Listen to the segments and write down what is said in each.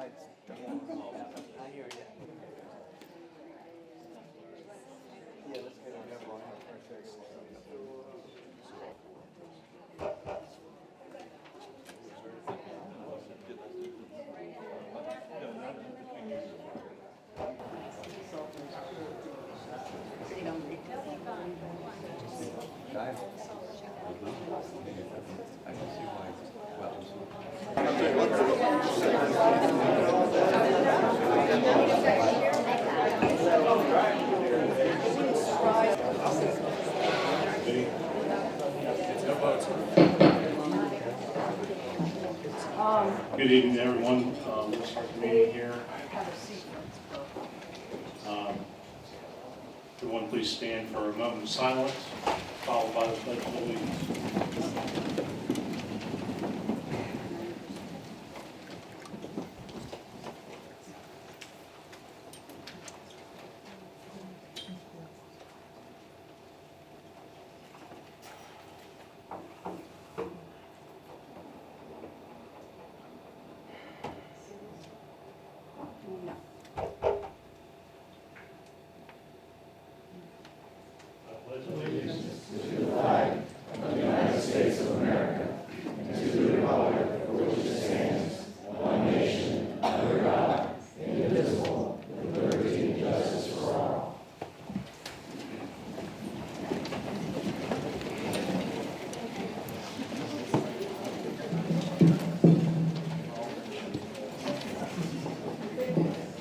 I hear you. Yeah, let's get on everyone. I can see why. Good evening, everyone. We'll start the meeting here. Everyone, please stand for a moment of silence, followed by the pledge of allegiance.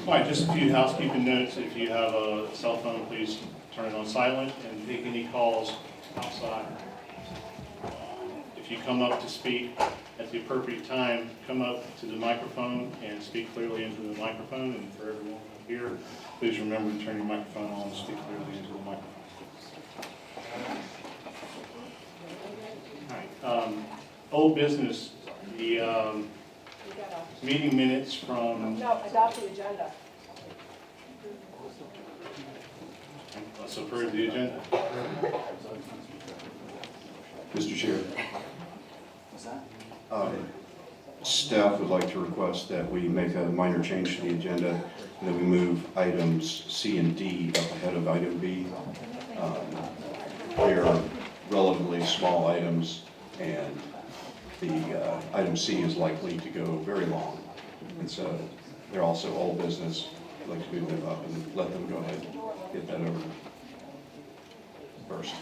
All right, just a few housekeeping notes. If you have a cell phone, please turn it on silent and take any calls outside. If you come up to speak at the appropriate time, come up to the microphone and speak clearly into the microphone. And for everyone here, please remember to turn your microphone on and speak clearly into the microphone. All right, old business, the meeting minutes from... No, adopt the agenda. Let's approve the agenda. Mr. Chair. Staff would like to request that we make a minor change to the agenda and that we move items C and D up ahead of item B. They are relatively small items, and the item C is likely to go very long. And so they're also old business. I'd like to move them up and let them go ahead and get that over first.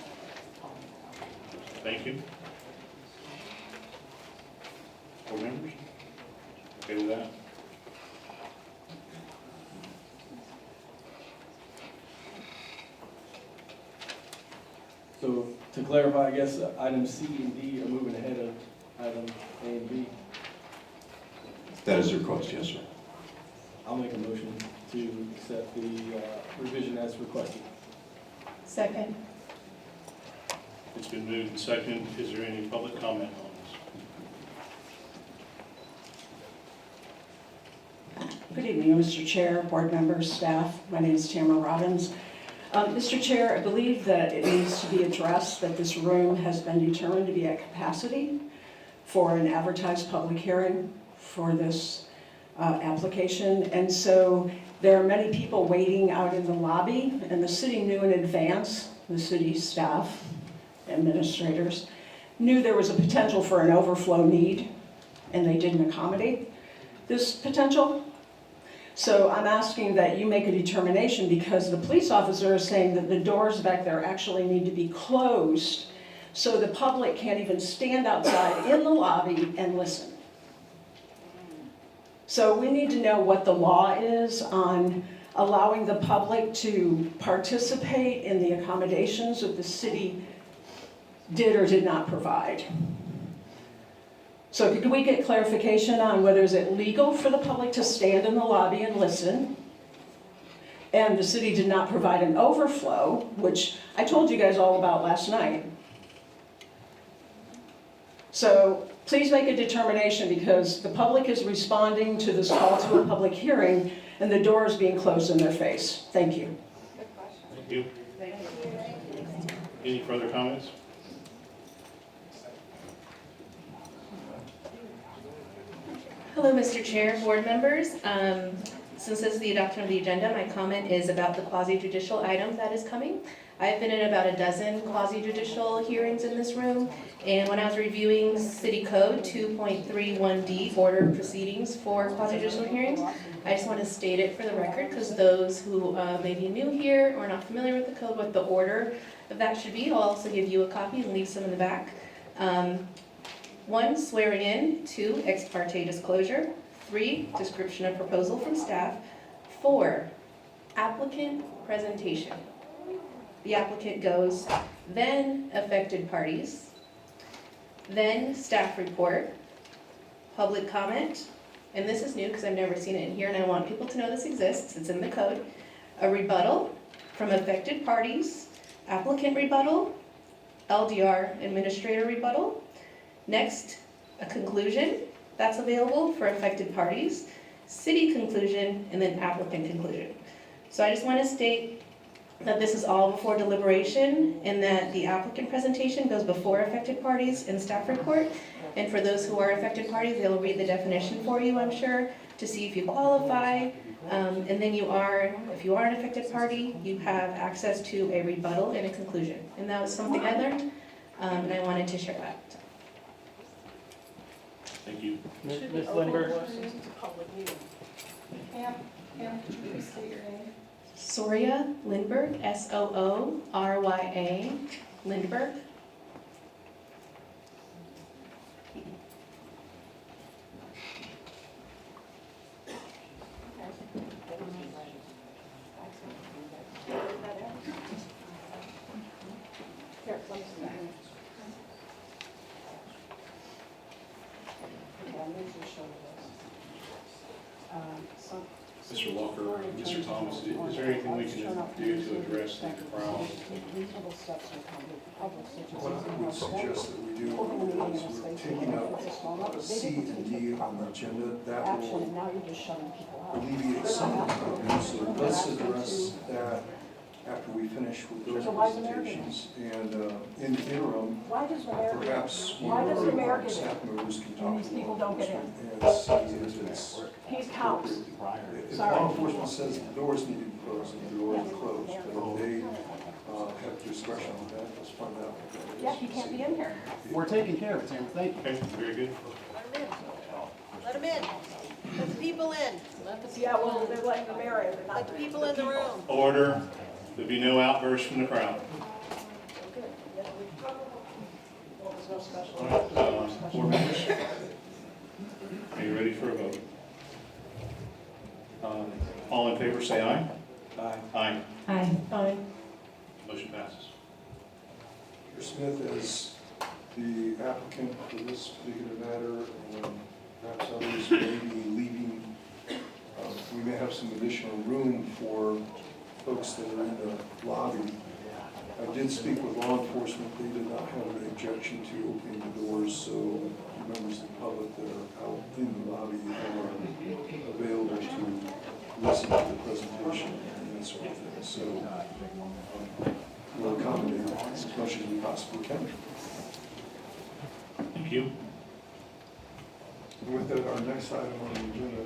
Thank you. Board members? Okay with that? So to clarify, I guess item C and D are moving ahead of item A and B. That is the request, yes, sir. I'll make a motion to accept the revision as requested. Second. It's been moved and seconded. Is there any public comment on this? Good evening, Mr. Chair, board members, staff. My name is Tamara Robbins. Mr. Chair, I believe that it needs to be addressed that this room has been determined to be at capacity for an advertised public hearing for this application. And so there are many people waiting out in the lobby, and the city knew in advance, the city staff, administrators, knew there was a potential for an overflow need, and they didn't accommodate this potential. So I'm asking that you make a determination, because the police officer is saying that the doors back there actually need to be closed so the public can't even stand outside in the lobby and listen. So we need to know what the law is on allowing the public to participate in the accommodations that the city did or did not provide. So could we get clarification on whether is it legal for the public to stand in the lobby and listen? And the city did not provide an overflow, which I told you guys all about last night. So please make a determination, because the public is responding to this call to a public hearing and the door is being closed in their face. Thank you. Thank you. Any further comments? Hello, Mr. Chair, board members. Since this is the adoption of the agenda, my comment is about the quasi-judicial item that is coming. I've been in about a dozen quasi-judicial hearings in this room, and when I was reviewing City Code 2.31D, order of proceedings for quasi-judicial hearings, I just want to state it for the record, because those who may be new here or not familiar with the code, what the order of that should be, I'll also give you a copy and leave some in the back. 1, swearing in. 2, ex parte disclosure. 3, description of proposal from staff. 4, applicant presentation. The applicant goes, then affected parties, then staff report, public comment, and this is new because I've never seen it in here and I want people to know this exists, it's in the code, a rebuttal from affected parties, applicant rebuttal, LDR administrator rebuttal, next, a conclusion that's available for affected parties, city conclusion, and then applicant conclusion. So I just want to state that this is all before deliberation and that the applicant presentation goes before affected parties and staff report. And for those who are affected parties, they'll read the definition for you, I'm sure, to see if you qualify. And then if you are an affected party, you have access to a rebuttal and a conclusion. And that was something I learned, and I wanted to share that. Thank you. Ms. Lindberg? Pam, could you please state your name? Soria Lindberg, Soorya Lindberg. Here, let me see that. Yeah, I'm usually showing this. Mr. Walker, Mr. Thomas, is there anything we can do to address the crowd? What I would suggest that we do is we're taking up C and D on the agenda. That Actually, will now you're just shutting people out. alleviate some of the problems. So let's address that after we finish with those So why is the mayor doing presentations. And in the interim, Why does the mayor? perhaps Why does the mayor our get in? staff members can And talk these to people law don't get in? enforcement and see if it's He's counts. appropriate. If Sorry. law enforcement says the doors need to be closed, then the doors are closed. But if they have discretion on that, let's find out what that is. Yeah, he can't be in here. We're taking care of it, Sam, thank you. Okay, very good. Let them in. Let the people in. Yeah, well, they're letting the mayor in. They're not Let the people in the room. Order. There'll be no outbursts from the crowd. There's no special. All right, board members, are you ready for a vote? All in favor, say aye. Aye. Aye. Aye. Aye. Motion passes. Mr. Smith is the applicant for this particular matter, and perhaps others may be leaving. We may have some additional room for folks that are in the lobby. I did speak with law enforcement. They did not have an objection to opening the doors, so members of the public that are out in the lobby are available to listen to the presentation and that sort of thing. So we'll accommodate as much as we possibly can. Thank you. And with that, our next item on the agenda,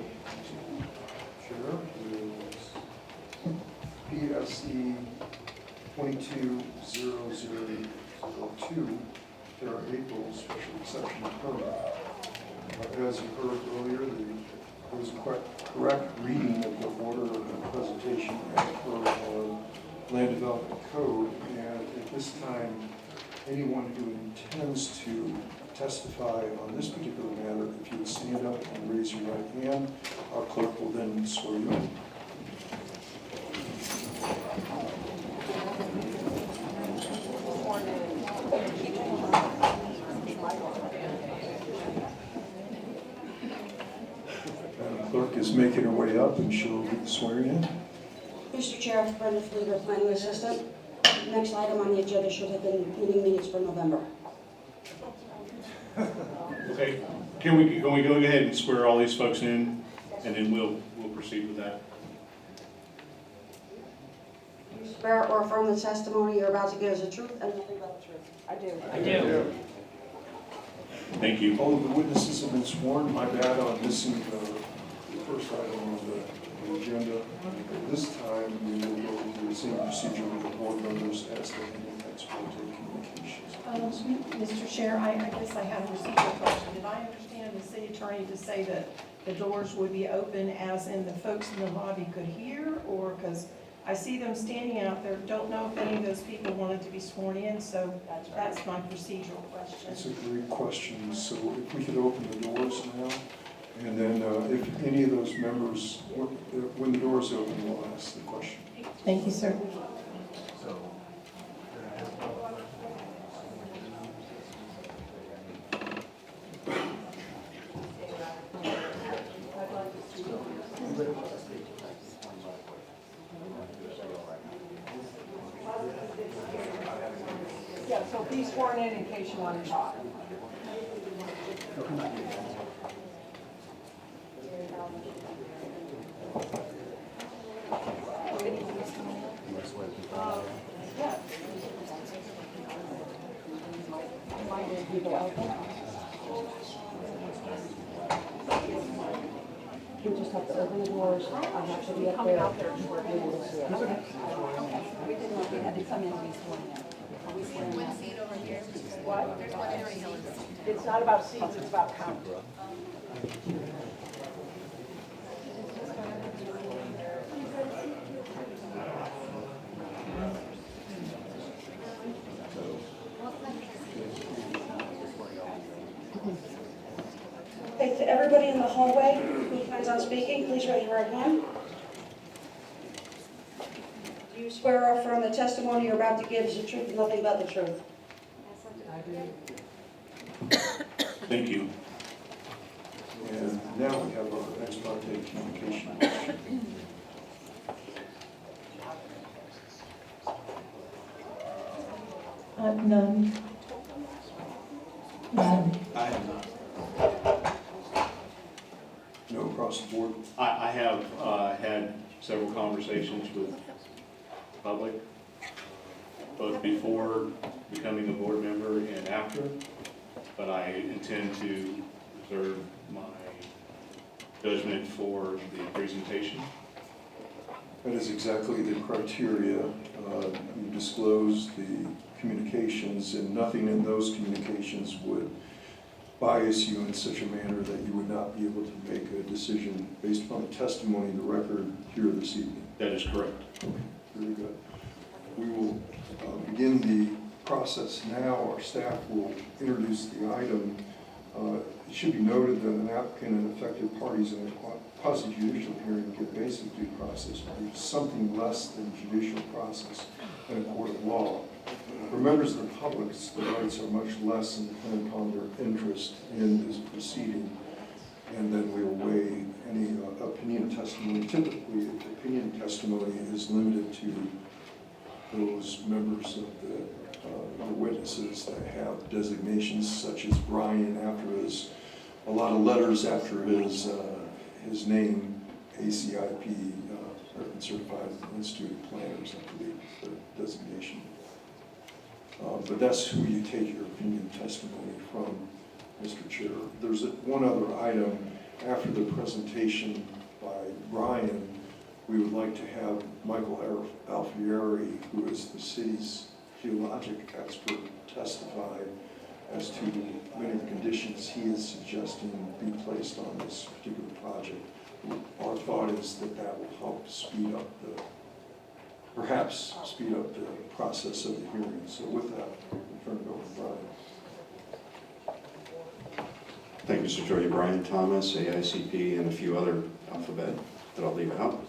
Chair, is PSE 220002, Terra April Special Exception Permit. As you heard earlier, there was a correct reading of the order of the presentation as per our Land Development Code, and at this time, anyone who intends to testify on this particular matter, if you would stand up and raise your right hand, our clerk will then swear you in. Madam Clerk is making her way up and she'll get swearing in. Mr. Chair, Brenda Fleeger, Planning Assistant. Next item on the agenda should have been meeting minutes for November. Okay, can we go ahead and swear all these folks in, and then we'll proceed with that? Swear or affirm the testimony you're about to give is the truth and nothing but the truth. I do. I do. Thank you. All of the witnesses have been sworn. My bad on missing the first item on the agenda. This time, we will go through the same procedure with the board members as the ex parte communications. Mr. Chair, I guess I have a procedural question. Did I understand the city attorney to say that the doors would be open as in the folks in the lobby could hear? Or, because I see them standing out there, don't know if any of those people wanted to be sworn in, so that's my procedural That's question. a great question. So if we could open the doors now, and then if any of those members, when the doors open, we'll ask the question. Thank you, sir. Yeah, so be sworn in case you want to talk. We just have to open the doors. I have to be up there. We didn't know we had to come in to be sworn in. Are we sworn in? One seat over here. What? There's one empty seat. It's not about seats, it's about count. Okay, to everybody in the hallway who plans on speaking, please raise your right hand. Do you swear or affirm the testimony you're about to give is the truth and nothing but the truth? Thank you. And now we have our ex parte communication question. None. None. I am not. No across the board. I have had several conversations with the public, both before becoming a board member and after, but I intend to reserve my judgment for the presentation. That is exactly the criteria. You disclose the communications, and nothing in those communications would bias you in such a manner that you would not be able to make a decision based upon the testimony in the record here this evening. That is correct. Very good. We will begin the process now. Our staff will introduce the item. It should be noted that an applicant and affected parties in a quasi-judicial hearing get basic due process, which is something less than judicial process in a court of law. For members of the public, the rights are much less and depend upon their interest in this proceeding. And then we'll weigh any opinion testimony. Typically, opinion testimony is limited to those members of the witnesses that have designations such as Brian after a lot of letters after his name, ACIP, Certified Institute of Planners, I believe, the designation. But that's who you take your opinion testimony from, Mr. Chair. There's one other item. After the presentation by Brian, we would like to have Michael Alfieri, who is the city's geologic expert, testify as to many of the conditions he is suggesting be placed on this particular project. Our thought is that that will help perhaps speed up the process of the hearing. So with that, I'll turn it over to Brian. Thank you, Mr. Joy. Brian Thomas, AICP, and a few other alphabet that I'll leave out.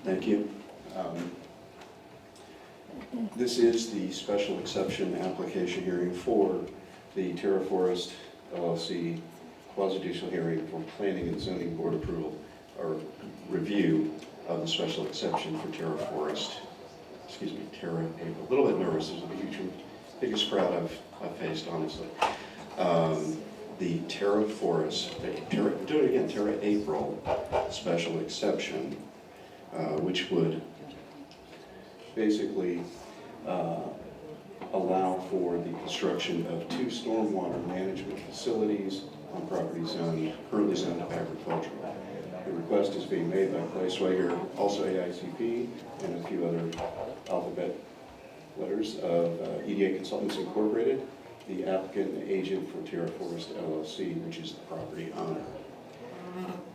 Thank you. This is the special exception application hearing for the Terra Forest LLC quasi-judicial hearing for planning and zoning board approval or review of the special exception for Terra Forest. Excuse me, Terra April. A little bit nervous. This is the biggest crowd I've faced, honestly. The Terra Forest, do it again, Terra April special exception, which would basically allow for the construction of 2 stormwater management facilities on property currently zoned agricultural. The request is being made by Placewager, also AICP, and a few other alphabet letters of EDA Consultants Incorporated, the applicant and agent for Terra Forest LLC, which is the property owner.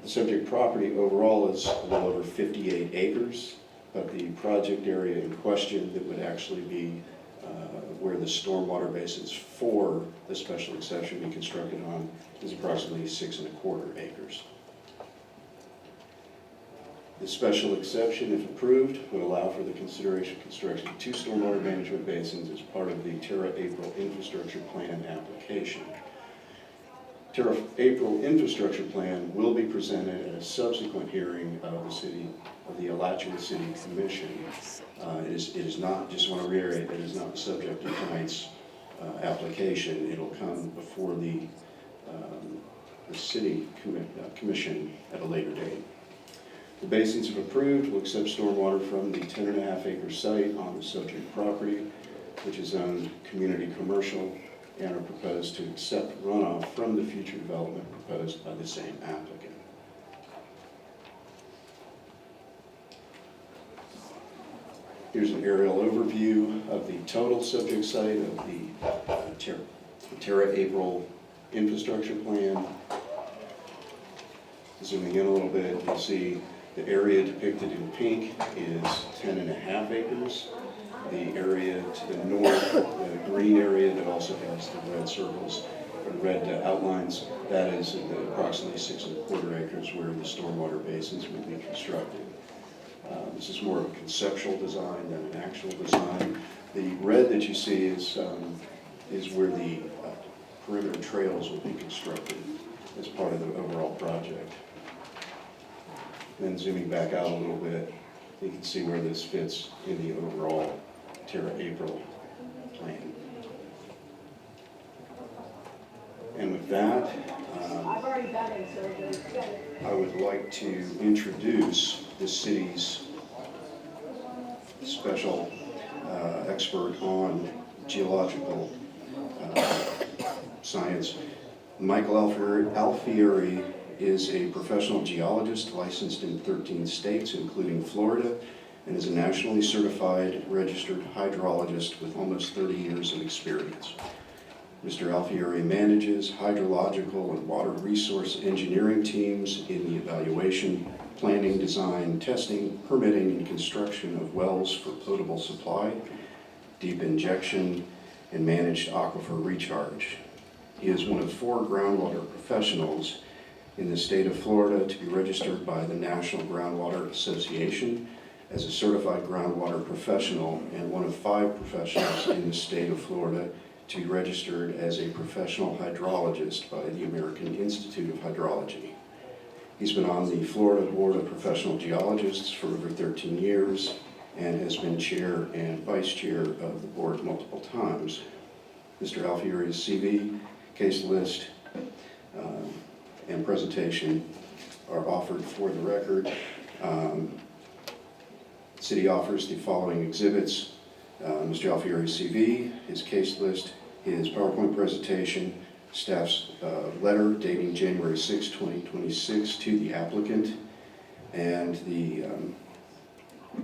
The subject property overall is a little over 58 acres, but the project area in question that would actually be where the stormwater basins for the special exception be constructed on is approximately 6¼ acres. The special exception, if approved, would allow for the consideration of construction of 2 stormwater management basins as part of the Terra April Infrastructure Plan application. Terra April Infrastructure Plan will be presented at a subsequent hearing of the Alachua City Commission. It is not, just want to reiterate, that it is not the subject of tonight's application. It'll come before the City Commission at a later date. The basins, if approved, will accept stormwater from the 10½ acre site on the subject property, which is zoned community commercial, and are proposed to accept runoff from the future development proposed by the same applicant. Here's an aerial overview of the total subject site of the Terra April Infrastructure Plan. Zooming in a little bit, you'll see the area depicted in pink is 10½ acres. The area to the north, the green area that also has the red circles, or red outlines, that is approximately 6¼ acres where the stormwater basins will be constructed. This is more of a conceptual design than an actual design. The red that you see is where the perimeter trails will be constructed as part of the overall project. Then zooming back out a little bit, you can see where this fits in the overall Terra April plan. And with that, I would like to introduce the city's special expert on geological science. Michael Alfieri is a professional geologist licensed in 13 states, including Florida, and is a nationally certified registered hydrologist with almost 30 years of experience. Mr. Alfieri manages hydrological and water resource engineering teams in the evaluation, planning, design, testing, permitting, and construction of wells for potable supply, deep injection, and managed aquifer recharge. He is one of 4 groundwater professionals in the state of Florida to be registered by the National Groundwater Association as a certified groundwater professional, and one of 5 professionals in the state of Florida to be registered as a professional hydrologist by the American Institute of Hydrology. He's been on the Florida Board of Professional Geologists for over 13 years and has been chair and vice chair of the board multiple times. Mr. Alfieri's CV, case list, and presentation are offered for the record. City offers the following exhibits: Mr. Alfieri's CV, his case list, his PowerPoint presentation, staff's letter dating January 6, 2026 to the applicant, and the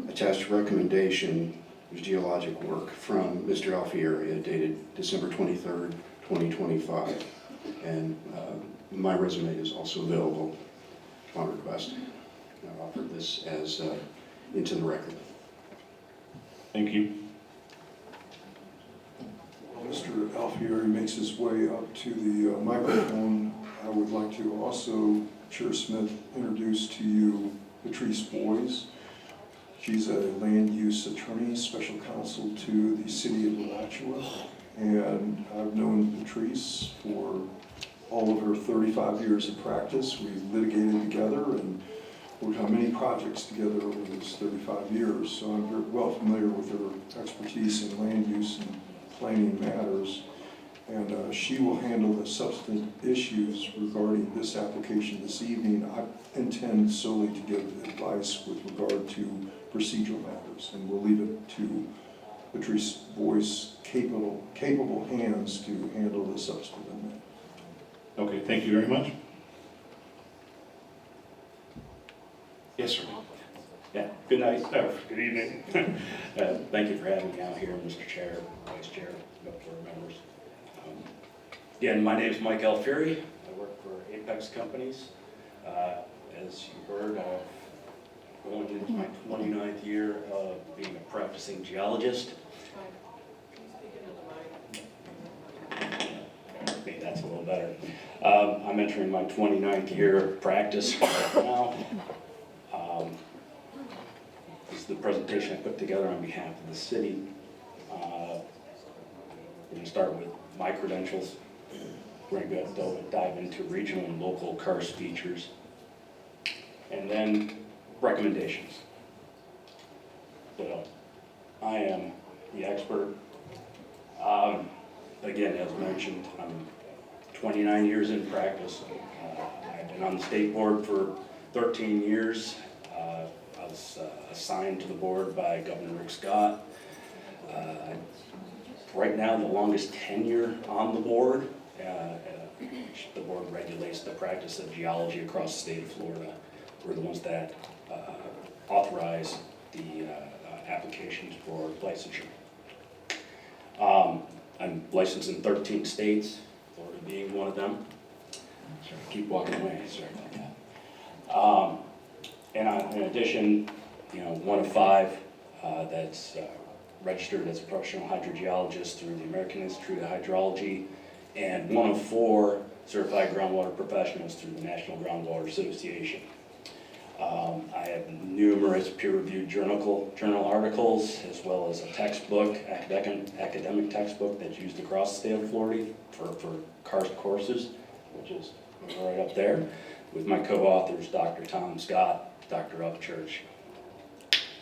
attached recommendation of geologic work from Mr. Alfieri dated December 23rd, 2025. And my resume is also available upon request. I offer this as into the record. Thank you. Mr. Alfieri makes his way up to the microphone. I would like to also, Chair Smith, introduce to you Patrice Boyes. She's a land use attorney, special counsel to the city of Alachua, and I've known Patrice for all of her 35 years of practice. We've litigated together and worked on many projects together over those 35 years, so I'm very well familiar with her expertise in land use and planning matters, and she will handle the substantive issues regarding this application this evening. I intend solely to give advice with regard to procedural matters, and we'll leave it to Patrice Boyce capable hands to handle the subsequent amendment. Okay, thank you very much. Yes, sir. Yeah, good night, good evening. Thank you for having me out here, Mr. Chair, Vice Chair, board members. Again, my name is Mike Alfieri. I work for Apex Companies. As you heard, I'm going into my 29th year of being a practicing geologist. Okay, that's a little better. I'm entering my 29th year of practice right now. This is the presentation I put together on behalf of the city. We're going to start with my credentials. We're going to dive into regional and local karst features. And then recommendations. So I am the expert. Again, as mentioned, I'm 29 years in practice. I've been on the state board for 13 years. I was assigned to the board by Governor Rick Scott. Right now, the longest tenure on the board. The board regulates the practice of geology across the state of Florida. We're the ones that authorize the applications for licensure. I'm licensed in 13 states, Florida being one of them. Sorry, keep walking away, sorry about that. And in addition, one of 5 that's registered as a professional hydrogeologist through the American Institute of Hydrology, and one of 4 certified groundwater professionals through the National Groundwater Association. I have numerous peer-reviewed journal articles, as well as a textbook, academic textbook that's used across the state of Florida for karst courses, which is right up there, with my co-authors, Dr. Tom Scott, Dr. Upchurch,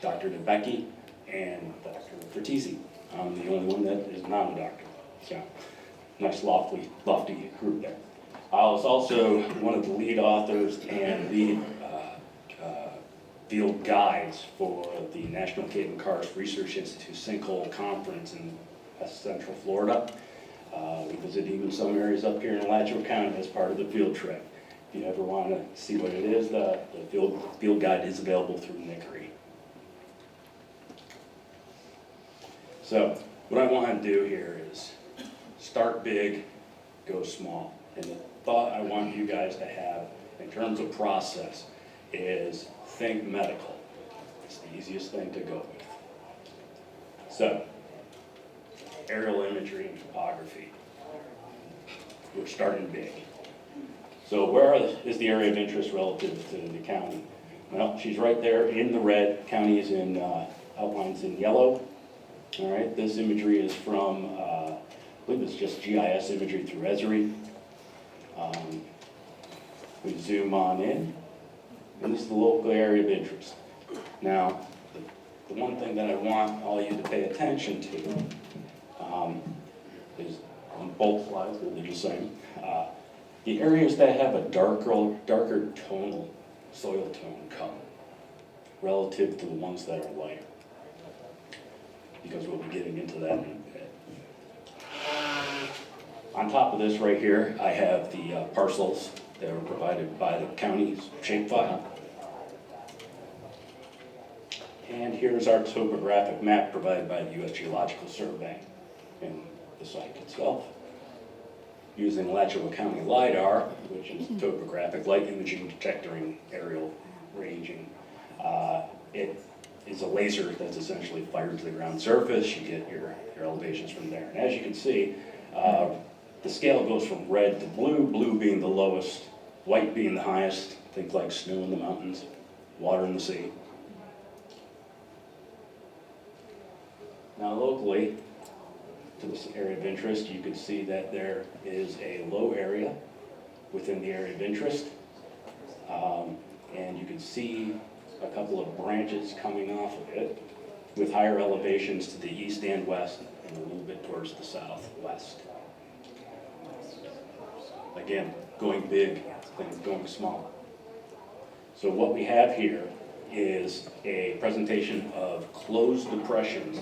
Dr. DeBecke, and Dr. Fertisi. I'm the only one that is not a doctor. So, nice lofty group there. I was also one of the lead authors and lead field guides for the National Cave and Karst Research Institute Sinkhole Conference in West Central Florida. We visited even some areas up here in Alachua County as part of the field trip. If you ever want to see what it is, the field guide is available through NICRI. So, what I want to do here is start big, go small. And the thought I want you guys to have in terms of process is think medical. It's the easiest thing to go with. So, aerial imagery and topography. We're starting big. So where is the area of interest relative to the county? Well, she's right there in the red. County is in, outlines in yellow. All right, this imagery is from, I believe it's just GIS imagery through Esri. We zoom on in, and this is the local area of interest. Now, the one thing that I want all you to pay attention to is on both slides, they're the same. The areas that have a darker tonal soil tone color relative to the ones that are lighter, because we'll be getting into that in a bit. On top of this right here, I have the parcels that were provided by the county's shapefile. And here's our topographic map provided by the U.S. Geological Survey and the site itself. Using Alachua County LiDAR, which is topographic light imaging detecting aerial ranging. It is a laser that's essentially fired to the ground surface. You get your elevations from there. And as you can see, the scale goes from red to blue, blue being the lowest, white being the highest. Think like snow in the mountains, water in the sea. Now locally, to this area of interest, you can see that there is a low area within the area of interest. And you can see a couple of branches coming off of it with higher elevations to the east and west and a little bit towards the southwest. Again, going big, going small. So what we have here is a presentation of closed depressions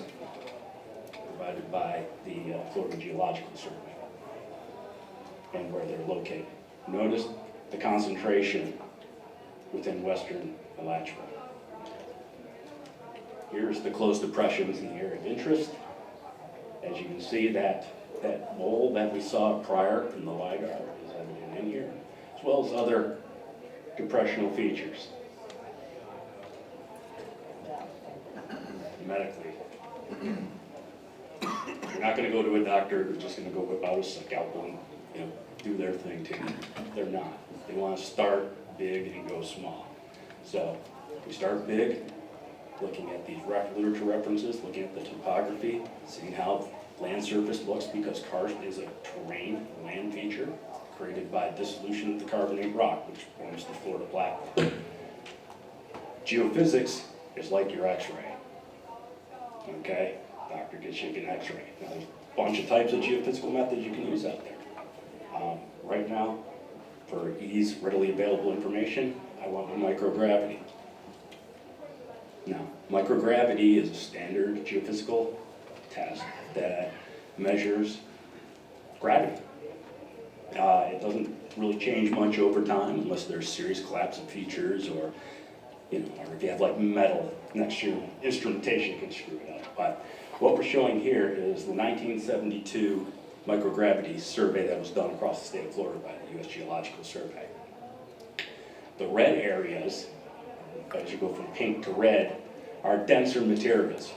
provided by the Florida Geological Survey and where they're located. Notice the concentration within western Alachua. Here's the closed depressions in the area of interest. As you can see, that bowl that we saw prior in the LiDAR is evident in here, as well as other depressional features. Medically, you're not going to go to a doctor who's just going to go whip out a scalpel and, you know, do their thing to you. They're not. They want to start big and go small. So we start big, looking at these literature references, looking at the topography, seeing how land surface looks, because karst is a terrain land feature created by dissolution of the carbonate rock, which forms the Florida platform. Geophysics is like your x-ray. Okay? Doctor gets you an x-ray. Now there's a bunch of types of geophysical methods you can use out there. Right now, for ease, readily available information, I went with microgravity. Now, microgravity is a standard geophysical test that measures gravity. It doesn't really change much over time unless there's serious collapse of features, or, you know, or if you have like metal next to your instrumentation, you can screw it up. But what we're showing here is the 1972 microgravity survey that was done across the state of Florida by the U.S. Geological Survey. The red areas, as you go from pink to red, are denser materials.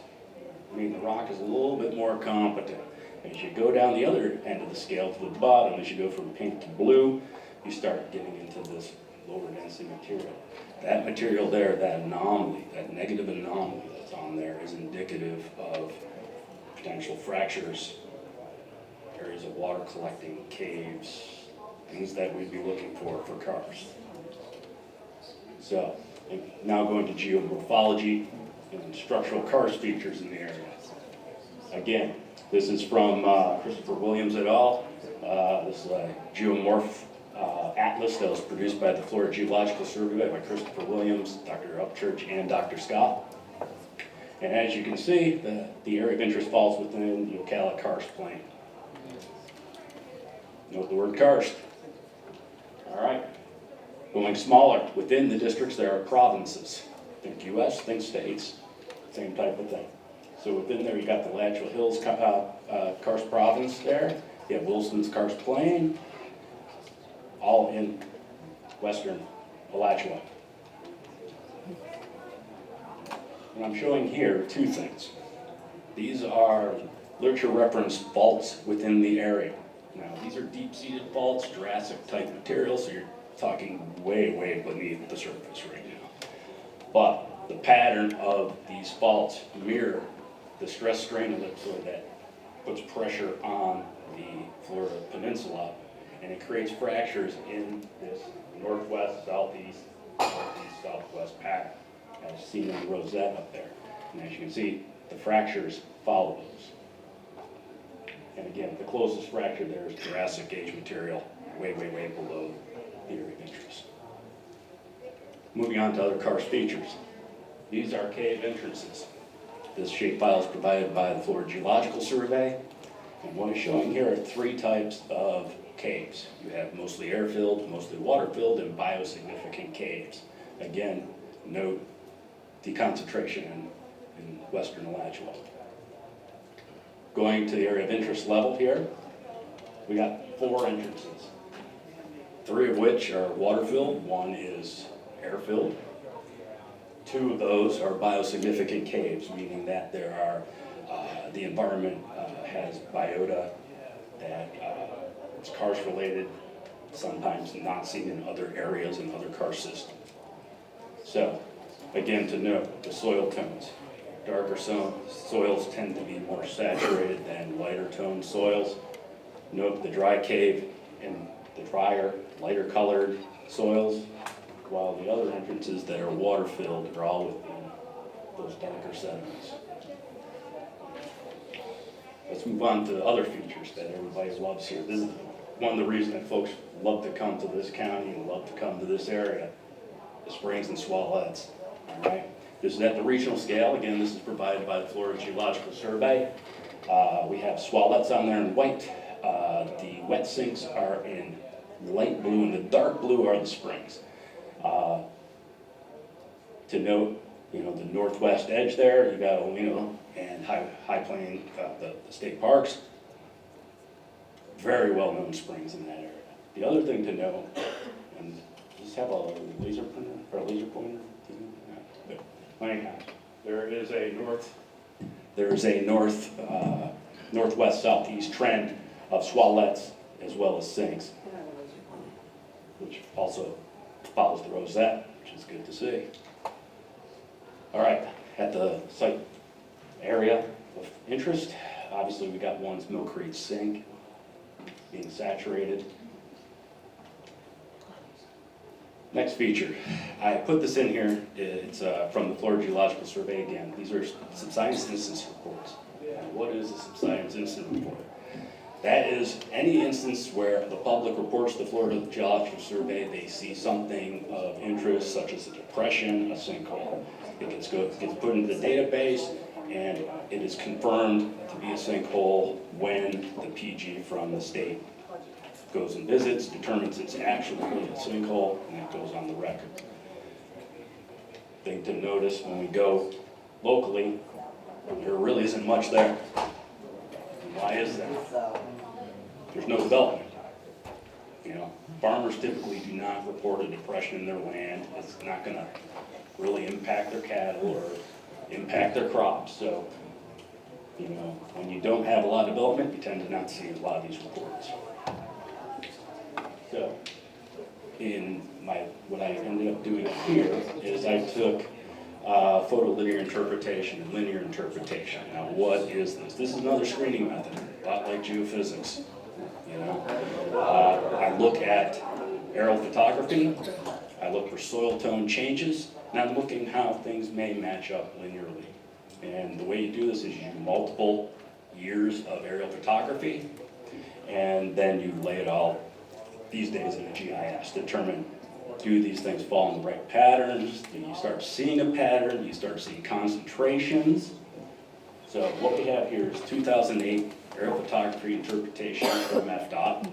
I mean, the rock is a little bit more competent. As you go down the other end of the scale to the bottom, as you go from pink to blue, you start getting into this lower density material. That material there, that anomaly, that negative anomaly that's on there, is indicative of potential fractures, areas of water collecting, caves, things that we'd be looking for karst. So, now going to geomorphology and structural karst features in the area. Again, this is from Christopher Williams et al. This is a geomorph atlas that was produced by the Florida Geological Survey by Christopher Williams, Dr. Upchurch, and Dr. Scott. And as you can see, the area of interest falls within the Ocala karst plain. Note the word karst. All right. Going smaller, within the districts there are provinces. Think U.S., think states, same type of thing. So within there you got the Alachua Hills karst province there. You have Wilson's karst plain, all in western Alachua. And I'm showing here two things. These are literature reference faults within the area. Now, these are deep-seated faults, Jurassic-type material, so you're talking way, way beneath the surface right now. But the pattern of these faults mirror the stress-strain ellipsoid that puts pressure on the Florida peninsula, and it creates fractures in this northwest, southeast, northeast, southwest pattern, as seen in the rosette up there. And as you can see, the fractures follow those. And again, the closest fracture there is Jurassic age material, way, way, way below the area of interest. Moving on to other karst features. These are cave entrances. This shapefile is provided by the Florida Geological Survey. And what I'm showing here are three types of caves. You have mostly air-filled, mostly water-filled, and biosignificant caves. Again, note the concentration in western Alachua. Going to the area of interest level here, we got 4 entrances, 3 of which are water-filled, 1 is air-filled. 2 of those are biosignificant caves, meaning that there are, the environment has biota that is karst-related, sometimes not seen in other areas and other karst systems. So, again, to note the soil tones. Darker soils tend to be more saturated than lighter toned soils. Note the dry cave and the drier, lighter colored soils, while the other entrances that are water filled are all within those darker sediments. Let's move on to other features that everybody loves here. This is one of the reasons that folks love to come to this county and love to come to this area, the springs and swallows. All right. This is at the regional scale. Again, this is provided by the Florida Geological Survey. We have swallets on there in white. The wet sinks are in light blue, and the dark blue are the springs. To note, the northwest edge there, you got Olino and High Plain, the state parks. Very well-known springs in that area. The other thing to know, and just have a laser pointer or a laser pointer. Anyhow, there is a northwest southeast trend of swallets as well as sinks, which also follows the rosette, which is good to see. All right, at the site area of interest, obviously we got one's Mill Creek sink being saturated. Next feature, I put this in here, it's from the Florida Geological Survey again. These are subsidence instance reports. What is a subsidence incident report? That is any instance where the public reports to the Florida Geological Survey, they see something of interest such as a depression, a sinkhole. It gets put into the database and it is confirmed to be a sinkhole when the PG from the state goes and visits, determines it's actually a sinkhole, and it goes on the record. Thing to notice when we go locally, there really isn't much there. And why is that? There's no development. Farmers typically do not report a depression in their land. It's not going to really impact their cattle or impact their crops. So, when you don't have a lot of development, you tend to not see a lot of these reports. So, what I ended up doing here is I took photolinear interpretation and linear interpretation. Now, what is this? This is another screening method, a lot like geophysics. I look at aerial photography, I look for soil tone changes, and I'm looking how things may match up linearly. And the way you do this is you use multiple years of aerial photography, and then you lay it all these days in a GIS, determine, do these things fall in the right patterns? Do you start seeing a pattern? Do you start seeing concentrations? So what we have here is 2008 aerial photography interpretation from FDOT,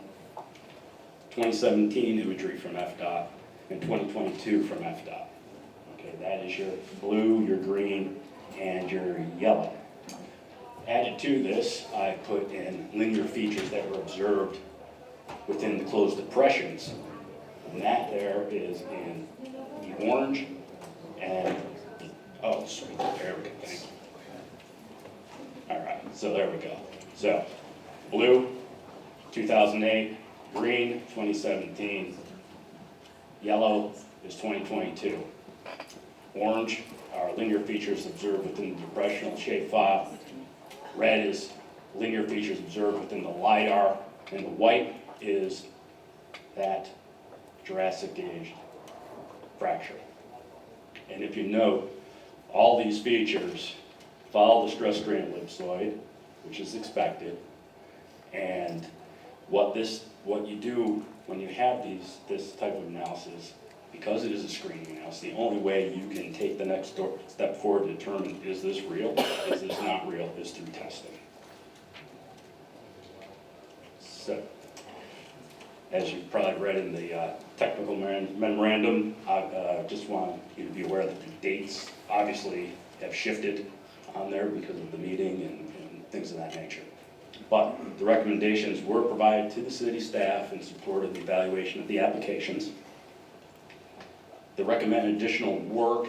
2017 imagery from FDOT, and 2022 from FDOT. Okay, that is your blue, your green, and your yellow. Added to this, I put in linear features that were observed within the closed depressions. And that there is in the orange and, oh, sweet, there we go, thank you. All right, so there we go. So, blue, 2008, green, 2017, yellow is 2022. Orange are linear features observed within the depressional shapefile. Red is linear features observed within the LiDAR, and the white is that Jurassic age fracture. And if you note, all these features follow the stress strain ellipsoid, which is expected. And what you do when you have this type of analysis, because it is a screening analysis, the only way you can take the next step forward to determine is this real, is this not real, is through testing. So, as you probably read in the technical memorandum, I just want you to be aware that the dates obviously have shifted on there because of the meeting and things of that nature. But the recommendations were provided to the city staff in support of the evaluation of the applications. The recommended additional work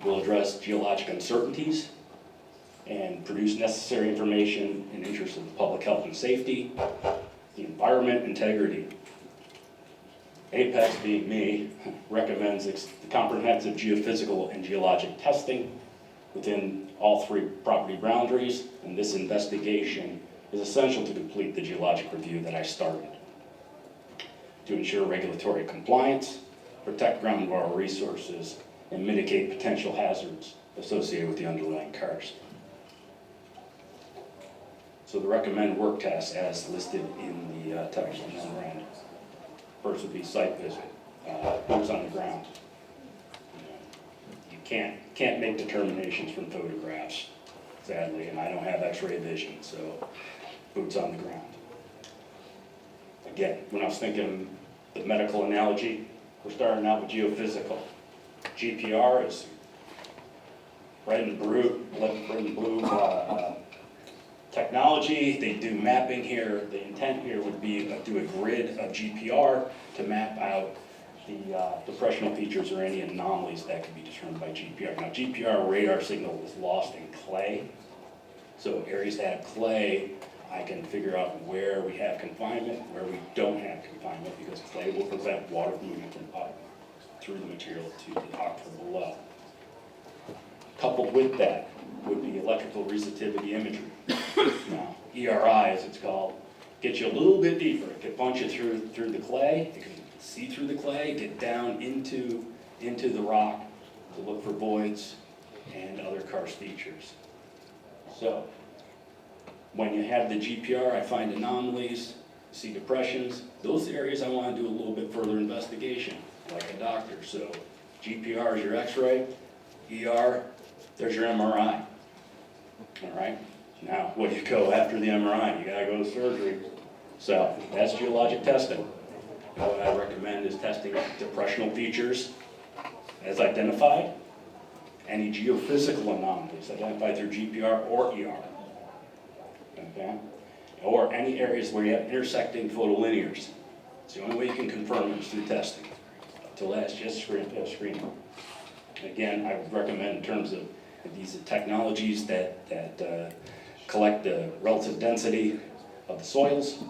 will address geologic uncertainties and produce necessary information in the interest of the public health and safety, the environment integrity. Apex, being me, recommends comprehensive geophysical and geologic testing within all three property boundaries, and this investigation is essential to complete the geologic review that I started to ensure regulatory compliance, protect groundwater resources, and mitigate potential hazards associated with the underlying karst. So the recommended work tasks as listed in the technical memorandum. First would be site visit, boots on the ground. You can't make determinations from photographs. sadly, and I don't have x-ray vision, so boots on the ground. Again, when I was thinking the medical analogy, we're starting out with geophysical. GPR is red and blue technology. They do mapping here. The intent here would be to do a grid of GPR to map out the depressional features or any anomalies that could be determined by GPR. Now, GPR radar signal is lost in clay. So areas that have clay, I can figure out where we have confinement, where we don't have confinement, because clay will prevent water moving from up through the material to the aquifer below. Coupled with that would be electrical resistivity imagery. Now, ERI, as it's called, gets you a little bit deeper. It can punch you through the clay, it can see through the clay, get down into the rock to look for voids and other karst features. So, when you have the GPR, I find anomalies, see depressions. Those areas I want to do a little bit further investigation, like a doctor. So, GPR is your X-ray, ER, there's your MRI. All right? Now, what do you go after the MRI? You gotta go to surgery. So, that's geologic testing. What I recommend is testing depressional features as identified, any geophysical anomalies identified through GPR or ER. Okay? Or any areas where you have intersecting photolinears. It's the only way you can confirm it is through testing. Until that's just screening. Again, I would recommend in terms of these technologies that collect the relative density of the soils,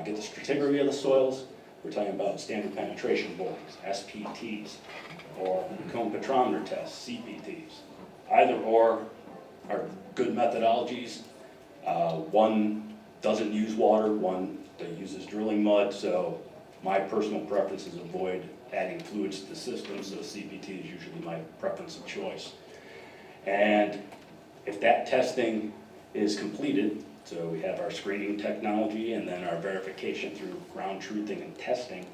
get the stratigraphy of the soils. We're talking about standard penetration borings, SPTs, or cone spectrometer tests, CPTs. Either or are good methodologies. One doesn't use water, one that uses drilling mud, so my personal preference is avoid adding fluids to the system, so CPT is usually my preference of choice. And if that testing is completed, so we have our screening technology and then our verification through ground truthing and testing,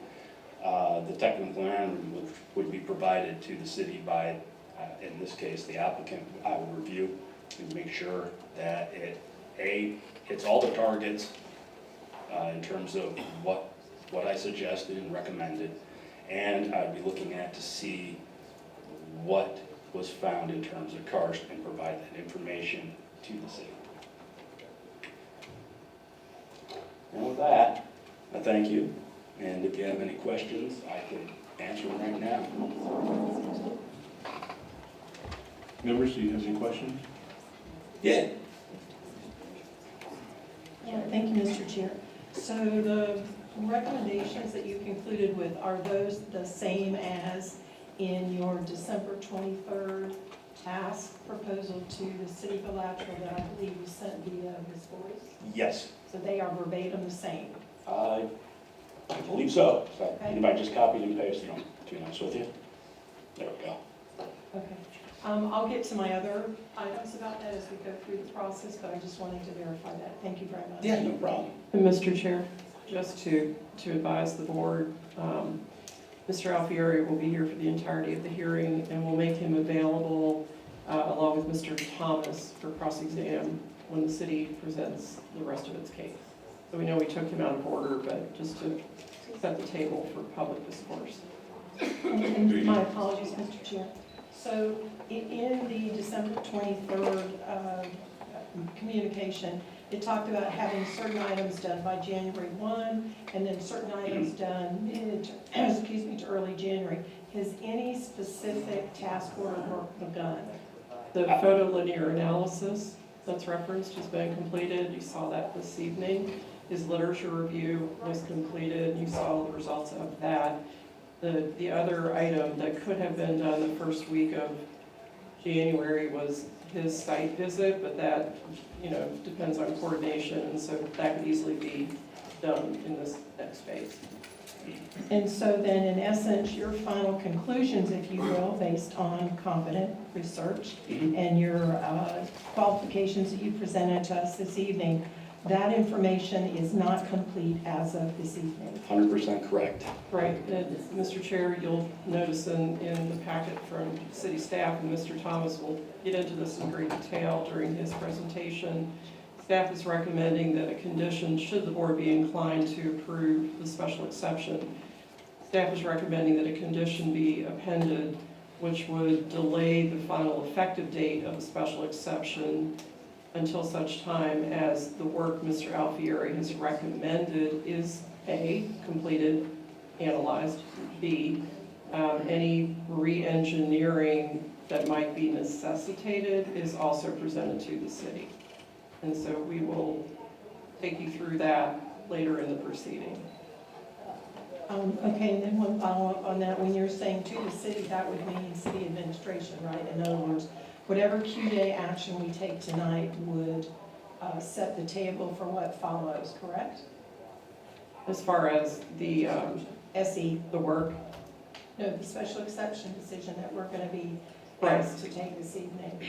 the technical plan would be provided to the city by, in this case, the applicant. I will review and make sure that it hits all the targets in terms of what I suggested and recommended, and I'd be looking at to see what was found in terms of karst and provide that information to the city. And with that, I thank you, and if you have any questions, I can answer them right now. Members, do you have any questions? Yeah. Yeah, thank you, Mr. Chair. So the recommendations that you concluded with, are those the same as in your December 23rd task proposal to the city of Alachua that I believe you sent via Ms. Boyce? Yes, So they are verbatim the same? I believe so. So Okay. anybody just copied and pasted them, to be honest with you. There we go. Okay. I'll get to my other items about that as we go through the process, but I just wanted to verify that. Thank you very much. Yeah, no problem. And Mr. Chair, just to advise the board, Mr. Alfieri will be here for the entirety of the hearing, and we'll make him available along with Mr. Thomas for cross-exam when the city presents the rest of its case. So we know we took him out of order, but just to set the table for public discourse. And my apologies, Mr. Chair. So in the December 23rd communication, it talked about having certain items done by January 1, and then certain items done to early January. Has any specific task order work begun? The photolinear analysis that's referenced has been completed. You saw that this evening. His literature review was completed. You saw the results of that. The other item that could have been done the first week of January was his site visit, but that, depends on coordination, and so that could easily be done in this next phase. And so then, in essence, your final conclusions, if you will, based on competent research and your qualifications that you presented to us this evening, that information is not complete as of this evening. 100% correct. Right, and Mr. Chair, you'll notice in the packet from city staff, and Mr. Thomas will get into this in great detail during his presentation. Staff is recommending that a condition, should the board be inclined to approve the special exception, staff is recommending that a condition be appended which would delay the final effective date of the special exception until such time as the work Mr. Alfieri has recommended is A, completed, analyzed, B, any re-engineering that might be necessitated is also presented to the city. And so we will take you through that later in the proceeding. Okay, and then one follow-up on that. When you're saying to the city, that would mean city administration, right? In other words, whatever Q-Day action we take tonight would set the table for what follows, correct? As far as the SE, the work, no, the special exception decision that we're going to be Right. asked to take this evening.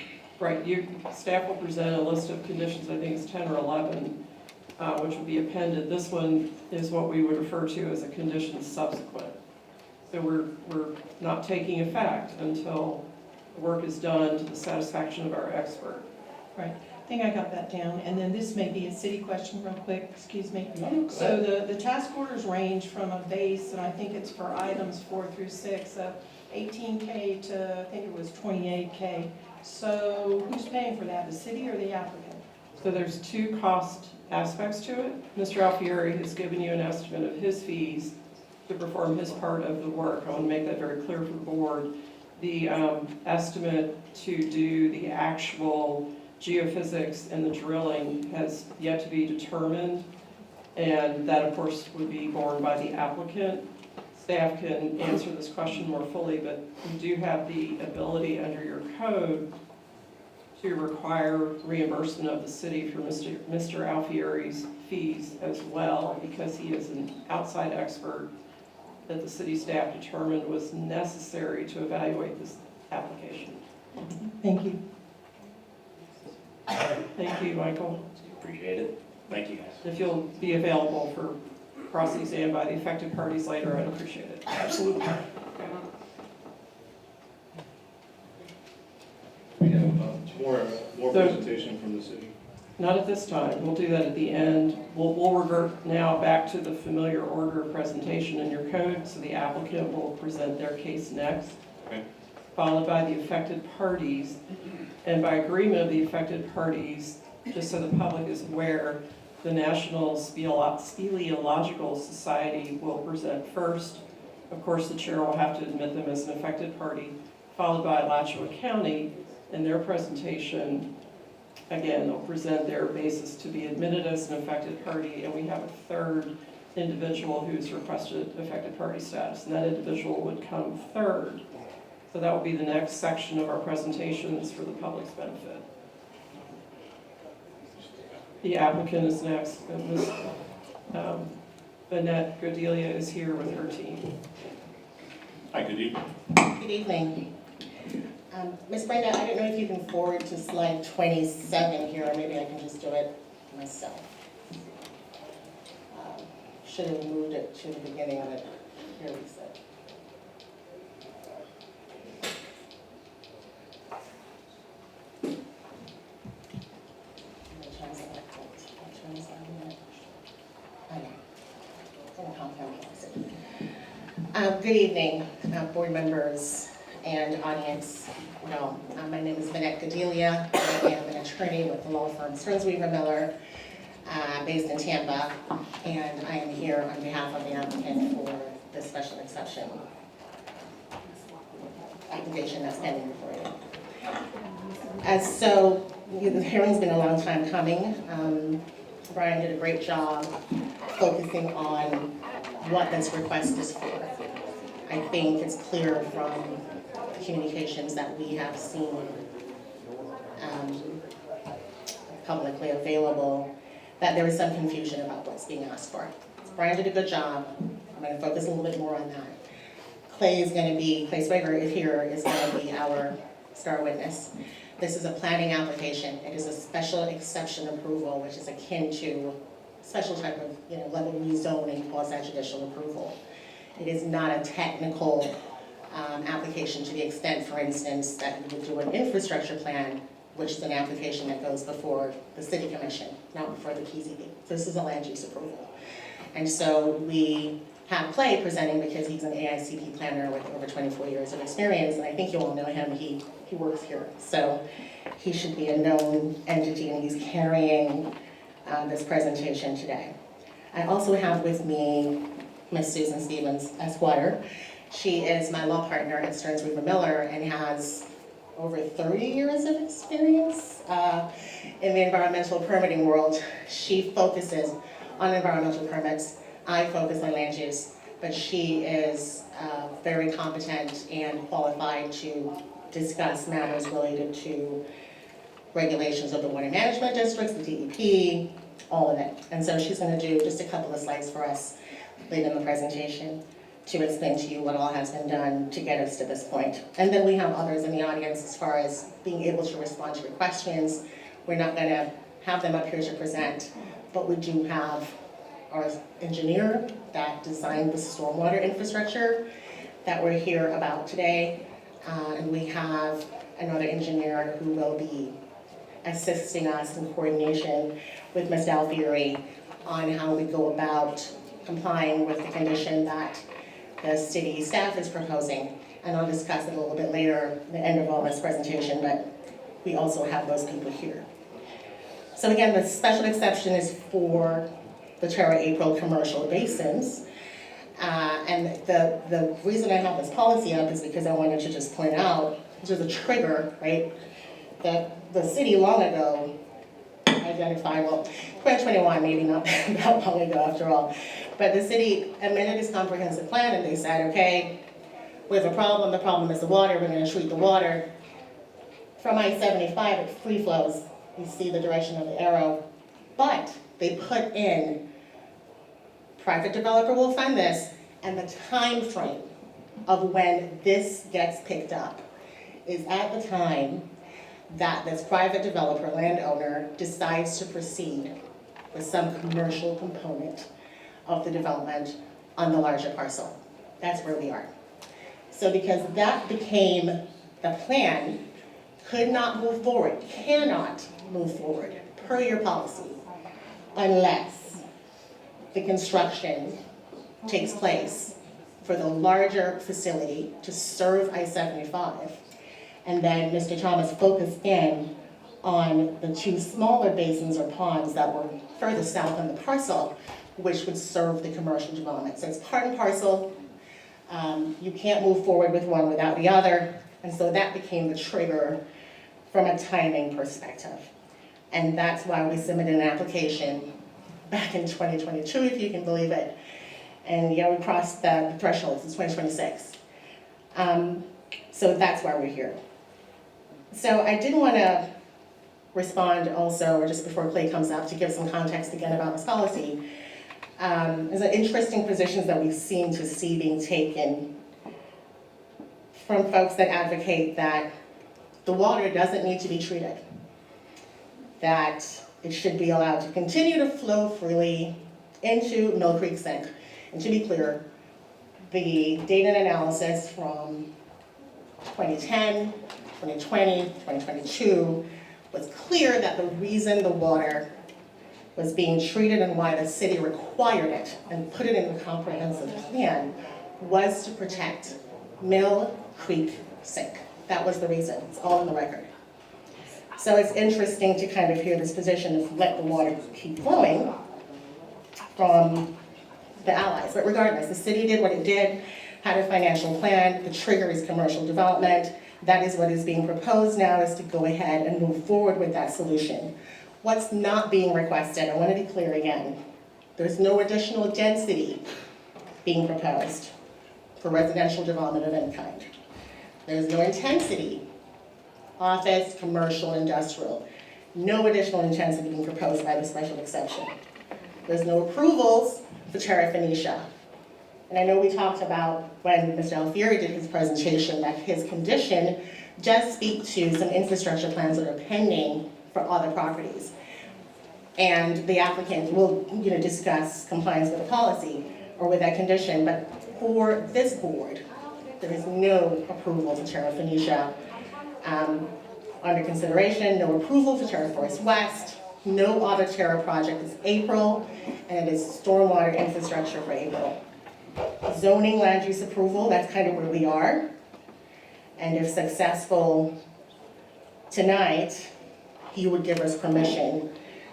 right, staff will present a list of conditions, I think it's 10 or 11, which will be appended. This one is what we would refer to as a condition subsequent. So we're not taking effect until the work is done to the satisfaction of our expert. Right, I think I got that down. And then this may be a city question real quick, excuse me. No, So the task orders range from a base, and I think it's for items 4 through 6, of 18K to, I think it was 28K. So who's paying for that, the city or the applicant? So there's two cost aspects to it. Mr. Alfieri has given you an estimate of his fees to perform his part of the work. I want to make that very clear for the board. The estimate to do the actual geophysics and the drilling has yet to be determined, and that, of course, would be borne by the applicant. Staff can answer this question more fully, but you do have the ability under your code to require reimbursement of the city for Mr. Alfieri's fees as well, because he is an outside expert that the city staff determined was necessary to evaluate this application. Thank you. Thank you, Michael. Appreciate it. Thank you, guys. If you'll be available for cross-exam by the affected parties later, I'd appreciate it. Absolutely. We have more So- presentation from the city. Not at this time. We'll do that at the end. We'll revert now back to the familiar order of presentation in your code, so the applicant will present their case next, Okay. followed by the affected parties. And by agreement of the affected parties, just so the public is aware, the National Speleological Society will present first. Of course, the chair will have to admit them as an affected party, followed by Alachua County, and their presentation, again, they'll present their basis to be admitted as an affected party, and we have a third individual who's requested affected party status, and that individual would come third. So that will be the next section of our presentations for the public's benefit. The applicant is next, and Ms. Annette Godelia is here with her team. Hi, good evening. Good evening. Ms. Brenda, I don't know if you can forward to slide 27 here, or maybe I can just do it myself. Should have moved it to the beginning, but here we sit. Good evening, board members and audience. My name is Annette Godelia. I am an attorney with the law firm Stearns Weaver Miller, based in Tampa, and I am here on behalf of the applicant for the special exception application that's pending before you. So the hearing's been a long time coming. Brian did a great job focusing on what this request is for. I think it's clear from the communications that we have seen publicly available that there is some confusion about what's being asked for. Brian did a good job. I'm going to focus a little bit more on that. Clay Sprager here is going to be our star witness. This is a planning application. It is a special exception approval, which is akin to special type of, level rezoning quasi-judicial approval. It is not a technical application to the extent, for instance, that you would do an infrastructure plan, which is an application that goes before the city commission, not before the PZB. This is a land use approval. And so we have Clay presenting because he's an AICP planner with over 24 years of experience, and I think you all know him, he works here. So he should be a known entity, and he's carrying this presentation today. I also have with me Miss Susan Stevens, Esquire. She is my law partner at Stearns Weaver Miller and has over 30 years of experience in the environmental permitting world. She focuses on environmental permits. I focus on land use, but she is very competent and qualified to discuss matters related to regulations of the water management districts, the DEP, all of it. And so she's going to do just a couple of slides for us late in the presentation to explain to you what all has been done to get us to this point. And then we have others in the audience as far as being able to respond to your questions. We're not going to have them up here to present, but we do have our engineer that designed the stormwater infrastructure that we're here about today. And we have another engineer who will be assisting us in coordination with Ms. Alfieri on how we go about complying with the condition that the city staff is proposing. And I'll discuss it a little bit later at the end of all this presentation, but we also have those people here. So again, the special exception is for the Terra-April commercial basins. And the reason I have this policy up is because I wanted to just point out, there's a trigger, right? That the city long ago identified, well, 2021, maybe not that long ago after all, but the city amended its comprehensive plan and they said, okay, we have a problem, the problem is the water, we're gonna treat the water. From I-75, it free flows, you see the direction of the arrow, but they put in private developer will fund this, and the time frame of when this gets picked up is at the time that this private developer landowner decides to proceed with some commercial component of the development on the larger parcel. That's where we are. So because that became the plan, could not move forward, cannot move forward per your policy unless the construction takes place for the larger facility to serve I-75. And then Mr. Thomas focused in on the two smaller basins or ponds that were further south on the parcel, which would serve the commercial development. So it's part and parcel. You can't move forward with one without the other. And so that became the trigger from a timing perspective. And that's why we submitted an application back in 2022, if you can believe it. And yeah, we crossed the thresholds in 2026. So that's why we're here. So I did want to respond also, or just before Clay comes up, to give some context again about this policy. There's an interesting positions that we seem to see being taken from folks that advocate that the water doesn't need to be treated, that it should be allowed to continue to flow freely into Mill Creek Sink. And to be clear, the data and analysis from 2010, 2020, 2022 was clear that the reason the water was being treated and why the city required it and put it in the comprehensive plan was to protect Mill Creek Sink. That was the reason. It's all in the record. So it's interesting to kind of hear this position of let the water keep flowing from the allies. But regardless, the city did what it did, had a financial plan. The trigger is commercial development. That is what is being proposed now, is to go ahead and move forward with that solution. What's not being requested, I want to be clear again, there's no additional density being proposed for residential development of any kind. There's no intensity, office, commercial, industrial. No additional intensity being proposed by the special exception. There's no approvals for Terra Phoenicia. And I know we talked about when Mr. Alfieri did his presentation that his condition does speak to some infrastructure plans that are pending for other properties. And the applicant will, discuss compliance with the policy or with that condition, but for this board, there is no approval for Terra Phoenicia under consideration, no approval for Terra Forest West, no other Terra project is April, and it is stormwater infrastructure for April. Zoning land use approval, that's kind of where we are. And if successful tonight, he would give us permission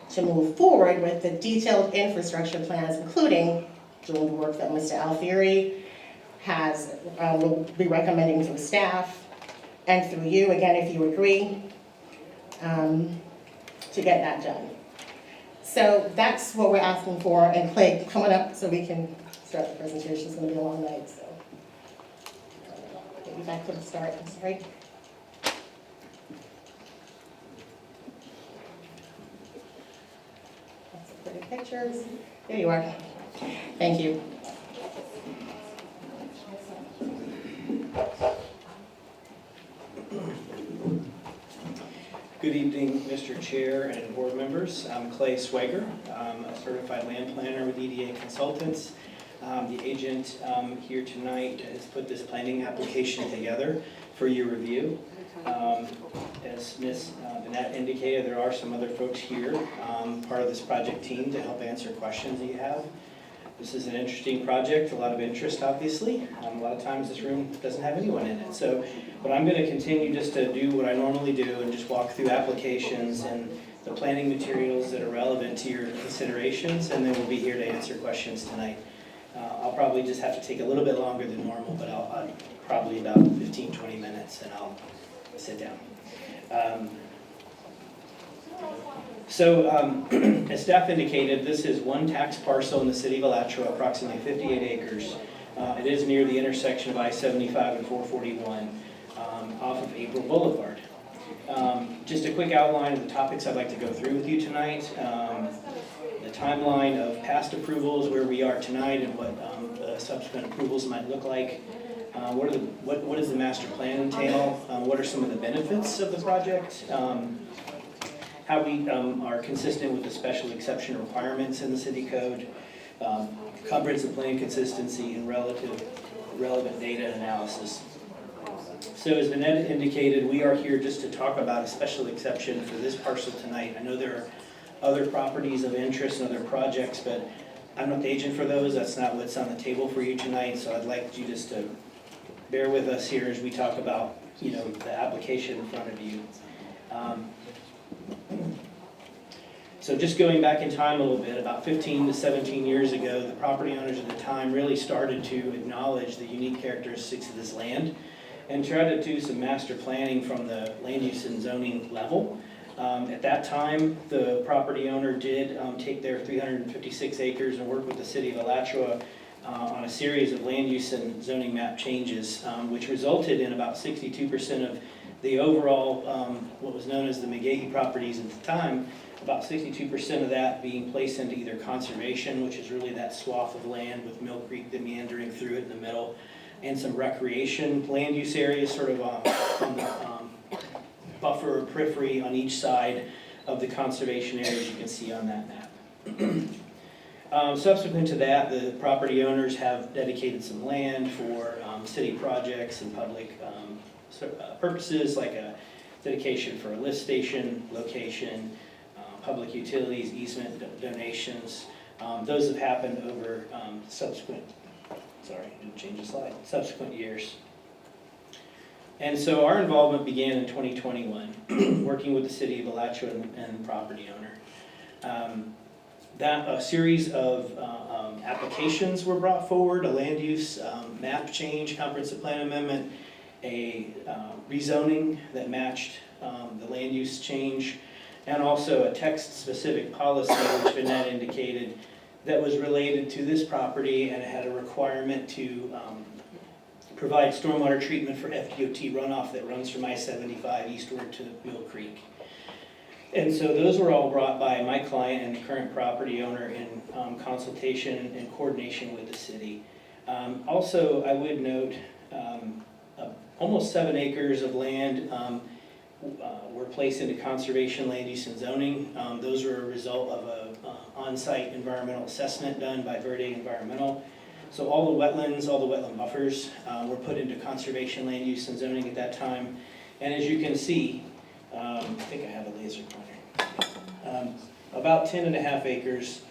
to move forward with the detailed infrastructure plans, including doing the work that Mr. Alfieri will be recommending through staff and through you, again, if you agree, to get that done. So that's what we're asking for, and Clay, coming up so we can start the presentation. It's going to be a long night, so. Get you back to the start, I'm sorry. Lots of pretty pictures. There you are. Thank you. Good evening, Mr. Chair and board members. I'm Clay Swager. I'm a certified land planner with EDA Consultants. The agent here tonight has put this planning application together for your review. As Ms. Bennett indicated, there are some other folks here, part of this project team, to help answer questions that you have. This is an interesting project, a lot of interest, obviously. A lot of times this room doesn't have anyone in it. So, but I'm going to continue just to do what I normally do and just walk through applications and the planning materials that are relevant to your considerations, and then we'll be here to answer questions tonight. I'll probably just have to take a little bit longer than normal, but I'll probably about 15, 20 minutes, and I'll sit down. As staff indicated, this is one tax parcel in the city of Alachua, approximately 58 acres. It is near the intersection of I-75 and 441 off of April Boulevard. Just a quick outline of the topics I'd like to go through with you tonight. The timeline of past approvals, where we are tonight, and what the subsequent approvals might look like. What does the master plan entail? What are some of the benefits of the project? How we are consistent with the special exception requirements in the city code, comprehensive plan consistency, and relevant data analysis. So as Vanetta indicated, we are here just to talk about a special exception for this parcel tonight. I know there are other properties of interest and other projects, but I'm not the agent for those. That's not what's on the table for you tonight. So I'd like you just to bear with us here as we talk about, the application in front of you. So just going back in time a little bit, about 15 to 17 years ago, the property owners at the time really started to acknowledge the unique characteristics of this land and try to do some master planning from the land use and zoning level. At that time, the property owner did take their 356 acres and work with the city of Alachua on a series of land use and zoning map changes, which resulted in about 62% of the overall, what was known as the McGahee properties at the time, about 62% of that being placed into either conservation, which is really that swath of land with Mill Creek meandering through it in the middle, and some recreation land use areas sort of on the buffer or periphery on each side of the conservation areas you can see on that map. Subsequent to that, the property owners have dedicated some land for city projects and public purposes, like a dedication for a lift station location, public utilities, easement donations. Those have happened over subsequent years. And so our involvement began in 2021, working with the city of Alachua and the property owner. A series of applications were brought forward, a land use map change, comprehensive plan amendment, a rezoning that matched the land use change, and also a text-specific policy, which Vanette indicated, that was related to this property, and it had a requirement to provide stormwater treatment for FDOT runoff that runs from I-75 eastward to Mill Creek. And so those were all brought by my client and the current property owner in consultation and coordination with the city. Also, I would note almost 7 acres of land were placed into conservation land use and zoning. Those were a result of a on-site environmental assessment done by Verde Environmental. So all the wetlands, all the wetland buffers were put into conservation land use and zoning at that time. And as you can see, I think I have a laser pointer, about 10.5 acres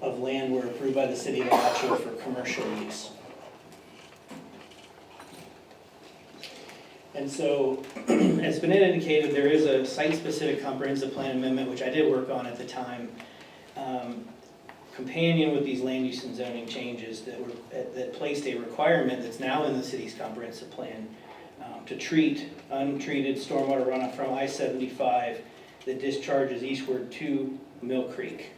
of land were approved by the city of Alachua for commercial use. And so, as been indicated, there is a site-specific comprehensive plan amendment, which I did work on at the time, companion with these land use and zoning changes that placed a requirement that's now in the city's comprehensive plan to treat untreated stormwater runoff from I-75 that discharges eastward to Mill Creek.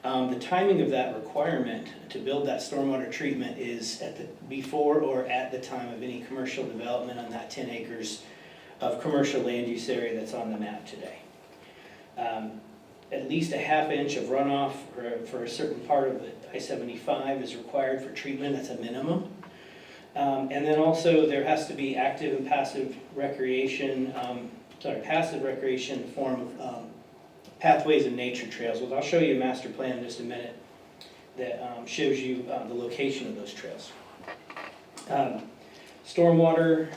The timing of that requirement to build that stormwater treatment is before or at the time of any commercial development on that 10 acres of commercial land use area that's on the map today. At least a ½ inch of runoff for a certain part of the I-75 is required for treatment. That's a minimum. And then also there has to be active and passive recreation, passive recreation in the form of pathways and nature trails. Well, I'll show you a master plan in just a minute that shows you the location of those trails. Stormwater,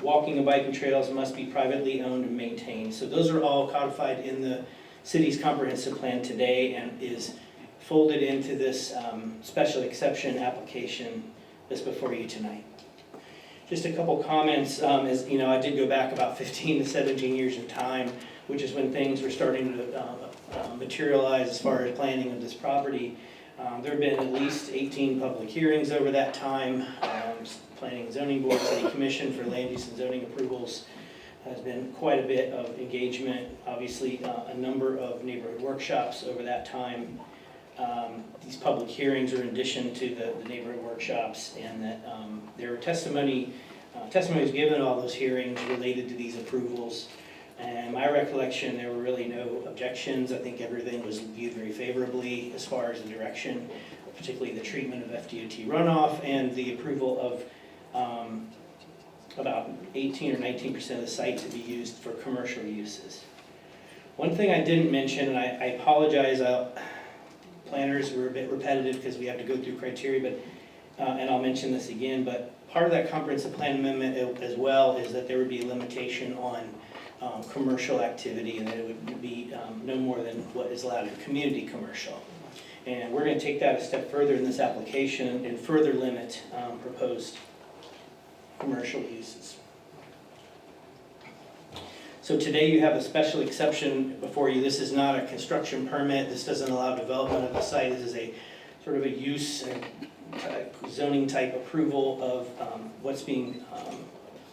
walking and biking trails must be privately owned and maintained. So those are all codified in the city's comprehensive plan today and is folded into this special exception application that's before you tonight. Just a couple comments, as you know, I did go back about 15 to 17 years in time, which is when things were starting to materialize as far as planning of this property. There have been at least 18 public hearings over that time. Planning and Zoning Board, City Commission for land use and zoning approvals has been quite a bit of engagement. Obviously, a number of neighborhood workshops over that time. These public hearings are in addition to the neighborhood workshops, and that there were testimony was given at all those hearings related to these approvals. And my recollection, there were really no objections. I think everything was viewed very favorably as far as the direction, particularly the treatment of FDOT runoff and the approval of about 18 or 19% of the site to be used for commercial uses. One thing I didn't mention, and I apologize, planners were a bit repetitive because we have to go through criteria, but and I'll mention this again, but part of that comprehensive plan amendment as well is that there would be a limitation on commercial activity, and that it would be no more than what is allowed in community commercial. And we're going to take that a step further in this application and further limit proposed commercial uses. So today you have a special exception before you. This is not a construction permit. This doesn't allow development of the site. This is a sort of a use and zoning type approval of what's being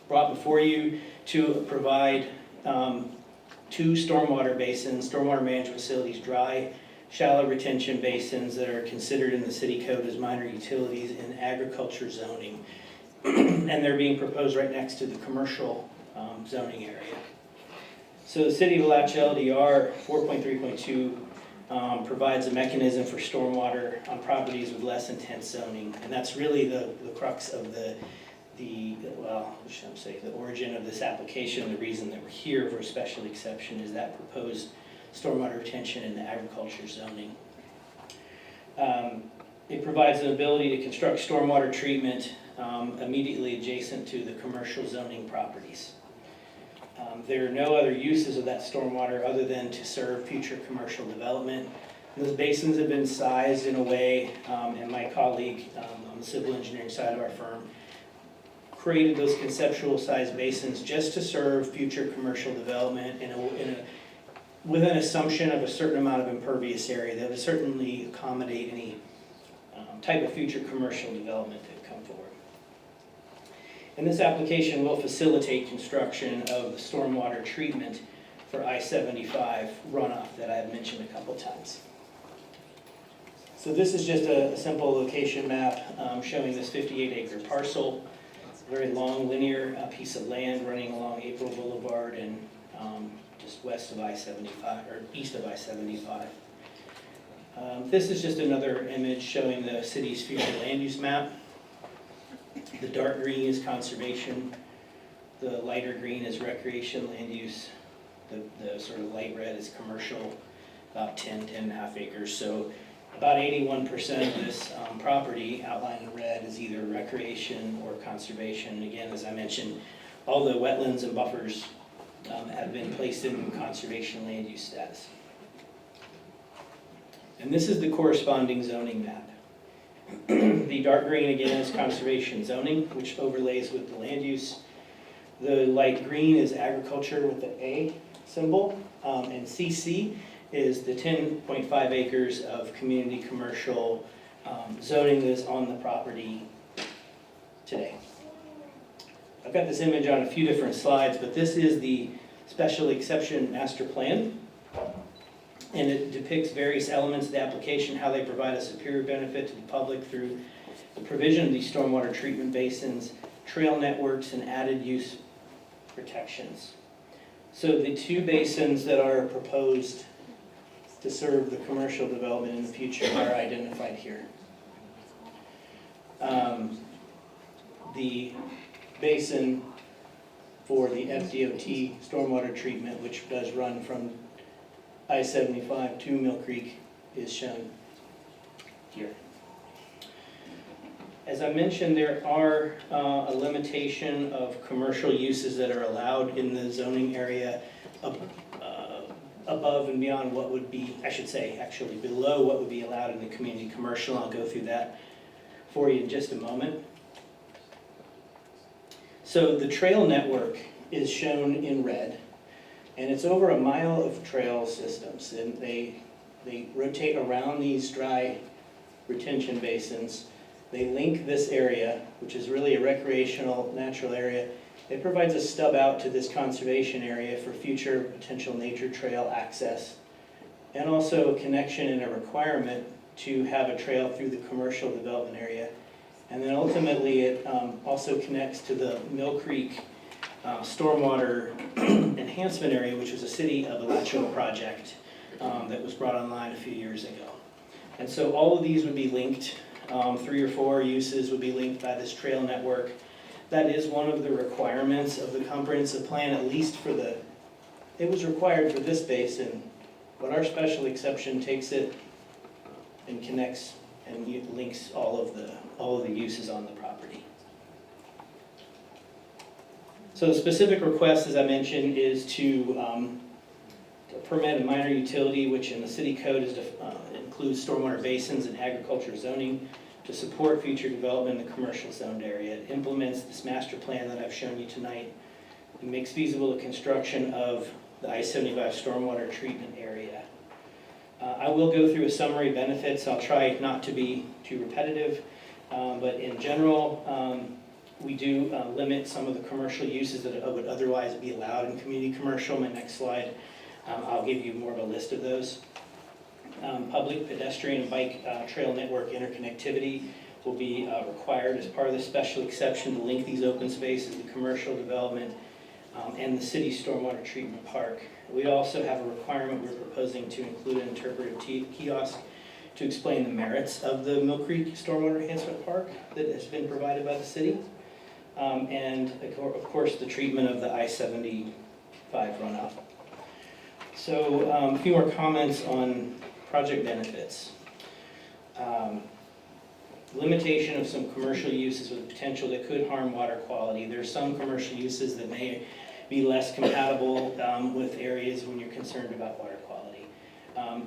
brought before you to provide 2 stormwater basins, stormwater management facilities, dry, shallow retention basins that are considered in the city code as minor utilities in agriculture zoning. And they're being proposed right next to the commercial zoning area. So the City of Alachua LDR 4.3.2 provides a mechanism for stormwater on properties with less intense zoning. And that's really the crux of the origin of this application. The reason that we're here for a special exception is that proposed stormwater retention in the agriculture zoning. It provides an ability to construct stormwater treatment immediately adjacent to the commercial zoning properties. There are no other uses of that stormwater other than to serve future commercial development. Those basins have been sized in a way, and my colleague on the civil engineering side of our firm created those conceptual sized basins just to serve future commercial development with an assumption of a certain amount of impervious area that would certainly accommodate any type of future commercial development that would come forward. And this application will facilitate construction of the stormwater treatment for I-75 runoff that I have mentioned a couple times. So this is just a simple location map showing this 58-acre parcel, very long linear piece of land running along April Boulevard and just west of I-75 or east of I-75. This is just another image showing the city's future land use map. The dark green is conservation, the lighter green is recreation land use, the sort of light red is commercial, about 10.5 acres. So about 81% of this property outlined in red is either recreation or conservation. Again, as I mentioned, all the wetlands and buffers have been placed in conservation land use status. And this is the corresponding zoning map. The dark green again is conservation zoning, which overlays with the land use. The light green is agriculture with the A symbol, and CC is the 10.5 acres of community commercial zoning that is on the property today. I've got this image on a few different slides, but this is the special exception master plan. And it depicts various elements of the application, how they provide a superior benefit to the public through the provision of these stormwater treatment basins, trail networks, and added use protections. So the two basins that are proposed to serve the commercial development in the future are identified here. The basin for the FDOT stormwater treatment, which does run from I-75 to Mill Creek, is shown here. As I mentioned, there are a limitation of commercial uses that are allowed in the zoning area above and beyond what would be, I should say, actually below what would be allowed in the community commercial. I'll go through that for you in just a moment. So the trail network is shown in red, and it's over 1 mile of trail systems, and they rotate around these dry retention basins. They link this area, which is really a recreational natural area. It provides a stub out to this conservation area for future potential nature trail access, and also a connection and a requirement to have a trail through the commercial development area. And then ultimately it also connects to the Mill Creek stormwater enhancement area, which was a city of Alachua project that was brought online a few years ago. And so all of these would be linked. 3 or 4 uses would be linked by this trail network. That is one of the requirements of the comprehensive plan, at least for it was required for this basin, but our special exception takes it and connects and links all of the uses on the property. So the specific request, as I mentioned, is to permit a minor utility, which in the city code includes stormwater basins and agriculture zoning, to support future development in the commercial zoned area. It implements this master plan that I've shown you tonight. It makes feasible the construction of the I-75 stormwater treatment area. I will go through a summary of benefits. I'll try not to be too repetitive, but in general, we do limit some of the commercial uses that would otherwise be allowed in community commercial. My next slide, I'll give you more of a list of those. Public, pedestrian, and bike trail network interconnectivity will be required as part of the special exception to link these open spaces, the commercial development, and the city stormwater treatment park. We also have a requirement we're proposing to include an interpretive kiosk to explain the merits of the Mill Creek Stormwater Enhancement Park that has been provided by the city. And of course the treatment of the I-75 runoff. So a few more comments on project benefits. Limitation of some commercial uses with potential that could harm water quality. There are some commercial uses that may be less compatible with areas when you're concerned about water quality.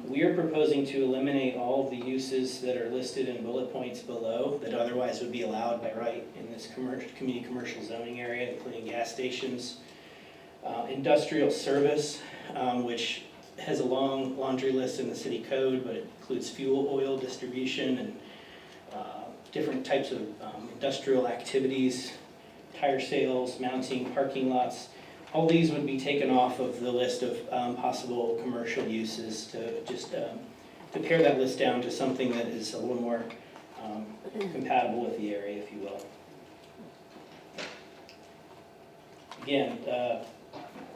We are proposing to eliminate all of the uses that are listed in bullet points below that otherwise would be allowed by right in this community commercial zoning area, including gas stations, industrial service, which has a long laundry list in the city code, but it includes fuel oil distribution and different types of industrial activities, tire sales, mounting, parking lots. All these would be taken off of the list of possible commercial uses to just to pare that list down to something that is a little more compatible with the area, if you will. Again,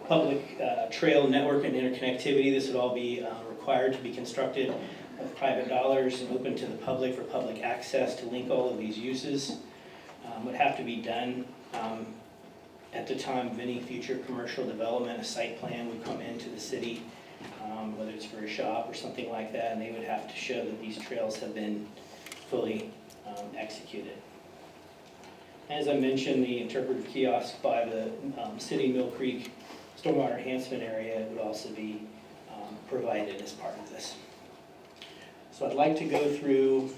public trail network and interconnectivity, this would all be required to be constructed with private dollars and open to the public for public access to link all of these uses. would have to be done at the time of any future commercial development. A site plan would come into the city, whether it's for a shop or something like that, and they would have to show that these trails have been fully executed. As I mentioned, the interpretive kiosk by the City Mill Creek Stormwater Enhancement Area would also be provided as part of this. So I'd like to go through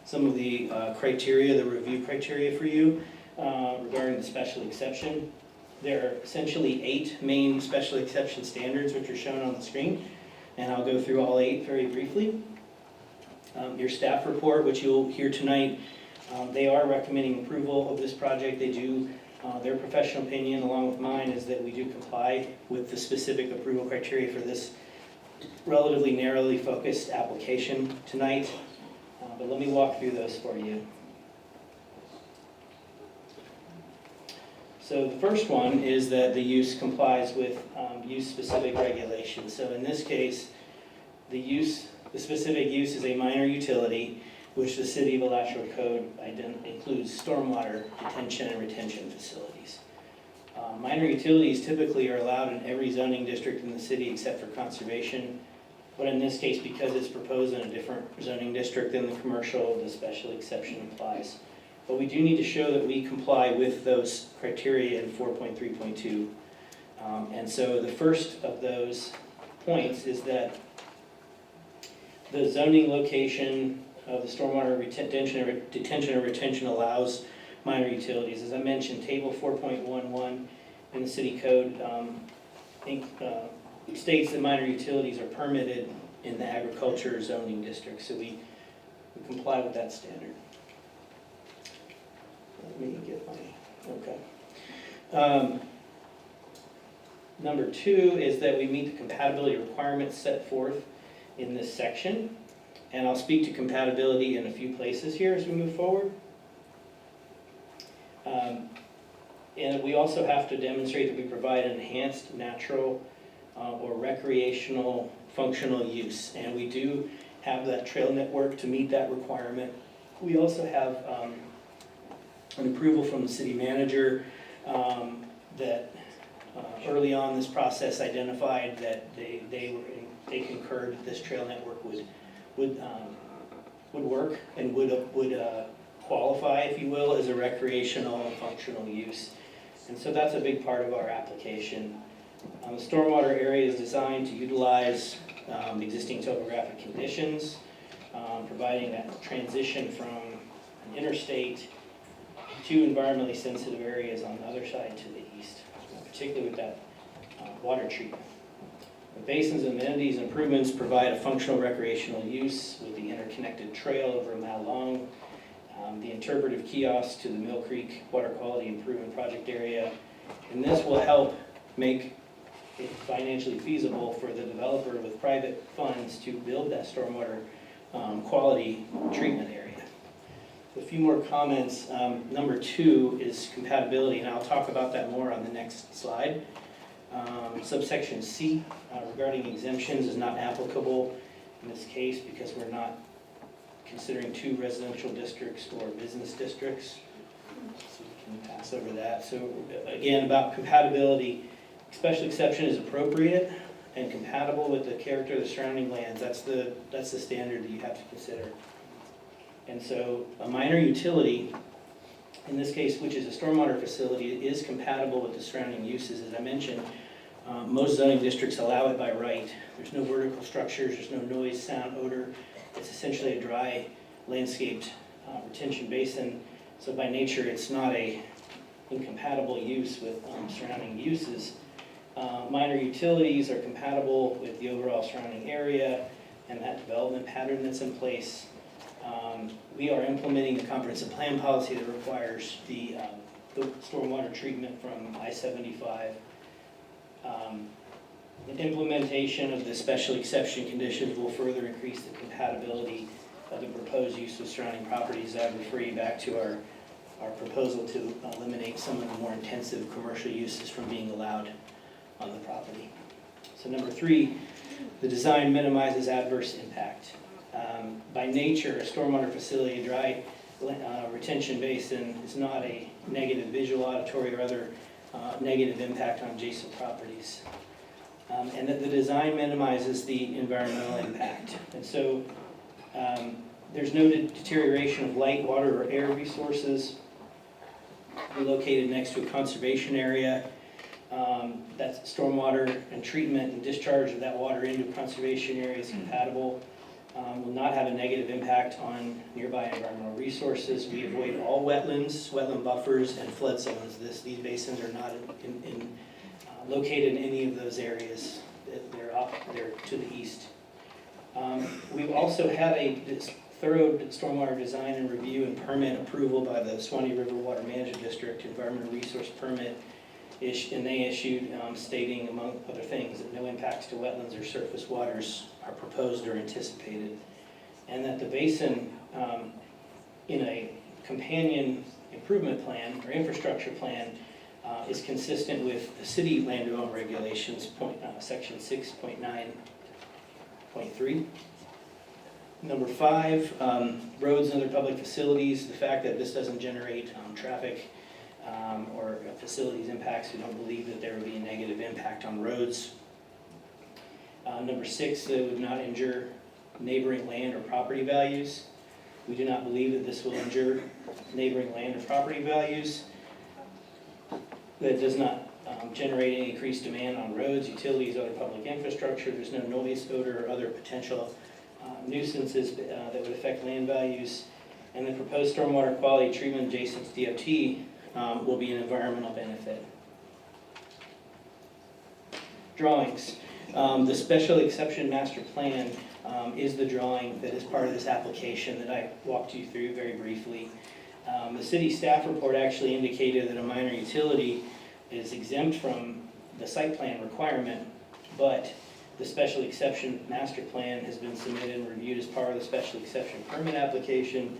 some of the criteria, the review criteria for you regarding the special exception. There are essentially 8 main special exception standards which are shown on the screen, and I'll go through all 8 very briefly. Your staff report, which you'll hear tonight, they are recommending approval of this project. They do, their professional opinion along with mine is that we do comply with the specific approval criteria for this relatively narrowly focused application tonight. But let me walk through those for you. So the first one is that the use complies with use-specific regulations. So in this case, the specific use is a minor utility, which the City of Alachua Code includes stormwater detention and retention facilities. Minor utilities typically are allowed in every zoning district in the city except for conservation. But in this case, because it's proposed in a different zoning district than the commercial, the special exception applies. But we do need to show that we comply with those criteria in 4.3.2. And so the first of those points is that the zoning location of the stormwater detention or retention allows minor utilities. As I mentioned, table 4.11 in the city code states that minor utilities are permitted in the agriculture zoning district, so we comply with that standard. Let me get my, okay. Number 2 is that we meet the compatibility requirements set forth in this section, and I'll speak to compatibility in a few places here as we move forward. And we also have to demonstrate that we provide enhanced natural or recreational functional use, and we do have that trail network to meet that requirement. We also have an approval from the city manager that early on this process identified that they concurred that this trail network would work and would qualify, if you will, as a recreational and functional use. And so that's a big part of our application. The stormwater area is designed to utilize existing topographic conditions, providing that transition from an interstate to environmentally sensitive areas on the other side to the east, particularly with that water treatment. The basin's amenities and improvements provide a functional recreational use with the interconnected trail over a mile long, the interpretive kiosk to the Mill Creek Water Quality Improvement Project area, and this will help make it financially feasible for the developer with private funds to build that stormwater quality treatment area. A few more comments. Number 2 is compatibility, and I'll talk about that more on the next slide. Subsection C regarding exemptions is not applicable in this case because we're not considering 2 residential districts or business districts. So we can pass over that. So again, about compatibility, special exception is appropriate and compatible with the character of the surrounding lands. That's the standard that you have to consider. And so a minor utility, in this case, which is a stormwater facility, is compatible with the surrounding uses. As I mentioned, most zoning districts allow it by right. There's no vertical structures, there's no noise, sound, odor. It's essentially a dry landscaped retention basin. So by nature, it's not a incompatible use with surrounding uses. Minor utilities are compatible with the overall surrounding area and that development pattern that's in place. We are implementing the comprehensive plan policy that requires the stormwater treatment from I-75. The implementation of the special exception conditions will further increase the compatibility of the proposed use with surrounding properties. I refer you back to our proposal to eliminate some of the more intensive commercial uses from being allowed on the property. So number 3, the design minimizes adverse impact. By nature, a stormwater facility, a dry retention basin is not a negative visual, auditory, or other negative impact on adjacent properties. And that the design minimizes the environmental impact. And so there's no deterioration of light, water, or air resources. We're located next to a conservation area. That's stormwater and treatment and discharge of that water into a conservation area is compatible. Will not have a negative impact on nearby environmental resources. We avoid all wetlands, wetland buffers, and flood zones. These basins are not located in any of those areas. They're to the east. We've also had a thorough stormwater design and review and permit approval by the Swanee River Water Management District Environmental Resource Permit, and they issued stating, among other things, that no impacts to wetlands or surface waters are proposed or anticipated, and that the basin, in a companion improvement plan or infrastructure plan, is consistent with the city land development regulations, section 6.9.3. Number 5, roads and other public facilities. The fact that this doesn't generate traffic or facilities impacts, we don't believe that there would be a negative impact on roads. Number 6, it would not injure neighboring land or property values. We do not believe that this will injure neighboring land or property values. That does not generate any increased demand on roads, utilities, other public infrastructure. There's no noise, odor, or other potential nuisances that would affect land values. And the proposed stormwater quality treatment adjacent to DOT will be an environmental benefit. Drawings. The special exception master plan is the drawing that is part of this application that I walked you through very briefly. The city staff report actually indicated that a minor utility is exempt from the site plan requirement, but the special exception master plan has been submitted and reviewed as part of the special exception permit application.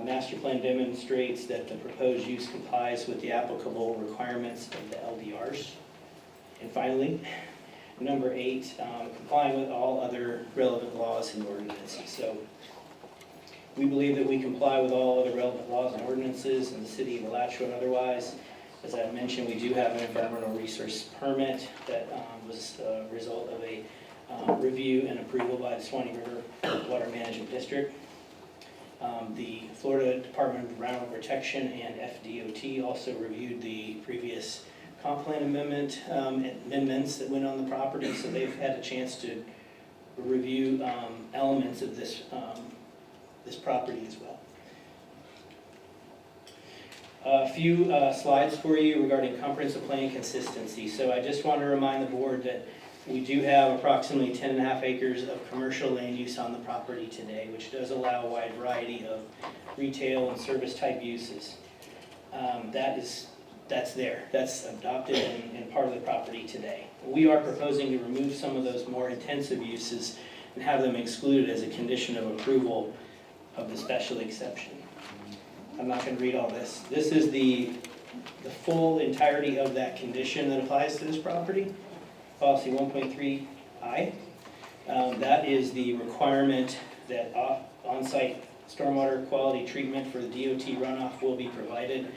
Master plan demonstrates that the proposed use complies with the applicable requirements of the LDRs. And finally, number 8, complying with all other relevant laws and ordinances. So we believe that we comply with all other relevant laws and ordinances in the city of Alachua and otherwise. As I mentioned, we do have an environmental resource permit that was a result of a review and approval by the Swanee River Water Management District. The Florida Department of Environmental Protection and FDOT also reviewed the previous comp plan amendments that went on the property, so they've had a chance to review elements of this property as well. A few slides for you regarding comprehensive plan consistency. So I just want to remind the board that we do have approximately 10.5 acres of commercial land use on the property today, which does allow a wide variety of retail and service type uses. That's there. That's adopted and part of the property today. We are proposing to remove some of those more intensive uses and have them excluded as a condition of approval of the special exception. I'm not going to read all this. This is the full entirety of that condition that applies to this property. Policy 1.3I. That is the requirement that on-site stormwater quality treatment for the DOT runoff will be provided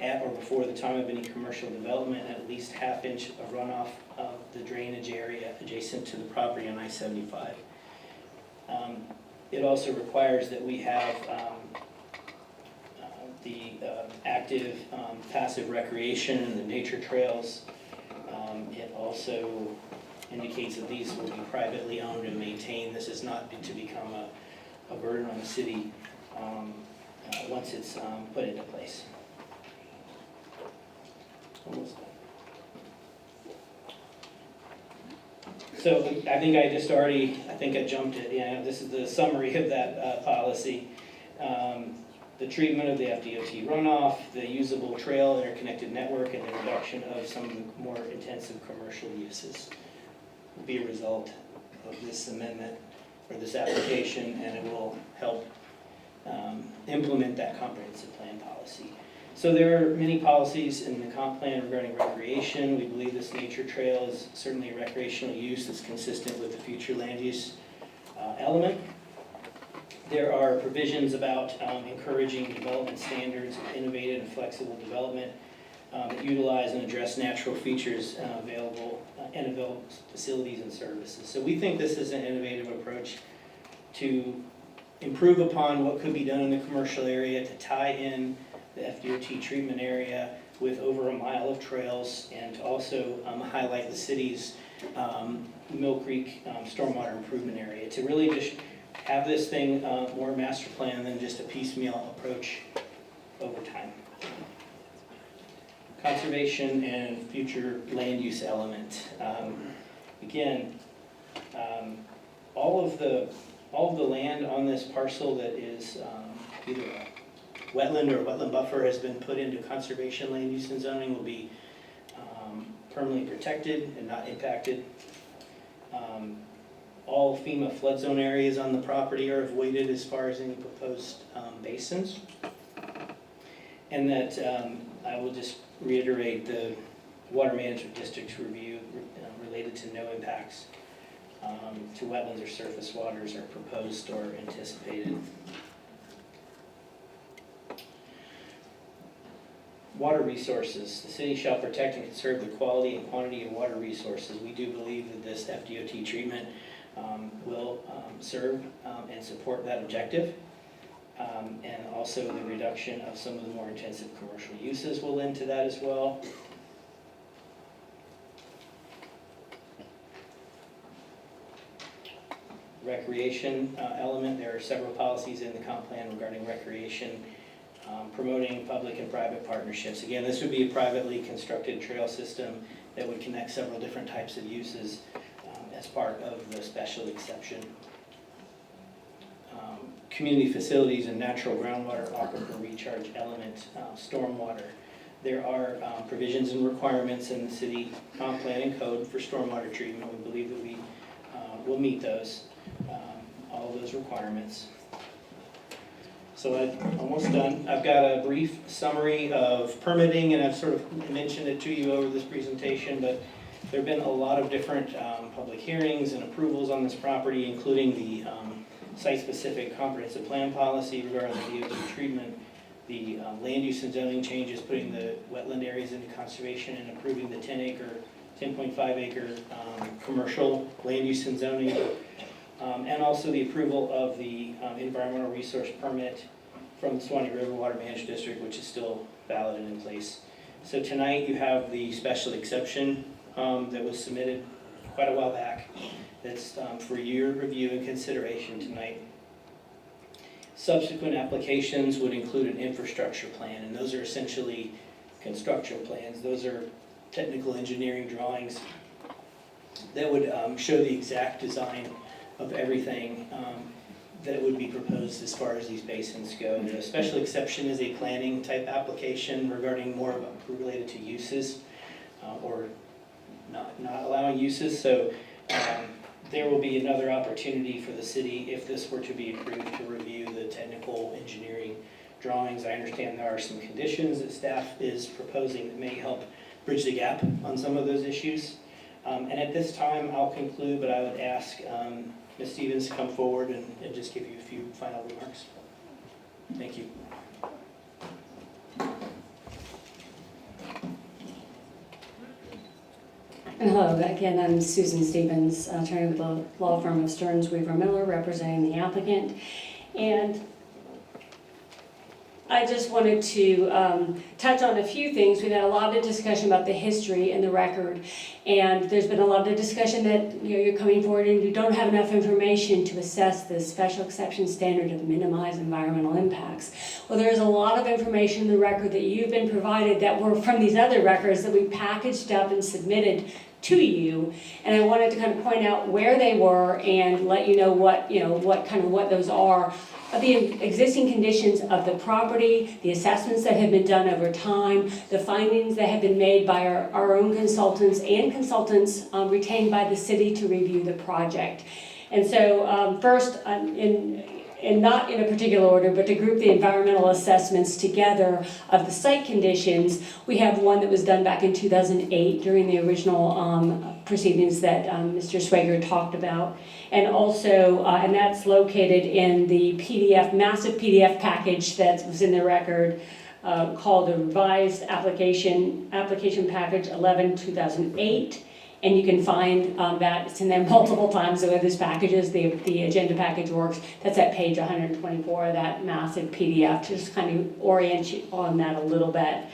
at or before the time of any commercial development at least ½ inch of runoff of the drainage area adjacent to the property on I-75. It also requires that we have the active passive recreation and the nature trails. It also indicates that these will be privately owned and maintained. This is not to become a burden on the city once it's put into place. Almost done. So I think I jumped it. Yeah, this is the summary of that policy. The treatment of the FDOT runoff, the usable trail interconnected network, and the reduction of some of the more intensive commercial uses will be a result of this amendment or this application, and it will help implement that comprehensive plan policy. So there are many policies in the comp plan regarding recreation. We believe this nature trail is certainly a recreational use that's consistent with the future land use element. There are provisions about encouraging development standards of innovative and flexible development that utilize and address natural features available and available facilities and services. So we think this is an innovative approach to improve upon what could be done in the commercial area, to tie in the FDOT treatment area with over a mile of trails, and to also highlight the city's Mill Creek stormwater improvement area, to really just have this thing more master plan than just a piecemeal approach over time. Conservation and future land use element. Again, all of the land on this parcel that is either a wetland or wetland buffer has been put into conservation land use and zoning will be permanently protected and not impacted. All FEMA flood zone areas on the property are avoided as far as any proposed basins. And that I will just reiterate the Water Management District's review related to no impacts to wetlands or surface waters are proposed or anticipated. Water resources. The city shall protect and conserve the quality and quantity of water resources. We do believe that this FDOT treatment will serve and support that objective. And also the reduction of some of the more intensive commercial uses will lend to that as well. Recreation element, there are several policies in the comp plan regarding recreation, promoting public and private partnerships. Again, this would be a privately constructed trail system that would connect several different types of uses as part of the special exception. Community facilities and natural groundwater aquifer recharge element, stormwater. There are provisions and requirements in the city comp plan and code for stormwater treatment. We believe that we will meet those, all of those requirements. So I'm almost done. I've got a brief summary of permitting, and I've sort of mentioned it to you over this presentation, but there have been a lot of different public hearings and approvals on this property, including the site-specific comprehensive plan policy regarding the DOT treatment, the land use and zoning changes, putting the wetland areas into conservation and approving the 10.5 acre commercial land use and zoning, and also the approval of the environmental resource permit from the Suwannee River Water Management District, which is still valid and in place. So tonight you have the special exception that was submitted quite a while back. That's for your review and consideration tonight. Subsequent applications would include an infrastructure plan, and those are essentially construction plans. Those are technical engineering drawings that would show the exact design of everything that would be proposed as far as these basins go. The special exception is a planning type application regarding more related to uses or not allowing uses. So there will be another opportunity for the city, if this were to be approved, to review the technical engineering drawings. I understand there are some conditions that staff is proposing that may help bridge the gap on some of those issues. And at this time, I'll conclude, but I would ask Ms. Stevens to come forward and just give you a few final remarks. Thank you. Hello, again, I'm Susan Stevens, attorney with the law firm of Stearns Weaver Miller, representing the applicant. And I just wanted to touch on a few things. We've had a lot of discussion about the history and the record, and there's been a lot of discussion that you're coming forward and you don't have enough information to assess the special exception standard of minimize environmental impacts. Well, there's a lot of information in the record that you've been provided that were from these other records that we packaged up and submitted to you, and I wanted to kind of point out where they were and let you know what those are. The existing conditions of the property, the assessments that have been done over time, the findings that have been made by our own consultants and consultants retained by the city to review the project. And so first, and not in a particular order, but to group the environmental assessments together of the site conditions, we have one that was done back in 2008 during the original proceedings that Mr. Swager talked about. And also, and that's located in the PDF, massive PDF package that was in the record called the Revised Application Package 11-2008. And you can find that, it's in there multiple times, the way this package is, the agenda package works. That's at page 124 of that massive PDF, just kind of orient you on that a little bit.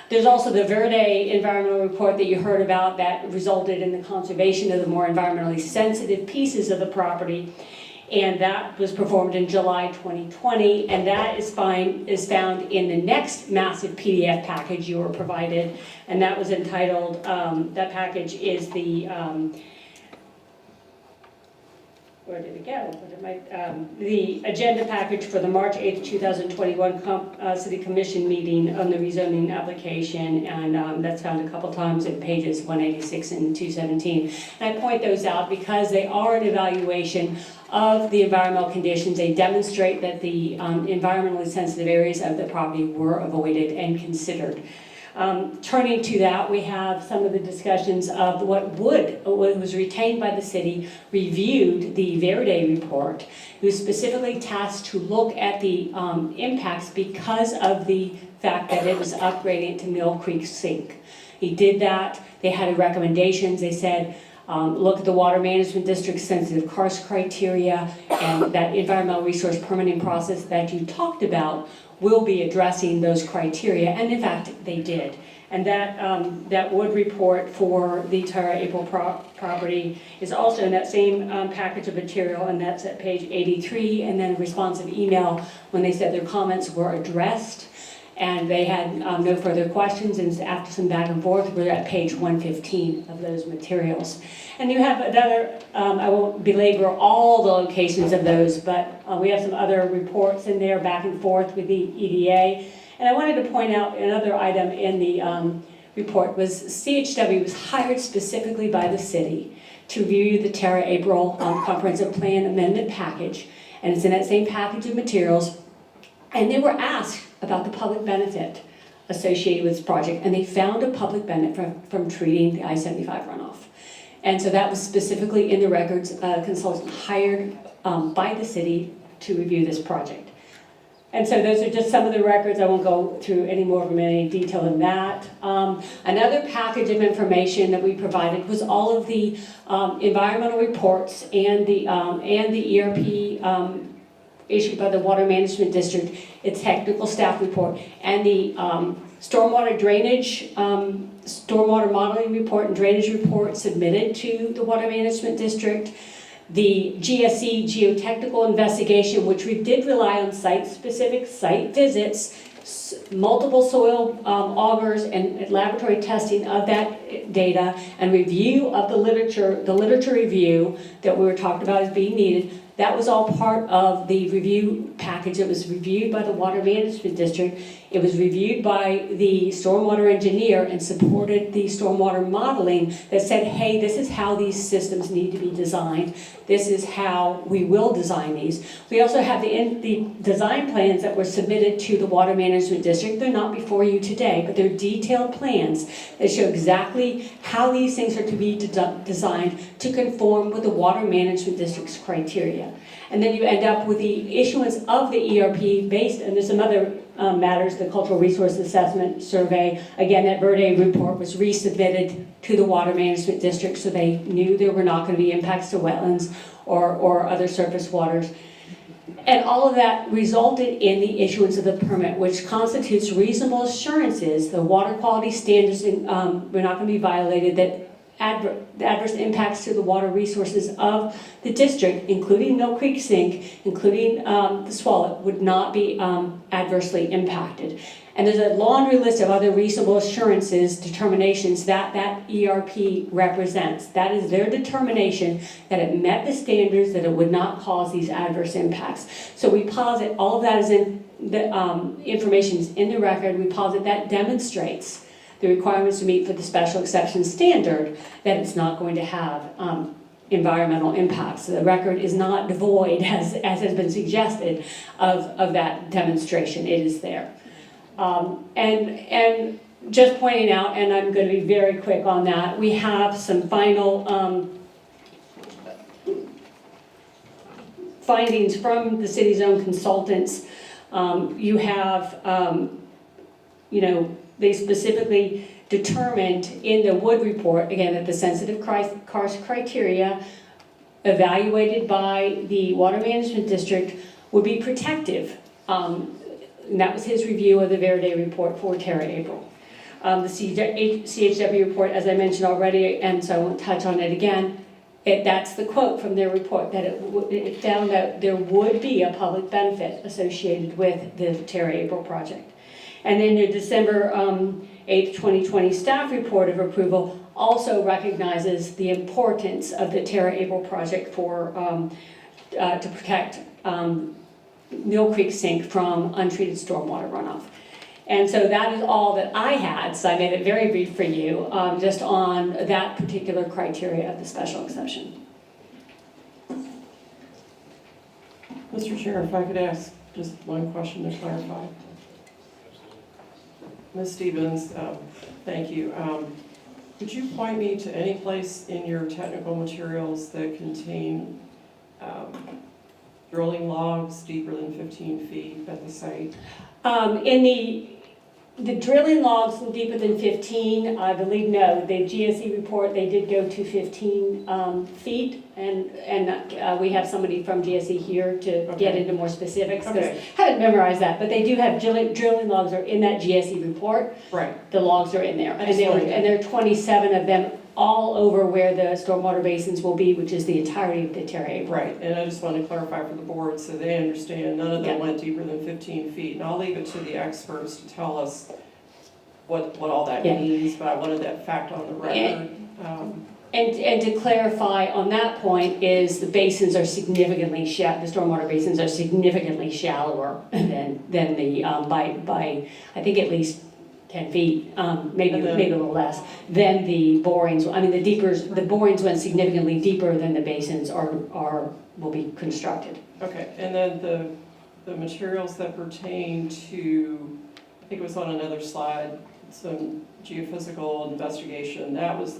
There's also the Verde environmental report that you heard about that resulted in the conservation of the more environmentally sensitive pieces of the property. And that was performed in July 2020, and that is found in the next massive PDF package you were provided, and that was entitled, that package is the, where did it go? The agenda package for the March 8th, 2021 City Commission meeting on the rezoning application, and that's found a couple times in pages 186 and 217. And I point those out because they are an evaluation of the environmental conditions. They demonstrate that the environmentally sensitive areas of the property were avoided and considered. Turning to that, we have some of the discussions of what was retained by the city, reviewed the Verde report, who was specifically tasked to look at the impacts because of the fact that it was upgrading to Mill Creek Sink. He did that. They had recommendations. They said, look at the Water Management District sensitive karst criteria, and that environmental resource permitting process that you talked about will be addressing those criteria, and in fact, they did. And that wood report for the Terra April property is also in that same package of material, and that's at page 83, and then a responsive email when they said their comments were addressed, and they had no further questions, and after some back and forth, we're at page 115 of those materials. And you have another, I won't belabor all the locations of those, but we have some other reports in there back and forth with the EDA. And I wanted to point out another item in the report was CHW was hired specifically by the city to review the Terra April Comprehensive Plan Amendment Package, and it's in that same package of materials. And they were asked about the public benefit associated with this project, and they found a public benefit from treating the I-75 runoff. And so that was specifically in the records, a consultant hired by the city to review this project. And so those are just some of the records. I won't go through any more of them in any detail than that. Another package of information that we provided was all of the environmental reports and the ERP issued by the Water Management District, its technical staff report, and the stormwater drainage, stormwater modeling report and drainage report submitted to the Water Management District, the GSE geotechnical investigation, which we did rely on site-specific site visits, multiple soil augers and laboratory testing of that data, and review of the literature review that we were talked about as being needed. That was all part of the review package. It was reviewed by the Water Management District. It was reviewed by the stormwater engineer and supported the stormwater modeling that said, hey, this is how these systems need to be designed. This is how we will design these. We also have the design plans that were submitted to the Water Management District. They're not before you today, but they're detailed plans that show exactly how these things are to be designed to conform with the Water Management District's criteria. And then you end up with the issuance of the ERP based, and there's some other matters, the Cultural Resource Assessment Survey. Again, that Verde report was resubmitted to the Water Management District, so they knew there were not going to be impacts to wetlands or other surface waters. And all of that resulted in the issuance of the permit, which constitutes reasonable assurances the water quality standards were not going to be violated, that the adverse impacts to the water resources of the district, including Mill Creek Sink, including the Swallow, would not be adversely impacted. And there's a laundry list of other reasonable assurances, determinations that ERP represents. That is their determination that it met the standards, that it would not cause these adverse impacts. So we posit all of that is in the information is in the record. We posit that demonstrates the requirements to meet for the special exception standard, that it's not going to have environmental impacts. The record is not devoid, as has been suggested, of that demonstration. It is there. And just pointing out, and I'm going to be very quick on that, we have some final findings from the city's own consultants. You have, they specifically determined in the Wood report, again, that the sensitive karst criteria evaluated by the Water Management District would be protective. And that was his review of the Verde report for Terra April. The CHW report, as I mentioned already, and so I won't touch on it again, that's the quote from their report, that it found that there would be a public benefit associated with the Terra April project. And then the December 8th, 2020 staff report of approval also recognizes the importance of the Terra April project for to protect Mill Creek sink from untreated stormwater runoff. And so that is all that I had, so I made it very brief for you, just on that particular criteria of the special exception. Mr. Chair, if I could ask just one question to clarify. Ms. Stevens, thank you. Could you point me to any place in your technical materials that contain drilling logs deeper than 15 feet at the site? In the drilling logs deeper than 15, I believe no. The GSE report, they did go to 15 feet, and we have somebody from GSE here to get into more specifics, because I haven't memorized that, but they do have drilling logs are in that GSE report. Right. The logs are in there, and there are 27 of them all over where the stormwater basins will be, which is the entirety of the Terra April. Right, and I just want to clarify for the board so they understand none of them went deeper than 15 feet. And I'll leave it to the experts to tell us what all that means, but I wanted that fact on the record. And to clarify on that point is the basins are significantly, the stormwater basins are significantly shallower than the, by I think at least 10 feet, maybe a little less, than the borings. I mean, the borings went significantly deeper than the basins will be constructed. Okay, and then the materials that pertain to, I think it was on another slide, some geophysical investigation, that was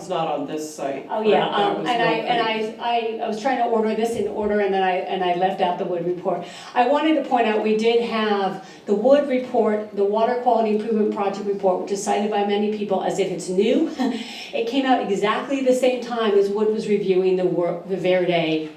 not on this site. Oh yeah, I was trying to order this in order, and then I left out the Wood report. I wanted to point out we did have the Wood report, the Water Quality Improvement Project report, which is cited by many people as if it's new. It came out exactly the same time as Wood was reviewing the Verde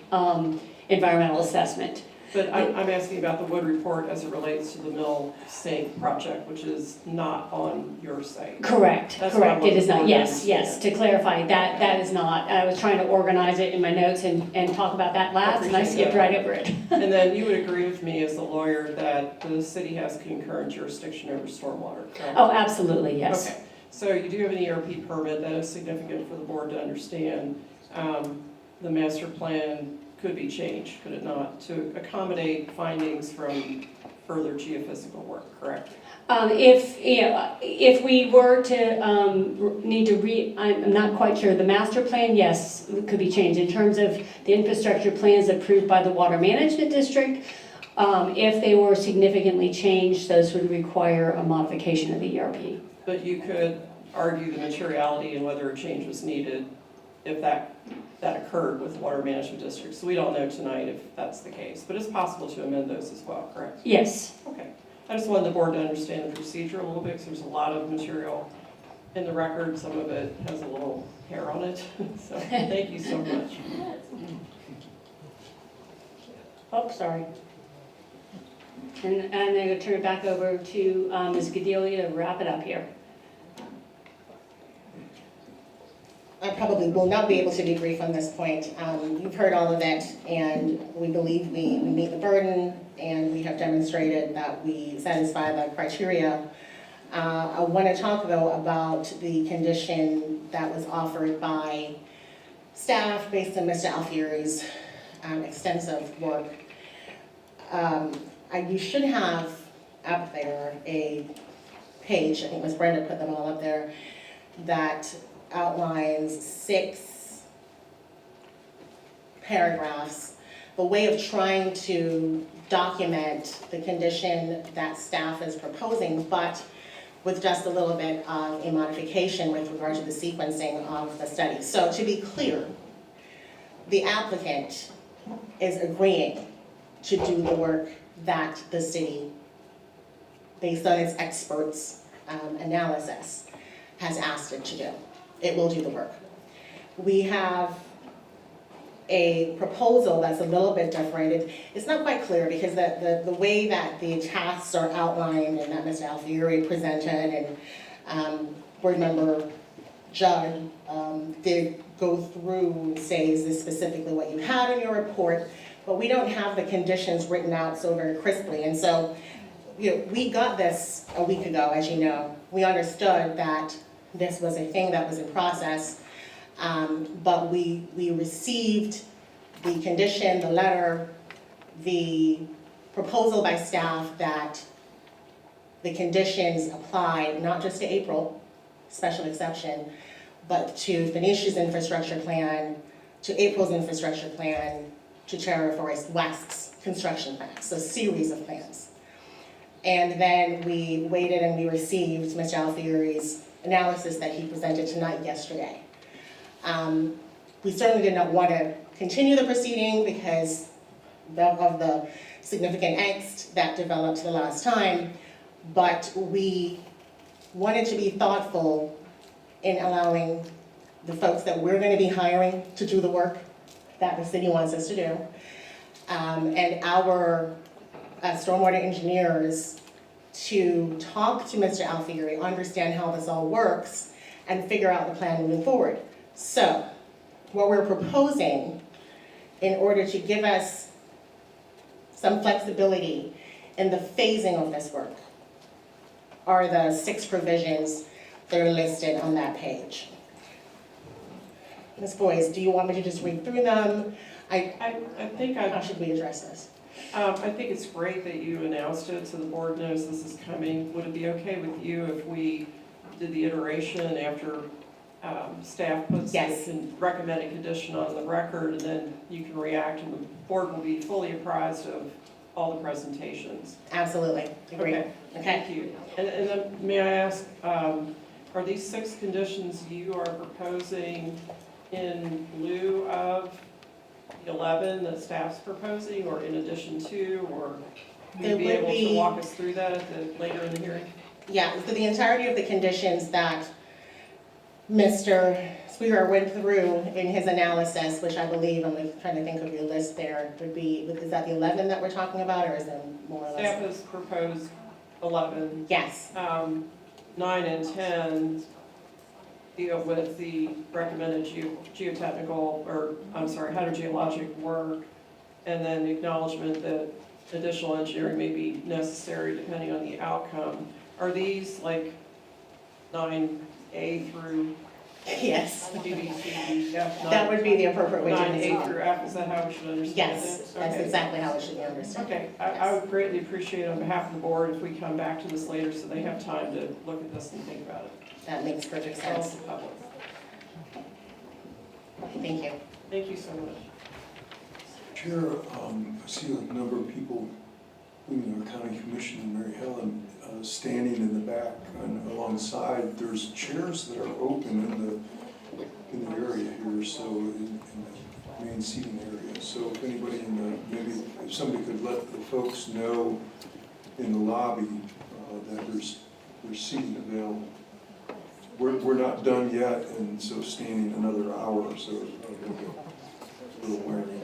environmental assessment. But I'm asking about the Wood report as it relates to the mill sink project, which is not on your site. Correct, correct, it is not, yes, to clarify, that is not. I was trying to organize it in my notes and talk about that last, and I skipped right over it. And then you would agree with me as the lawyer that the city has concurrent jurisdiction over stormwater, correct? Oh, absolutely, yes. Okay, so you do have an ERP permit that is significant for the board to understand. The master plan could be changed, could it not, to accommodate findings from further geophysical work, correct? If we were to need to I'm not quite sure, the master plan, yes, could be changed. In terms of the infrastructure plans approved by the Water Management District, if they were significantly changed, those would require a modification of the ERP. But you could argue the materiality and whether a change was needed if that occurred with the Water Management District. So we don't know tonight if that's the case, but it's possible to amend those as well, correct? Yes. Okay. I just wanted the board to understand the procedure a little bit, because there's a lot of material in the record. Some of it has a little hair on it. So thank you so much. Oh, sorry. And I'm going to turn it back over to Ms. Gadelia to wrap it up here. I probably will not be able to be brief on this point. You've heard all of it, and we believe we meet the burden, and we have demonstrated that we satisfy the criteria. I want to talk, though, about the condition that was offered by staff based on Mr. Alfieri's extensive work. You should have up there a page, I think Ms. Brenda put them all up there, that outlines 6 paragraphs, a way of trying to document the condition that staff is proposing, but with just a little bit of a modification with regard to the sequencing of the study. So to be clear, the applicant is agreeing to do the work that the city, based on its experts' analysis, has asked it to do. It will do the work. We have a proposal that's a little bit different. It's not quite clear because the way that the tasks are outlined and that Mr. Alfieri presented and board member Judd did go through and say, is this specifically what you had in your report? But we don't have the conditions written out so very crisply. And so, we got this a week ago, as you know. We understood that this was a thing that was in process. But we received the condition, the letter, the proposal by staff that the conditions apply not just to April, special exception, but to Phoenicia's infrastructure plan, to April's infrastructure plan, to Terra Forest West's construction plan, so a series of plans. And then we waited and we received Mr. Alfieri's analysis that he presented tonight, yesterday. We certainly did not want to continue the proceeding because of the significant angst that developed the last time, but we wanted to be thoughtful in allowing the folks that we're going to be hiring to do the work that the city wants us to do, and our stormwater engineers to talk to Mr. Alfieri, understand how this all works, and figure out the plan moving forward. So, what we're proposing, in order to give us some flexibility in the phasing of this work, are the 6 provisions that are listed on that page. Ms. Boyce, do you want me to just read through them? How should we address this? I think it's great that you announced it so the board knows this is coming. Would it be okay with you if we did the iteration after staff puts the recommended condition on the record, and then you can react and the board will be fully apprised of all the presentations? Absolutely, agree. Okay. Thank you. And then may I ask, are these 6 conditions you are proposing in lieu of the 11 that staff's proposing, or in addition to, or will you be able to walk us through that later in the hearing? Yeah, so the entirety of the conditions that Mr. Sweeter went through in his analysis, which I believe, I'm trying to think of your list there, would be, is that the 11 that we're talking about, or is it more or less? Staff has proposed 11. Yes. 9 and 10 deal with the recommended geotechnical, or I'm sorry, hydrogeologic work, and then the acknowledgement that additional engineering may be necessary depending on the outcome. Are these like 9A through Yes. D, B, C, D, F? That would be the appropriate way to 9A through F, is that how we should understand it? Yes, that's Okay. exactly how it should be understood. Okay, I would greatly appreciate on behalf of the board if we come back to this later so they have time to look at this and think about it. That makes perfect As well as sense. the public. Thank you. Thank you so much. Chair, I see a number of people, including our county commissioner, Mary Helen, standing in the back and alongside. There's chairs that are open in the area here, so in the main seating area. So if anybody maybe if somebody could let the folks know in the lobby that there's seating available. We're not done yet, and so standing another hour or so, a little wearing.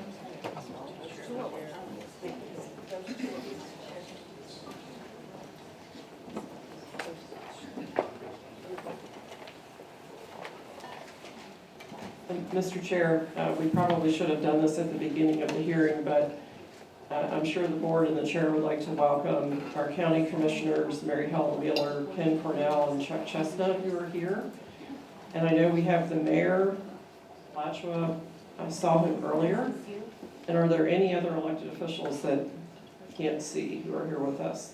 Mr. Chair, we probably should have done this at the beginning of the hearing, but I'm sure the board and the chair would like to welcome our county commissioners, Mary Helen Wheeler, Ken Cornell, and Chuck Chestnut, who are here. And I know we have the mayor, Alachua. I saw him earlier. And are there any other elected officials that I can't see who are here with us?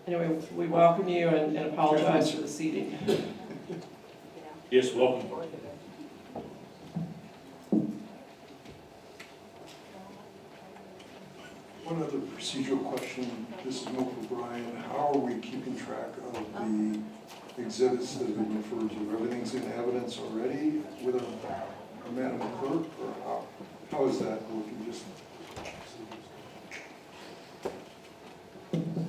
Anyway, we welcome you and apologize for the seating. Yes, welcome. exhibits that have been referred to? Everything's in evidence already with a Madam Clerk, or how is that looking? Just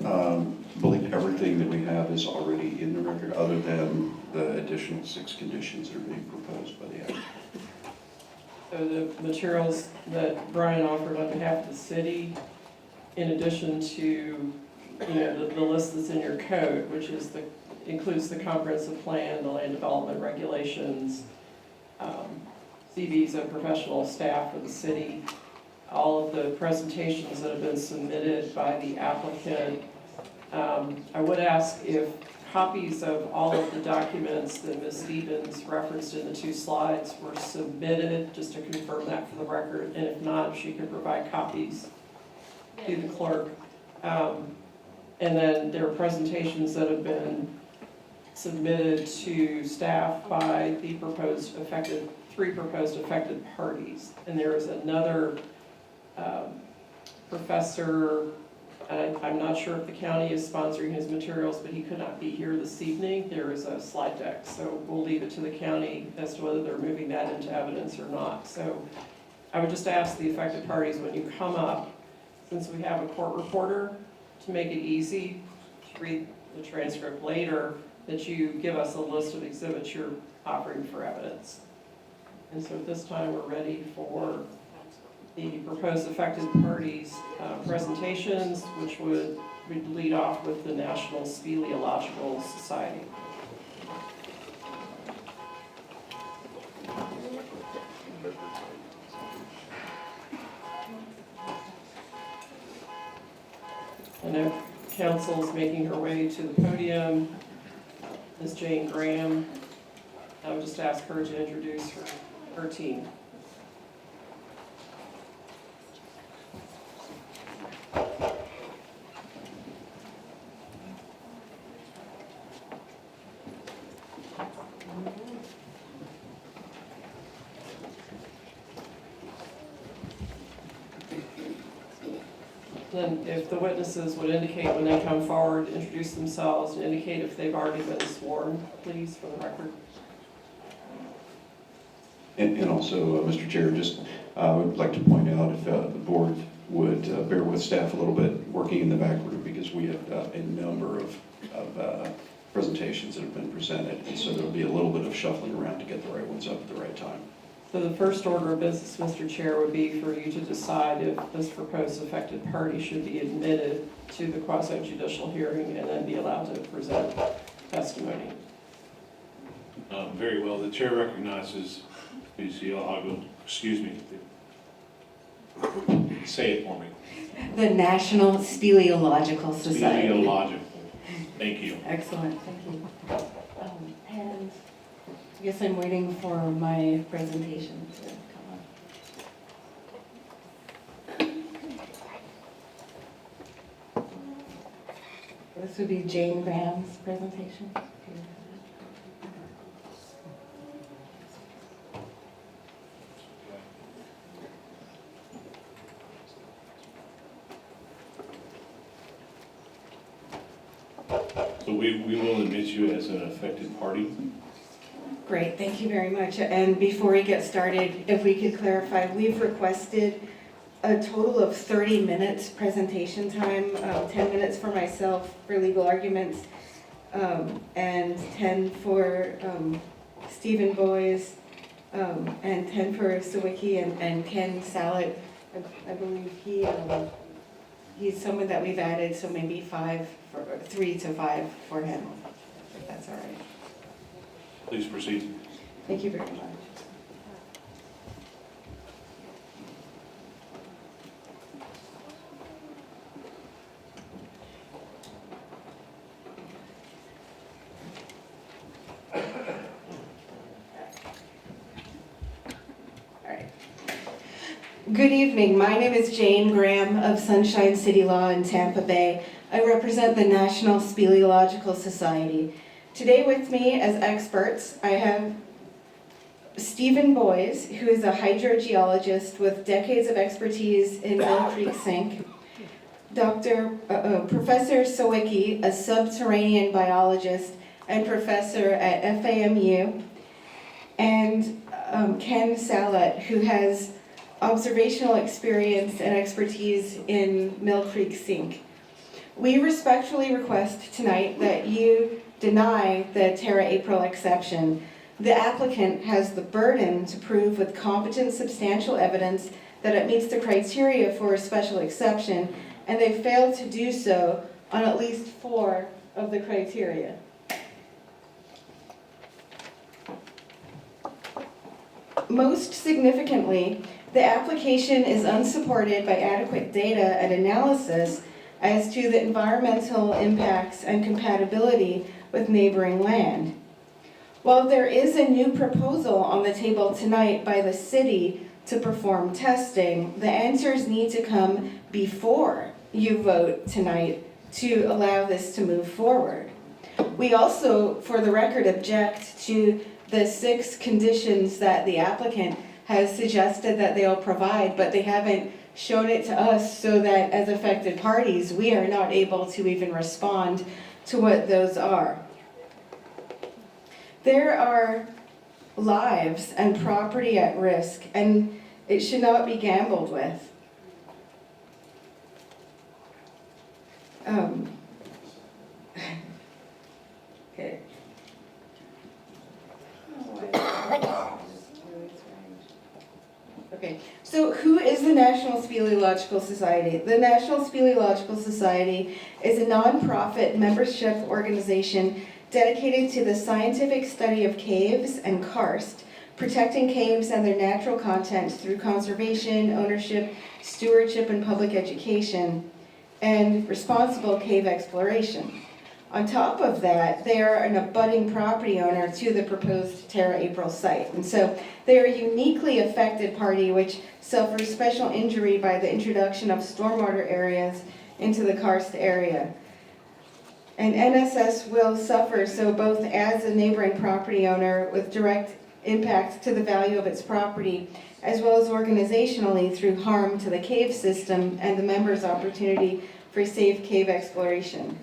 I believe everything that we have is already in the record, other than the additional 6 conditions that are being proposed by the applicant. So the materials that Brian offered on behalf of the city, in addition to, the list that's in your code, which is includes the comprehensive plan, the land development regulations, CVs of professional staff for the city, all of the presentations that have been submitted by the applicant. I would ask if copies of all of the documents that Ms. Stevens referenced in the 2 slides were submitted, just to confirm that for the record, and if not, if she could provide copies to the clerk. And then there are presentations that have been submitted to staff by the 3 proposed affected parties. And there is another professor, I'm not sure if the county is sponsoring his materials, but he could not be here this evening. There is a slide deck, so we'll leave it to the county as to whether they're moving that into evidence or not. So I would just ask the affected parties, when you come up, since we have a court reporter, to make it easy to read the transcript later, that you give us a list of exhibits you're offering for evidence. And so at this time, we're ready for the proposed affected parties' presentations, which would lead off with the National Speleological Society. I know council's making her way to the podium. Ms. Jane Graham. I would just ask her to introduce her team. Then if the witnesses would indicate when they come forward, introduce themselves, and indicate if they've already been sworn, please, for the record. And also, Mr. Chair, just would like to point out if the board would bear with staff a little bit working in the back room, because we have a number of presentations that have been presented, and so there'll be a little bit of shuffling around to get the right ones up at the right time. So the first order of business, Mr. Chair, would be for you to decide if this proposed affected party should be admitted to the quasi-judicial hearing and then be allowed to present testimony. Very well. The chair recognizes say it for me. The National Speleological Society. Speleological. Thank you. Excellent, thank you. And I guess I'm waiting for my presentation to come up. This would be Jane Graham's presentation. So we will admit you as an affected party. Great, thank you very much. And before we get started, if we could clarify, we've requested a total of 30 minutes presentation time, 10 minutes for myself for legal arguments, and 10 for Stephen Boys, and 10 for Sawicki and Ken Sallet. I believe he's someone that we've added, so maybe 3 to 5 for him, if that's all right. Please proceed. Thank you very much. Good evening. My name is Jane Graham of Sunshine City Law in Tampa Bay. I represent the National Speleological Society. Today with me as experts, I have Stephen Boys, who is a hydrogeologist with decades of expertise in Mill Creek Sink, Professor Sawicki, a subterranean biologist and professor at FAMU, and Ken Salat, who has observational experience and expertise in Mill Creek Sink. We respectfully request tonight that you deny the Terra April exception. The applicant has the burden to prove with competent substantial evidence that it meets the criteria for a special exception, and they failed to do so on at least 4 of the criteria. Most significantly, the application is unsupported by adequate data and analysis as to the environmental impacts and compatibility with neighboring land. While there is a new proposal on the table tonight by the city to perform testing, the answers need to come before you vote tonight to allow this to move forward. We also, for the record, object to the 6 conditions that the applicant has suggested that they'll provide, but they haven't shown it to us, so that as affected parties, we are not able to even respond to what those are. There are lives and property at risk, and it should not be gambled with. Okay. Okay, so who is the National Speleological Society? The National Speleological Society is a nonprofit membership organization dedicated to the scientific study of caves and karst, protecting caves and their natural content through conservation, ownership, stewardship, and public education, and responsible cave exploration. On top of that, they are an abutting property owner to the proposed Terra April site. And so they are a uniquely affected party which suffers special injury by the introduction of stormwater areas into the karst area. And NSS will suffer, so both as a neighboring property owner with direct impact to the value of its property, as well as organizationally through harm to the cave system and the members' opportunity for safe cave exploration.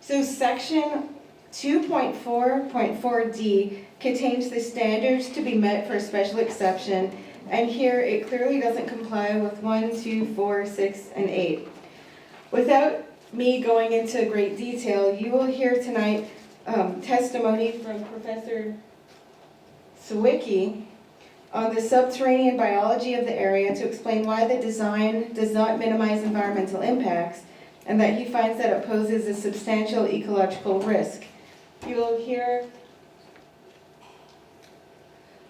So section 2.4.4D contains the standards to be met for a special exception, and here it clearly doesn't comply with 1, 2, 4, 6, and 8. Without me going into great detail, you will hear tonight testimony from Professor Sawicki on the subterranean biology of the area to explain why the design does not minimize environmental impacts, and that he finds that it poses a substantial ecological risk. You will hear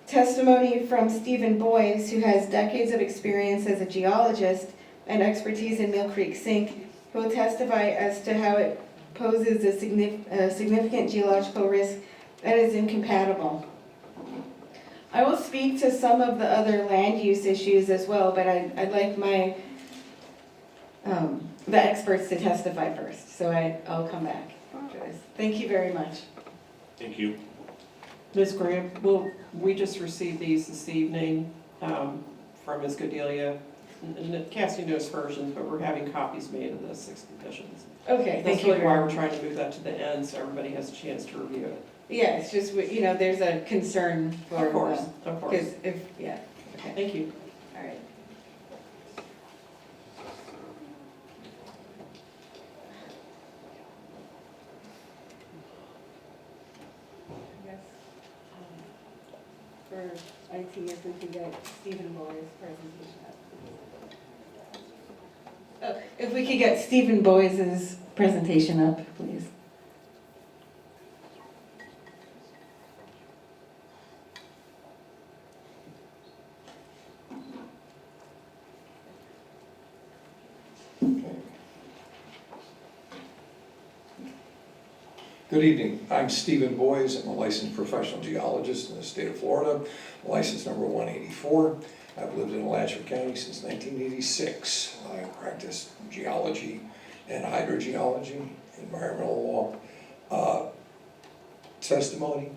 testimony from Stephen Boyes, who has decades of experience as a geologist and expertise in Mill Creek Sink, who will testify as to how it poses a significant geological risk that is incompatible. I will speak to some of the other land use issues as well, but I'd like the experts to testify first, so I'll come back. Thank you very much. Thank you. Ms. Graham, we just received these this evening from Ms. Godelia, and casting notes versions, but we're having copies made of the 6 conditions. Okay, That's really why we're trying to move that to the end, so everybody has a chance to review it. Yeah, it's just, there's a concern for. Of course. Because okay. Thank you. All right. For IT, if we could get Stephen Boyes' presentation up. Oh, if we could get Stephen Boyes' presentation up, please. Good evening. I'm Stephen Boyes. I'm a licensed professional geologist in the state of Florida, license number 184. I've lived in Alachua County since 1986. I practiced geology and hydrogeology, environmental law, testimony,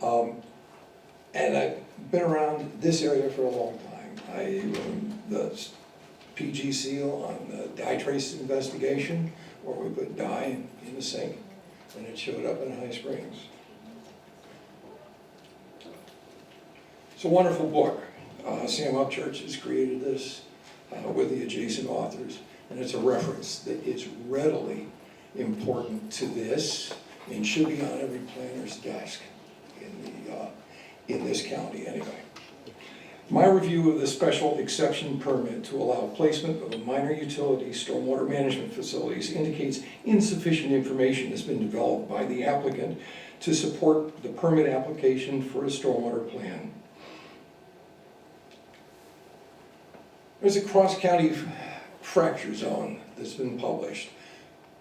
and I've been around this area for a long time. I the PG seal on the dye trace investigation where we put dye in the sink, and it showed up in High Springs. It's a wonderful book. Sam Upchurch has created this with the adjacent authors, and it's a reference that is readily important to this and should be on every planner's desk in this county anyway. My review of the special exception permit to allow placement of a minor utility stormwater management facilities indicates insufficient information has been developed by the applicant to support the permit application for a stormwater plan. There's a cross-county fracture zone that's been published.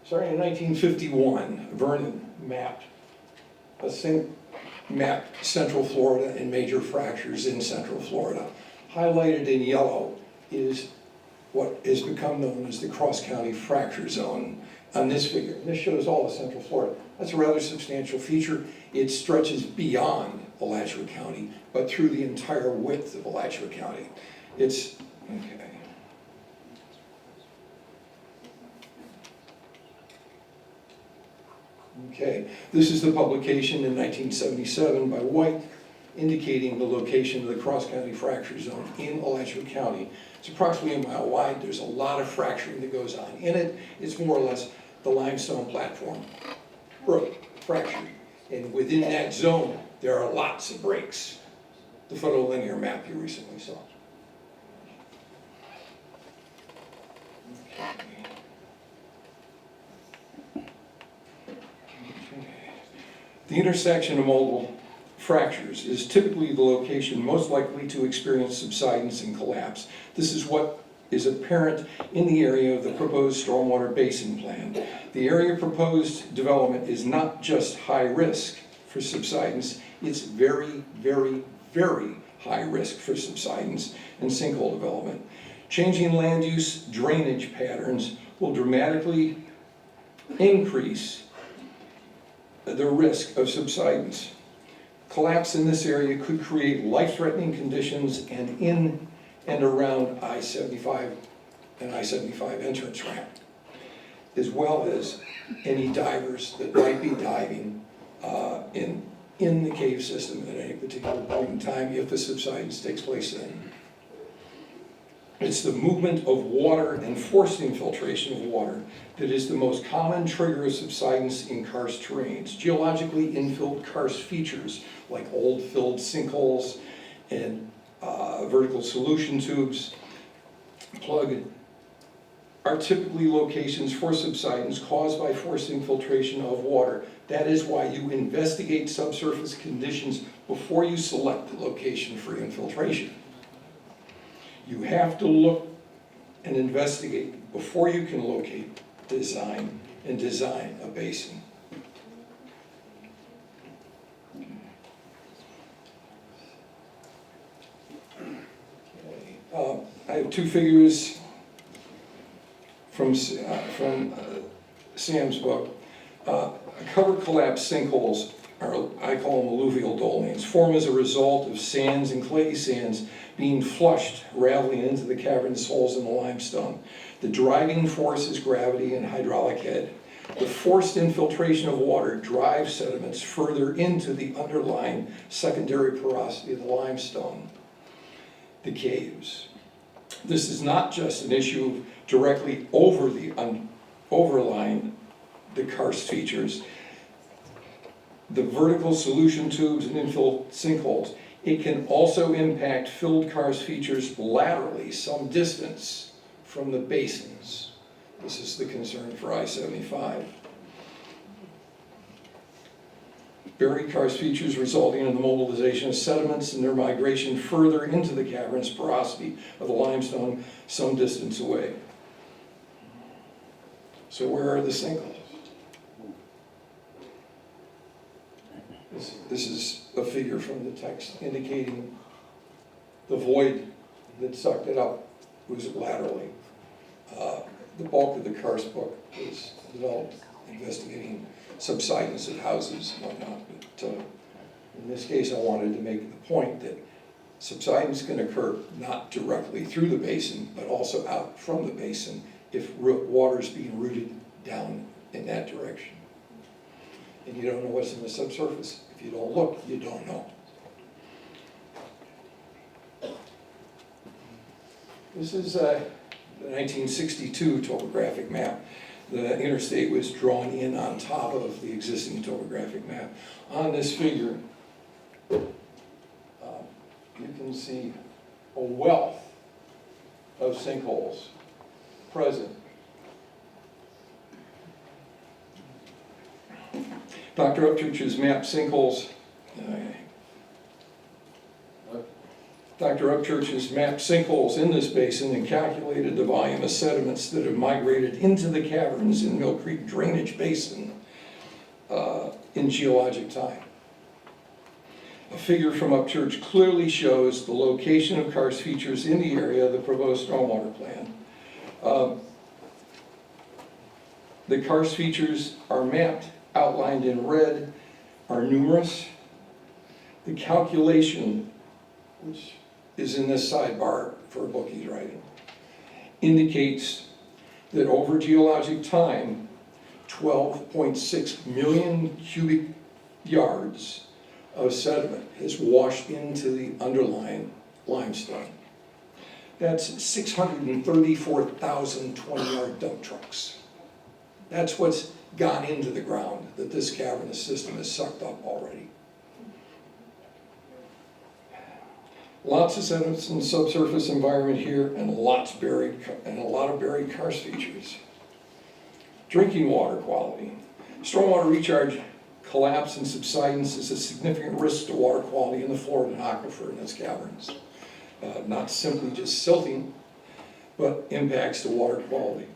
Starting in 1951, Vernon mapped Central Florida and major fractures in Central Florida. Highlighted in yellow is what has become known as the cross-county fracture zone on this figure. This shows all of Central Florida. That's a rather substantial feature. It stretches beyond Alachua County, but through the entire width of Alachua County. It's, okay. Okay, this is the publication in 1977 by White indicating the location of the cross-county fracture zone in Alachua County. It's approximately a mile wide. There's a lot of fracturing that goes on in it. It's more or less the limestone platform broke, fractured. And within that zone, there are lots of breaks. The photolinear map you recently saw. The intersection of multiple fractures is typically the location most likely to experience subsidence and collapse. This is what is apparent in the area of the proposed stormwater basin plan. The area proposed development is not just high risk for subsidence, it's very, very, very high risk for subsidence and sinkhole development. Changing land use drainage patterns will dramatically increase the risk of subsidence. Collapse in this area could create life-threatening conditions and in and around I-75 and I-75 entrance ramp, as well as any divers that might be diving in the cave system at any particular point in time if the subsidence takes place then. It's the movement of water and forced infiltration of water that is the most common trigger of subsidence in karst terrains. Geologically infilled karst features like old filled sinkholes and vertical solution tubes plug are typically locations for subsidence caused by forced infiltration of water. That is why you investigate subsurface conditions before you select the location for infiltration. You have to look and investigate before you can locate, design a basin. Okay. I have two figures from Sam's book. Covered collapse sinkholes are, I call them alluvial dolines, form as a result of sands and clay sands being flushed, rattling into the cavernous holes in the limestone. The driving force is gravity and hydraulic head. The forced infiltration of water drives sediments further into the underlying secondary porosity of the limestone, the caves. This is not just an issue of directly over the overlying the karst features, the vertical solution tubes and infill sinkholes. It can also impact filled karst features laterally some distance from the basins. This is the concern for I-75. Buried karst features resulting in the mobilization of sediments and their migration further into the cavernous porosity of the limestone some distance away. So where are the sinkholes? This is a figure from the text indicating the void that sucked it up was laterally. The bulk of the karst book was developed investigating subsidence of houses and whatnot. But in this case, I wanted to make the point that subsidence can occur not directly through the basin, but also out from the basin if water is being routed down in that direction. And you don't know what's in the subsurface. If you don't look, you don't know. This is the 1962 topographic map. The interstate was drawn in on top of the existing topographic map. On this figure, you can see a wealth of sinkholes present. Dr. Upchurch's map sinkholes. Dr. Upchurch's mapped sinkholes in this basin and calculated the volume of sediments that have migrated into the caverns in Mill Creek Drainage Basin in geologic time. A figure from Upchurch clearly shows the location of karst features in the area of the proposed stormwater plan. The karst features are mapped, outlined in red, are numerous. The calculation, which is in this sidebar for a book he's writing, indicates that over geologic time, 12.6 million cubic yards of sediment has washed into the underlying limestone. That's 634,000 20-yard dump trucks. That's what's gone into the ground that this cavernous system has sucked up already. Lots of sediments in the subsurface environment here and a lot of buried karst features. Drinking water quality. Stormwater recharge collapse and subsidence is a significant risk to water quality in the Florida aquifer in its caverns. Not simply just silting, but impacts to water quality.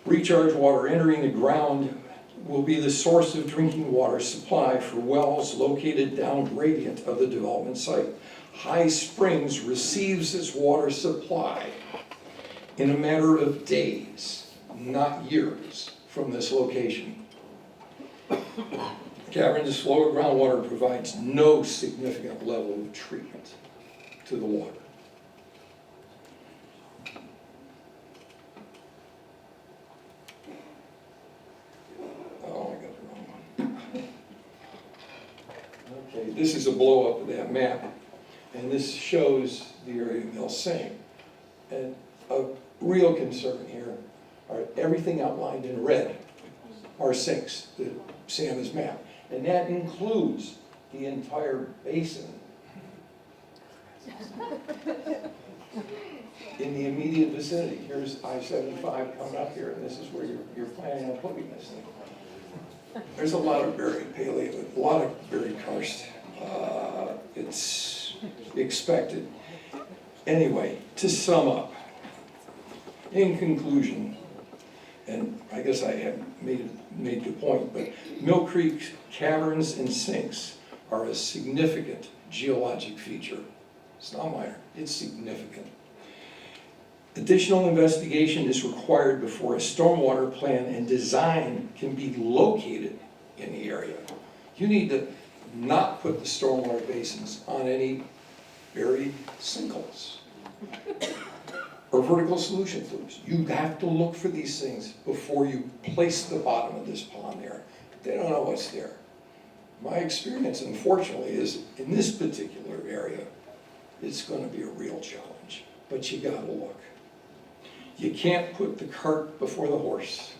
Recharge water entering the ground will be the source of drinking water supply for wells located down gradient of the development site. High Springs receives its water supply in a matter of days, not years, from this location. Cavernous flow of groundwater provides no significant level of treatment to the water. Oh, I got the wrong one. Okay, this is a blow up of that map. And this shows the area of Mill Sink. And a real concern here are everything outlined in red are sinks that Sam has mapped. And that includes the entire basin in the immediate vicinity. Here's I-75 coming up here, and this is where you're planning on putting this thing. There's a lot of buried paleo, a lot of buried karst. It's expected. Anyway, to sum up, in conclusion, and I guess I have made the point, but Mill Creek caverns and sinks are a significant geologic feature. It's not minor, it's significant. Additional investigation is required before a stormwater plan and design can be located in the area. You need to not put the stormwater basins on any buried sinkholes or vertical solution flues. You have to look for these things before you place the bottom of this pond there. They don't know what's there. My experience, unfortunately, is in this particular area, it's going to be a real challenge, but you got to look. You can't put the cart before the horse,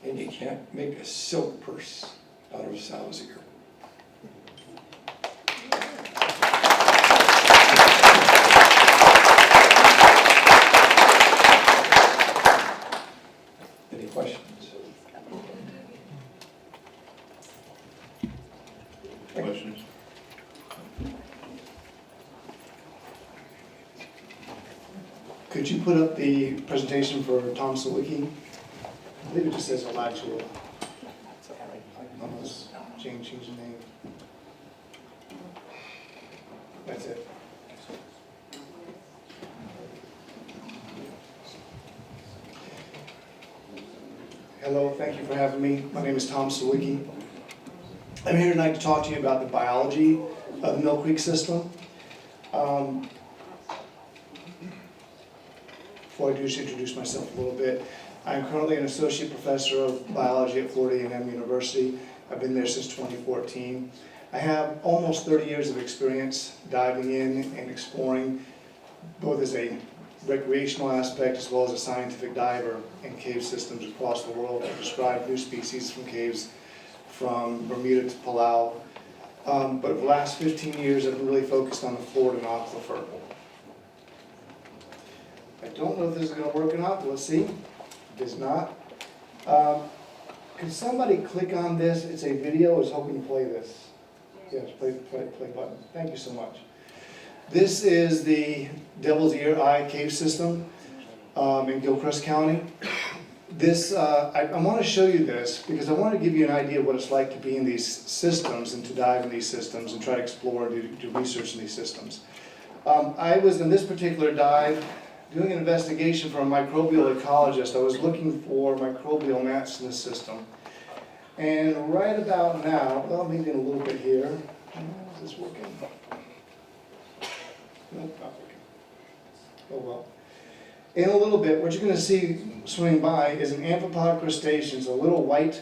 and you can't make a silk purse out of a sow's ear. Any questions? Questions? Could you put up the presentation for Tom Sawicki? I believe it just says Alachua. Almost change the name. That's it. Hello, thank you for having me. My name is Tom Sawicki. I'm here tonight to talk to you about the biology of the Mill Creek system. Before I do, just introduce myself a little bit. I'm currently an associate professor of biology at Florida A&M University. I've been there since 2014. I have almost 30 years of experience diving in and exploring, both as a recreational aspect as well as a scientific diver in cave systems across the world. I've described new species from caves from Bermuda to Palau. But for the last 15 years, I've been really focused on the Florida aquifer. I don't know if this is going to work or not, but let's see. It is not. Could somebody click on this? It's a video. I was hoping to play this. Yes, play button. Thank you so much. This is the Devil's Ear Eye Cave System in Gilchrist County. This, I want to show you this because I want to give you an idea of what it's like to be in these systems and to dive in these systems and try to explore and do research in these systems. I was in this particular dive doing an investigation for a microbial ecologist. I was looking for microbial mats in the system. And right about now, well, maybe in a little bit here, is this working? Nope, not working. Oh well. In a little bit, what you're going to see swimming by is an amphipod crustacean, a little white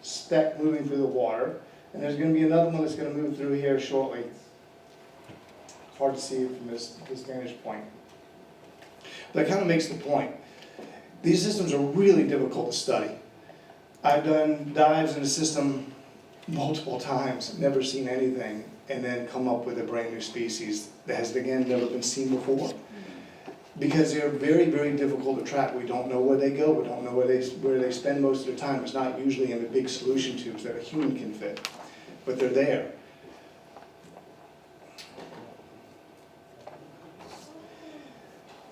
speck moving through the water. And there's going to be another one that's going to move through here shortly. Hard to see from this vantage point. But that kind of makes the point. These systems are really difficult to study. I've done dives in the system multiple times, never seen anything, and then come up with a brand new species that has, again, never been seen before. Because they're very, very difficult to track. We don't know where they go. We don't know where they spend most of their time. It's not usually in the big solution tubes that a human can fit, but they're there.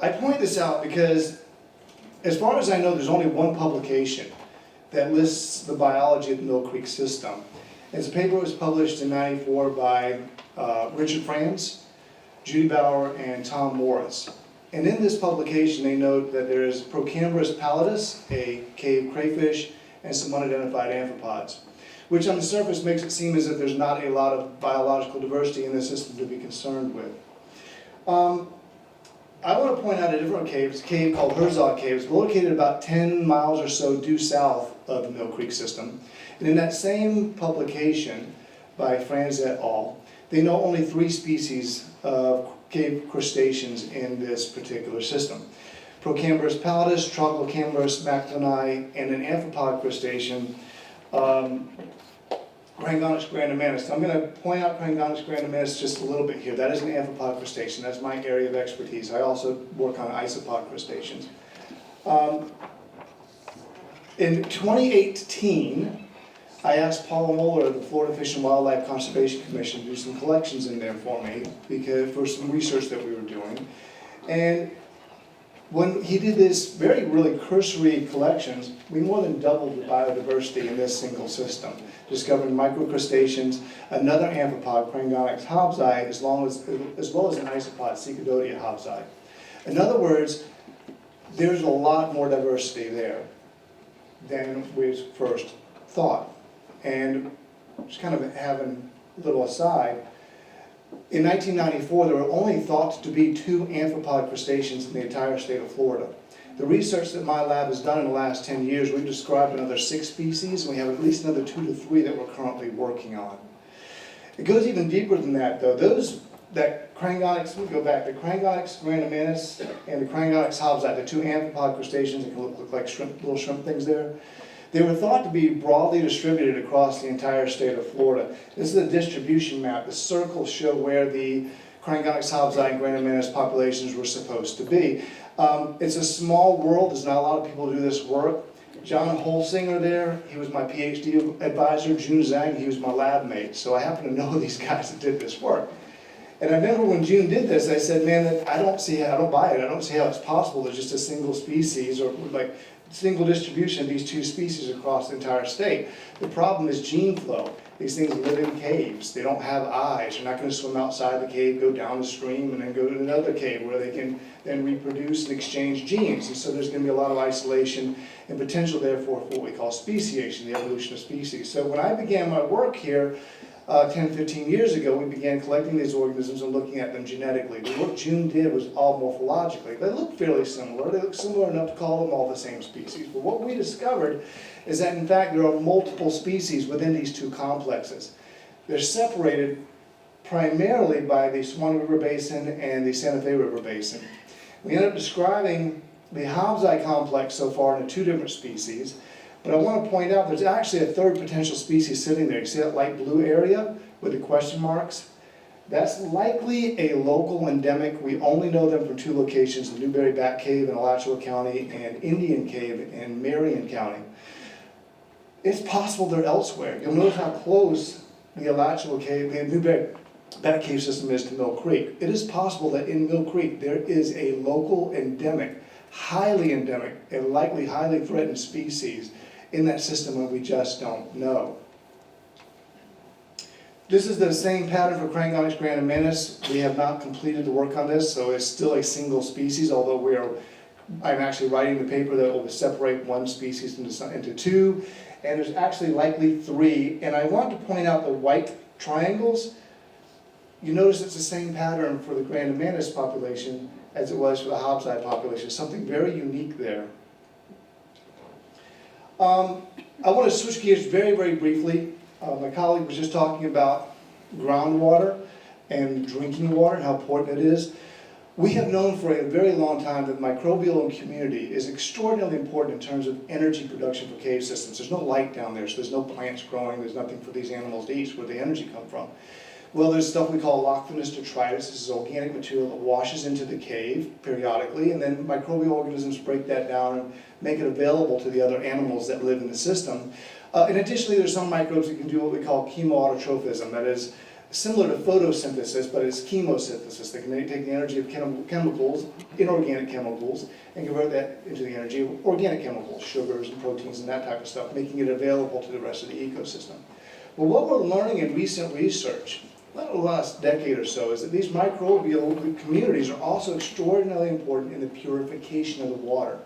I point this out because, as far as I know, there's only one publication that lists the biology of the Mill Creek system. It's a paper that was published in '94 by Richard Franz, Judy Bauer, and Tom Morris. And in this publication, they note that there is Procambrus pallidus, a cave crayfish, and some unidentified amphipods, which on the surface makes it seem as if there's not a lot of biological diversity in the system to be concerned with. I want to point out a different cave called Herzog Caves, located about 10 miles or so due south of the Mill Creek system. And in that same publication by Franz et al., they know only 3 species of cave crustaceans in this particular system. Procambrus pallidus, Troglocamerus maclini, and an amphipod crustacean, Crangonix grandimanus. I'm going to point out Crangonix grandimanus just a little bit here. That is an amphipod crustacean. That's my area of expertise. I also work on isopod crustaceans. In 2018, I asked Paul Moeller of the Florida Fish and Wildlife Conservation Commission to do some collections in there for me for some research that we were doing. And when he did this really cursory collections, we more than doubled the biodiversity in this single system, discovering microcrustaceans, another amphipod, Crangonix hobsai, as well as an isopod, Cicododia hobsai. In other words, there's a lot more diversity there than we first thought. And just kind of having a little aside, in 1994, there were only thought to be 2 amphipod crustaceans in the entire state of Florida. The research that my lab has done in the last 10 years, we've described another 6 species, and we have at least another 2 to 3 that we're currently working on. It goes even deeper than that, though. That Crangonix, we go back, the Crangonix grandimanus and the Crangonix hobsai, the 2 amphipod crustaceans that can look like shrimp, little shrimp things there, they were thought to be broadly distributed across the entire state of Florida. This is a distribution map. The circles show where the Crangonix hobsai and grandimanus populations were supposed to be. It's a small world. There's not a lot of people who do this work. John Holsinger there, he was my PhD advisor. June Zhang, he was my lab mate. So I happen to know these guys that did this work. And I remember when June did this, I said, man, I don't buy it. I don't see how it's possible there's just a single species or like single distribution of these 2 species across the entire state. The problem is gene flow. These things live in caves. They don't have eyes. They're not going to swim outside the cave, go down the stream, and then go to another cave where they can then reproduce and exchange genes. And so there's going to be a lot of isolation and potential, therefore, for what we call speciation, the evolution of species. So when I began my work here, 10, 15 years ago, we began collecting these organisms and looking at them genetically. What June did was all morphologically. They look fairly similar. They look similar enough to call them all the same species. But what we discovered is that, in fact, there are multiple species within these two complexes. They're separated primarily by the Swan River Basin and the Santa Fe River Basin. We ended up describing the Hobbs-eye complex so far into two different species. But I want to point out there's actually a third potential species sitting there. You see that light blue area with the question marks? That's likely a local endemic. We only know them from two locations, the Newberry Bat Cave in Alachua County and Indian Cave in Marion County. It's possible they're elsewhere. You'll notice how close the Alachua Cave, the Newberry Bat Cave system is to Mill Creek. It is possible that in Mill Creek there is a local endemic, and likely highly threatened species in that system, and we just don't know. This is the same pattern for Crangonyx grandimanus. We have not completed the work on this, so it's still a single species, although I'm actually writing the paper that will separate one species into two, and there's actually likely three. And I want to point out the white triangles. You notice it's the same pattern for the grandimanus population as it was for the Hobbs-eye population, something very unique there. I want to switch gears very, very briefly. My colleague was just talking about groundwater and drinking water and how important it is. We have known for a very long time that the microbial community is extraordinarily important in terms of energy production for cave systems. There's no light down there, so there's no plants growing, there's nothing for these animals to eat. Where the energy come from? Well, there's stuff we call Locthinus detritus. This is organic material that washes into the cave periodically, and then microbial organisms break that down and make it available to the other animals that live in the system. And additionally, there's some microbes that can do what we call chemoautotrophism. That is similar to photosynthesis, but it's chemosynthesis. They can take the energy of chemicals, inorganic chemicals, and convert that into the energy of organic chemicals, sugars and proteins and that type of stuff, making it available to the rest of the ecosystem. Well, what we're learning in recent research, not the last decade or so, is that these microbial communities are also extraordinarily important in the purification of the water.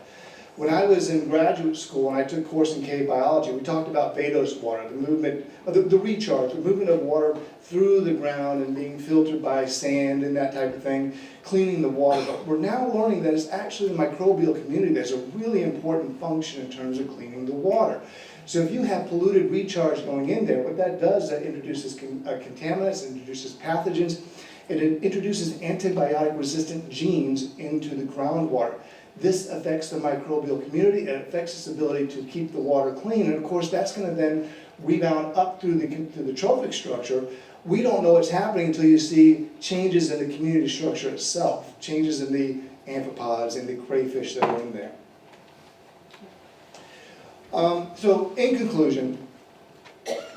When I was in graduate school and I took a course in cave biology, we talked about vadose water, the movement, the recharge, the movement of water through the ground and being filtered by sand and that type of thing, cleaning the water. But we're now learning that it's actually the microbial community that's a really important function in terms of cleaning the water. So if you have polluted recharge going in there, what that does is that introduces contaminants, it introduces pathogens, it introduces antibiotic-resistant genes into the groundwater. This affects the microbial community, it affects its ability to keep the water clean, and of course that's going to then rebound up through the trophic structure. We don't know what's happening until you see changes in the community structure itself, changes in the amphipods and the crayfish that are in there. So in conclusion,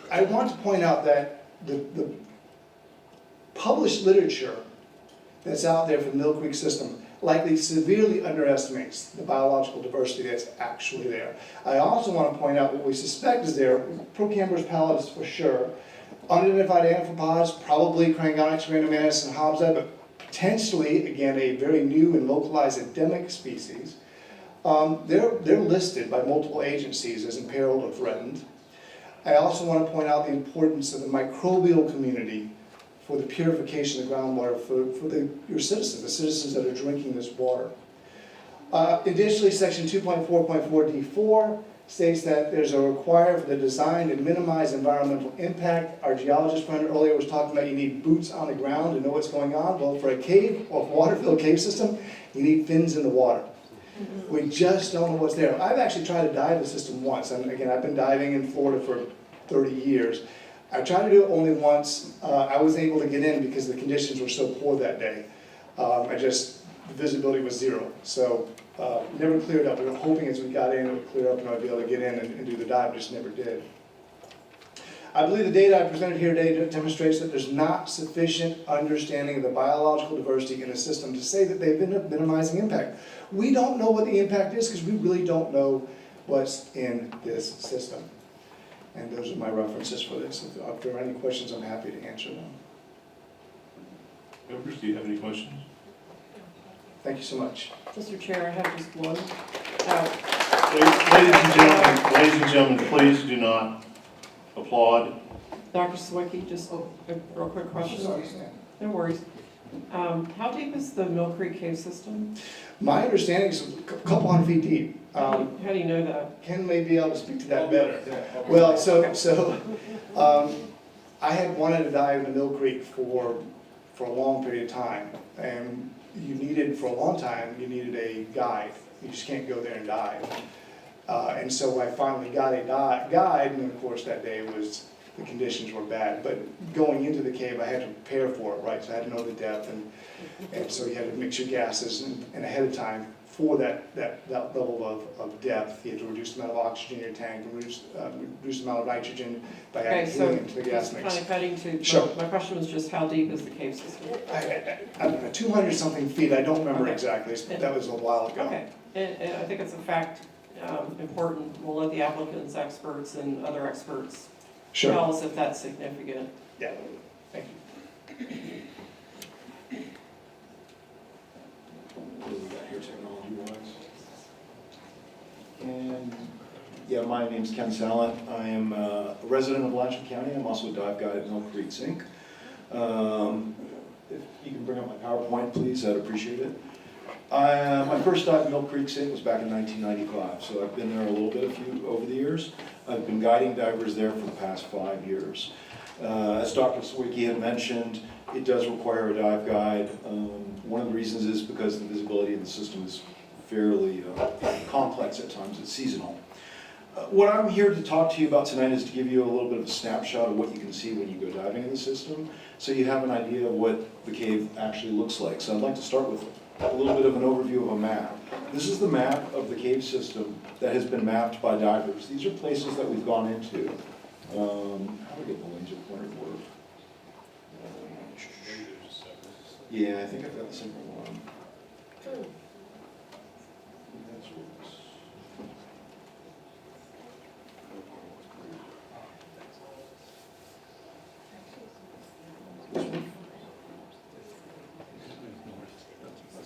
I want to point out that the published literature that's out there for the Mill Creek system likely severely underestimates the biological diversity that's actually there. I also want to point out what we suspect is there, Procamberus pallidus for sure, unidentified amphipods, probably Crangonyx grandimanus and Hobbs-eye, but potentially, again, a very new and localized endemic species. They're listed by multiple agencies as imperiled or threatened. I also want to point out the importance of the microbial community for the purification of the groundwater for your citizens, the citizens that are drinking this water. Additionally, section 2.4.4D4 states that there's a requirement for the design to minimize environmental impact. Our geologist friend earlier was talking about you need boots on the ground to know what's going on. Well, for a cave or water-filled cave system, you need fins in the water. We just don't know what's there. I've actually tried to dive the system once, and again, I've been diving in Florida for 30 years. I tried to do it only once. I was able to get in because the conditions were so poor that day. The visibility was zero. So never cleared up. We were hoping as we got in it would clear up and I'd be able to get in and do the dive, just never did. I believe the data I presented here today demonstrates that there's not sufficient understanding of the biological diversity in the system to say that they've been minimizing impact. We don't know what the impact is because we really don't know what's in this system. And those are my references for this. If there are any questions, I'm happy to answer them. Members, do you have any questions? Thank you so much. Mr. Chair, I have just one. Ladies and gentlemen, please do not applaud Dr. Sawicki, just a real quick question. No worries. How deep is the Mill Creek Cave system? My understanding is a couple hundred feet deep. How do you know that? Ken may be able to speak to that better. Well, I had wanted to dive into Mill Creek for a long period of time, and for a long time, you needed a guide. You just can't go there and dive. And so I finally got a guide, and of course that day the conditions were bad. But going into the cave, I had to prepare for it, right? So I had to know the depth, and so you had to mix your gases, and ahead of time, for that level of depth, you had to reduce the amount of oxygen in your tank, and reduce the amount of nitrogen by adding helium to the gas mix. Kind of cutting to, Sure. my question was just how deep is the cave system? I don't know, 200 something feet, I don't remember exactly, that was a while ago. Okay, and I think it's a fact important. We'll let the applicants, experts, and other experts Sure. tell us if that's significant. Yeah, thank you. What do we got here technology-wise? And, yeah, my name's Ken Sallant. I am a resident of Alachua County. I'm also a dive guide at Mill Creek Sink. If you can bring up my PowerPoint, please, I'd appreciate it. My first dive at Mill Creek Sink was back in 1995, so I've been there a little bit over the years. I've been guiding divers there for the past 5 years. As Dr. Sawicki had mentioned, it does require a dive guide. One of the reasons is because the visibility of the system is fairly complex at times. It's seasonal. What I'm here to talk to you about tonight is to give you a little bit of a snapshot of what you can see when you go diving in the system, so you have an idea of what the cave actually looks like. So I'd like to start with a little bit of an overview of a map. This is the map of the cave system that has been mapped by divers. These are places that we've gone into. How do I get the laser pointer to work? Yeah, I think I've got the simple one. That's works. This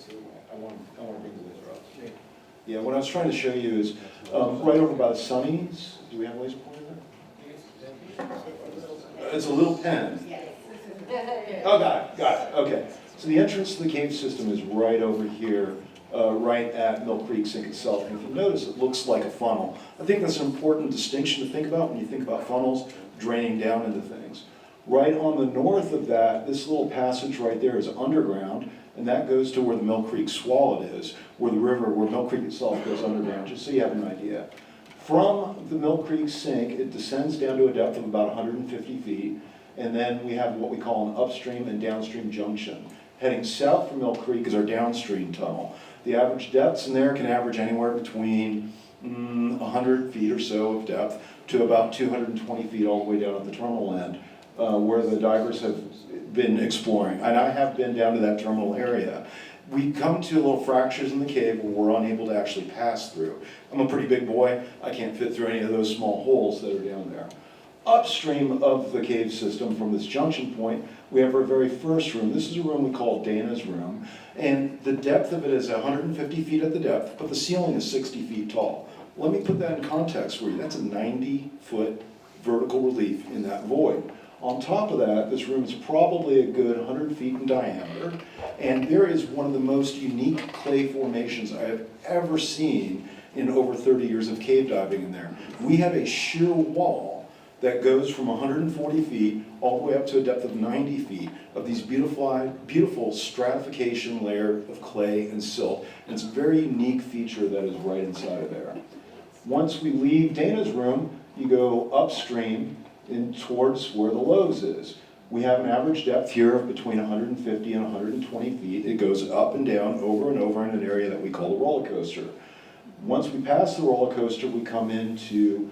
one? I want to bring the laser up. Yeah, what I was trying to show you is right over by the Sunnies. Do we have a laser pointer there? It's a little pen. Oh, got it, okay. So the entrance to the cave system is right over here, right at Mill Creek Sink itself. And if you notice, it looks like a funnel. I think that's an important distinction to think about when you think about funnels draining down into things. Right on the north of that, this little passage right there is underground, and that goes to where the Mill Creek Swallow is, where Mill Creek itself goes underground, just so you have an idea. From the Mill Creek Sink, it descends down to a depth of about 150 feet, and then we have what we call an upstream and downstream junction. Heading south from Mill Creek is our downstream tunnel. The average depths in there can average anywhere between 100 feet or so of depth to about 220 feet all the way down at the terminal end, where the divers have been exploring. And I have been down to that terminal area. We come to little fractures in the cave where we're unable to actually pass through. I'm a pretty big boy. I can't fit through any of those small holes that are down there. Upstream of the cave system from this junction point, we have our very first room. This is a room we call Dana's room, and the depth of it is 150 feet at the depth, but the ceiling is 60 feet tall. Let me put that in context for you. That's a 90-foot vertical relief in that void. On top of that, this room is probably a good 100 feet in diameter, and there is one of the most unique clay formations I have ever seen in over 30 years of cave diving in there. We have a sheer wall that goes from 140 feet all the way up to a depth of 90 feet of these beautiful stratification layer of clay and silt. And it's a very unique feature that is right inside of there. Once we leave Dana's room, you go upstream in towards where the Lowe's is. We have an average depth here of between 150 and 120 feet. It goes up and down over and over in an area that we call the roller coaster. Once we pass the roller coaster, we come into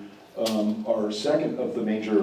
our second of the major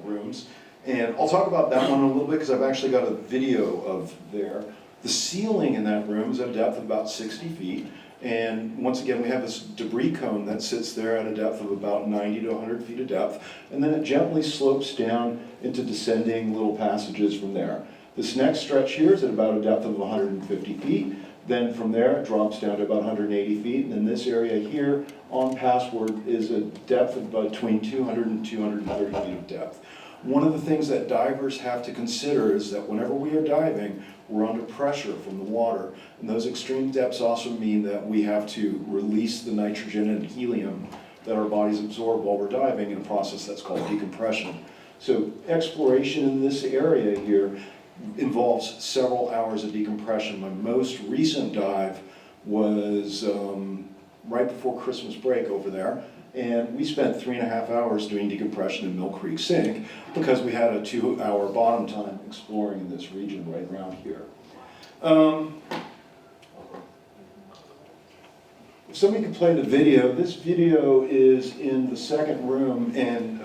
rooms. And I'll talk about that one a little bit because I've actually got a video of there. The ceiling in that room is at a depth of about 60 feet. And once again, we have this debris cone that sits there at a depth of about 90 to 100 feet of depth. And then it gently slopes down into descending little passages from there. This next stretch here is at about a depth of 150 feet. Then from there, it drops down to about 180 feet. And then this area here on password is a depth of between 200 and 230 feet of depth. One of the things that divers have to consider is that whenever we are diving, we're under pressure from the water. And those extreme depths also mean that we have to release the nitrogen and helium that our bodies absorb while we're diving in a process that's called decompression. So exploration in this area here involves several hours of decompression. My most recent dive was right before Christmas break over there, and we spent 3.5 hours doing decompression in Mill Creek Sink because we had a 2-hour bottom time exploring in this region right around here. If somebody could play the video, this video is in the second room, and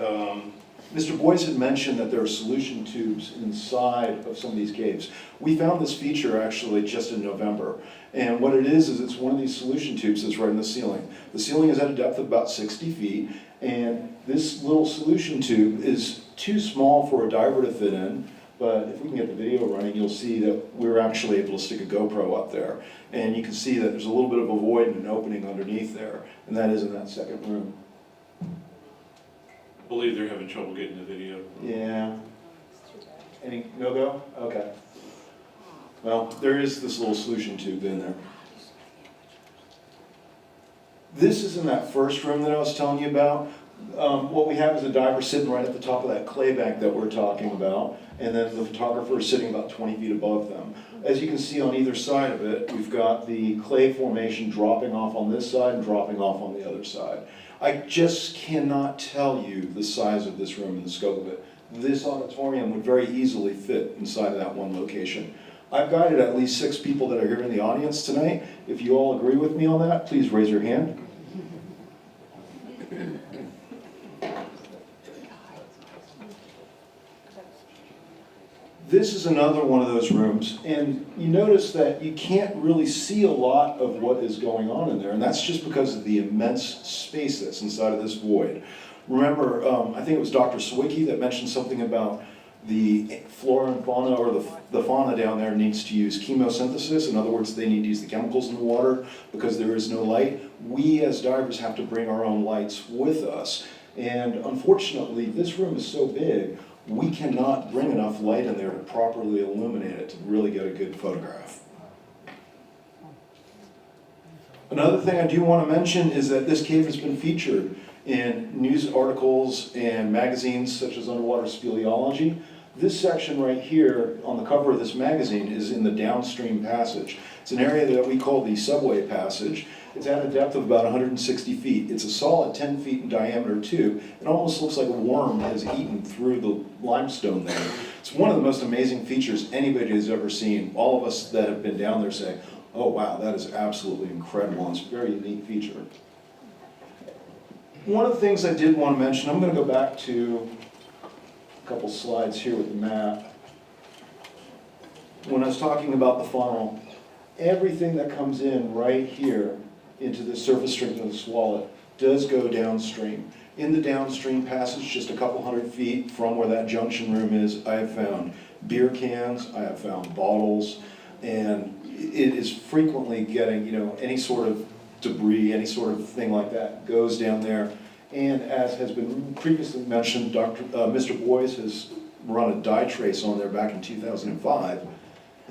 Mr. Boyce had mentioned that there are solution tubes inside of some of these caves. We found this feature actually just in November. And what it is it's one of these solution tubes that's right in the ceiling. The ceiling is at a depth of about 60 feet, and this little solution tube is too small for a diver to fit in, but if we can get the video running, you'll see that we're actually able to stick a GoPro up there. And you can see that there's a little bit of a void and an opening underneath there, and that is in that second room. I believe they're having trouble getting the video. Yeah. Any no-go? Okay. Well, there is this little solution tube in there. This is in that first room that I was telling you about. What we have is a diver sitting right at the top of that clay bank that we're talking about, and then the photographer is sitting about 20 feet above them. As you can see on either side of it, we've got the clay formation dropping off on this side and dropping off on the other side. I just cannot tell you the size of this room and the scope of it. This auditorium would very easily fit inside of that one location. I've guided at least 6 people that are here in the audience tonight. If you all agree with me on that, please raise your hand. This is another one of those rooms, and you notice that you can't really see a lot of what is going on in there, and that's just because of the immense space that's inside of this void. Remember, I think it was Dr. Sawicki that mentioned something about the flora and fauna, or the fauna down there needs to use chemosynthesis. In other words, they need to use the chemicals in the water because there is no light. We as divers have to bring our own lights with us, and unfortunately, this room is so big, we cannot bring enough light in there to properly illuminate it to really get a good photograph. Another thing I do want to mention is that this cave has been featured in news articles and magazines such as Underwater Speleology. This section right here on the cover of this magazine is in the downstream passage. It's an area that we call the subway passage. It's at a depth of about 160 feet. It's a solid 10 feet in diameter too. It almost looks like a worm has eaten through the limestone there. It's one of the most amazing features anybody has ever seen. All of us that have been down there say, oh wow, that is absolutely incredible. It's a very unique feature. One of the things I did want to mention, I'm going to go back to a couple slides here with the map. When I was talking about the funnel, everything that comes in right here into the surface strength of the swallow does go downstream. In the downstream passage, just a couple hundred feet from where that junction room is, I have found beer cans, I have found bottles, and it is frequently getting, any sort of debris, any sort of thing like that goes down there. And as has been previously mentioned, Mr. Boyce has run a dye trace on there back in 2005.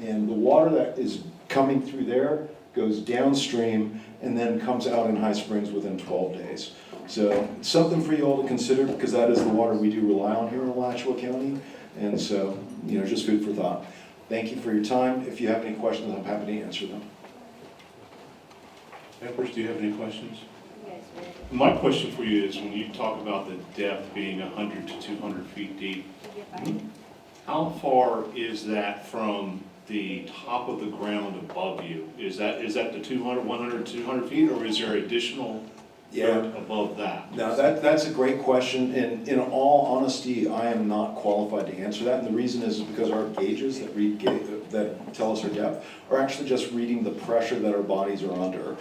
And the water that is coming through there goes downstream and then comes out in High Springs within 12 days. So it's something for you all to consider because that is the water we do rely on here in Alachua County. And so, just food for thought. Thank you for your time. If you have any questions, I'm happy to answer them. Peppers, do you have any questions? My question for you is, when you talk about the depth being 100 to 200 feet deep, how far is that from the top of the ground above you? Is that the 200, 100, 200 feet, or is there additional dirt above that? Now, that's a great question, and in all honesty, I am not qualified to answer that, and the reason is because our gauges that tell us our depth are actually just reading the pressure that our bodies are under.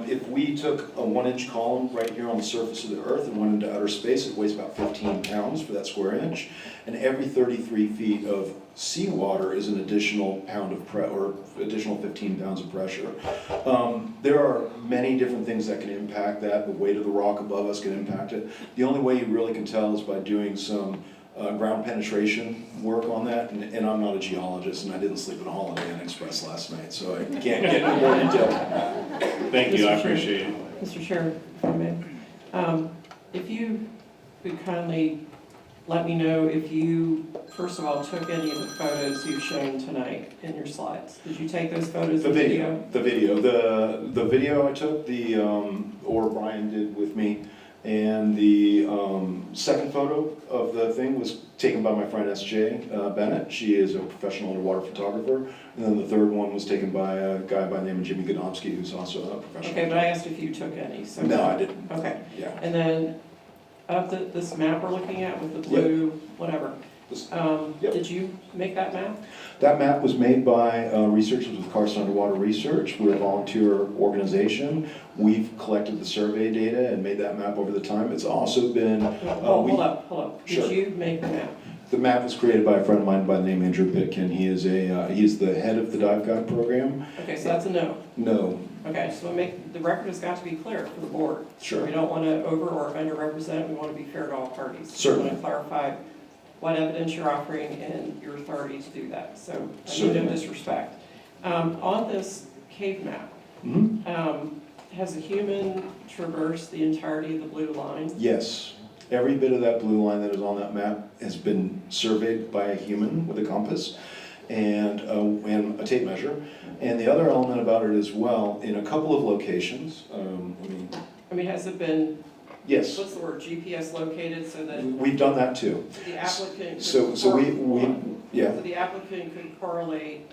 If we took a 1-inch column right here on the surface of the Earth and went into outer space, it weighs about 15 pounds for that square inch, and every 33 feet of seawater is an additional pound of or additional 15 pounds of pressure. There are many different things that can impact that. The weight of the rock above us can impact it. The only way you really can tell is by doing some ground penetration work on that, and I'm not a geologist, and I didn't sleep at a Holiday Inn Express last night, so I can't get into more detail. Thank you, I Mr. Chair. appreciate it. Mr. Chair, if I may, if you could kindly let me know if you, first of all, took any of the photos you've shown tonight in your slides. Did you take those photos The of video, the video I took, or Brian did with me, and the second photo of the thing was taken by my friend S.J. Bennett. She is a professional underwater photographer. And then the third one was taken by a guy by the name of Jimmy Godomsky, who's also a professional. Okay, but I asked if you took any, so. No, I didn't. Okay. Yeah. And then, of this map we're looking at with the blue, whatever, did you make that map? That map was made by researchers with Carson Underwater Research. We're a volunteer organization. We've collected the survey data and made that map over the time. It's also been... Hold up. Sure. Did you make the map? The map was created by a friend of mine by the name of Andrew Pitkin. He is the head of the Dive Guide program. Okay, so that's a no. No. Okay, so the record has got to be clear for the board. Sure. We don't want to over or underrepresent, we want to be fair to all parties. Certainly. We want to clarify what evidence you're offering and your authority to do that, so I need no Certainly. disrespect. On this cave map, has a human traversed the entirety of the blue line? Yes. Every bit of that blue line that is on that map has been surveyed by a human with a compass and a tape measure. And the other element about it as well, in a couple of locations, I mean, has it been, yes, what's the word, GPS located so that we've done that too. the applicant could So yeah. So the applicant could correlate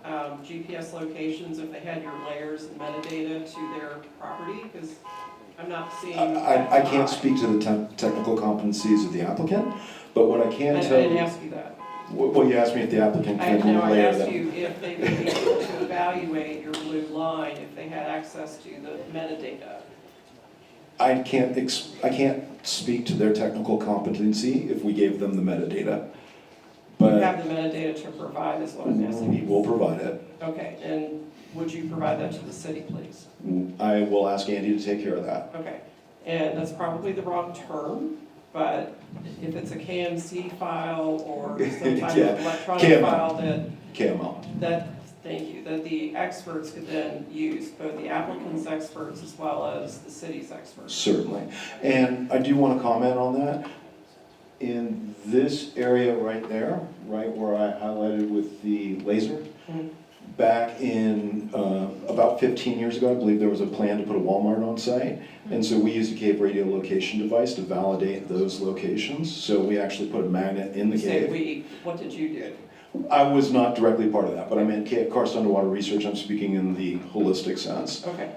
GPS locations if they had your layers and metadata to their property? Because I'm not seeing. I can't speak to the technical competencies of the applicant, but what I can tell you. I didn't ask you that. Well, you asked me if the applicant I can layer asked them. you if they would be able to evaluate your blue line if they had access to the metadata. I can't speak to their technical competency if we gave them the metadata. You But have the metadata to provide is what I'm asking. we will provide it. Okay, and would you provide that to the city, please? I will ask Andy to take care of that. Okay, and that's probably the wrong term, but if it's a KMC file or some type Yeah, of electronic KML. file KML. thank you, that the experts could then use, both the applicant's experts as well as the city's experts. Certainly. And I do want to comment on that. In this area right there, right where I highlighted with the laser, back in about 15 years ago, I believe there was a plan to put a Walmart on site. And so we used a cave radio location device to validate those locations. So we actually put a magnet in the You say cave. we, what did you do? I was not directly part of that, but I meant Carson Underwater Research. I'm speaking in the holistic sense. Okay.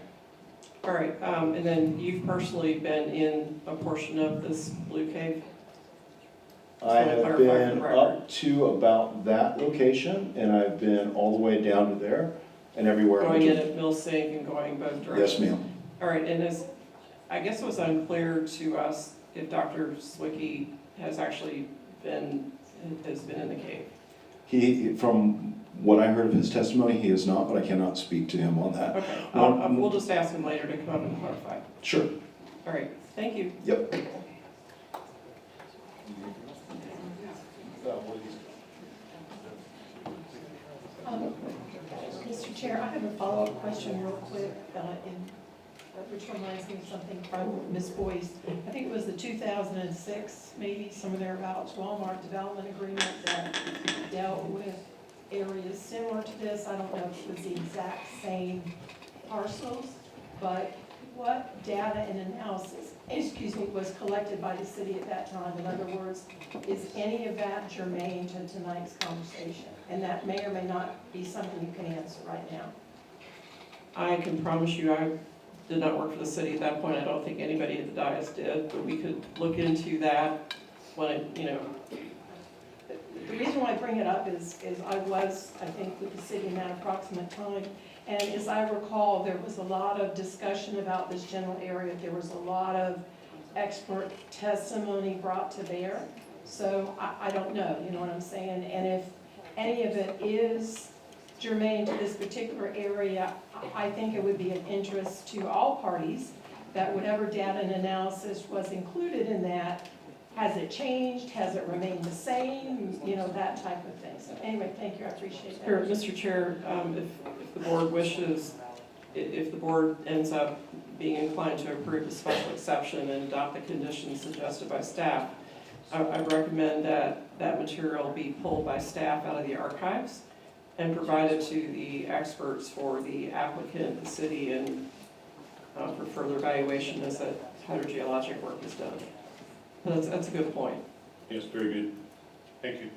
All right, and then you've personally been in a portion of this blue cave? I have been up to about that location, and I've been all the way down to there and everywhere. Going in at Mill Sink and going both directions? Yes, ma'am. All right, and I guess it was unclear to us if Dr. Zwicky has actually been in the cave. From what I heard of his testimony, he is not, but I cannot speak to him on that. Okay, we'll just ask him later to come up and clarify. Sure. All right, thank you. Yep. Mr. Chair, I have a follow-up question real quick, which reminds me of something from Ms. Boyce. I think it was the 2006, maybe somewhere thereabouts, Walmart development agreement that dealt with areas similar to this. I don't know if it was the exact same parcels, but what data and analysis, was collected by the city at that time? In other words, is any of that germane to tonight's conversation? And that may or may not be something you can answer right now. I can promise you I did not work for the city at that point. I don't think anybody at the dais did, but we could look into that when The reason why I bring it up is I was, I think, with the city in that approximate time. And as I recall, there was a lot of discussion about this general area. There was a lot of expert testimony brought to bear. So I don't know, you know what I'm saying? And if any of it is germane to this particular area, I think it would be of interest to all parties that whatever data and analysis was included in that has it changed? Has it remained the same? You know, that type of thing. So anyway, thank you, I appreciate Sure, that. Mr. Chair, if the board wishes, if the board ends up being inclined to approve the special exception and adopt the conditions suggested by staff, I'd recommend that that material be pulled by staff out of the archives and provided to the experts for the applicant, the city, and for further evaluation as that hydrogeologic work is done. That's a good point. Yes, very good. Thank you.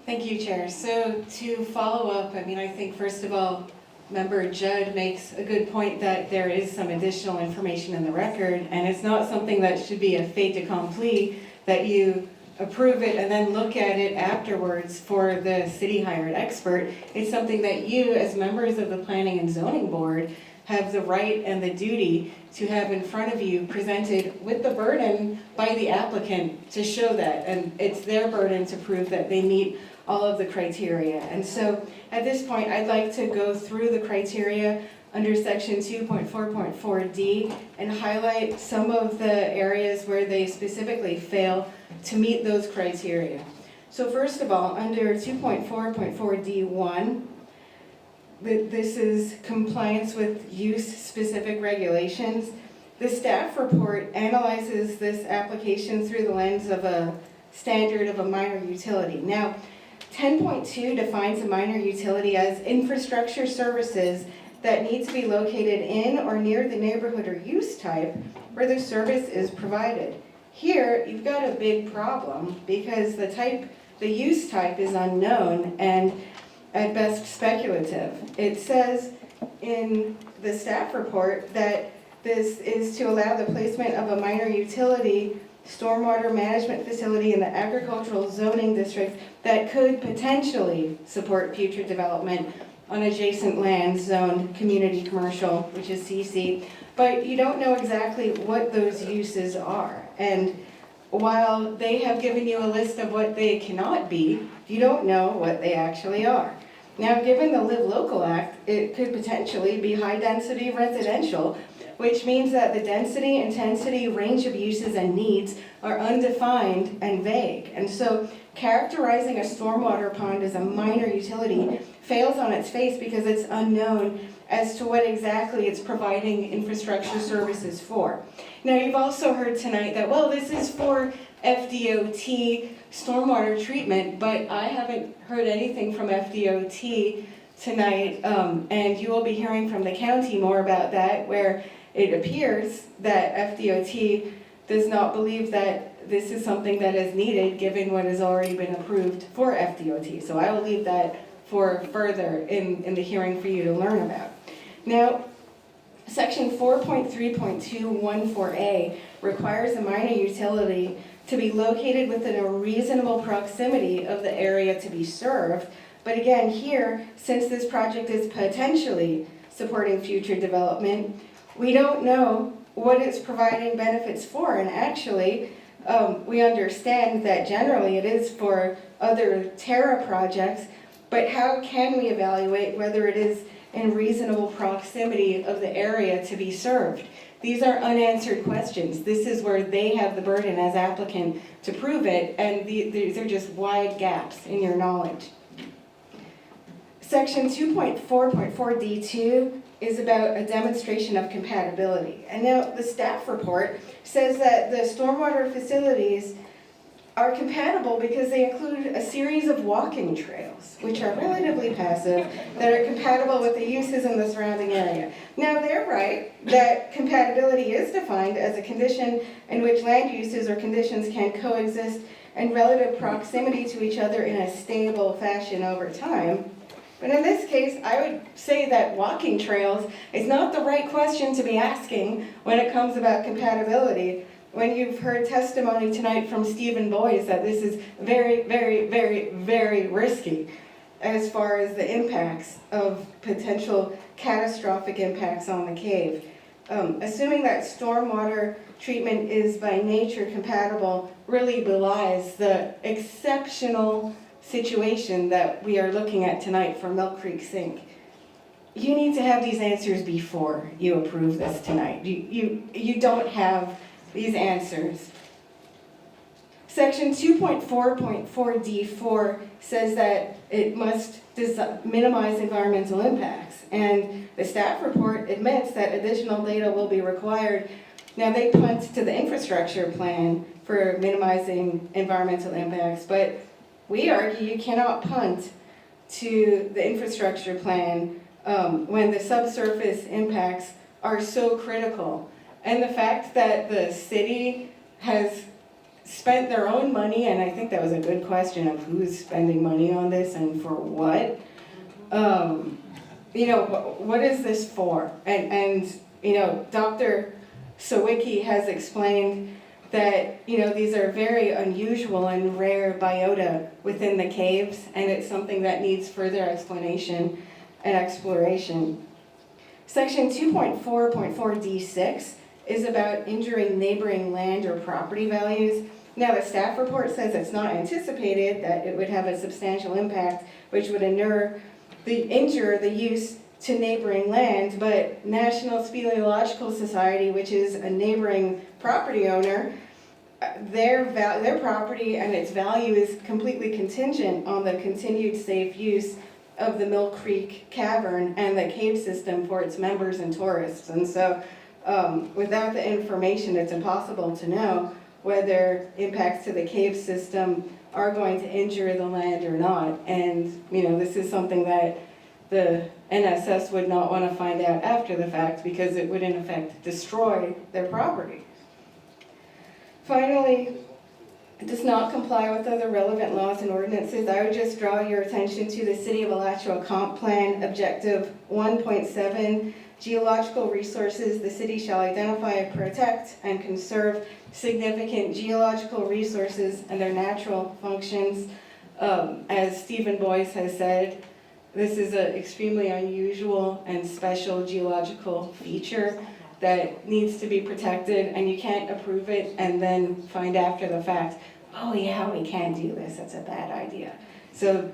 Thank you, Chair. So to follow up, I mean, I think first of all, Member Judd makes a good point that there is some additional information in the record, and it's not something that should be a fait accompli, that you approve it and then look at it afterwards for the city hired expert. It's something that you, as members of the Planning and Zoning Board, have the right and the duty to have in front of you presented with the burden by the applicant to show that. And it's their burden to prove that they meet all of the criteria. And so at this point, I'd like to go through the criteria under section 2.4.4D and highlight some of the areas where they specifically fail to meet those criteria. So first of all, under 2.4.4D1, this is compliance with use-specific regulations. The staff report analyzes this application through the lens of a standard of a minor utility. Now, 10.2 defines a minor utility as infrastructure services that need to be located in or near the neighborhood or use type where the service is provided. Here, you've got a big problem because the use type is unknown and at best speculative. It says in the staff report that this is to allow the placement of a minor utility stormwater management facility in the agricultural zoning district that could potentially support future development on adjacent land zoned community commercial, which is CC, but you don't know exactly what those uses are. And while they have given you a list of what they cannot be, you don't know what they actually are. Now, given the Live Local Act, it could potentially be high-density residential, which means that the density, intensity, range of uses and needs are undefined and vague. And so characterizing a stormwater pond as a minor utility fails on its face because it's unknown as to what exactly it's providing infrastructure services for. Now, you've also heard tonight that, well, this is for FDOT stormwater treatment, but I haven't heard anything from FDOT tonight, and you will be hearing from the county more about that, where it appears that FDOT does not believe that this is something that is needed given what has already been approved for FDOT. So I will leave that for further in the hearing for you to learn about. Now, section 4.3.214A requires a minor utility to be located within a reasonable proximity of the area to be served. But again, here, since this project is potentially supporting future development, we don't know what it's providing benefits for. And actually, we understand that generally it is for other Terra projects, but how can we evaluate whether it is in reasonable proximity of the area to be served? These are unanswered questions. this is where they have the burden as applicant to prove it, and these are just wide gaps in your knowledge. Section 2.4.4D2 is about a demonstration of compatibility. And now the staff report says that the stormwater facilities are compatible because they include a series of walking trails, which are relatively passive, that are compatible with the uses in the surrounding area. Now, they're right that compatibility is defined as a condition in which land uses or conditions can coexist in relative proximity to each other in a stable fashion over time. But in this case, I would say that walking trails is not the right question to be asking when it comes about compatibility. When you've heard testimony tonight from Stephen Boyes that this is very, very, very, very risky as far as the impacts of potential catastrophic impacts on the cave. Assuming that stormwater treatment is by nature compatible really belies the exceptional situation that we are looking at tonight for Milk Creek Sink. You need to have these answers before you approve this tonight. You don't have these answers Section 2.4.4D4 says that it must minimize environmental impacts, and the staff report admits that additional data will be required. Now, they punt to the infrastructure plan for minimizing environmental impacts, but we argue you cannot punt to the infrastructure plan when the subsurface impacts are so critical. And the fact that the city has spent their own money, and I think that was a good question of who's spending money on this and for what. You know, what is this for? And you know, Dr. Sawicki has explained that, you know, these are very unusual and rare biota within the caves, and it's something that needs further explanation and exploration. Section 2.4.4D6 is about injuring neighboring land or property values. Now, the staff report says it's not anticipated that it would have a substantial impact, which would injure the use to neighboring land, but National Speleological Society, which is a neighboring property owner, their property and its value is completely contingent on the continued safe use of the Mill Creek Cavern and the cave system for its members and tourists. And so without the information, it's impossible to know whether impacts to the cave system are going to injure the land or not. And you know, this is something that the NSS would not want to find out after the fact, because it would in effect destroy their property. Finally, it does not comply with other relevant laws and ordinances. I would just draw your attention to the City of Alachua Comp Plan Objective 1.7, Geological resources. The city shall identify, protect, and conserve significant geological resources and their natural functions. As Stephen Boyce has said, this is an extremely unusual and special geological feature that needs to be protected, and you can't approve it and then find after the fact, oh yeah, we can't do this, that's a bad idea. So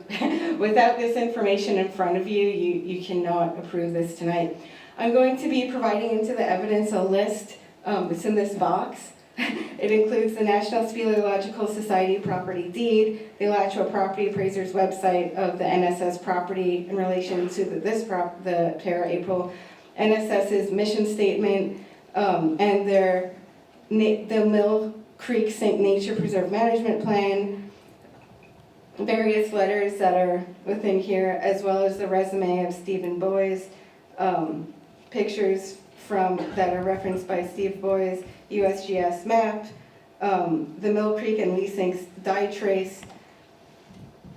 without this information in front of you, you cannot approve this tonight. I'm going to be providing into the evidence a list that's in this box. It includes the National Speleological Society property deed, the Alachua Property Appraiser's website of the NSS property in relation to the para-April, NSS's mission statement, and the Mill Creek St. Nature Preserve Management Plan, various letters that are within here, as well as the resume of Stephen Boyes, pictures that are referenced by Steve Boyes, USGS map, the Mill Creek and Lee Sink's dye trace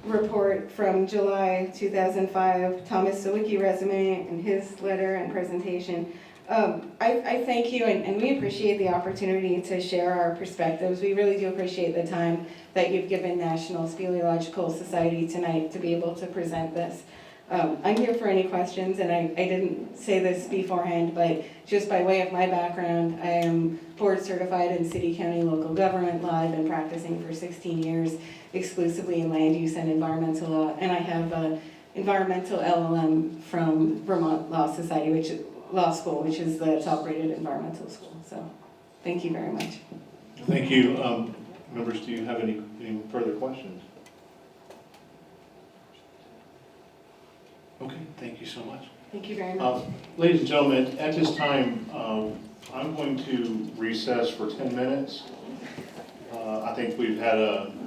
report from July 2005, Thomas Sawicki resume and his letter and presentation. I thank you, and we appreciate the opportunity to share our perspectives. We really do appreciate the time that you've given National Speleological Society tonight to be able to present this. I'm here for any questions, and I didn't say this beforehand, but just by way of my background, I am board certified in city, county, local government law. I've been practicing for 16 years exclusively in land use and environmental law, and I have an environmental LLM from Vermont Law Society, Law School, which is the top-rated environmental school. So, thank you very much. Thank you. Members, do you have any further questions? Okay, thank you so much. Thank you very much. Ladies and gentlemen, at this time, I'm going to recess for 10 minutes. I think we've had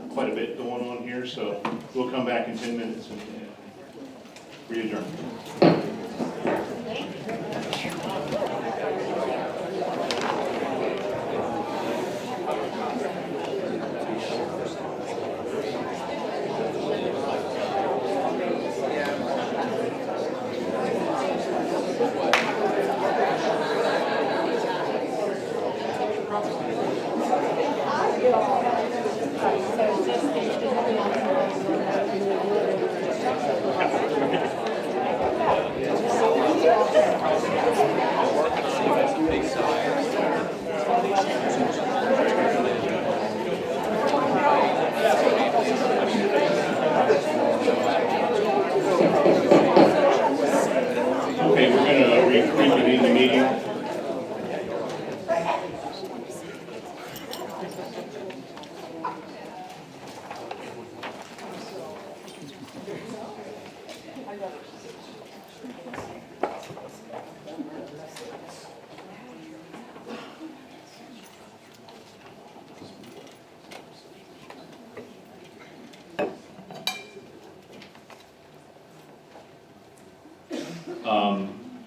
quite a bit going on here, so we'll come back in 10 minutes and re-adjourn. So just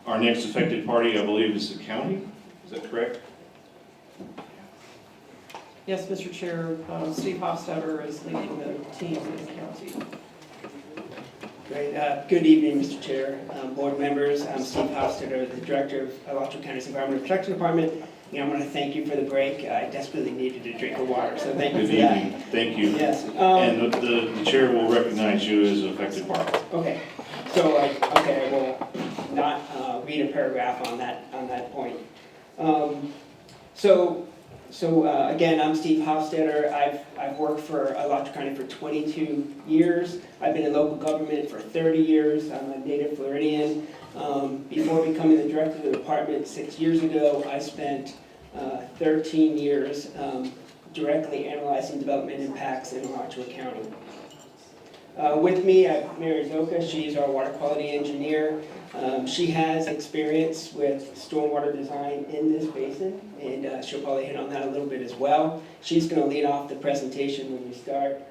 Our next affected party, I believe, is the county. Is that correct? Yes, Mr. Chair, Steve Hofstadter is leading the team in the county. Great. Good evening, Mr. Chair, board members. I'm Steve Hofstadter, the Director of Alachua County's Environmental Protection Department. And I want to thank you for the break. I desperately needed a drink of water, so thank you for that. Good evening. Thank you. Yes. And the chair will recognize you as affected party. Okay. So, I will not read a paragraph on that point. Again, I'm Steve Hofstadter. I've worked for Alachua County for 22 years. I've been in local government for 30 years. I'm a native Floridian. Before becoming the director of the department 6 years ago, I spent 13 years directly analyzing development impacts in Alachua County. With me, I have Mary Zoka. She's our water quality engineer. She has experience with stormwater design in this basin, and she'll probably hit on that a little bit as well. She's going to lead off the presentation when we start.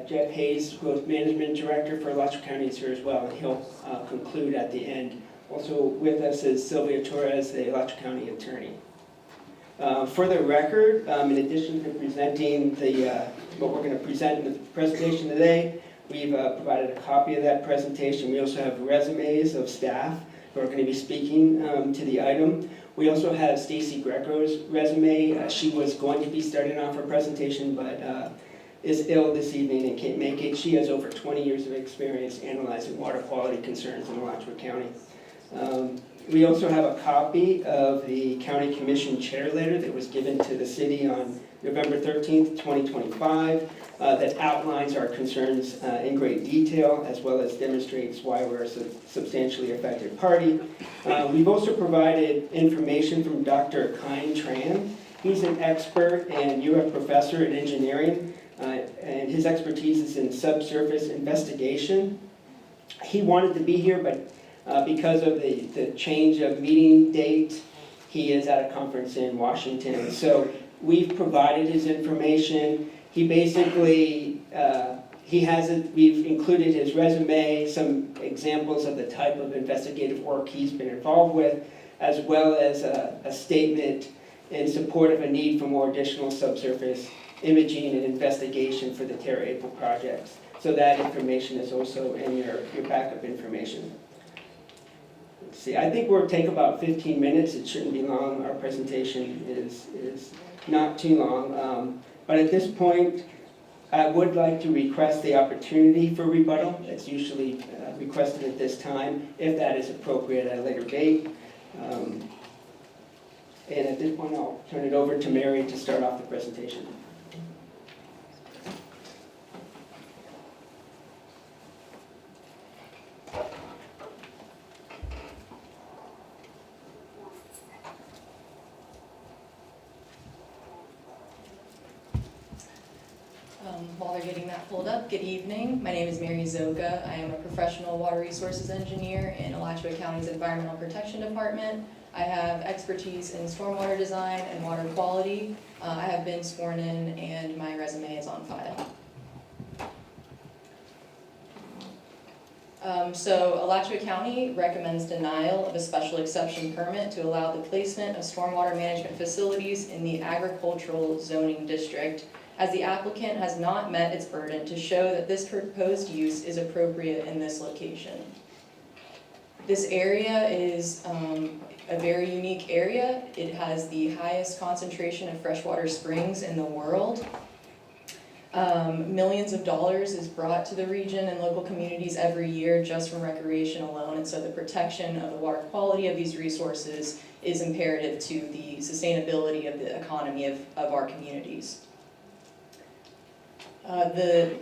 Jeff Hayes, Growth Management Director for Alachua County, is here as well, and he'll conclude at the end. Also with us is Sylvia Torres, the Alachua County Attorney. For the record, in addition to presenting what we're going to present in the presentation today, we've provided a copy of that presentation. We also have resumes of staff who are going to be speaking to the item. We also have Stacy Greco's resume. She was going to be starting off her presentation, but is ill this evening and can't make it. She has over 20 years of experience analyzing water quality concerns in Alachua County. We also have a copy of the County Commission chair letter that was given to the city on November 13th, 2025, that outlines our concerns in great detail, as well as demonstrates why we're a substantially affected party. We've also provided information from Dr. Kine Tran. He's an expert and UF professor in engineering, and his expertise is in subsurface investigation. He wanted to be here, but because of the change of meeting date, he is at a conference in Washington. So we've provided his information. He basically, we've included his resume, some examples of the type of investigative work he's been involved with, as well as a statement in support of a need for more additional subsurface imaging and investigation for the Terra April projects. So that information is also in your backup information. Let's see, I think we'll take about 15 minutes. It shouldn't be long. Our presentation is not too long. But at this point, I would like to request the opportunity for rebuttal. It's usually requested at this time, if that is appropriate at a later date. And at this point, I'll turn it over to Mary to start off the presentation. While they're getting that pulled up, good evening. My name is Mary Zoka. I am a professional water resources engineer in Alachua County's Environmental Protection Department. I have expertise in stormwater design and water quality. I have been sworn in and my resume is on file. So Alachua County recommends denial of a special exception permit to allow the placement of stormwater management facilities in the agricultural zoning district, as the applicant has not met its burden to show that this proposed use is appropriate in this location. This area is a very unique area. It has the highest concentration of freshwater springs in the world. Millions of dollars is brought to the region and local communities every year just from recreation alone, and so the protection of the water quality of these resources is imperative to the sustainability of the economy of our communities. The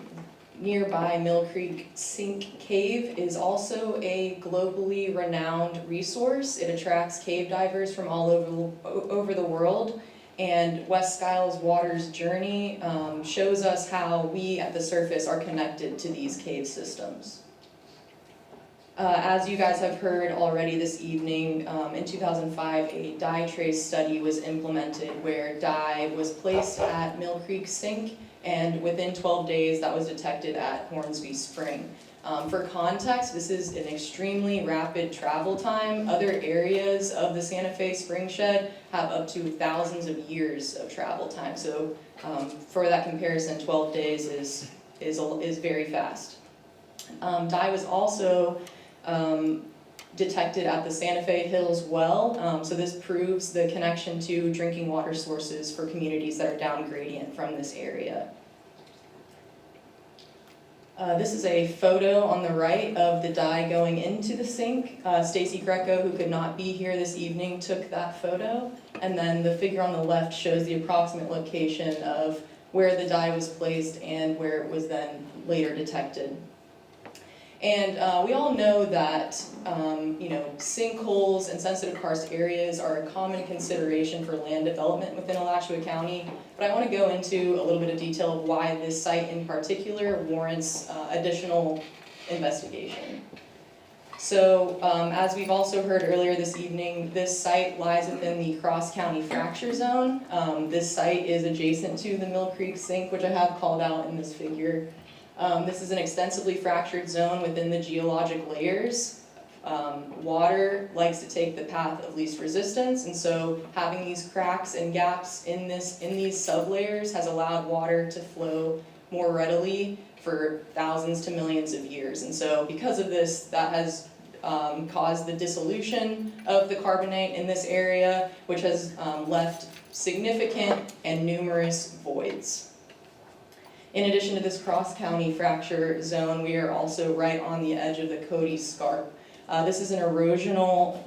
nearby Mill Creek Sink Cave is also a globally renowned resource. It attracts cave divers from all over the world, and West Skiles Water's journey shows us how we at the surface are connected to these cave systems. As you guys have heard already this evening, in 2005, a dye trace study was implemented where dye was placed at Mill Creek Sink, and within 12 days that was detected at Hornsby Spring. For context, this is an extremely rapid travel time. Other areas of the Santa Fe Spring Shed have up to thousands of years of travel time. So for that comparison, 12 days is very fast. Dye was also detected at the Santa Fe Hills well, so this proves the connection to drinking water sources for communities that are down gradient from this area. This is a photo on the right of the dye going into the sink. Stacy Greco, who could not be here this evening, took that photo, and then the figure on the left shows the approximate location of where the dye was placed and where it was then later detected. And we all know that sinkholes and sensitive karst areas are a common consideration for land development within Alachua County, but I want to go into a little bit of detail of why this site in particular warrants additional investigation. So as we've also heard earlier this evening, this site lies within the cross-county fracture zone. This site is adjacent to the Mill Creek Sink, which I have called out in this figure. This is an extensively fractured zone within the geologic layers. Water likes to take the path of least resistance, and so having these cracks and gaps in these sublayers has allowed water to flow more readily for thousands to millions of years. And so because of this, that has caused the dissolution of the carbonate in this area, which has left significant and numerous voids. In addition to this cross-county fracture zone, we are also right on the edge of the Cody Scarp. This is the erosional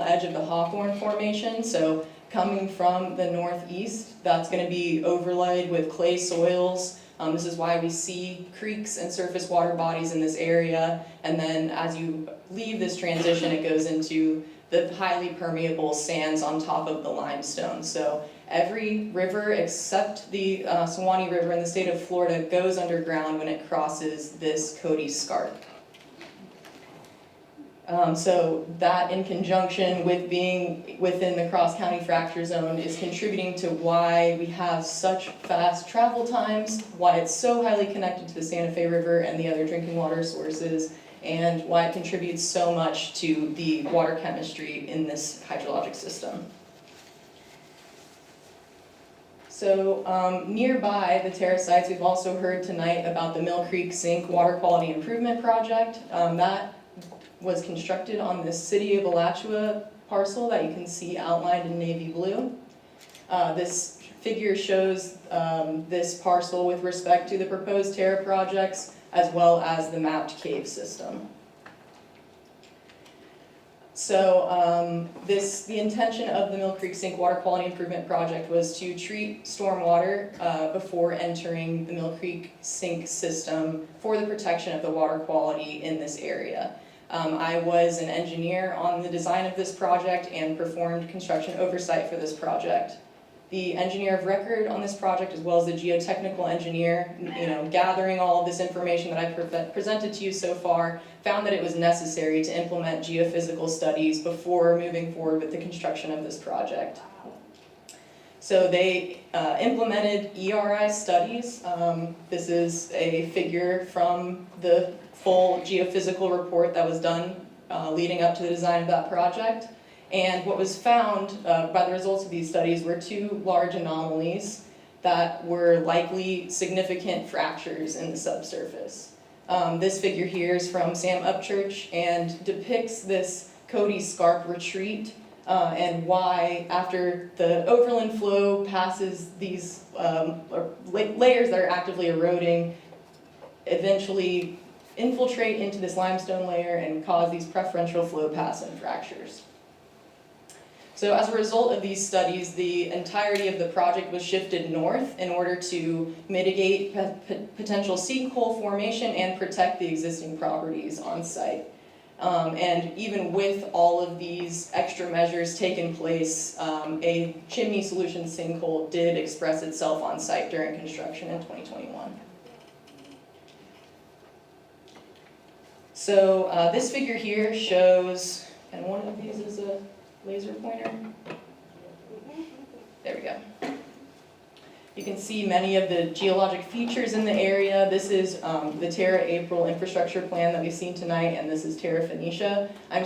edge of the Hawthorne Formation, so coming from the northeast, that's going to be overlaid with clay soils. This is why we see creeks and surface water bodies in this area, and then as you leave this transition, it goes into the highly permeable sands on top of the limestone. So every river except the Suwannee River in the state of Florida goes underground when it crosses this Cody Scarp. So that in conjunction with being within the cross-county fracture zone is contributing to why we have such fast travel times, why it's so highly connected to the Santa Fe River and the other drinking water sources, and why it contributes so much to the water chemistry in this hydrologic system. So nearby the terrace sites, we've also heard tonight about the Mill Creek Sink Water Quality Improvement Project. That was constructed on the City of Alachua parcel that you can see outlined in navy blue. This figure shows this parcel with respect to the proposed Terra projects as well as the mapped cave system. So the intention of the Mill Creek Sink Water Quality Improvement Project was to treat stormwater before entering the Mill Creek Sink system for the protection of the water quality in this area. I was an engineer on the design of this project and performed construction oversight for this project. The engineer of record on this project, as well as the geotechnical engineer, gathering all of this information that I presented to you so far, found that it was necessary to implement geophysical studies before moving forward with the construction of this project. So they implemented ERI studies. This is a figure from the full geophysical report that was done leading up to the design of that project. And what was found by the results of these studies were two large anomalies that were likely significant fractures in the subsurface. This figure here is from Sam Upchurch and depicts this Cody Scarp retreat and why, after the overland flow passes these layers that are actively eroding, eventually infiltrate into this limestone layer and cause these preferential flow paths and fractures. So as a result of these studies, the entirety of the project was shifted north in order to mitigate potential sinkhole formation and protect the existing properties on site. And even with all of these extra measures taken place, a chimney solution sinkhole did express itself on site during construction in 2021. So this figure here shows, and one of these is a laser pointer. There we go. You can see many of the geologic features in the area. This is the Terra April infrastructure plan that we've seen tonight, and this is Terra Phoenicia. I'm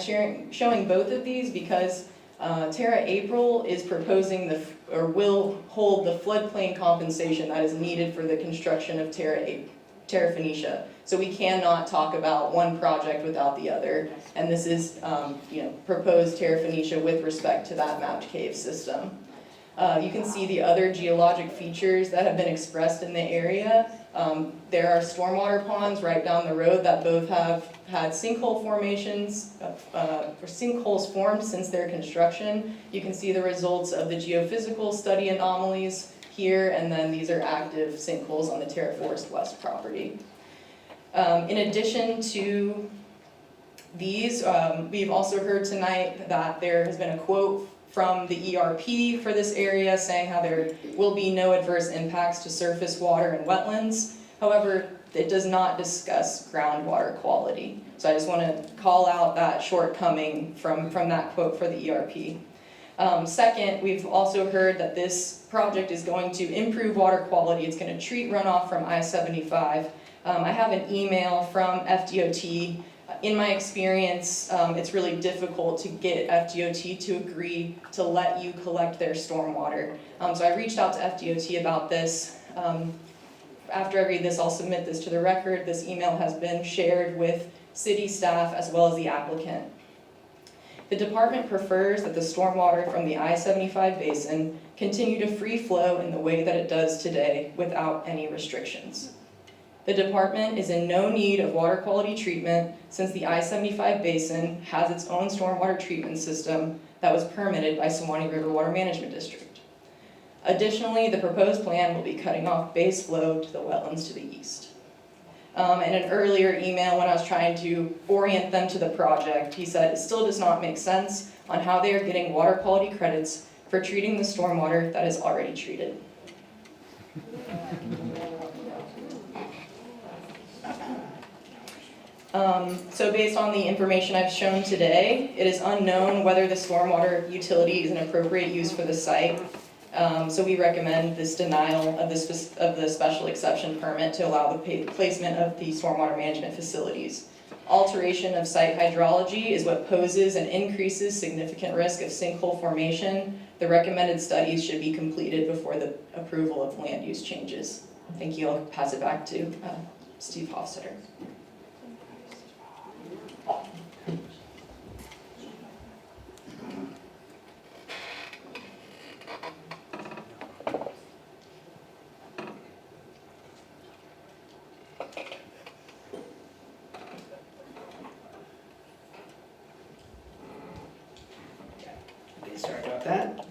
showing both of these because Terra April is proposing or will hold the floodplain compensation that is needed for the construction of Terra Phoenicia. So we cannot talk about one project without the other, and this is proposed Terra Phoenicia with respect to that mapped cave system. You can see the other geologic features that have been expressed in the area. There are stormwater ponds right down the road that both have had sinkhole formations, or sinkholes formed since their construction. You can see the results of the geophysical study anomalies here, and then these are active sinkholes on the Terra Forest West property. In addition to these, we've also heard tonight that there has been a quote from the ERP for this area saying how there will be no adverse impacts to surface water and wetlands. However, it does not discuss groundwater quality. So I just want to call out that shortcoming from that quote for the ERP. Second, we've also heard that this project is going to improve water quality. It's going to treat runoff from I-75. I have an email from FDOT. In my experience, it's really difficult to get FDOT to agree to let you collect their stormwater. So I reached out to FDOT about this. After I read this, I'll submit this to the record. This email has been shared with city staff as well as the applicant. The department prefers that the stormwater from the I-75 basin continue to free flow in the way that it does today without any restrictions. The department is in no need of water quality treatment since the I-75 basin has its own stormwater treatment system that was permitted by Suwannee River Water Management District. Additionally, the proposed plan will be cutting off base flow to the wetlands to the east. In an earlier email when I was trying to orient them to the project, he said it still does not make sense on how they are getting water quality credits for treating the stormwater that is already treated. So based on the information I've shown today, it is unknown whether the stormwater utility is an appropriate use for the site. So we recommend this denial of the special exception permit to allow the placement of the stormwater management facilities. Alteration of site hydrology is what poses and increases significant risk of sinkhole formation. The recommended studies should be completed before the approval of land use changes. Thank you. I'll pass it back to Steve Hofstetter. Sorry about that.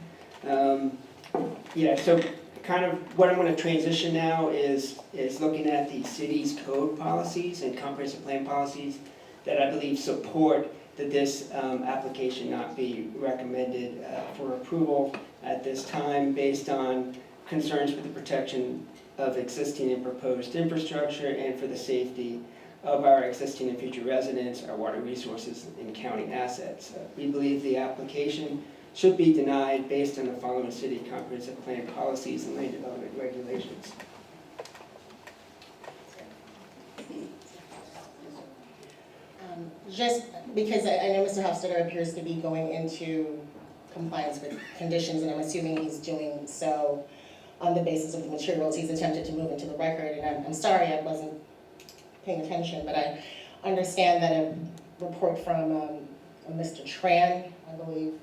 So kind of what I'm going to transition now is looking at the city's code policies and comprehensive plan policies that I believe support that this application not be recommended for approval at this time based on concerns for the protection of existing and proposed infrastructure and for the safety of our existing and future residents, our water resources, and county assets. We believe the application should be denied based on the following city comprehensive plan policies and land development regulations. Just because I know Mr. Hofstetter appears to be going into compliance with conditions, and I'm assuming he's doing so on the basis of the materials he's attempted to move into the record, and I'm sorry I wasn't paying attention, but I understand that a report from Mr. Tran, I believe,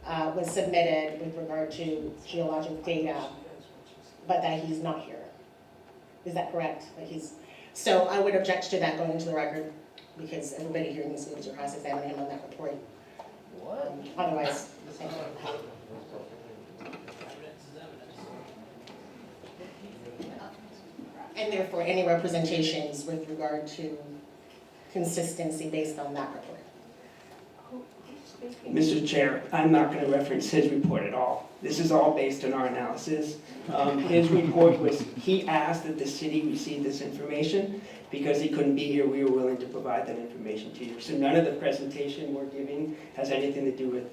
was submitted with regard to geologic data, but that he's not here. Is that correct? So I would object to that going into the record because everybody here needs to be able to cross-examine him on that report. Otherwise, thank you. And therefore, any representations with regard to consistency based on that report. Mr. Chair, I'm not going to reference his report at all. This is all based on our analysis. His report was, he asked that the city receive this information. Because he couldn't be here, we were willing to provide that information to you. So none of the presentation we're giving has anything to do with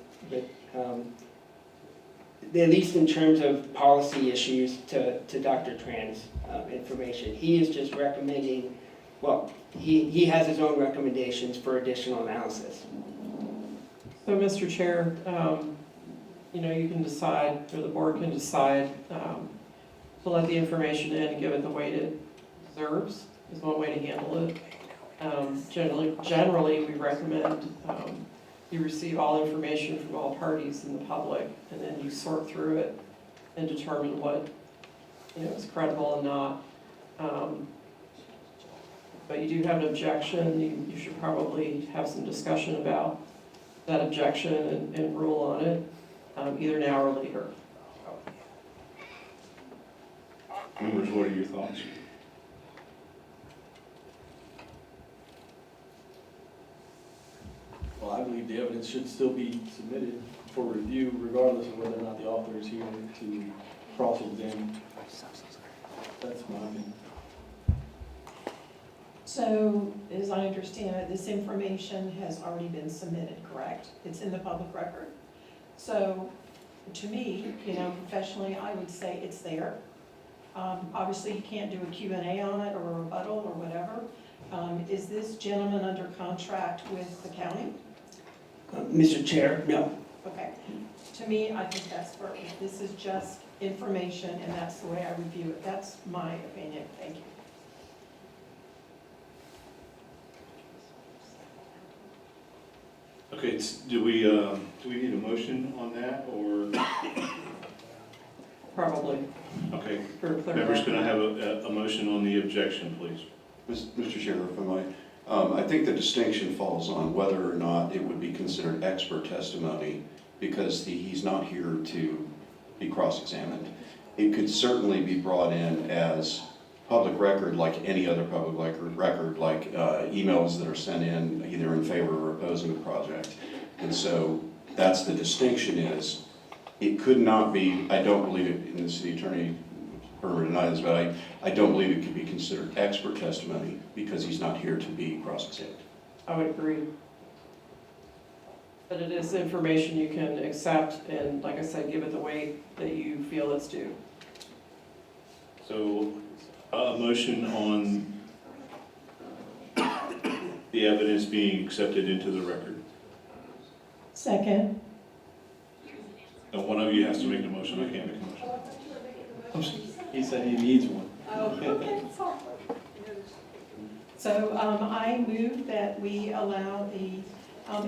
at least in terms of policy issues to Dr. Tran's information. He is just recommending, well, he has his own recommendations for additional analysis. So, Mr. Chair, you can decide, or the board can decide to let the information in and give it the weight it deserves, is one way to handle it. Generally, we recommend you receive all information from all parties in the public, and then you sort through it and determine what is credible and not. But you do have an objection. You should probably have some discussion about that objection and rule on it, either now or later. Members, what are your thoughts? Well, I believe the evidence should still be submitted for review regardless of whether or not the author is here to cross-examine. That's my opinion. So, as I understand it, this information has already been submitted, correct? It's in the public record. So, to me, professionally, I would say it's there. Obviously, you can't do a Q&A on it or a rebuttal or whatever. Is this gentleman under contract with the county? Mr. Chair, no. Okay. To me, I think that's perfect. This is just information, and that's the way I review it. That's my opinion. Thank you. Okay, do we need a motion on that, or? Probably. Okay. For clear Members, record. can I have a motion on the objection, please? Mr. Chair, if I might, I think the distinction falls on whether or not it would be considered expert testimony because he's not here to be cross-examined. It could certainly be brought in as public record like any other public record, like emails that are sent in either in favor or opposing the project. And so that's the distinction is, it could not be, I don't believe it, and the city attorney or deny this, but I don't believe it could be considered expert testimony because he's not here to be cross-examined. I would agree. But it is information you can accept and, like I said, give it the weight that you feel it's due. So, a motion on the evidence being accepted into the record. Second. And one of you has to make the motion, I can't make a motion. He said he needs one. Oh, okay. So I move that we allow the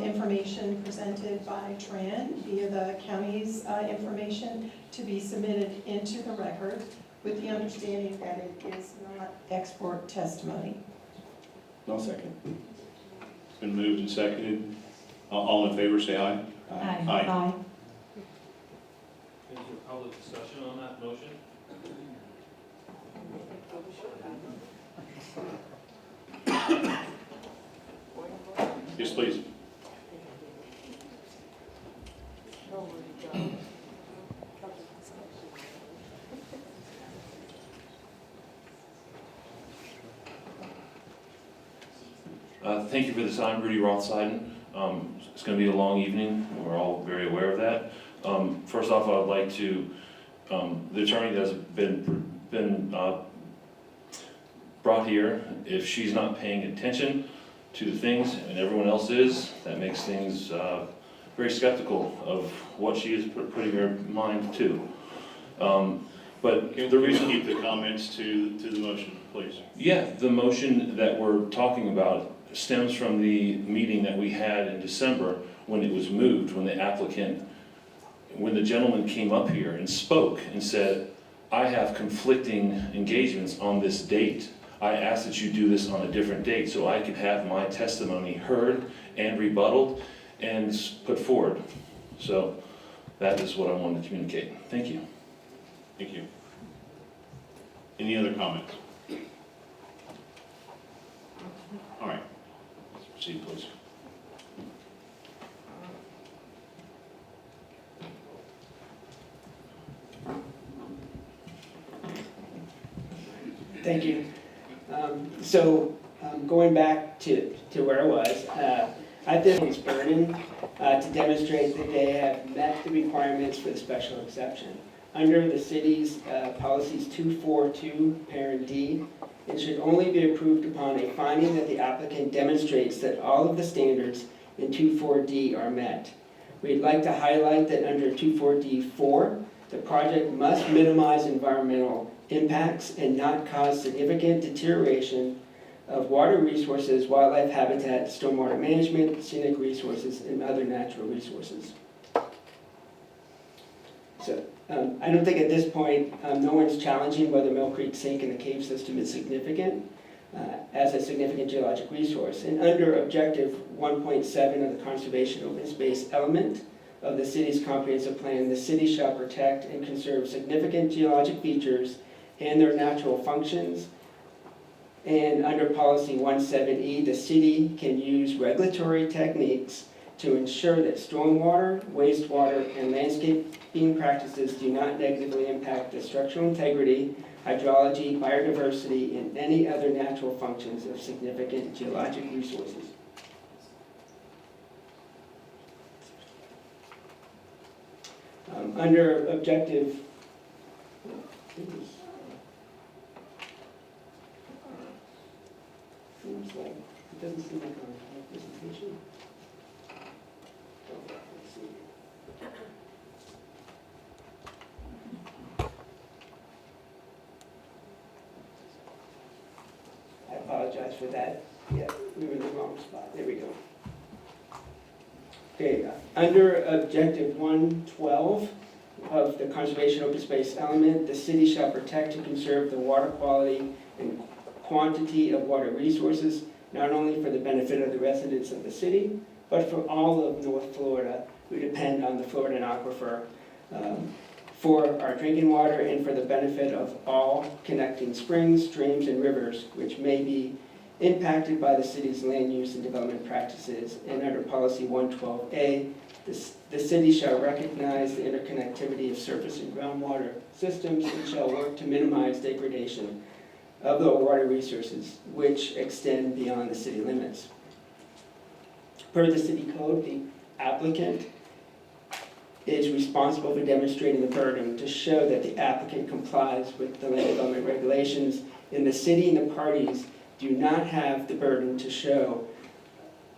information presented by Tran via the county's information to be submitted into the record with the understanding that it is not expert testimony. No second. It's been moved and seconded. All in favor, say aye. Aye. Aye. Is there public discussion on that motion? Yes, please. Thank you for the time, Rudy Rothsiden. It's going to be a long evening. We're all very aware of that. First off, I would like to, the attorney that's been brought here, if she's not paying attention to the things and everyone else is, that makes things very skeptical of what she is putting her mind to. But the reason, keep the comments to the motion, please. yeah, the motion that we're talking about stems from the meeting that we had in December when it was moved, when the gentleman came up here and spoke and said, I have conflicting engagements on this date. I ask that you do this on a different date so I can have my testimony heard and rebutted and put forward. So that is what I wanted to communicate. Thank you. Thank you. Any other comments? All right, let's proceed, please. Thank you. Going back to where I was, I think it's burden to demonstrate that they have met the requirements for the special exception. Under the city's policies 242, parent D, it should only be approved upon a finding that the applicant demonstrates that all of the standards in 24D are met. We'd like to highlight that under 24D4, the project must minimize environmental impacts and not cause significant deterioration of water resources, wildlife habitat, stormwater management, scenic resources, and other natural resources. So I don't think at this point no one's challenging whether Mill Creek sink in the cave system is significant as a significant geologic resource. And under objective 1.7 of the conservation open space element of the city's comprehensive plan, the city shall protect and conserve significant geologic features and their natural functions. And under policy 17E, the city can use regulatory techniques to ensure that stormwater, wastewater, and landscaping practices do not negatively impact the structural integrity, hydrology, biodiversity, and any other natural functions of significant geologic resources. Under objective, seems like, it doesn't seem like a presentation. Let's see. I apologize for that. Yeah, we were in the wrong spot. There we go. Okay, under objective 112 of the conservation open space element, the city shall protect and conserve the water quality and quantity of water resources, not only for the benefit of the residents of the city, but for all of North Florida who depend on the Floridan aquifer for our drinking water and for the benefit of all connecting springs, streams, and rivers, which may be impacted by the city's land use and development practices. And under policy 112A, the city shall recognize the interconnectivity of surface and groundwater systems and shall work to minimize degradation of the water resources which extend beyond the city limits. Per the city code, the applicant is responsible for demonstrating the burden to show that the applicant complies with the land development regulations, and the city and the parties do not have the burden to show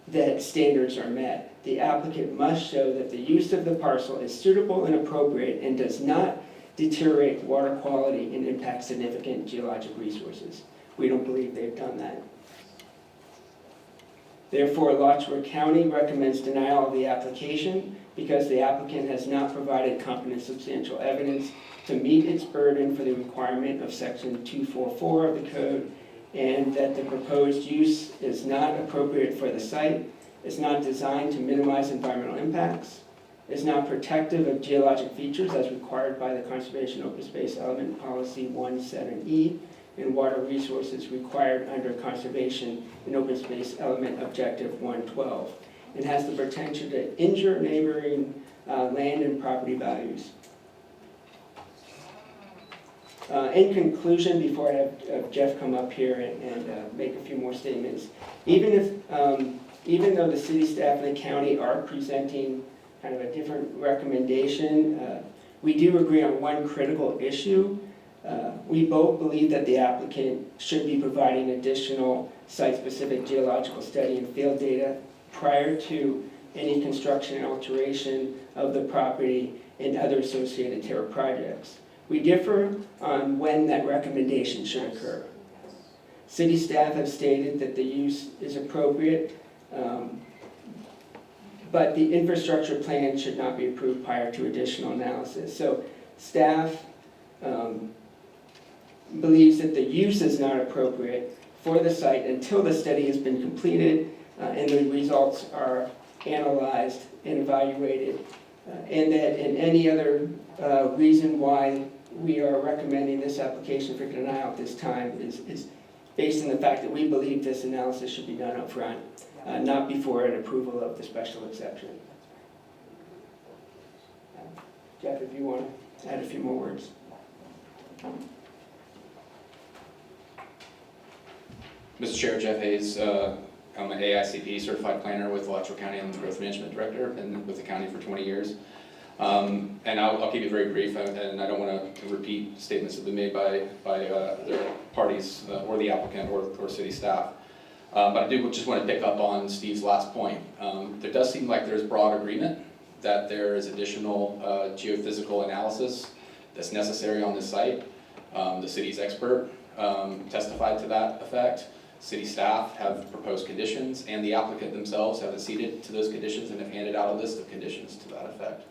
that standards are met. The applicant must show that the use of the parcel is suitable and appropriate and does not deteriorate water quality and impact significant geologic resources. We don't believe they've done that. Therefore, Alachua County recommends denial of the application because the applicant has not provided competent substantial evidence to meet its burden for the requirement of section 244 of the code, and that the proposed use is not appropriate for the site, is not designed to minimize environmental impacts, is not protective of geologic features as required by the Conservation Open Space Element Policy 17E, and water resources required under Conservation and Open Space Element Objective 112, and has the potential to injure neighboring land and property values. In conclusion, before I have Jeff come up here and make a few more statements, even though the city staff and the county are presenting kind of a different recommendation, we do agree on one critical issue. We both believe that the applicant should be providing additional site-specific geological study and field data prior to any construction and alteration of the property and other associated terror projects. We differ on when that recommendation should occur. City staff have stated that the use is appropriate, but the infrastructure plan should not be approved prior to additional analysis. So staff believes that the use is not appropriate for the site until the study has been completed and the results are analyzed and evaluated, and that in any other reason why we are recommending this application for denial at this time is based on the fact that we believe this analysis should be done up front, not before an approval of the special exception. Jeff, if you want to add a few more words. Mr. Chair, Jeff Hayes, I'm an AICP certified planner with Alachua County. I'm the growth management director, been with the county for 20 years. And I'll keep it very brief, and I don't want to repeat statements that have been made by the parties or the applicant or city staff. But I do just want to pick up on Steve's last point. There does seem like there's broad agreement that there is additional geophysical analysis that's necessary on this site. The city's expert testified to that effect. City staff have proposed conditions, and the applicant themselves have acceded to those conditions and have handed out a list of conditions to that effect.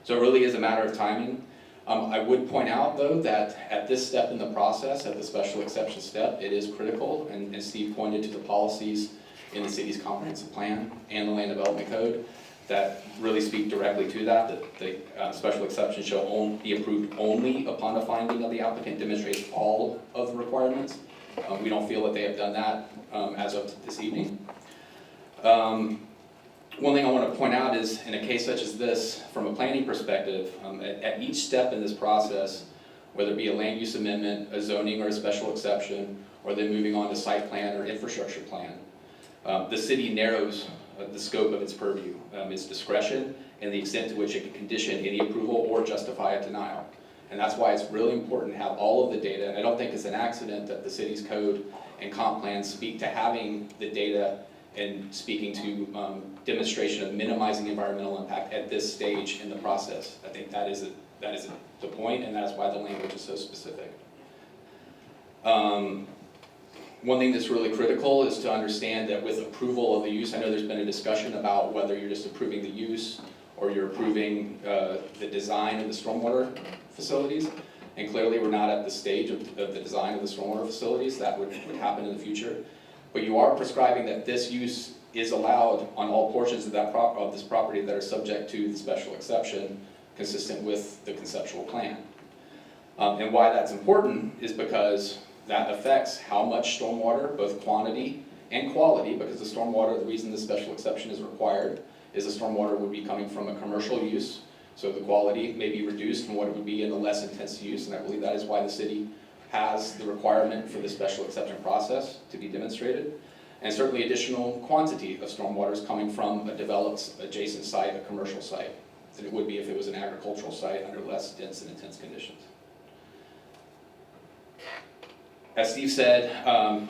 So it really is a matter of timing. I would point out, though, that at this step in the process, at the special exception step, it is critical, and Steve pointed to the policies in the city's comprehensive plan and the land development code that really speak directly to that the special exception shall be approved only upon the finding of the applicant demonstrates all of the requirements. We don't feel that they have done that as of this evening. One thing I want to point out is, in a case such as this, from a planning perspective, at each step in this process, whether it be a land use amendment, a zoning or a special exception, or then moving on to site plan or infrastructure plan, the city narrows the scope of its purview, its discretion, and the extent to which it can condition any approval or justify a denial. And that's why it's really important to have all of the data, and I don't think it's an accident that the city's code and comp plans speak to having the data and speaking to demonstration of minimizing environmental impact at this stage in the process. I think that is the point, and that's why the language is so specific. One thing that's really critical is to understand that with approval of the use, I know there's been a discussion about whether you're just approving the use or you're approving the design of the stormwater facilities, and clearly we're not at the stage of the design of the stormwater facilities. That would happen in the future. But you are prescribing that this use is allowed on all portions of this property that are subject to the special exception consistent with the conceptual plan. And why that's important is because that affects how much stormwater, both quantity and quality, because the stormwater, the reason the special exception is required is the stormwater would be coming from a commercial use, so the quality may be reduced from what it would be in the less intense use, and I believe that is why the city has the requirement for the special exception process to be demonstrated. And certainly additional quantity of stormwater is coming from a developed adjacent site, a commercial site, than it would be if it was an agricultural site under less dense and intense conditions. As Steve said,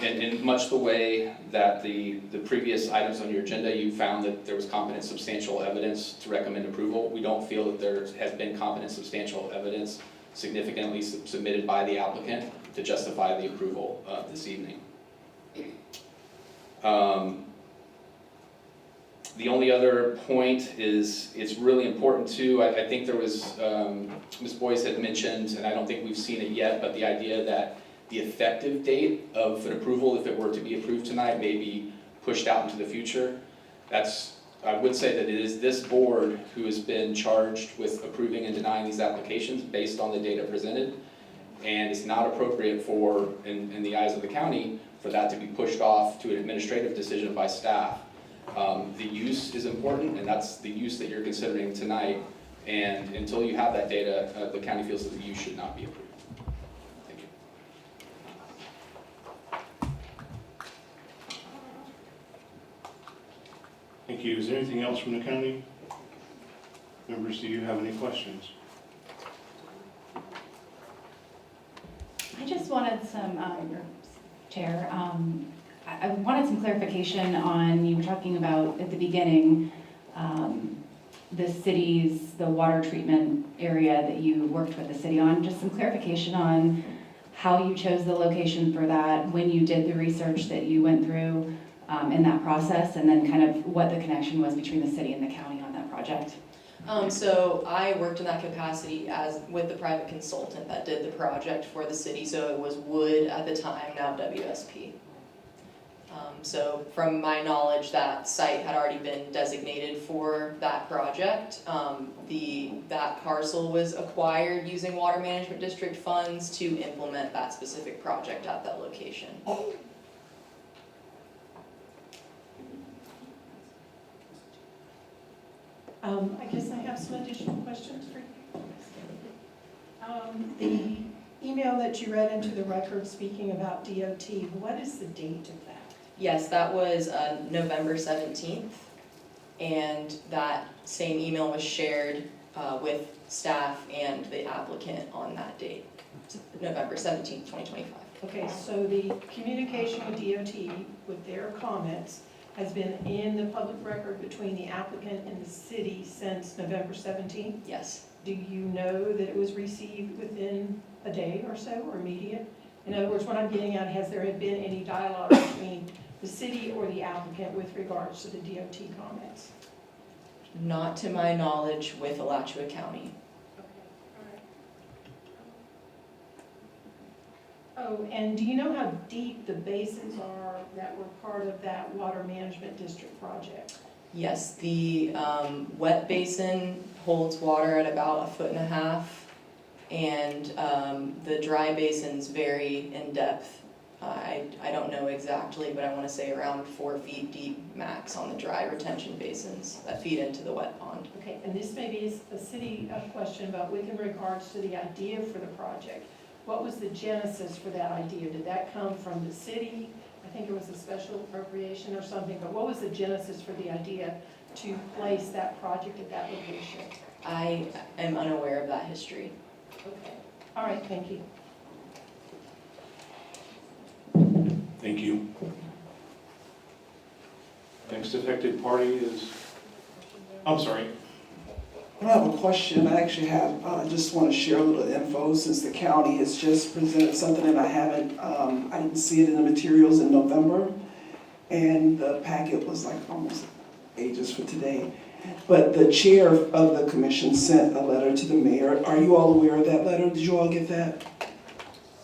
in much the way that the previous items on your agenda, you found that there was competent substantial evidence to recommend approval. We don't feel that there has been competent substantial evidence significantly submitted by the applicant to justify the approval this evening. The only other point is it's really important too, I think there was, Ms. Boyce had mentioned, and I don't think we've seen it yet, but the idea that the effective date of an approval, if it were to be approved tonight, may be pushed out into the future. I would say that it is this board who has been charged with approving and denying these applications based on the data presented. And it's not appropriate for, in the eyes of the county, for that to be pushed off to an administrative decision by staff. The use is important, and that's the use that you're considering tonight. And until you have that data, the county feels that the use should not be approved. Thank you. Thank you. Is there anything else from the county? Members, do you have any questions? I just wanted some, Chair, I wanted some clarification on, you were talking about at the beginning, the water treatment area that you worked with the city on, just some clarification on how you chose the location for that, when you did the research that you went through in that process, and then kind of what the connection was between the city and the county on that project. So I worked in that capacity with the private consultant that did the project for the city, so it was Wood at the time, now WSP. So from my knowledge, that site had already been designated for that project. That parcel was acquired using Water Management District funds to implement that specific project at that location. I guess I have some additional questions for you. The email that you read into the record speaking about DOT, what is the date of that? Yes, that was November 17th, and that same email was shared with staff and the applicant on that date, November 17th, 2025. Okay, so the communication with DOT with their comments has been in the public record between the applicant and the city since November 17th? Yes. Do you know that it was received within a day or so, or immediate? In other words, what I'm getting at, has there been any dialogue between the city or the applicant with regards to the DOT comments? Not to my knowledge with Alachua County. Oh, and do you know how deep the basins are that were part of that water management district project? Yes, the wet basin holds water at about 1.5 feet, and the dry basins vary in depth. I don't know exactly, but I want to say around 4 feet deep max on the dry retention basins that feed into the wet pond. Okay, and this may be a city question, but with regards to the idea for the project, what was the genesis for that idea? Did that come from the city? I think it was a special appropriation or something, but what was the genesis for the idea to place that project at that location? I am unaware of that history. Okay, all right, thank you. Thank you. Next affected party is, I'm sorry. I have a question. I actually have, I just want to share a little info since the county has just presented something that I didn't see it in the materials in November. And the packet was like almost ages for today. But the chair of the commission sent a letter to the mayor. Are you all aware of that letter? Did you all get that?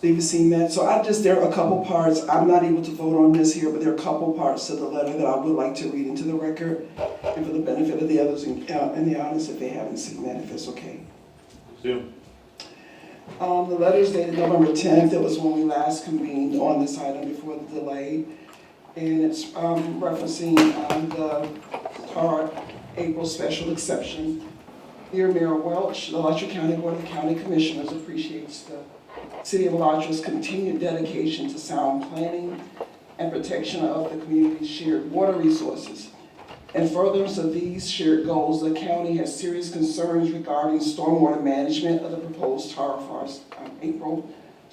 Have you seen that? So there are a couple parts. I'm not able to vote on this here, but there are a couple parts to the letter that I would like to read into the record, and for the benefit of the others in the audience, if they haven't seen that, if it's okay. Do. The letter is dated November 10th. It was when we last convened on this item before the delay, and it's referencing the TAR April special exception. Dear Mayor Welch, the Alachua County Board of County Commissioners appreciates the City of Alachua's continued dedication to sound planning and protection of the community's shared water resources. In furtherance of these shared goals, the county has serious concerns regarding stormwater management of the proposed TAR Forest April,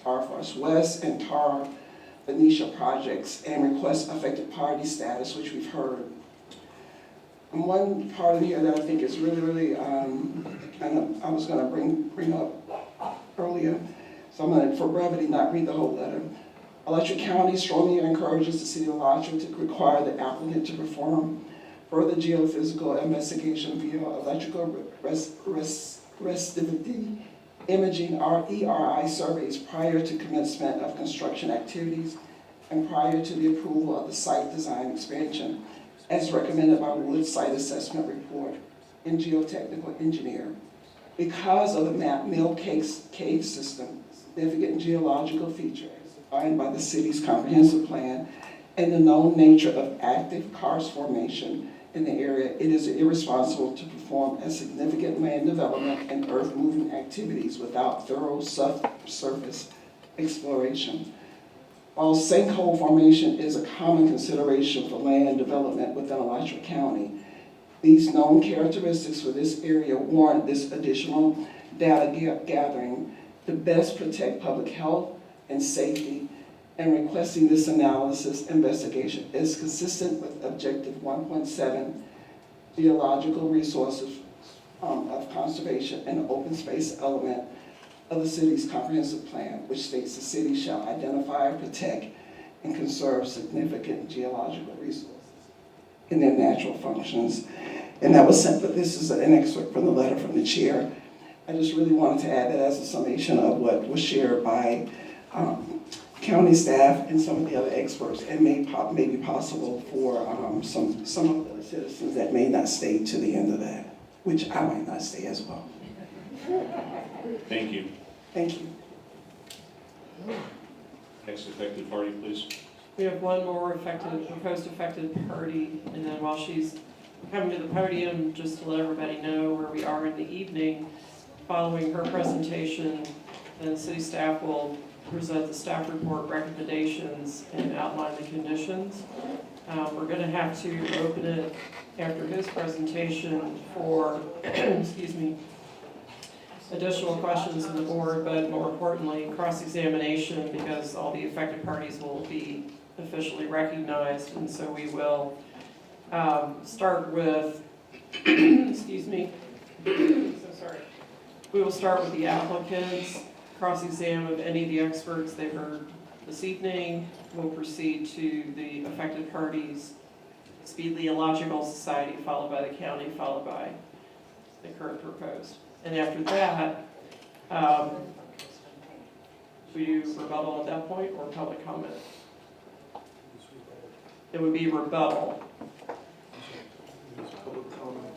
TAR Forest West, and TAR Venetia projects, and requests affected party status, which we've heard. And one part in here that I think is really, and I was going to bring up earlier. So I'm going to, for brevity, not read the whole letter. Alachua County strongly encourages the City of Alachua to require the applicant to perform further geophysical investigation via electrical resistivity imaging (ERI) surveys prior to commencement of construction activities and prior to the approval of the site design expansion, as recommended by Wood's Site Assessment Report and Geotechnical Engineer. Because of the Mill Cave system, significant geological feature as defined by the city's comprehensive plan, and the known nature of active karst formation in the area, it is irresponsible to perform a significant land development and earth moving activities without thorough subsurface exploration. While sinkhole formation is a common consideration for land development within Alachua County, these known characteristics for this area warrant this additional data gathering to best protect public health and safety, and requesting this analysis investigation is consistent with Objective 1.7, geological resources of conservation and open space element of the city's comprehensive plan, which states the city shall identify, protect, and conserve significant geological resources in their natural functions. And that was sent, but this is an excerpt from the letter from the chair. I just really wanted to add that as a summation of what was shared by county staff and some of the other experts, and may be possible for some of the citizens that may not stay to the end of that, which I might not stay as well. Thank you. Thank you. Next affected party, please. We have one more proposed affected party, and then while she's coming to the podium, just to let everybody know where we are in the evening, following her presentation, Then city staff will present the staff report recommendations and outline the conditions. We're going to have to open it after his presentation for, excuse me, additional questions from the board, but more importantly, cross-examination, because all the affected parties will be officially recognized. And so we will start with, excuse me, so sorry. We will start with the applicants, cross-examine any of the experts they heard this evening. We'll proceed to the affected parties, Speedly Illogical Society, followed by the county, followed by the current proposed. And after that, we do rebuttal at that point or public comment? It would be rebuttal. Public comment.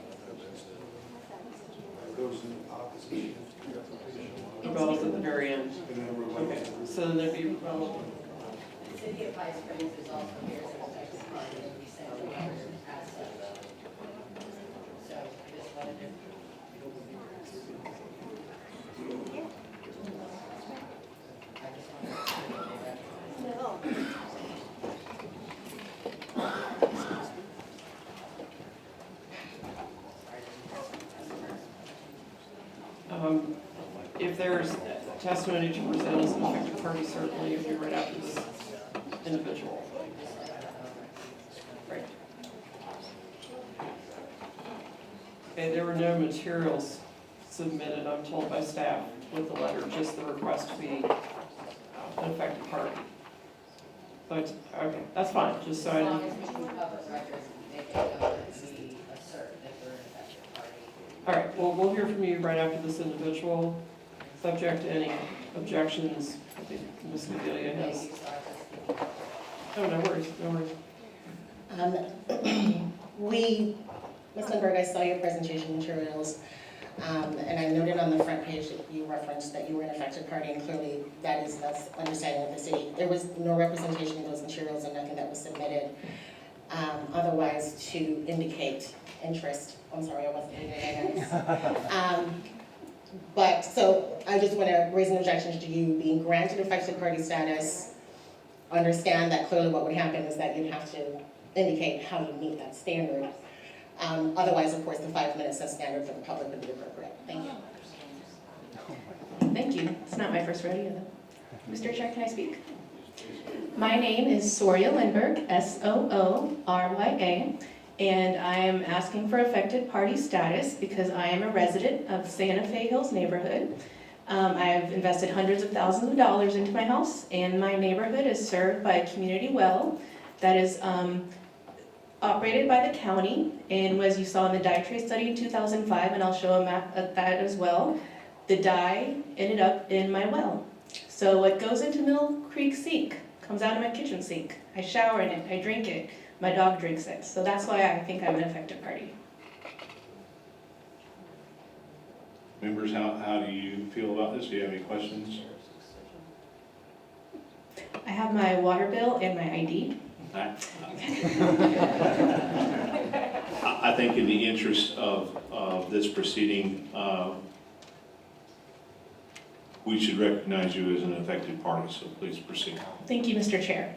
Those in opposition to the application. Rebuttal's at the very end. And then rebuttal. Okay, so then there'd be rebuttal. The city of High Springs is also here as an affected party, and we sent the letter as such. So I just wanted to. If there's testimony to present as an affected party, certainly if you're right after this individual. Right. Okay, there were no materials submitted, I'm told by staff, with the letter, just the request to be an affected party. But, okay, that's fine, just so I As know. long as we do public records, they can go and we assert that we're an affected party. All right, well, we'll hear from you right after this individual. Subject to any objections, I think Ms. Cordelia has. Oh, no worries, no worries. Ms. Lindberg, I saw your presentation materials, and I noted on the front page that you referenced that you were an affected party, and clearly that's understanding of the city. There was no representation in those materials and nothing that was submitted otherwise to indicate interest. I'm sorry, I wasn't reading my notes. But, so I just want to raise an objection to you being granted affected party status. Understand that clearly what would happen is that you'd have to indicate how you meet that standard. Otherwise, of course, the 5 minutes as standard for the public would be appropriate. Thank you. Thank you. It's not my first rodeo, though. Mr. Chair, can I speak? My name is Soria Lindberg, Soorya, and I am asking for affected party status because I am a resident of Santa Fe Hills neighborhood. I have invested hundreds of thousands of dollars into my house, and my neighborhood is served by a community well that is operated by the county, and as you saw in the dye tray study in 2005, and I'll show a map of that as well, the dye ended up in my well. So what goes into Mill Creek sink comes out of my kitchen sink. I shower in it, I drink it, my dog drinks it. So that's why I think I'm an affected party. Members, how do you feel about this? Do you have any questions? I have my water bill and my ID. I think in the interest of this proceeding, we should recognize you as an affected party, so please proceed. Thank you, Mr. Chair.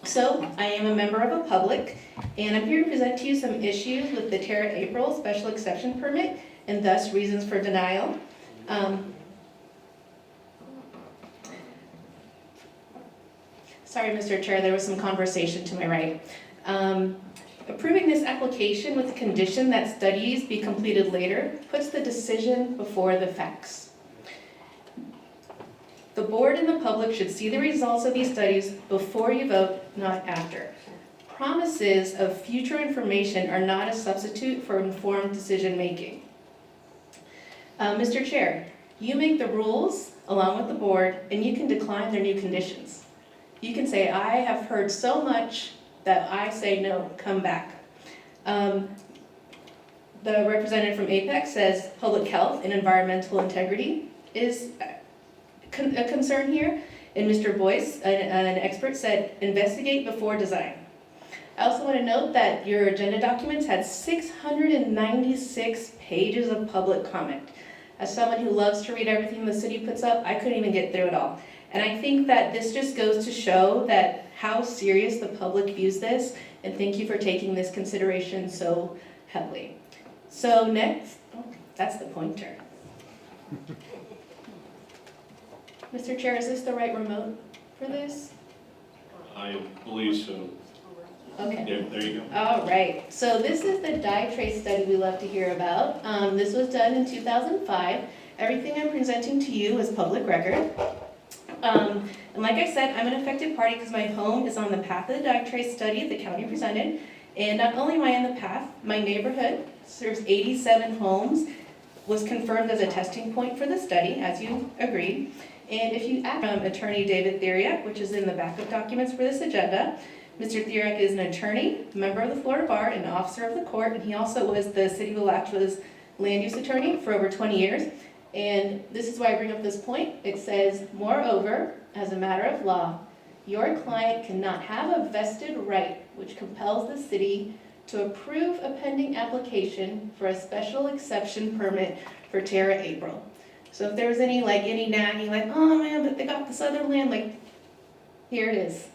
So, I am a member of the public, and I'm here to present to you some issues with the Terra April special exception permit, and thus reasons for denial. Sorry, Mr. Chair, there was some conversation to my right. Approving this application with the condition that studies be completed later puts the decision before the facts. The board and the public should see the results of these studies before you vote, not after. Promises of future information are not a substitute for informed decision-making. Mr. Chair, you make the rules along with the board, and you can decline their new conditions. You can say, I have heard so much that I say no, come back. The representative from APEC says public health and environmental integrity is a concern here, and Mr. Boyce, an expert, said investigate before design. I also want to note that your agenda documents had 696 pages of public comment. As someone who loves to read everything the city puts up, I couldn't even get through it all. And I think that this just goes to show that how serious the public views this, and thank you for taking this consideration so heavily. So next, oh, that's the pointer. Mr. Chair, is this the right remote for this? I believe so. Okay. Yeah, there you go. All right, so this is the dye trace study we love to hear about. This was done in 2005. Everything I'm presenting to you is public record. And like I said, I'm an affected party because my home is on the path of the dye trace study the county presented. And not only am I on the path, my neighborhood serves 87 homes, was confirmed as a testing point for the study, as you agreed. And if you ask Attorney David Theriak, which is in the backup documents for this agenda, Mr. Theriak is an attorney, member of the Florida Bar, and an officer of the court, and he also was the City of Alachua's land use attorney for over 20 years. And this is why I bring up this point. It says, moreover, as a matter of law, your client cannot have a vested right which compels the city to approve a pending application for a special exception permit for Terra April. So if there's any nagging, like, oh man, but they got this other land, like, here it is.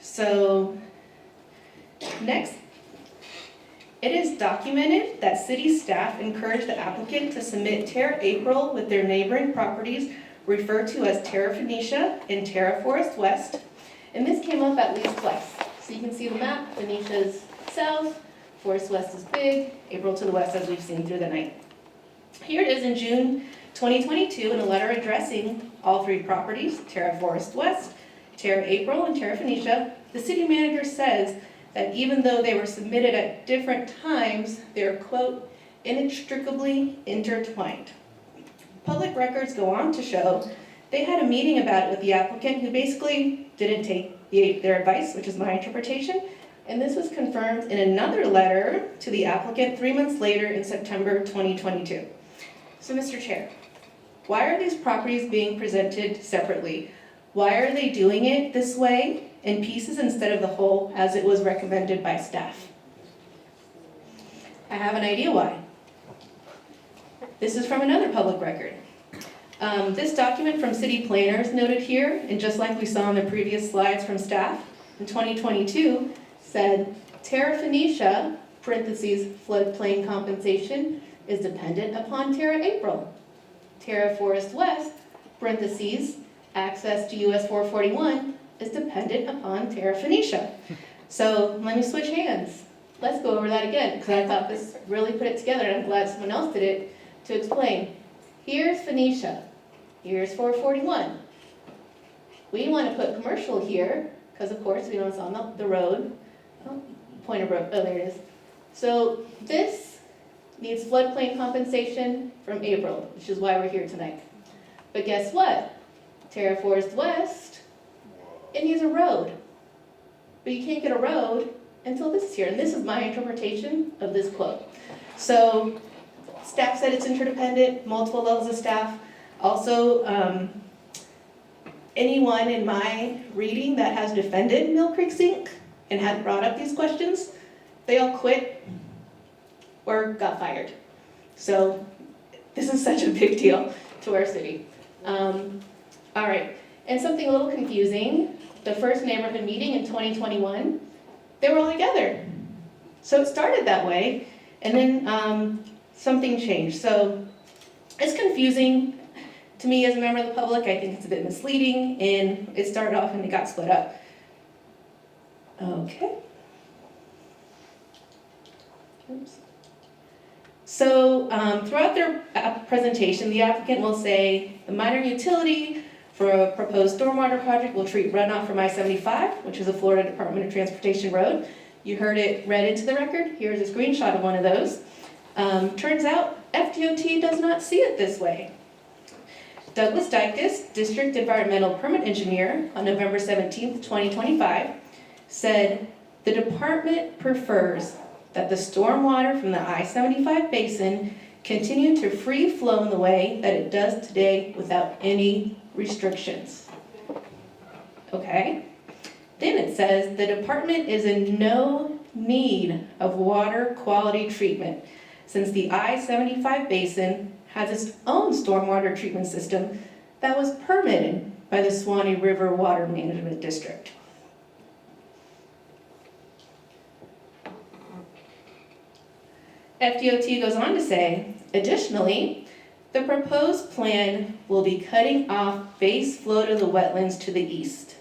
So next, it is documented that city staff encouraged the applicant to submit Terra April with their neighboring properties referred to as Terra Phoenicia and Terra Forest West. And this came up at least twice. So you can see the map, Phoenicia's south, Forest West is big, April to the west as we've seen through the night. Here it is in June 2022 in a letter addressing all three properties, Terra Forest West, Terra April, and Terra Phoenicia. The city manager says that even though they were submitted at different times, they're, quote, inextricably intertwined. Public records go on to show they had a meeting about it with the applicant who basically didn't take their advice, which is my interpretation, and this was confirmed in another letter to the applicant 3 months later in September 2022. So, Mr. Chair, why are these properties being presented separately? Why are they doing it this way in pieces instead of the whole as it was recommended by staff? I have an idea why. This is from another public record. This document from city planners noted here, and just like we saw in the previous slides from staff, in 2022 said Terra Phoenicia, parentheses, floodplain compensation, is dependent upon Terra April. Terra Forest West, parentheses, access to US 441, is dependent upon Terra Phoenicia. So let me switch hands. Let's go over that again, because I thought this really put it together, and I'm glad someone else did it to explain. Here's Phoenicia. Here's 441. We want to put commercial here, because of course we know it's on the road. Oh, Pointer Brook, oh there it is. So this needs floodplain compensation from April, which is why we're here tonight. But guess what? Terra Forest West, it needs a road. But you can't get a road until this is here. And this is my interpretation of this quote. So staff said it's interdependent, multiple levels of staff. Also, anyone in my reading that has defended Mill Creek Sink and had brought up these questions, they all quit or got fired. So this is such a big deal to our city. All right, and something a little confusing, the first neighborhood meeting in 2021, they were all together. So it started that way, and then something changed. So it's confusing to me as a member of the public. I think it's a bit misleading, and it started off and it got split up. Okay. Oops. So throughout their presentation, the applicant will say the minor utility for a proposed stormwater project will treat runoff from I-75, which is a Florida Department of Transportation road. You heard it read into the record. Here's a screenshot of one of those. Turns out FDOT does not see it this way. Douglas Dykus, District Environmental Permit Engineer, on November 17th, 2025, said, the department prefers that the stormwater from the I-75 basin continue to free flow in the way that it does today without any restrictions. Okay? Then it says, the department is in no need of water quality treatment since the I-75 basin has its own stormwater treatment system that was permitted by the Swanee River Water Management District. FDOT goes on to say, additionally, the proposed plan will be cutting off base flow to the wetlands to the east.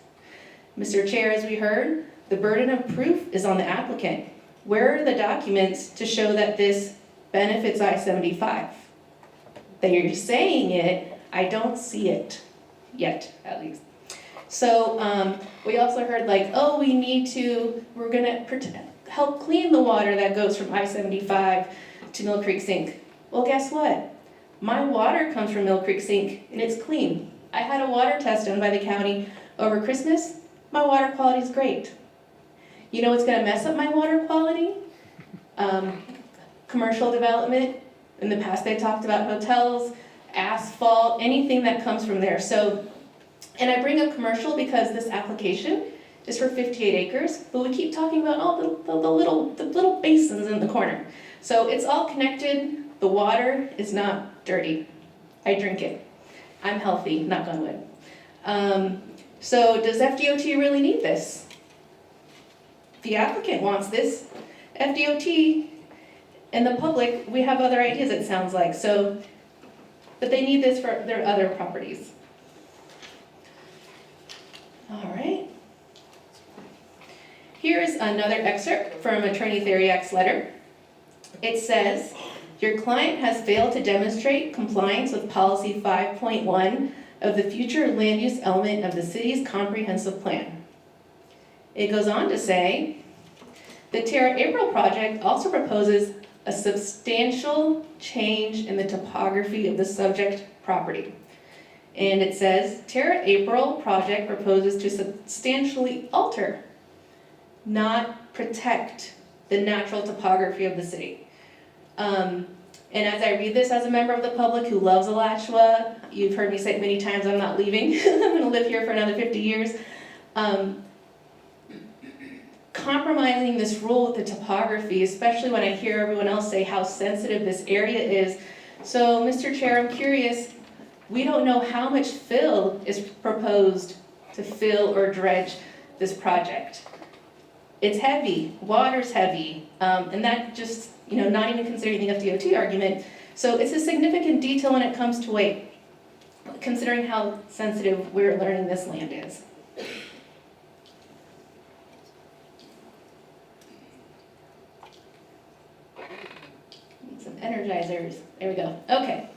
Mr. Chair, as we heard, the burden of proof is on the applicant. Where are the documents to show that this benefits I-75? They're saying it, I don't see it yet, at least. So we also heard like, oh, we're gonna help clean the water that goes from I-75 to Mill Creek Sink. Well, guess what? My water comes from Mill Creek Sink and it's clean. I had a water test done by the county over Christmas. My water quality is great. You know what's gonna mess up my water quality? Commercial development. In the past, they talked about hotels, asphalt, anything that comes from there. So, and I bring up commercial because this application is for 58 acres, but we keep talking about all the little basins in the corner. So it's all connected. The water is not dirty. I drink it. I'm healthy, knock on wood. So does FDOT really need this? The applicant wants this. FDOT and the public, we have other ideas, it sounds like. So, but they need this for their other properties. All right. Here is another excerpt from Attorney Theriak's letter. It says, your client has failed to demonstrate compliance with policy 5.1 of the future land use element of the city's comprehensive plan. It goes on to say, the Terra April project also proposes a substantial change in the topography of the subject property. And it says, Terra April project proposes to substantially alter, not protect, the natural topography of the city. And as I read this as a member of the public who loves Alachua, you've heard me say it many times, I'm not leaving. I'm gonna live here for another 50 years. Compromising this rule with the topography, especially when I hear everyone else say how sensitive this area is. So, Mr. Chair, I'm curious, we don't know how much fill is proposed to fill or dredge this project. It's heavy, water's heavy, and that just, not even considering the FDOT argument. So it's a significant detail when it comes to weight, considering how sensitive we're learning this land is. Need some energizers. There we go. Okay.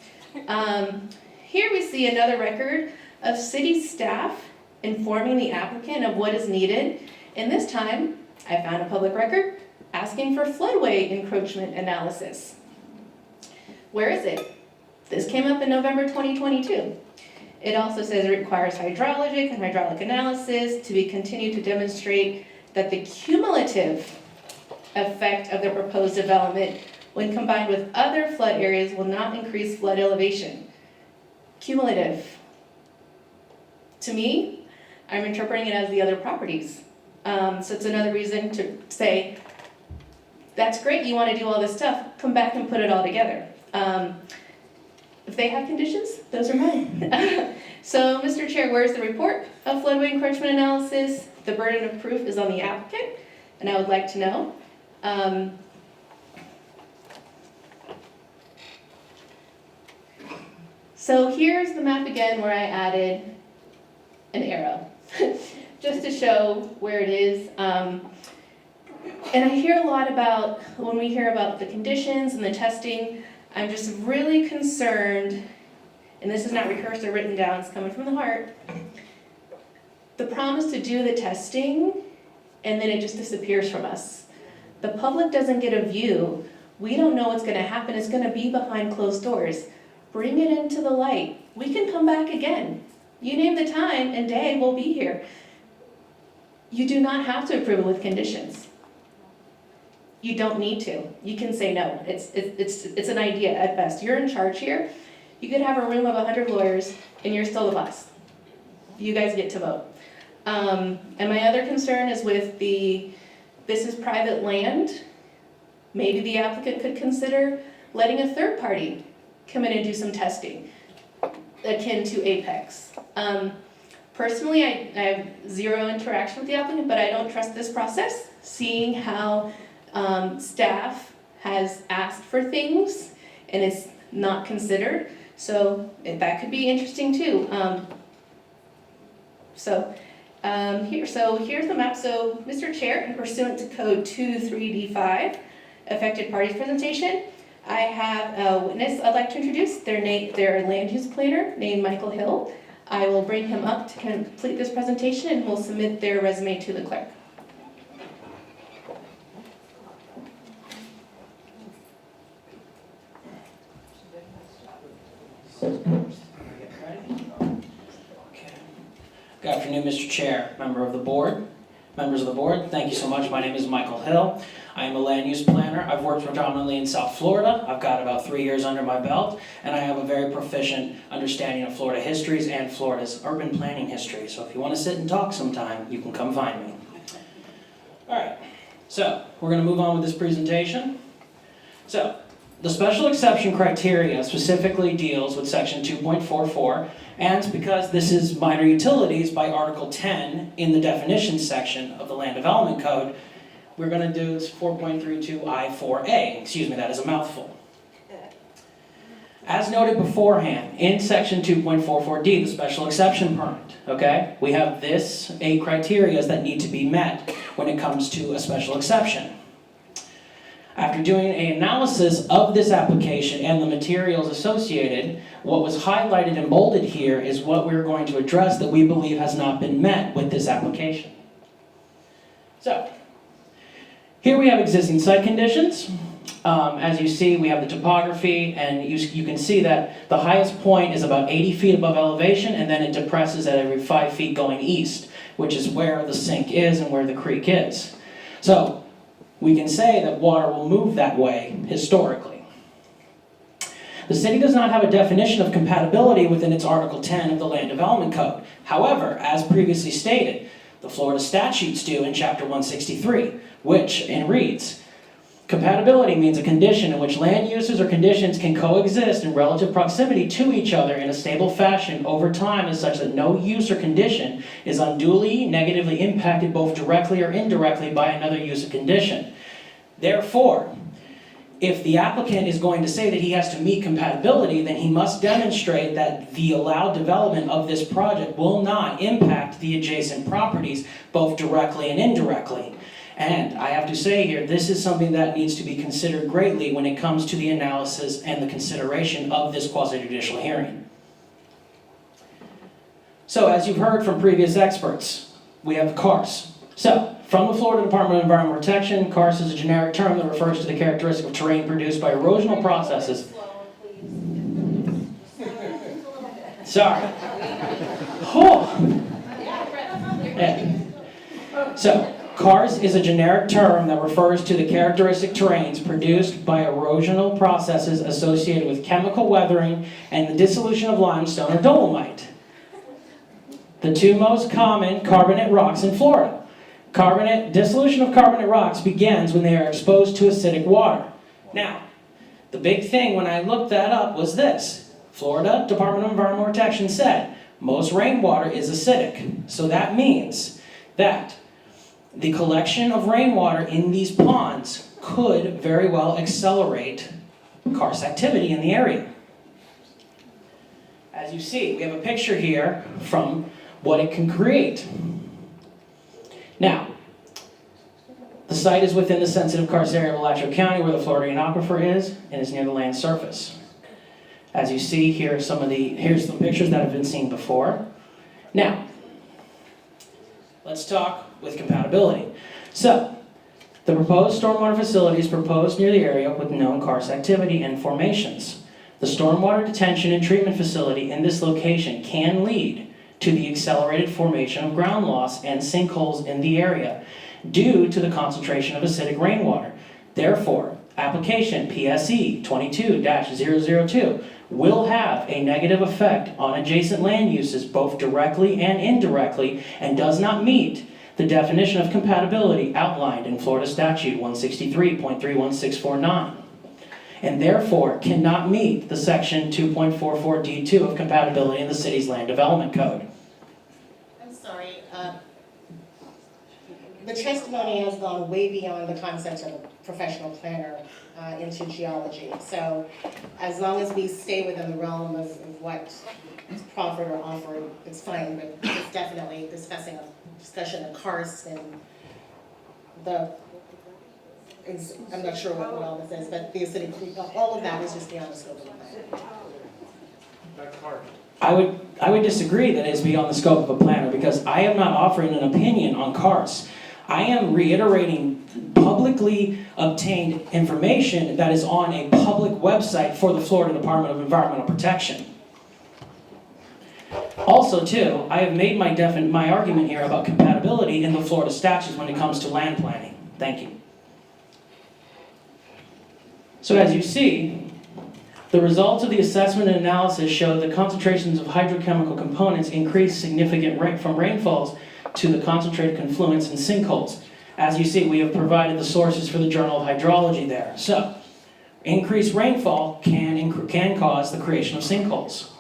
Here we see another record of city staff informing the applicant of what is needed. And this time, I found a public record asking for floodway encroachment analysis. Where is it? This came up in November 2022. It also says it requires hydrologic and hydraulic analysis to be continued to demonstrate that the cumulative effect of the proposed development when combined with other flood areas will not increase flood elevation. Cumulative. To me, I'm interpreting it as the other properties. So it's another reason to say, that's great, you want to do all this stuff, come back and put it all together. If they have conditions, those are mine. So, Mr. Chair, where's the report of floodway encroachment analysis? The burden of proof is on the applicant, and I would like to know. So here's the map again where I added an arrow, just to show where it is. And I hear a lot about, when we hear about the conditions and the testing, I'm just really concerned, and this is not rehearsed or written down, it's coming from the heart, the promise to do the testing, and then it just disappears from us. The public doesn't get a view. We don't know what's gonna happen. It's gonna be behind closed doors. Bring it into the light. We can come back again. You name the time and day, we'll be here. You do not have to approve it with conditions. You don't need to. You can say no. It's an idea at best. You're in charge here. You could have a room of 100 lawyers and you're still the boss. You guys get to vote. And my other concern is with this is private land. Maybe the applicant could consider letting a third party come in and do some testing akin to Apex. Personally, I have zero interaction with the applicant, but I don't trust this process, seeing how staff has asked for things and it's not considered. So that could be interesting too. Here's the map. So, Mr. Chair, in pursuant to Code 23D5, affected parties presentation, I have a witness I'd like to introduce. Their land use planner named Michael Hill. I will bring him up to complete this presentation and we'll submit their resume to the clerk. Good afternoon, Mr. Chair, members of the board. Thank you so much. My name is Michael Hill. I am a land use planner. I've worked predominantly in South Florida. I've got about 3 years under my belt, and I have a very proficient understanding of Florida histories and Florida's urban planning history. So if you want to sit and talk sometime, you can come find me. All right, so we're going to move on with this presentation. So the special exception criteria specifically deals with section 2.44, and because this is minor utilities by Article 10 in the definitions section of the Land Development Code, we're going to do 4.32I4A. Excuse me, that is a mouthful. As noted beforehand, in section 2.44D, the special exception permit, okay, we have this 8 criteria that need to be met when it comes to a special exception. After doing an analysis of this application and the materials associated, what was highlighted and bolded here is what we're going to address that we believe has not been met with this application. So, here we have existing site conditions. As you see, we have the topography, and you can see that the highest point is about 80 feet above elevation, and then it depresses at every 5 feet going east, which is where the sink is and where the creek is. So, we can say that water will move that way historically. The city does not have a definition of compatibility within its Article 10 of the Land Development Code. However, as previously stated, the Florida statutes do in Chapter 163, which reads, compatibility means a condition in which land uses or conditions can coexist in relative proximity to each other in a stable fashion over time as such that no use or condition is unduly negatively impacted both directly or indirectly by another use or condition. Therefore, if the applicant is going to say that he has to meet compatibility, then he must demonstrate that the allowed development of this project will not impact the adjacent properties both directly and indirectly. And I have to say here, this is something that needs to be considered greatly when it comes to the analysis and the consideration of this quasi-judicial hearing. So, as you've heard from previous experts, we have CARS. So, from the Florida Department of Environmental Protection, CARS is a generic term that refers to the characteristic of terrain produced by erosional processes. Sorry. Oh. Yeah. So, CARS is a generic term that refers to the characteristic terrains produced by erosional processes associated with chemical weathering and the dissolution of limestone or dolomite. The two most common carbonate rocks in Florida. Dissolution of carbonate rocks begins when they are exposed to acidic water. Now, the big thing when I looked that up was this. Florida Department of Environmental Protection said most rainwater is acidic. So that means that the collection of rainwater in these ponds could very well accelerate CARS activity in the area. As you see, we have a picture here from what it can create. Now, the site is within the sensitive CARS area of Alachua County where the Floridian Aquifer is, and it's near the land surface. As you see, here's some pictures that have been seen before. Now, let's talk with compatibility. So, the proposed stormwater facility is proposed near the area with known CARS activity and formations. The stormwater detention and treatment facility in this location can lead to the accelerated formation of ground loss and sinkholes in the area due to the concentration of acidic rainwater. Therefore, application PSE 22-002 will have a negative effect on adjacent land uses both directly and indirectly and does not meet the definition of compatibility outlined in Florida Statute 163.31649. and therefore cannot meet the section 2.44D2 of compatibility in the city's land development code. I'm sorry, the testimony has gone way beyond the concept of a professional planner into geology. So as long as we stay within the realm of what is proffered or offered, it's fine, but it's definitely discussion of karst and I'm not sure what all this is, but the acidic creek, all of that is just beyond the scope of the plan. I would disagree that it is beyond the scope of a planner, because I am not offering an opinion on karst. I am reiterating publicly obtained information that is on a public website for the Florida Department of Environmental Protection. Also, too, I have made my argument here about compatibility in the Florida statutes when it comes to land planning. Thank you. So as you see, the results of the assessment and analysis show that concentrations of hydrochemical components increase significant from rainfalls to the concentrated confluence in sinkholes. As you see, we have provided the sources for the Journal of Hydrology there. So, increased rainfall can cause the creation of sinkholes.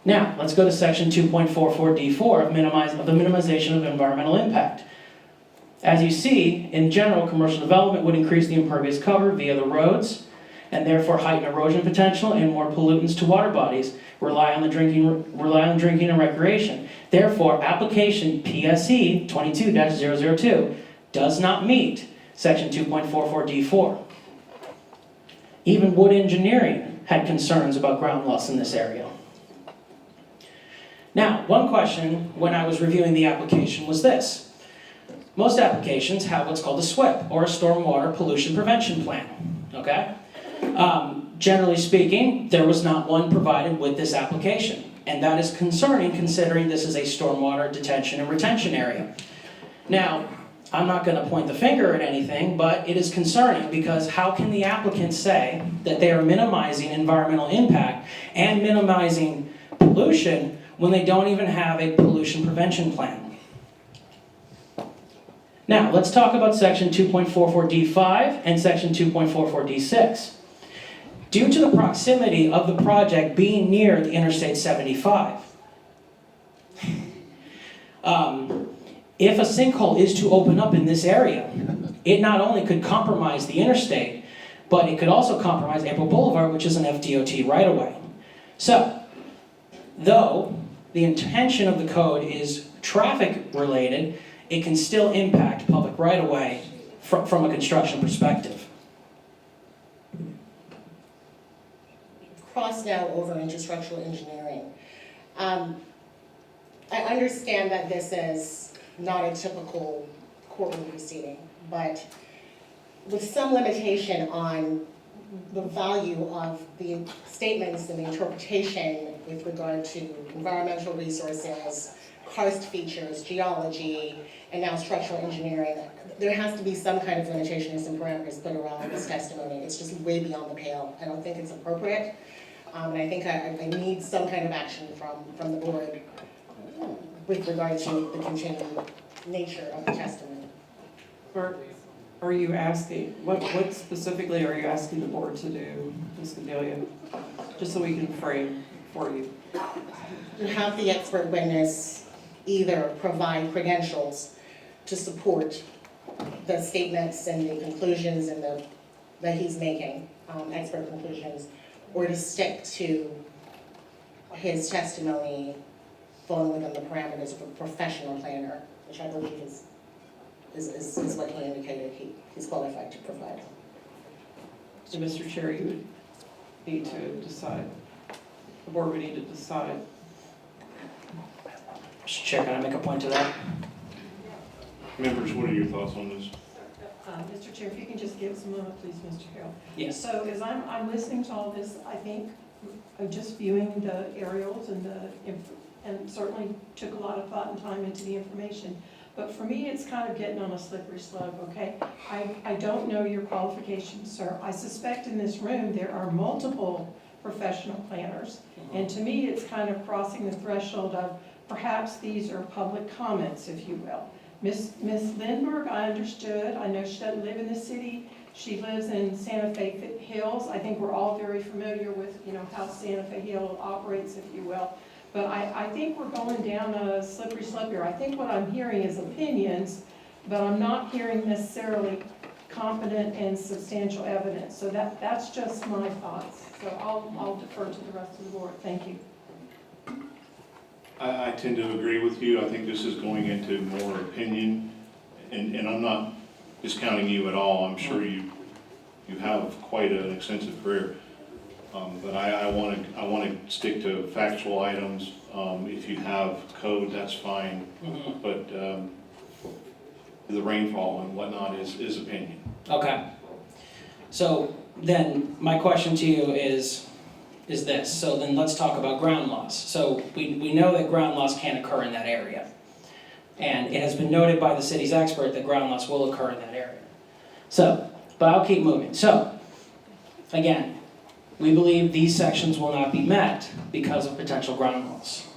Now, let's go to section 2.44D4 of the minimization of environmental impact. As you see, in general, commercial development would increase the impervious cover via the roads, and therefore heighten erosion potential and more pollutants to water bodies, rely on drinking and recreation. Therefore, application PSE 22-002 does not meet section 2.44D4. Even wood engineering had concerns about ground loss in this area. Now, one question when I was reviewing the application was this. Most applications have what's called a SWIP, or a stormwater pollution prevention plan, okay? Generally speaking, there was not one provided with this application, and that is concerning considering this is a stormwater detention and retention area. Now, I'm not going to point the finger at anything, but it is concerning because how can the applicant say that they are minimizing environmental impact and minimizing pollution when they don't even have a pollution prevention plan? Now, let's talk about section 2.44D5 and section 2.44D6. Due to the proximity of the project being near the Interstate 75, if a sinkhole is to open up in this area, it not only could compromise the interstate, but it could also compromise April Boulevard, which is an FDOT right-of-way. So, though the intention of the code is traffic-related, it can still impact public right-of-way from a construction perspective. Cross now over into structural engineering. I understand that this is not a typical courtroom proceeding, but with some limitation on the value of the statements and the interpretation with regard to environmental resources, karst features, geology, and now structural engineering, there has to be some kind of limitation and some parameters put around this testimony. It's just way beyond the pale. I don't think it's appropriate. And I think I need some kind of action from the board with regard to the continuing nature of the testimony. Are you asking, what specifically are you asking the board to do, Ms. Cordelia? Just so we can frame for you. To have the expert witness either provide credentials to support the statements and the conclusions and that he's making, expert conclusions, or to stick to his testimony falling within the parameters of a professional planner, which I believe is what he indicated he's qualified to provide. So, Mr. Chair, you would need to decide, the board would need to decide. Mr. Chair, can I make a point to that? Members, what are your thoughts on this? Mr. Chair, if you can just give us a moment, please, Mr. Hale. Yes. So as I'm listening to all this, I think I'm just viewing the aerials and certainly took a lot of thought and time into the information. But for me, it's kind of getting on a slippery slope, okay? I don't know your qualifications, sir. I suspect in this room there are multiple professional planners. And to me, it's kind of crossing the threshold of perhaps these are public comments, if you will. Ms. Lindberg, I understood, I know she doesn't live in the city, She lives in Santa Fe Hills. I think we're all very familiar with, how Santa Fe Hill operates, if you will. But I think we're going down a slippery slope here. I think what I'm hearing is opinions, but I'm not hearing necessarily competent and substantial evidence. So that's just my thoughts. So I'll defer to the rest of the board. Thank you. I tend to agree with you. I think this is going into more opinion, and I'm not discounting you at all. I'm sure you have quite an extensive career. But I want to stick to factual items. If you have code, that's fine. But the rainfall and whatnot is opinion. Okay. So then my question to you is this. So then let's talk about ground loss. So we know that ground loss can occur in that area. And it has been noted by the city's expert that ground loss will occur in that area. So, but I'll keep moving. So, again, we believe these sections will not be met because of potential ground loss.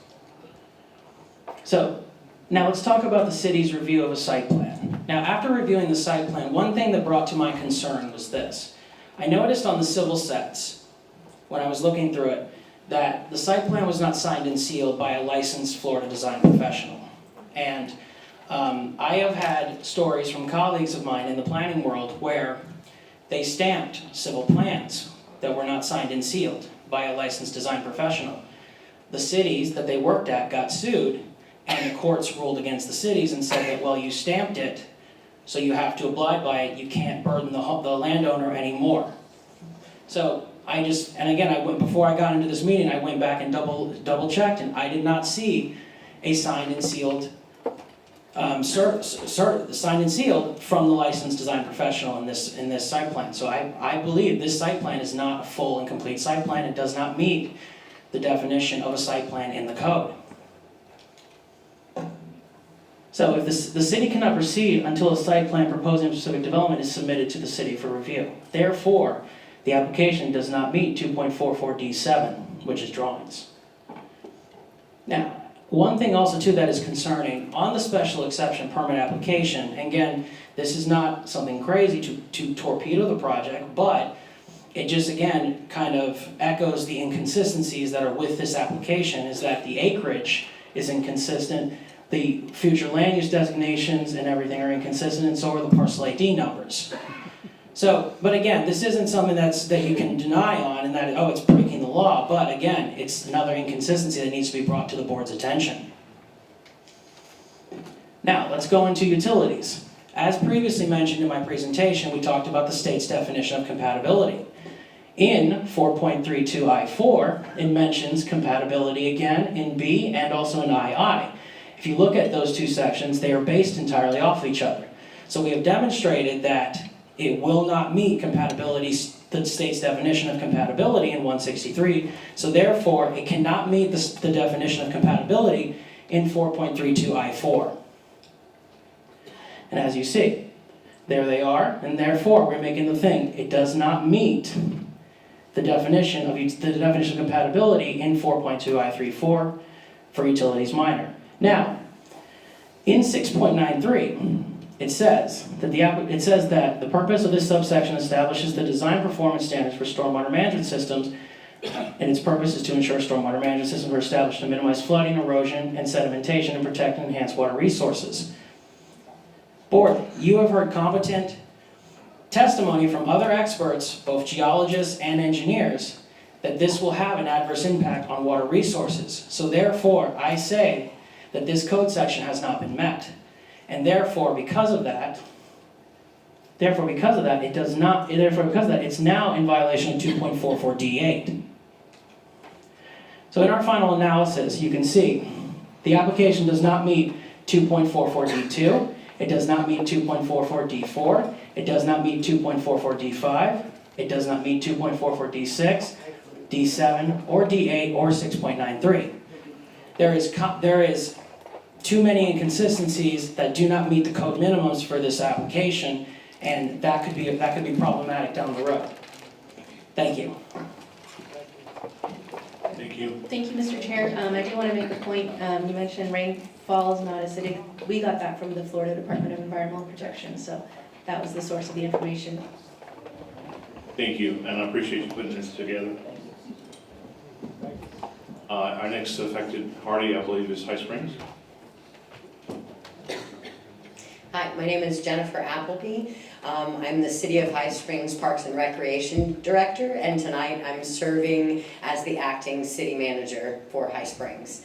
So, now let's talk about the city's review of a site plan. Now, after reviewing the site plan, one thing that brought to my concern was this. I noticed on the civil sets, when I was looking through it, that the site plan was not signed and sealed by a licensed Florida design professional. And I have had stories from colleagues of mine in the planning world where they stamped civil plans that were not signed and sealed by a licensed design professional. The cities that they worked at got sued, and the courts ruled against the cities and said that, well, you stamped it, so you have to abide by it, you can't burden the landowner anymore. So and again, before I got into this meeting, I went back and double checked, and I did not see a signed and sealed signed and sealed from the licensed design professional in this site plan. So I believe this site plan is not a full and complete site plan. It does not meet the definition of a site plan in the code. So if the city cannot proceed until a site plan proposing specific development is submitted to the city for review. Therefore, the application does not meet 2.44D7, which is drawings. Now, one thing also too that is concerning, on the special exception permit application, and again, this is not something crazy to torpedo the project, but it just again kind of echoes the inconsistencies that are with this application, is that the acreage is inconsistent, the future land use designations and everything are inconsistent, and so are the parcel ID numbers. So, but again, this isn't something that you can deny on and that, it's breaking the law, but again, it's another inconsistency that needs to be brought to the board's attention. Now, let's go into utilities. As previously mentioned in my presentation, we talked about the state's definition of compatibility. In 4.32I4, it mentions compatibility again in B and also in II. If you look at those two sections, they are based entirely off each other. So we have demonstrated that it will not meet compatibility, the state's definition of compatibility in 163, so therefore it cannot meet the definition of compatibility in 4.32I4. And as you see, there they are, and therefore we're making the thing, it does not meet the definition of compatibility in 4.2I34 for utilities minor. Now, in 6.93, it says that the purpose of this subsection establishes the design performance standards for stormwater management systems, and its purpose is to ensure stormwater management systems are established to minimize flooding, erosion, and sedimentation, and protect and enhance water resources. Board, you have heard competent testimony from other experts, both geologists and engineers, that this will have an adverse impact on water resources. So therefore, I say that this code section has not been met. And therefore, because of that, it's now in violation of 2.44D8. So in our final analysis, you can see the application does not meet 2.44D2, it does not meet 2.44D4, it does not meet 2.44D5, it does not meet 2.44D6, D7, or D8, or 6.93. There is too many inconsistencies that do not meet the code minimums for this application, and that could be problematic down the road. Thank you. Thank you. Thank you, Mr. Chair. I do want to make a point. You mentioned rainfall is not acidic. We got that from the Florida Department of Environmental Protection, so that was the source of the information. Thank you, and I appreciate you putting this together. Our next affected party, I believe, is High Springs. Hi, my name is Jennifer Appleby. I'm the City of High Springs Parks and Recreation Director, and tonight I'm serving as the acting city manager for High Springs.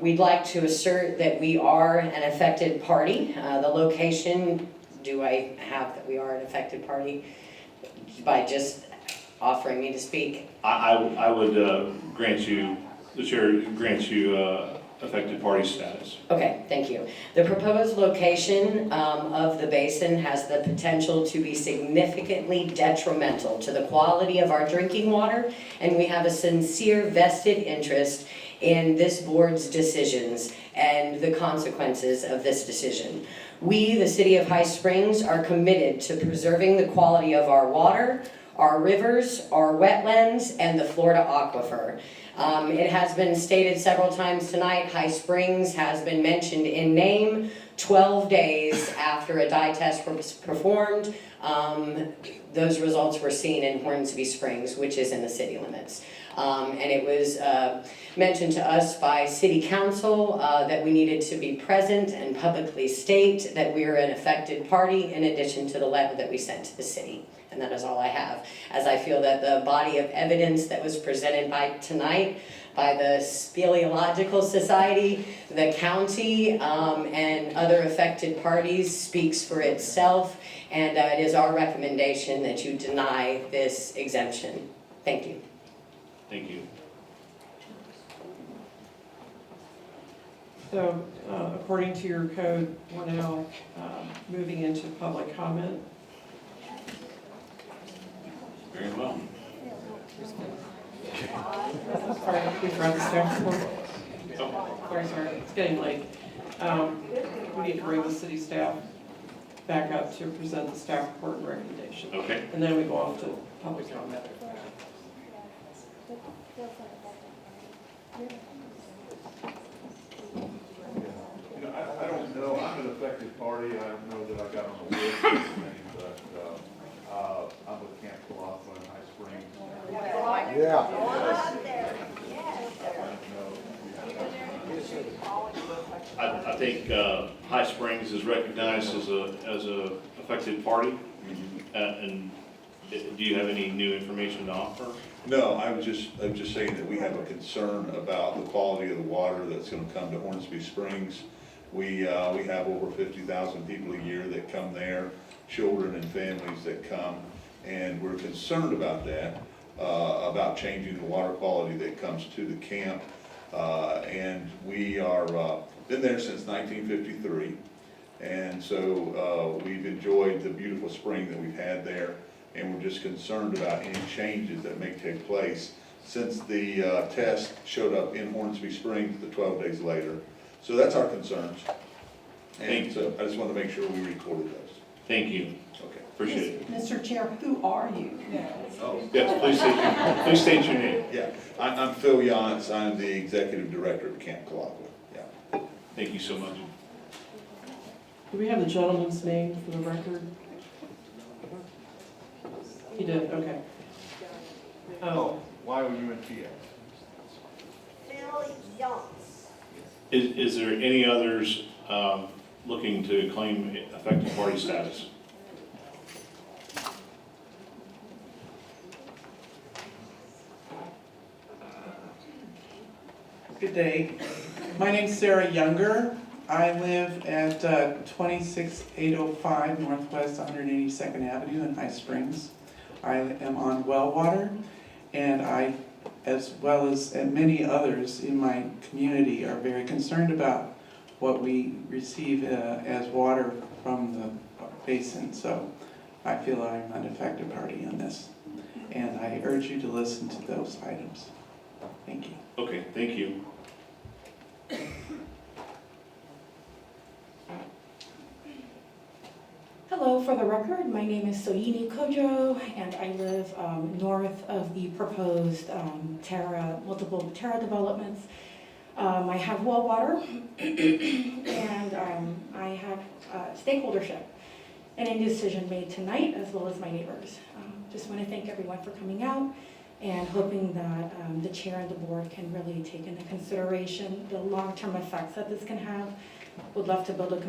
We'd like to assert that we are an affected party. The location, do I have that we are an affected party by just offering me to speak? I would grant you, the chair grants you affected party status. Okay, thank you. The proposed location of the basin has the potential to be significantly detrimental to the quality of our drinking water, and we have a sincere vested interest in this board's decisions and the consequences of this decision. We, the City of High Springs, are committed to preserving the quality of our water, our rivers, our wetlands, and the Florida aquifer. It has been stated several times tonight, High Springs has been mentioned in name. 12 days after a dye test was performed, those results were seen in Hornsby Springs, which is in the city limits. And it was mentioned to us by City Council that we needed to be present and publicly state that we are an affected party in addition to the letter that we sent to the city. And that is all I have, as I feel that the body of evidence that was presented by tonight by the Speleological Society, the county, and other affected parties speaks for itself, and it is our recommendation that you deny this exemption. Thank you. Thank you. So, according to your code, we're now moving into public comment. Very well. Sorry, we forgot the staff report. Sorry, it's getting late. We need to bring the city staff back up to present the staff report and recommendation. Okay. And then we go off to public comment. You know, I don't know, I'm an affected party, I don't know that I got on the list or anything, but I'm with Camp Alachua in High Springs. I think High Springs is recognized as a affected party. And do you have any new information to offer? No, I'm just saying that we have a concern about the quality of the water that's gonna come to Hornsby Springs. We have over 50,000 people a year that come there, children and families that come, and we're concerned about that, about changing the water quality that comes to the camp. And we are, been there since 1953, and so we've enjoyed the beautiful spring that we've had there, and we're just concerned about any changes that may take place since the test showed up in Hornsby Springs the 12 days later. So that's our concerns, and so I just want to make sure we recorded those. Thank you. Okay. Appreciate it. Mr. Chair, who are you? Oh. Yes, please state your name. Yeah, I'm Phil Yance, I'm the Executive Director of Camp Alachua. Yeah. Thank you so much. Do we have the gentleman's name for the record? He did, okay. Why were you in PA? Is there any others looking to claim affected party status? Good day. My name's Sarah Younger. I live at 26805 Northwest 182nd Avenue in High Springs. I am on well water, and I, as well as many others in my community, are very concerned about what we receive as water from the basin. So I feel I'm an affected party on this, and I urge you to listen to those items. Thank you. Okay, thank you. Hello, for the record, my name is Soyini Kojo, and I live north of the proposed multiple Terra developments. I have well water, and I have stakeholdership, and a decision made tonight, as well as my neighbors. just want to thank everyone for coming out and hoping that the chair and the board can really take into consideration the long-term effects that this can have. Would love to build a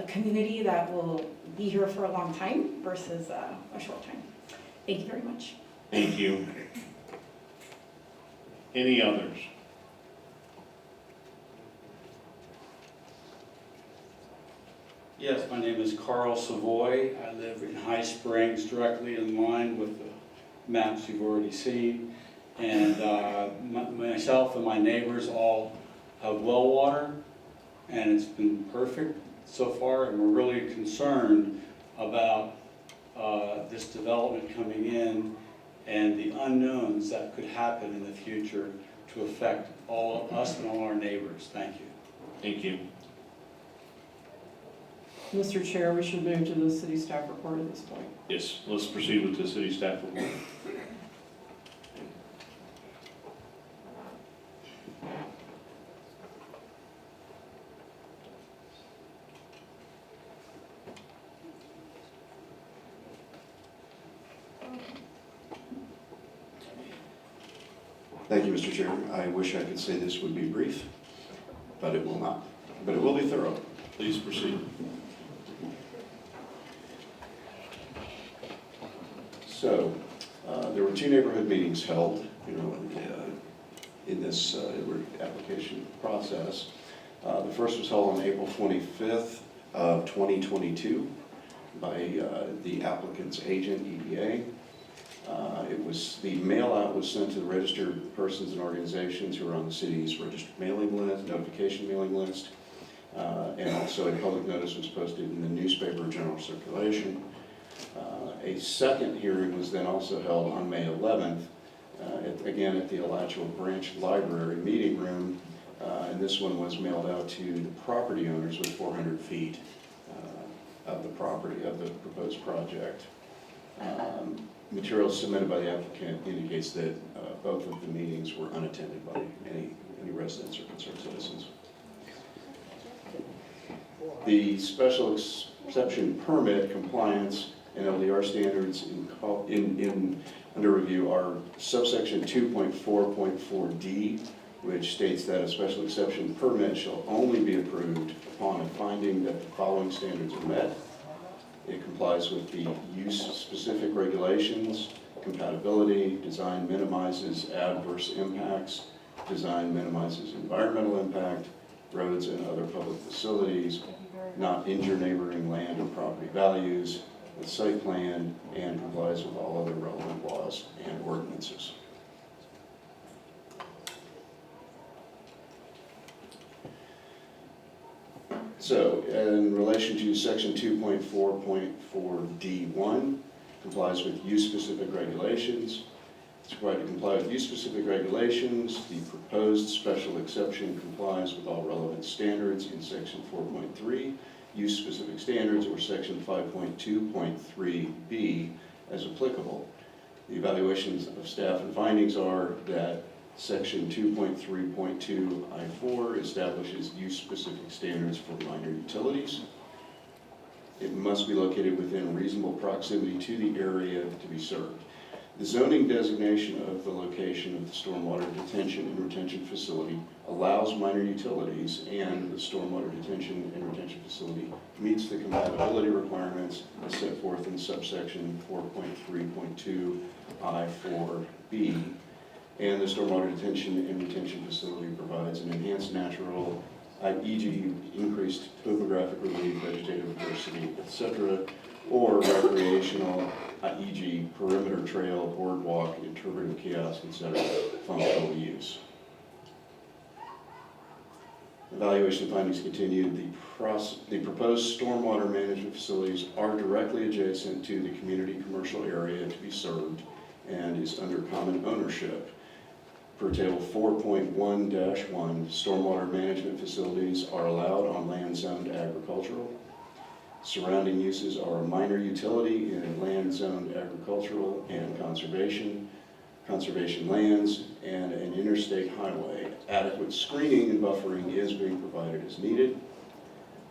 community that will be here for a long time versus a short time. Thank you very much. Thank you. Any others? Yes, my name is Carl Savoy. I live in High Springs, directly in line with the maps you've already seen. And myself and my neighbors all have well water, and it's been perfect so far, and we're really concerned about this development coming in and the unknowns that could happen in the future to affect all of us and all our neighbors. Thank you. Thank you. Mr. Chair, we should move to the city staff report at this point. Yes, let's proceed with the city staff report. Thank you, Mr. Chair. I wish I could say this would be brief, but it will not. But it will be thorough. Please proceed. So, there were 2 neighborhood meetings held, in this application process. The first was held on April 25th of 2022 by the applicant's agent, EPA. The mail out was sent to the registered persons and organizations who are on the city's registered mailing list, notification mailing list. And also a public notice was posted in the newspaper general circulation. A second hearing was then also held on May 11th, again at the Alachua Branch Library meeting room. And this one was mailed out to the property owners with 400 feet of the property of the proposed project. Materials submitted by the applicant indicates that both of the meetings were unattended by any residents or concerned citizens. The special exception permit compliance and LDR standards under review are subsection 2.4.4D, which states that a special exception permit shall only be approved upon a finding that the following standards are met. It complies with the use-specific regulations, compatibility, design minimizes adverse impacts, design minimizes environmental impact, roads and other public facilities, not injure neighboring land or property values, the site plan, and complies with all other relevant laws and ordinances. So, in relation to section 2.4.4D1, complies with use-specific regulations. It's required to comply with use-specific regulations. The proposed special exception complies with all relevant standards in section 4.3, use-specific standards, or section 5.2.3B as applicable. The evaluations of staff and findings are that section 2.3.2 I4 establishes use-specific standards for minor utilities. It must be located within reasonable proximity to the area to be served. The zoning designation of the location of the stormwater detention and retention facility allows minor utilities, and the stormwater detention and retention facility meets the compatibility requirements as set forth in subsection 4.3.2 I4B. And the stormwater detention and retention facility provides an enhanced natural, e.g. increased topographic relief, vegetative diversity, etc., or recreational, e.g. perimeter trail, boardwalk, interpretive kiosk, etc., functional use. Evaluation findings continue. The proposed stormwater management facilities are directly adjacent to the community commercial area to be served and is under common ownership. Per table 4.1-1, stormwater management facilities are allowed on land zoned agricultural. Surrounding uses are a minor utility in land zoned agricultural and conservation lands, and an interstate highway. Adequate screening and buffering is being provided as needed.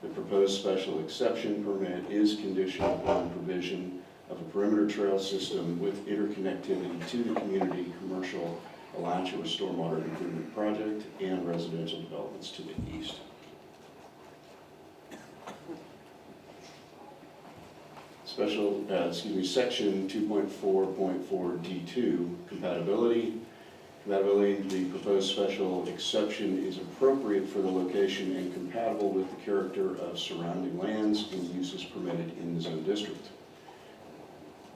The proposed special exception permit is conditional upon provision of a perimeter trail system with interconnectivity to the community commercial Alachua stormwater improvement project and residential developments to the east. Section 2.4.4D2, compatibility. Compatibility, the proposed special exception is appropriate for the location and compatible with the character of surrounding lands and uses permitted in the zone district.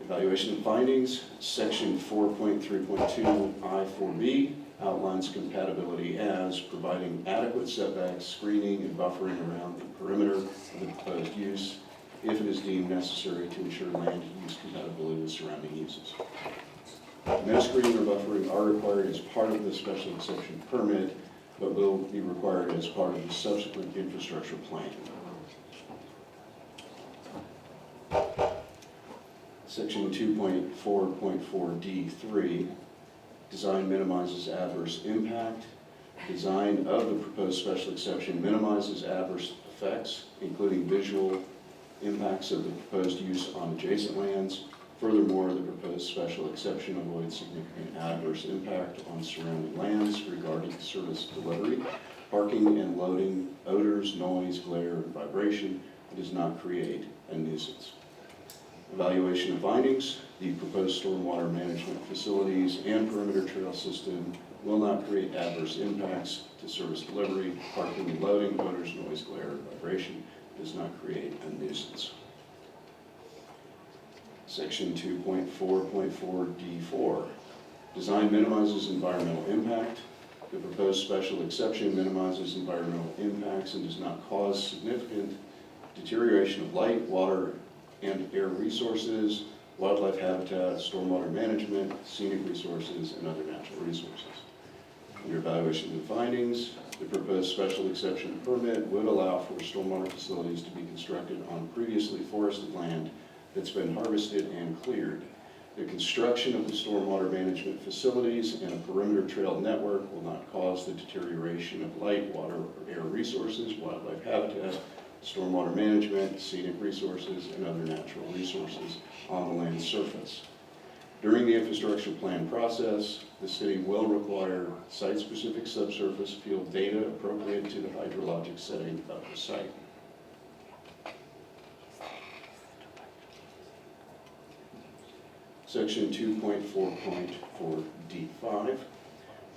Evaluation and findings, section 4.3.2 I4B outlines compatibility as providing adequate setbacks, screening, and buffering around the perimeter of the proposed use if it is deemed necessary to ensure land use compatibility with surrounding uses. No screening or buffering are required as part of the special exception permit, but will be required as part of the subsequent infrastructure plan. Section 2.4.4D3, design minimizes adverse impact. Design of the proposed special exception minimizes adverse effects, including visual impacts of the proposed use on adjacent lands. Furthermore, the proposed special exception avoids significant adverse impact on surrounding lands regarding service delivery, parking and loading, odors, noise, glare, and vibration. It does not create a nuisance. Evaluation of findings, the proposed stormwater management facilities and perimeter trail system will not create adverse impacts to service delivery, parking and loading, odors, noise, glare, and vibration. It does not create a nuisance. Section 2.4.4D4, design minimizes environmental impact. The proposed special exception minimizes environmental impacts and does not cause significant deterioration of light, water, and air resources, wildlife habitat, stormwater management, scenic resources, and other natural resources. Under evaluation and findings, the proposed special exception permit would allow for stormwater facilities to be constructed on previously forested land that's been harvested and cleared. The construction of the stormwater management facilities and a perimeter trail network will not cause the deterioration of light, water, or air resources, wildlife habitat, stormwater management, scenic resources, and other natural resources on the land's surface. During the infrastructure plan process, the city will require site-specific subsurface field data appropriate to the hydrologic setting of the site. Section 2.4.4D5,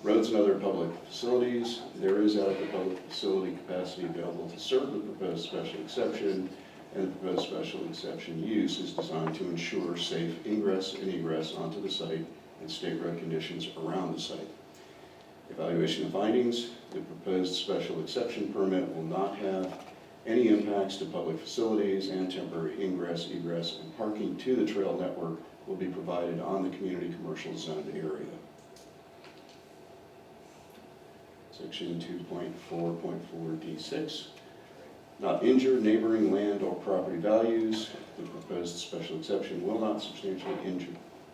roads and other public facilities. There is adequate public facility capacity available to serve the proposed special exception, and the proposed special exception use is designed to ensure safe ingress and egress onto the site and state road conditions around the site. Evaluation of findings, the proposed special exception permit will not have any impacts to public facilities, and temporary ingress, egress, and parking to the trail network will be provided on the community commercial zone area. Section 2.4.4D6, not injure neighboring land or property values. The proposed special exception will not substantially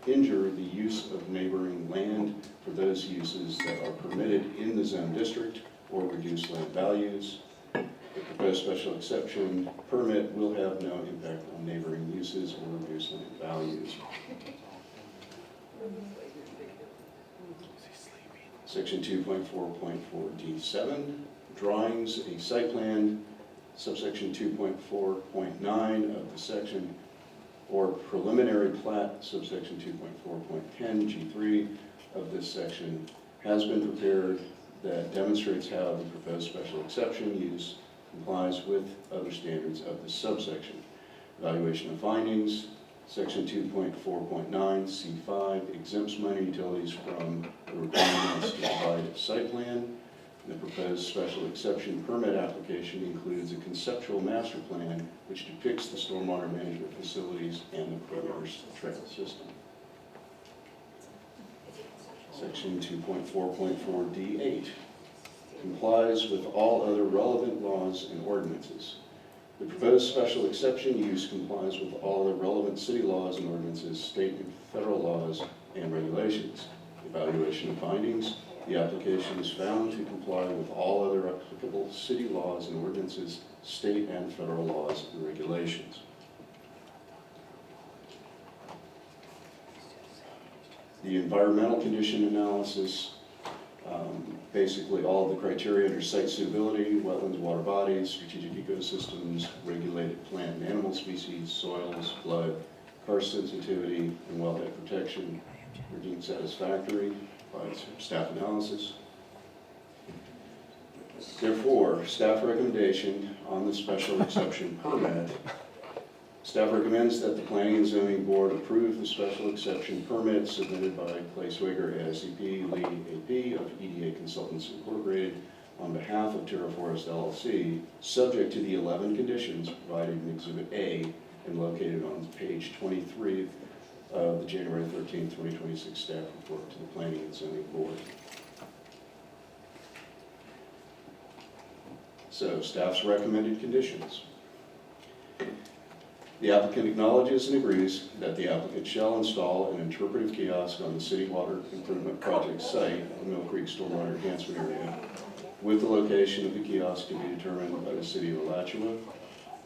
injure the use of neighboring land for those uses that are permitted in the zone district or reduce land values. The proposed special exception permit will have no impact on neighboring uses or reduce land values. Section 2.4.4D7, drawings, a site plan, subsection 2.4.9 of the section, or preliminary plat, subsection 2.4.10 G3 of this section, has been prepared that demonstrates how the proposed special exception use complies with other standards of this subsection. Evaluation of findings, section 2.4.9 C5 exempts minor utilities from the requirements to provide a site plan. The proposed special exception permit application includes a conceptual master plan which depicts the stormwater management facilities and the perimeter trail system. Section 2.4.4D8 complies with all other relevant laws and ordinances. The proposed special exception use complies with all other relevant city laws and ordinances, state and federal laws and regulations. Evaluation of findings, the application is found to comply with all other applicable city laws and ordinances, state and federal laws and regulations. The environmental condition analysis, basically all of the criteria under site suitability, wetlands, water bodies, strategic ecosystems, regulated plant and animal species, soils, flood, karst sensitivity, and wellhead protection are deemed satisfactory by staff analysis. Therefore, staff recommendation on the special exception permit. Staff recommends that the Planning and Zoning Board approve the special exception permit submitted by Placewager ASCP Lee AP of EDA Consultants Incorporated on behalf of Terra Forest LLC, subject to the 11 conditions provided in Exhibit A and located on page 23 of the January 13, 2026 staff report to the Planning and Zoning Board. So, staff's recommended conditions. The applicant acknowledges and agrees that the applicant shall install an interpretive kiosk on the City Water Improvement Project site in Mill Creek Stormwater Enhancement Area, with the location of the kiosk to be determined by the City of Alachua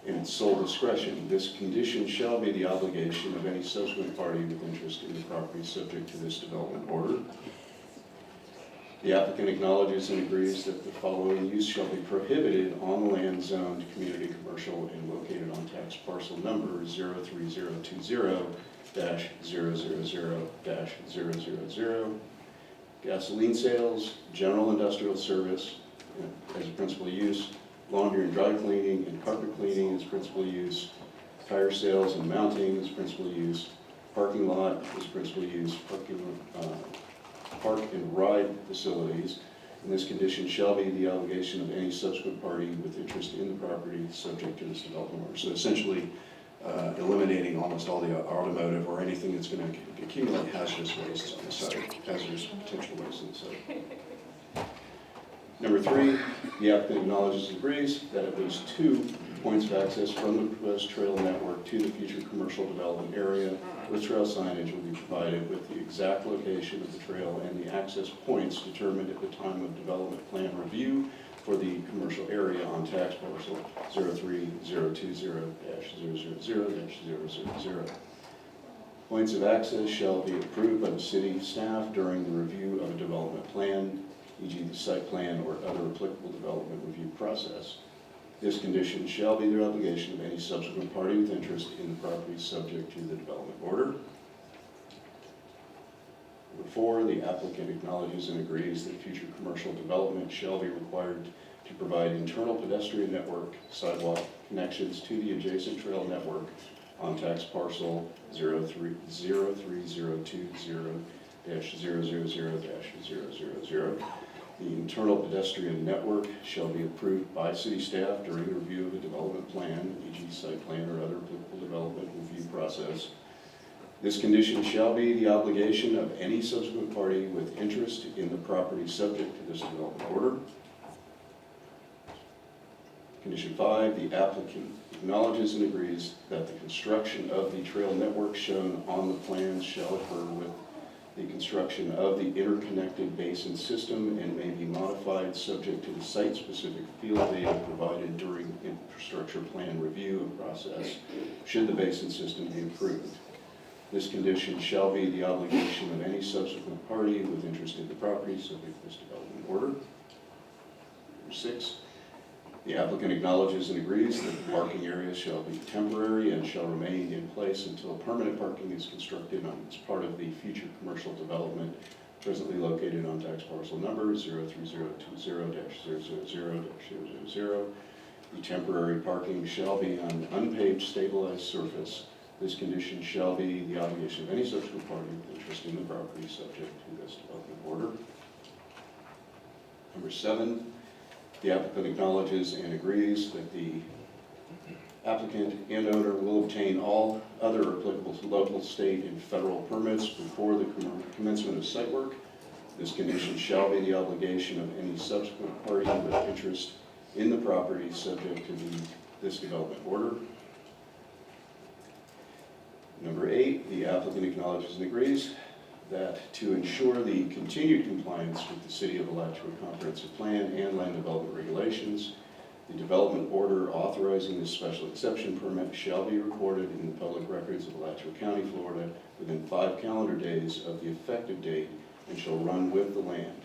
in its sole discretion. This condition shall be the obligation of any subsequent party with interest in the property subject to this development order. The applicant acknowledges and agrees that the following use shall be prohibited on the land zoned community commercial and located on tax parcel number 03020-000-000, gasoline sales, general industrial service as a principal use, laundry and dry cleaning and carpet cleaning as principal use, tire sales and mounting as principal use, parking lot as principal use, park and ride facilities, and this condition shall be the obligation of any subsequent party with interest in the property subject to this development order. So essentially, eliminating almost all the automotive or anything that's going to accumulate hazardous waste on the site, hazardous potential waste on the site. Number 3, the applicant acknowledges and agrees that at least 2 points of access from the proposed trail network to the future commercial development area with trail signage will be provided with the exact location of the trail and the access points determined at the time of development plan review for the commercial area on tax parcel 03020-000-000. Points of access shall be approved by the city staff during the review of a development plan, e.g. the site plan or other applicable development review process. This condition shall be the obligation of any subsequent party with interest in the property subject to the development order. Number 4, the applicant acknowledges and agrees that future commercial development shall be required to provide internal pedestrian network sidewalk connections to the adjacent trail network on tax parcel 03020-000-000. The internal pedestrian network shall be approved by city staff during the review of a development plan, e.g. site plan or other applicable development review process. This condition shall be the obligation of any subsequent party with interest in the property subject to this development order. Condition 5, the applicant acknowledges and agrees that the construction of the trail network shown on the plans shall occur with the construction of the interconnected basin system and may be modified subject to the site-specific field data provided during infrastructure plan review process, should the basin system be approved. This condition shall be the obligation of any subsequent party with interest in the property subject to this development order. Number 6, the applicant acknowledges and agrees that the parking area shall be temporary and shall remain in place until permanent parking is constructed as part of the future commercial development presently located on tax parcel number 03020-000-000. The temporary parking shall be on an unpaved stabilized surface. This condition shall be the obligation of any subsequent party with interest in the property subject to this development order. Number 7, the applicant acknowledges and agrees that the applicant and owner will obtain all other applicable local, state, and federal permits before the commencement of site work. This condition shall be the obligation of any subsequent party with interest in the property subject to this development order. Number 8, the applicant acknowledges and agrees that to ensure the continued compliance with the City of Alachua Comprehensive Plan and land development regulations, The development order authorizing this special exception permit shall be recorded in the public records of Alachua County, Florida, within 5 calendar days of the effective date and shall run with the land.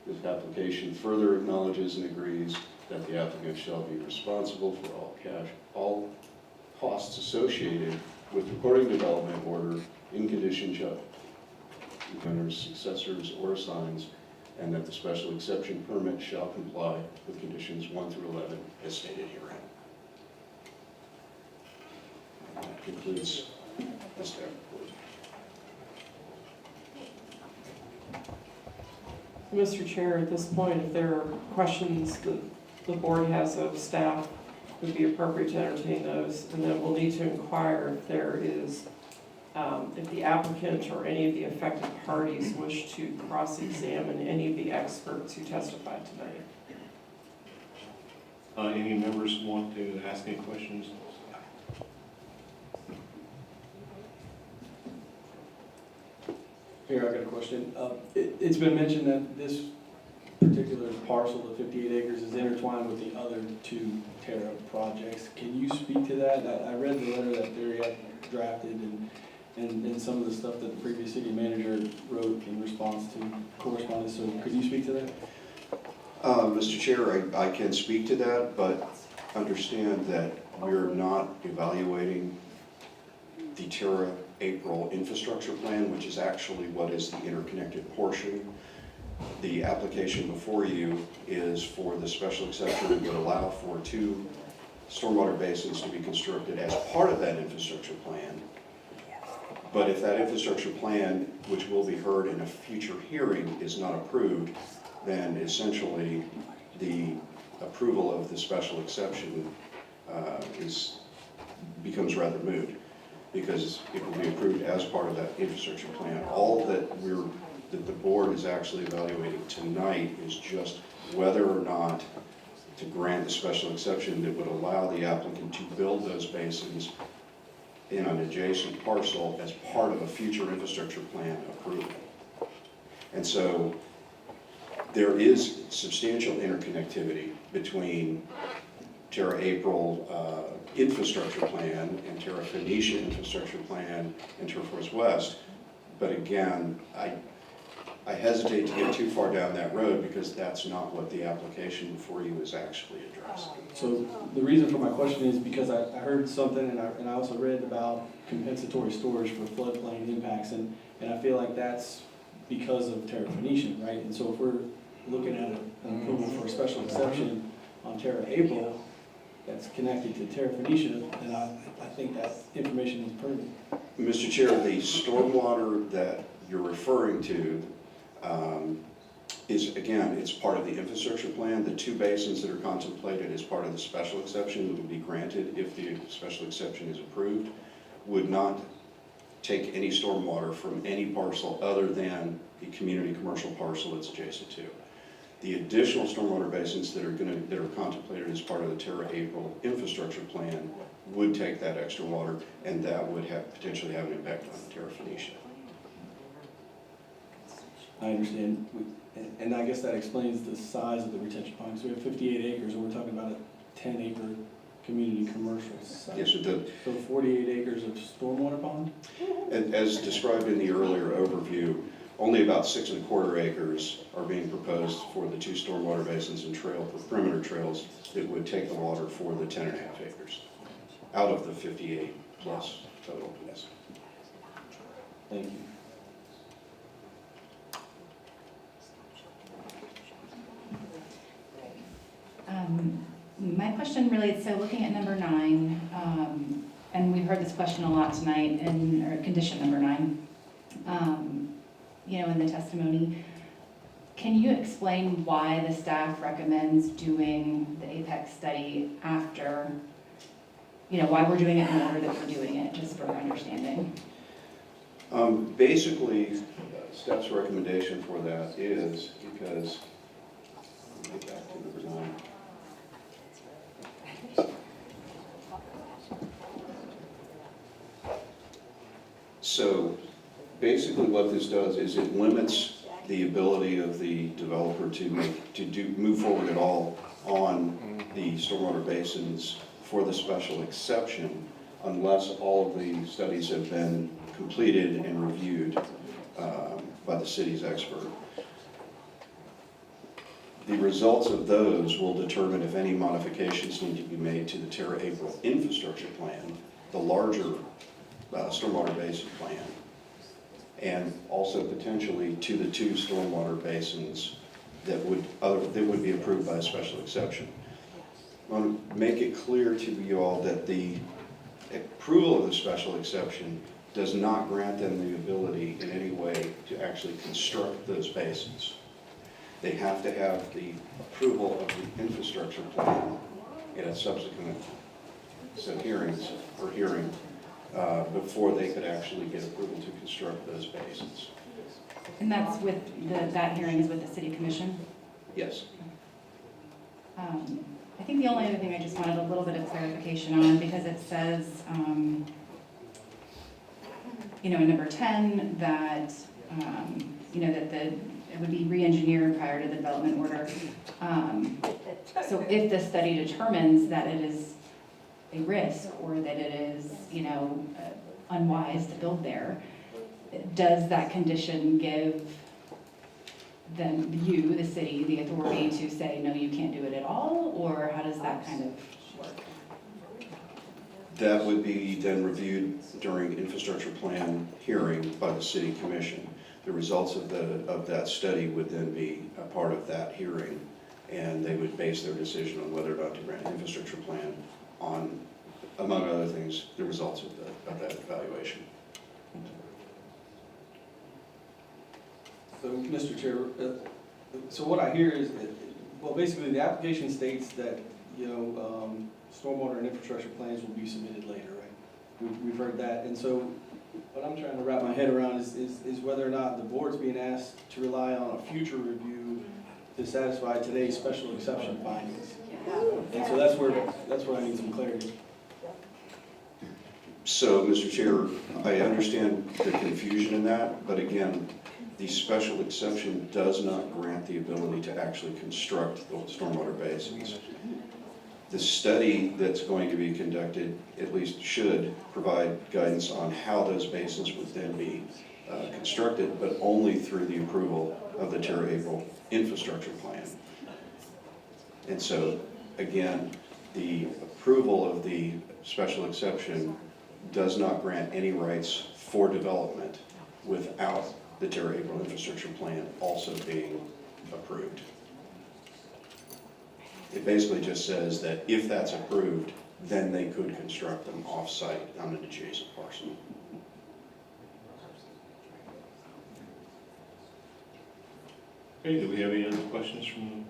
This application further acknowledges and agrees that the applicant shall be responsible for all costs associated with recording development order in condition shall owners, successors, or assigns, and that the special exception permit shall comply with conditions 1 through 11 as stated herein. And that concludes the staff report. Mr. Chair, at this point, if there are questions that the board has of staff, it would be appropriate to entertain those, and then we'll need to inquire if there is, if the applicant or any of the affected parties wish to cross-examine any of the experts who testified tonight. Any members want to ask any questions? Here, I got a question. It's been mentioned that this particular parcel, the 58 acres, is intertwined with the other 2 Terra projects. Can you speak to that? I read the letter that Barry had drafted and some of the stuff that the previous city manager wrote in response to correspondence. So could you speak to that? Mr. Chair, I can speak to that, but understand that we're not evaluating the Terra April infrastructure plan, which is actually what is the interconnected portion. The application before you is for the special exception that would allow for 2 stormwater basins to be constructed as part of that infrastructure plan. But if that infrastructure plan, which will be heard in a future hearing, is not approved, then essentially the approval of the special exception becomes rather moot, because it will be approved as part of that infrastructure plan. All that the board is actually evaluating tonight is just whether or not to grant the special exception that would allow the applicant to build those basins in an adjacent parcel as part of a future infrastructure plan approval. And so there is substantial interconnectivity between Terra April infrastructure plan and Terra Phoenicia infrastructure plan and Terra Forest West. But again, I hesitate to get too far down that road because that's not what the application before you is actually addressing. So the reason for my question is because I heard something and I also read about compensatory storage for floodplain impacts, and I feel like that's because of Terra Phoenicia, right? And so if we're looking at an approval for a special exception on Terra April that's connected to Terra Phoenicia, then I think that information is pertinent. Mr. Chair, the stormwater that you're referring to is, again, it's part of the infrastructure plan. The 2 basins that are contemplated as part of the special exception that would be granted if the special exception is approved would not take any stormwater from any parcel other than the community commercial parcel it's adjacent to. The additional stormwater basins that are contemplated as part of the Terra April infrastructure plan would take that extra water, and that would potentially have an impact on Terra Phoenicia. I understand, and I guess that explains the size of the retention pond. So we have 58 acres, and we're talking about a 10-acre community commercial site. Yes, it does. So 48 acres of stormwater pond? And as described in the earlier overview, only about 6¼ acres are being proposed for the 2 stormwater basins and perimeter trails that would take the water for the 10½ acres out of the 58 plus total. Yes. Thank you. My question relates, so looking at number 9, and we heard this question a lot tonight, or condition number 9, in the testimony. Can you explain why the staff recommends doing the Apex study after, why we're doing it in the order that we're doing it, just for understanding? Basically, staff's recommendation for that is because, let me get back to number 9. So basically what this does is it limits the ability of the developer to move forward at all on the stormwater basins for the special exception unless all of the studies have been completed and reviewed by the city's expert. The results of those will determine if any modifications need to be made to the Terra April infrastructure plan, the larger stormwater basin plan, and also potentially to the 2 stormwater basins that would be approved by a special exception. I want to make it clear to you all that the approval of the special exception does not grant them the ability in any way to actually construct those basins. They have to have the approval of the infrastructure plan in a subsequent hearing before they could actually get approval to construct those basins. And that's with, that hearing is with the city commission? Yes. I think the only other thing I just wanted a little bit of clarification on, because it says, you know, in number 10, that, you know, that it would be re-engineered prior to the development order. So if the study determines that it is a risk or that it is, you know, unwise to build there, does that condition give then you, the city, the authority to say, no, you can't do it at all? Or how does that kind of work? That would be then reviewed during infrastructure plan hearing by the city commission. The results of that study would then be a part of that hearing, and they would base their decision on whether or not to grant an infrastructure plan on, among other things, the results of that evaluation. So, Mr. Chair, so what I hear is, well, basically the application states that, you know, stormwater and infrastructure plans will be submitted later, right? We've heard that, and so what I'm trying to wrap my head around is whether or not the board's being asked to rely on a future review to satisfy today's special exception findings. And so that's where I need some clarity. So, Mr. Chair, I understand the confusion in that, but again, the special exception does not grant the ability to actually construct the stormwater basins. The study that's going to be conducted, at least should, provide guidance on how those basins would then be constructed, but only through the approval of the Terra April infrastructure plan. And so, again, the approval of the special exception does not grant any rights for development without the Terra April infrastructure plan also being approved. It basically just says that if that's approved, then they could construct them off-site on an adjacent parcel. Okay, do we have any other questions from?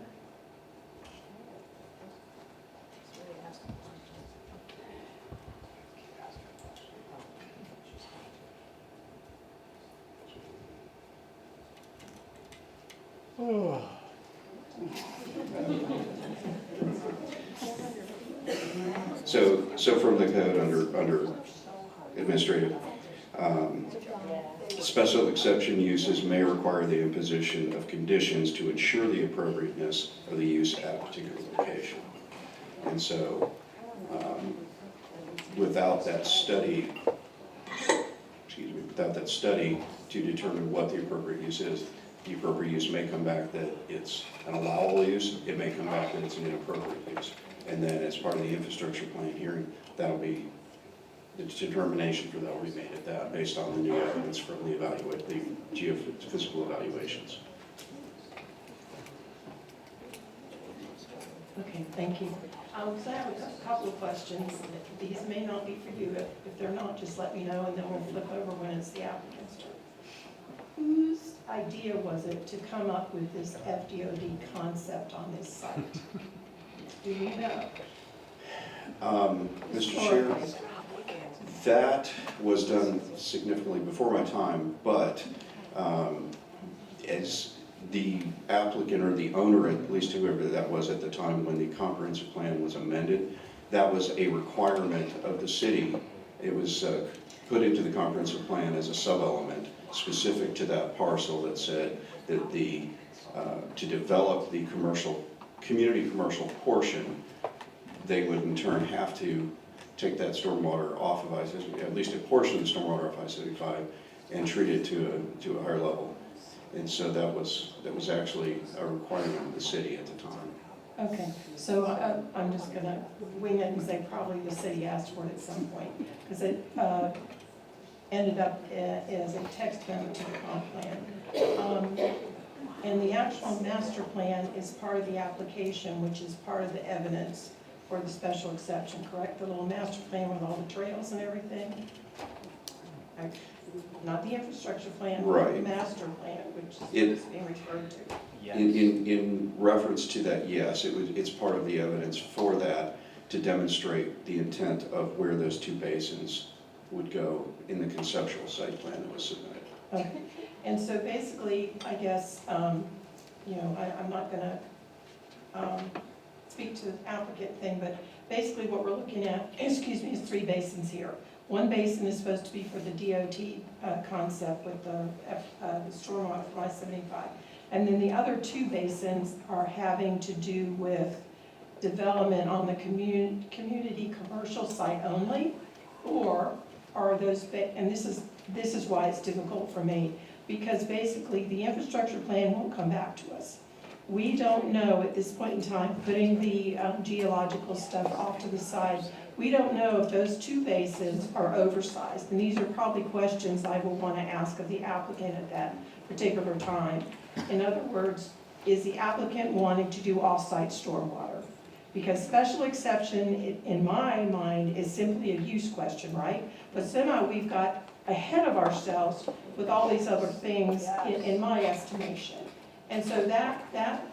So from the code under administrative, special exception uses may require the imposition of conditions to ensure the appropriateness of the use at a particular location. And so without that study to determine what the appropriate use is, the appropriate use may come back that it's an allowable use, it may come back that it's an inappropriate use. And then as part of the infrastructure plan hearing, that'll be, the determination for that will be made at that based on the new evidence from the geophysical evaluations. Okay, thank you. So I have a couple of questions. These may not be for you. If they're not, just let me know, and then we'll flip over when it's the applicant's turn. Whose idea was it to come up with this FDOD concept on this site? Do you know? Mr. Chair, that was done significantly before my time, but as the applicant or the owner, at least whoever that was at the time when the comprehensive plan was amended, that was a requirement of the city. It was put into the comprehensive plan as a sub-element specific to that parcel that said that to develop the community commercial portion, they would in turn have to take that stormwater off of I-75, at least a portion of the stormwater off I-75, and treat it to a higher level. And so that was actually a requirement of the city at the time. Okay, so I'm just gonna wing it and say probably the city asked for it at some point, because it ended up as a text amendment to the comp plan. And the actual master plan is part of the application, which is part of the evidence for the special exception, correct? The little master plan with all the trails and everything? Not the infrastructure plan, but the Right. master plan, which is being referred to. In reference to that, yes, it's part of the evidence for that to demonstrate the intent of where those two basins would go in the conceptual site plan that was submitted. Okay, and so basically, I guess, you know, I'm not gonna speak to the applicant thing, but basically what we're looking at, excuse me, is 3 basins here. One basin is supposed to be for the DOT concept with the stormwater from I-75. And then the other 2 basins are having to do with development on the community commercial site only, or are those, and this is why it's difficult for me, because basically the infrastructure plan won't come back to us. We don't know at this point in time, putting the geological stuff off to the side, we don't know if those 2 basins are oversized. And these are probably questions I will want to ask of the applicant at that particular time. In other words, is the applicant wanting to do off-site stormwater? Because special exception, in my mind, is simply a use question, right? But somehow we've got ahead of ourselves with all these other things, in my estimation. And so that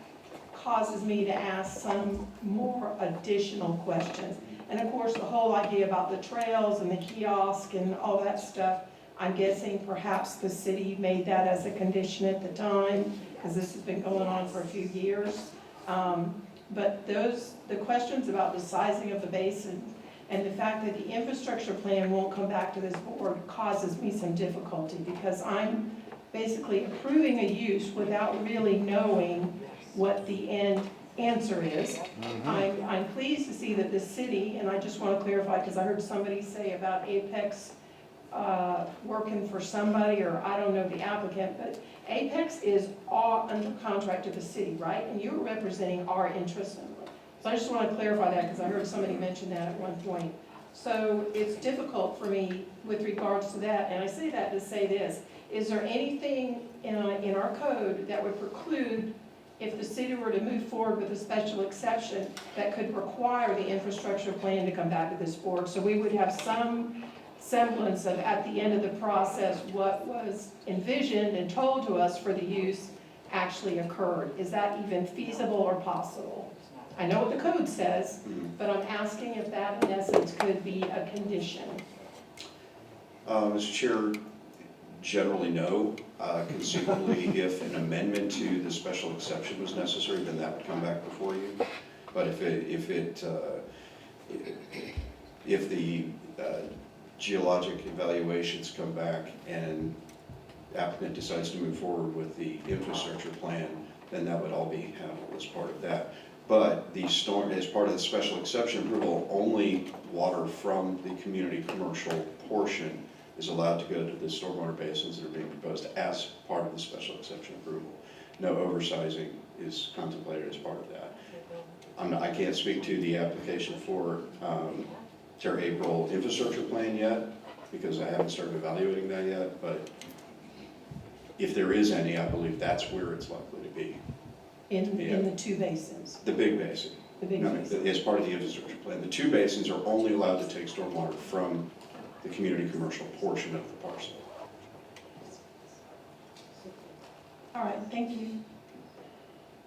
causes me to ask some more additional questions. And of course, the whole idea about the trails and the kiosk and all that stuff, I'm guessing perhaps the city made that as a condition at the time, because this has been going on for a few years. But the questions about the sizing of the basin and the fact that the infrastructure plan won't come back to this board causes me some difficulty, because I'm basically approving a use without really knowing what the end answer is. I'm pleased to see that the city, and I just want to clarify, because I heard somebody say about Apex working for somebody, or I don't know the applicant, but Apex is all under contract to the city, right? And you're representing our interests. So I just want to clarify that, because I heard somebody mention that at one point. So it's difficult for me with regards to that, and I say that to say this. Is there anything in our code that would preclude, if the city were to move forward with a special exception, that could require the infrastructure plan to come back to this board? So we would have some semblance of, at the end of the process, what was envisioned and told to us for the use actually occurred. Is that even feasible or possible? I know what the code says, but I'm asking if that in essence could be a condition. Mr. Chair, generally no. Conceivably, if an amendment to the special exception was necessary, then that would come back before you. But if the geologic evaluations come back and the applicant decides to move forward with the infrastructure plan, then that would all be handled as part of that. But the storm, as part of the special exception approval, only water from the community commercial portion is allowed to go to the stormwater basins that are being proposed as part of the special exception approval. No oversizing is contemplated as part of that. I can't speak to the application for their April infrastructure plan yet, because I haven't started evaluating that yet, but if there is any, I believe that's where it's likely to be. In the 2 basins? The big basin. The big basin. As part of the infrastructure plan. The 2 basins are only allowed to take stormwater from the community commercial portion of the parcel. All right, thank you.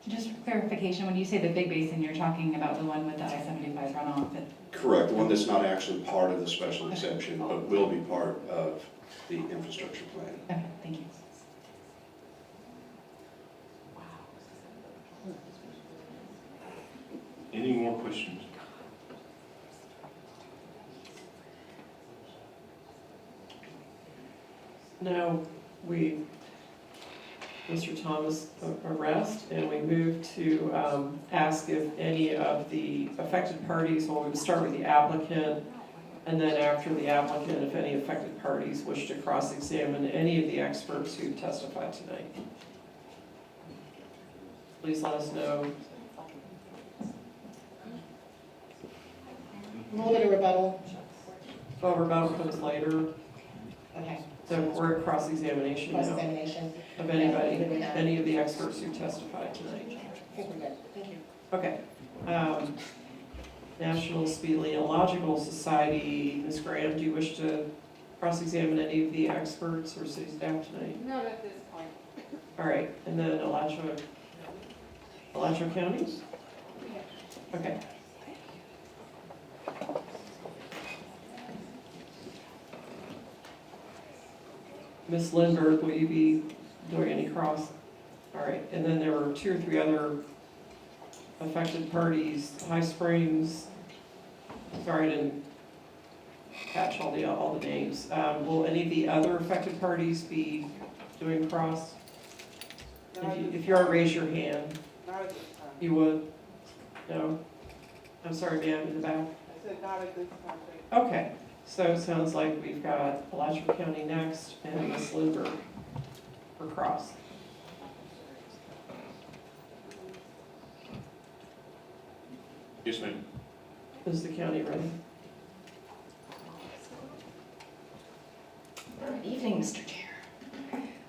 Just for clarification, when you say the big basin, you're talking about the one with the I-75 runoff? Correct, the one that's not actually part of the special exception, but will be part of the infrastructure plan. Okay, thank you. Any more questions? No, we Mr. Thomas' arrest, and we move to ask if any of the affected parties, well, we would start with the applicant, and then after the applicant, if any affected parties wish to cross-examine any of the experts who testified tonight. Please let us know. A little bit of rebuttal. Oh, rebuttal comes later, Okay. so we're at cross-examination now Cross-examination. of anybody, Yeah, we have- any of the experts who testified tonight. I think we're good. Thank you. Okay. National Speleological Society, Ms. Graham, do you wish to cross-examine any of the experts or city staff tonight? Not at this point. All right, and then Alachua County? Okay. Ms. Lindbergh, will you be doing any cross? All right, and then there were 2 or 3 other affected parties, High Springs, sorry, I didn't catch all the names. Will any of the other affected parties be doing cross? If you are, raise your hand. Not at this time. You would? No? I'm sorry, ma'am, in the back. I said not at this time, thank you. Okay, so it sounds like we've got Alachua County next and Ms. Lindbergh for cross. Yes, ma'am. Is the county ready? Good evening, Mr. Chair.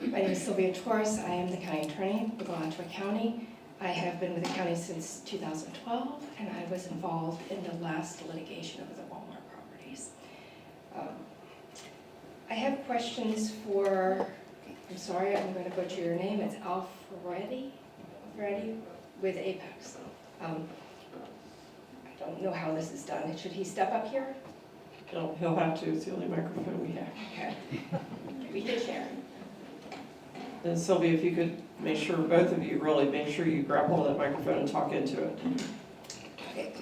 My name is Sylvia Torres. I am the county attorney with Alachua County. I have been with the county since 2012, and I was involved in the last litigation over the Walmart properties. I have questions for, I'm sorry, I'm going to butcher your name. It's Alfredi with Apex. I don't know how this is done. Should he step up here? He'll have to. It's the only microphone we have. Okay. We can share. And Sylvia, if you could make sure, both of you really, make sure you grab hold of that microphone and talk into it. Okay.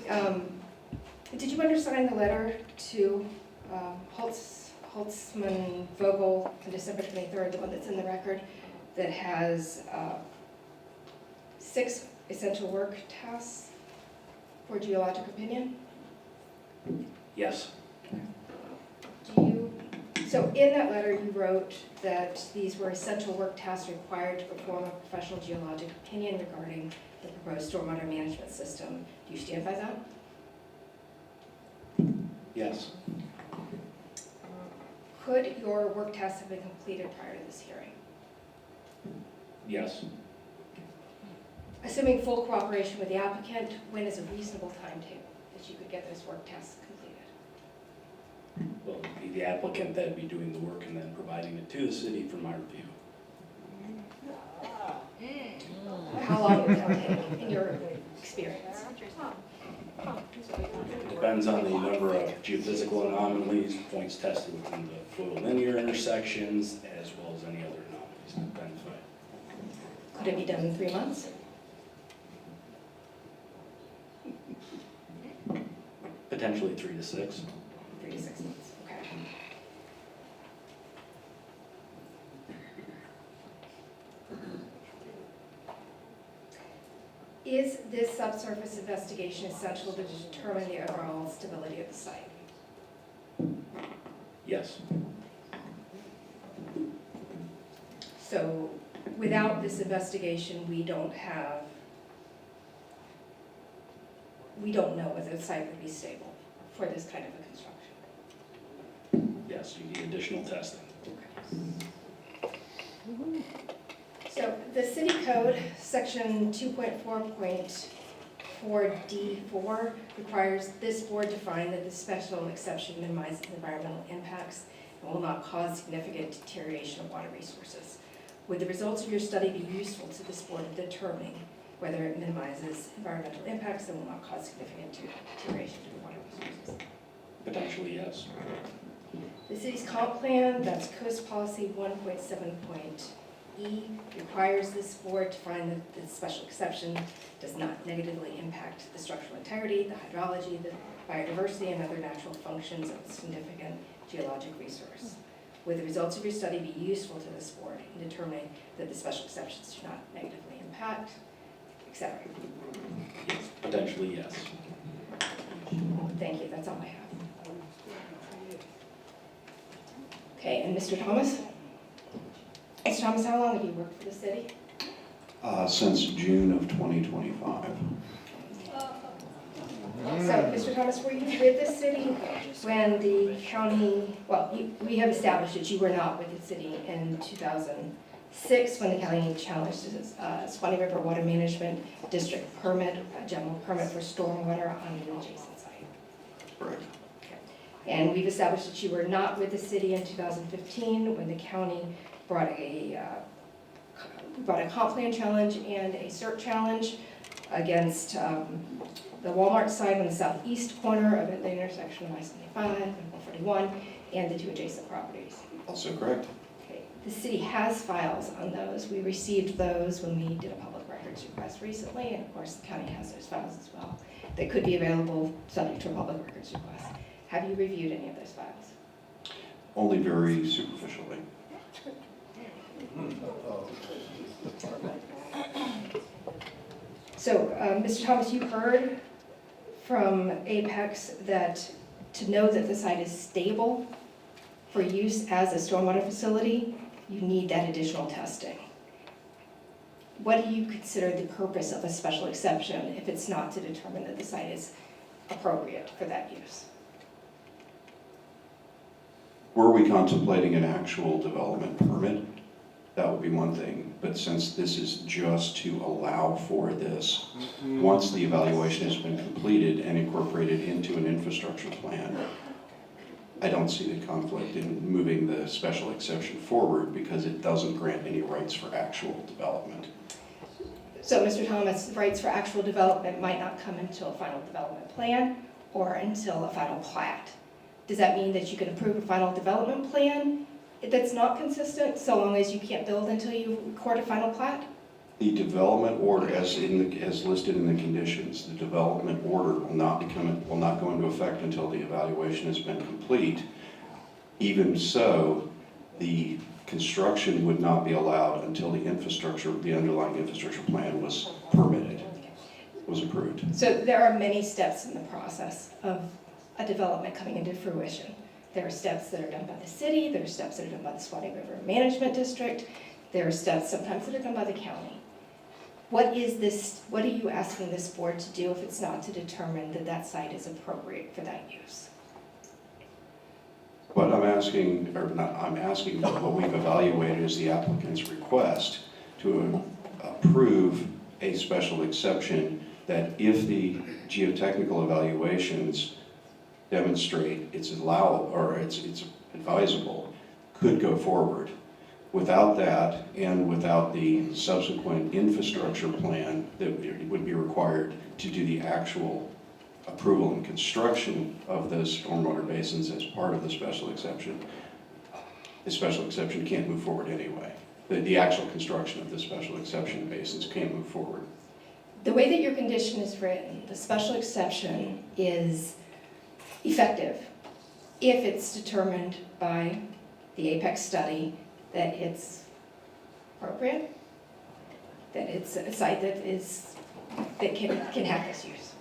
Did you undersign the letter to Holtzman Vogel on December 23rd, the one that's in the record, that has 6 essential work tasks for geologic opinion? Yes. So in that letter, you wrote that these were essential work tasks required to perform a professional geologic opinion regarding the proposed stormwater management system. Do you stand by that? Yes. Could your work tasks have been completed prior to this hearing? Yes. Assuming full cooperation with the applicant, when is a reasonable timetable that you could get those work tasks completed? Well, it'd be the applicant that'd be doing the work and then providing it to the city for my review. How long would that take in your experience? It depends on the number of geophysical anomalies, points tested within the fluid linear intersections, as well as any other anomalies. It depends. Could it be done in 3 months? Potentially 3 to 6. 3 to 6 months, okay. Is this subsurface investigation essential to determine the overall stability of the site? Yes. So without this investigation, we don't know whether the site would be stable for this kind of a construction. Yes, you need additional testing. So the city code, section 2.4.4D4, requires this board to find that the special exception minimizes environmental impacts and will not cause significant deterioration of water resources. Would the results of your study be useful to this board in determining whether it minimizes environmental impacts and will not cause significant deterioration to the water resources? Potentially, yes. The city's comp plan, that's Coast Policy 1.7.E, requires this board to find that the special exception does not negatively impact the structural integrity, the hydrology, the biodiversity, and other natural functions of a significant geologic resource. Would the results of your study be useful to this board in determining that the special exceptions do not negatively impact, et cetera? Yes, potentially, yes. Thank you, that's all I have. Okay, and Mr. Thomas? Mr. Thomas, how long have you worked for the city? Since June of 2025. So, Mr. Thomas, were you with the city when the county, well, we have established that you were not with the city in 2006 when the county challenged the Swanee River Water Management District permit, a general permit for stormwater on an adjacent site. Correct. And we've established that you were not with the city in 2015 when the county brought a comp plan challenge and a cert challenge against the Walmart site on the southeast corner of the intersection of I-75 and 141 and the two adjacent properties. Also correct. Okay. The city has files on those. We received those when we did a public records request recently, and of course the county has those files as well. They could be available subject to a public records request. Have you reviewed any of those files? Only very superficially. So, Mr. Thomas, you heard from Apex that to know that the site is stable for use as a stormwater facility, you need that additional testing. What do you consider the purpose of a special exception if it's not to determine that the site is appropriate for that use? Were we contemplating an actual development permit? That would be one thing, but since this is just to allow for this, once the evaluation has been completed and incorporated into an infrastructure plan, I don't see the conflict in moving the special exception forward because it doesn't grant any rights for actual development. So, Mr. Thomas, rights for actual development might not come until a final development plan or until a final plat. Does that mean that you can approve a final development plan that's not consistent, so long as you can't build until you record a final plat? The development order, as listed in the conditions, the development order will not go into effect until the evaluation has been complete. Even so, the construction would not be allowed until the underlying infrastructure plan was permitted, was approved. So there are many steps in the process of a development coming into fruition. There are steps that are done by the city, there are steps that are done by the Swanee River Management District, there are steps sometimes that are done by the county. What are you asking this board to do if it's not to determine that that site is appropriate for that use? What I'm asking, but what we've evaluated is the applicant's request to approve a special exception that if the geotechnical evaluations demonstrate it's advisable, could go forward. Without that, and without the subsequent infrastructure plan that would be required to do the actual approval and construction of those stormwater basins as part of the special exception can't move forward anyway. The actual construction of the special exception basins can't move forward. The way that your condition is written, the special exception is effective if it's determined by the Apex study that it's appropriate, that it's a site that can have this use.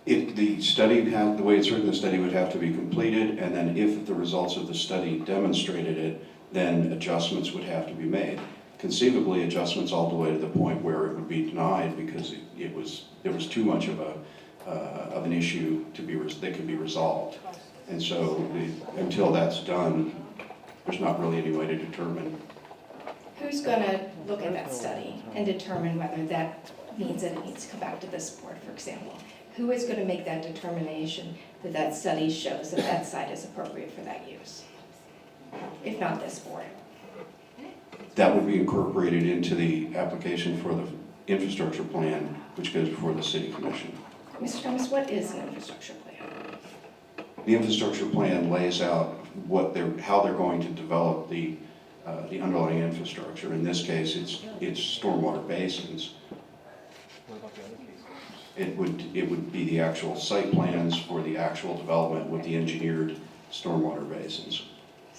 The way it's written, the study would have to be completed, and then if the results of the study demonstrated it, then adjustments would have to be made. Conceivably, adjustments all the way to the point where it would be denied because there was too much of an issue that could be resolved. And so until that's done, there's not really any way to determine. Who's going to look at that study and determine whether that means that it needs to come back to this board, for example? Who is going to make that determination that that study shows that that site is appropriate for that use? If not this board. That would be incorporated into the application for the infrastructure plan, which goes before the city commission. Mr. Thomas, what is an infrastructure plan? The infrastructure plan lays out how they're going to develop the underlying infrastructure. In this case, it's stormwater basins. It would be the actual site plans for the actual development with the engineered stormwater basins.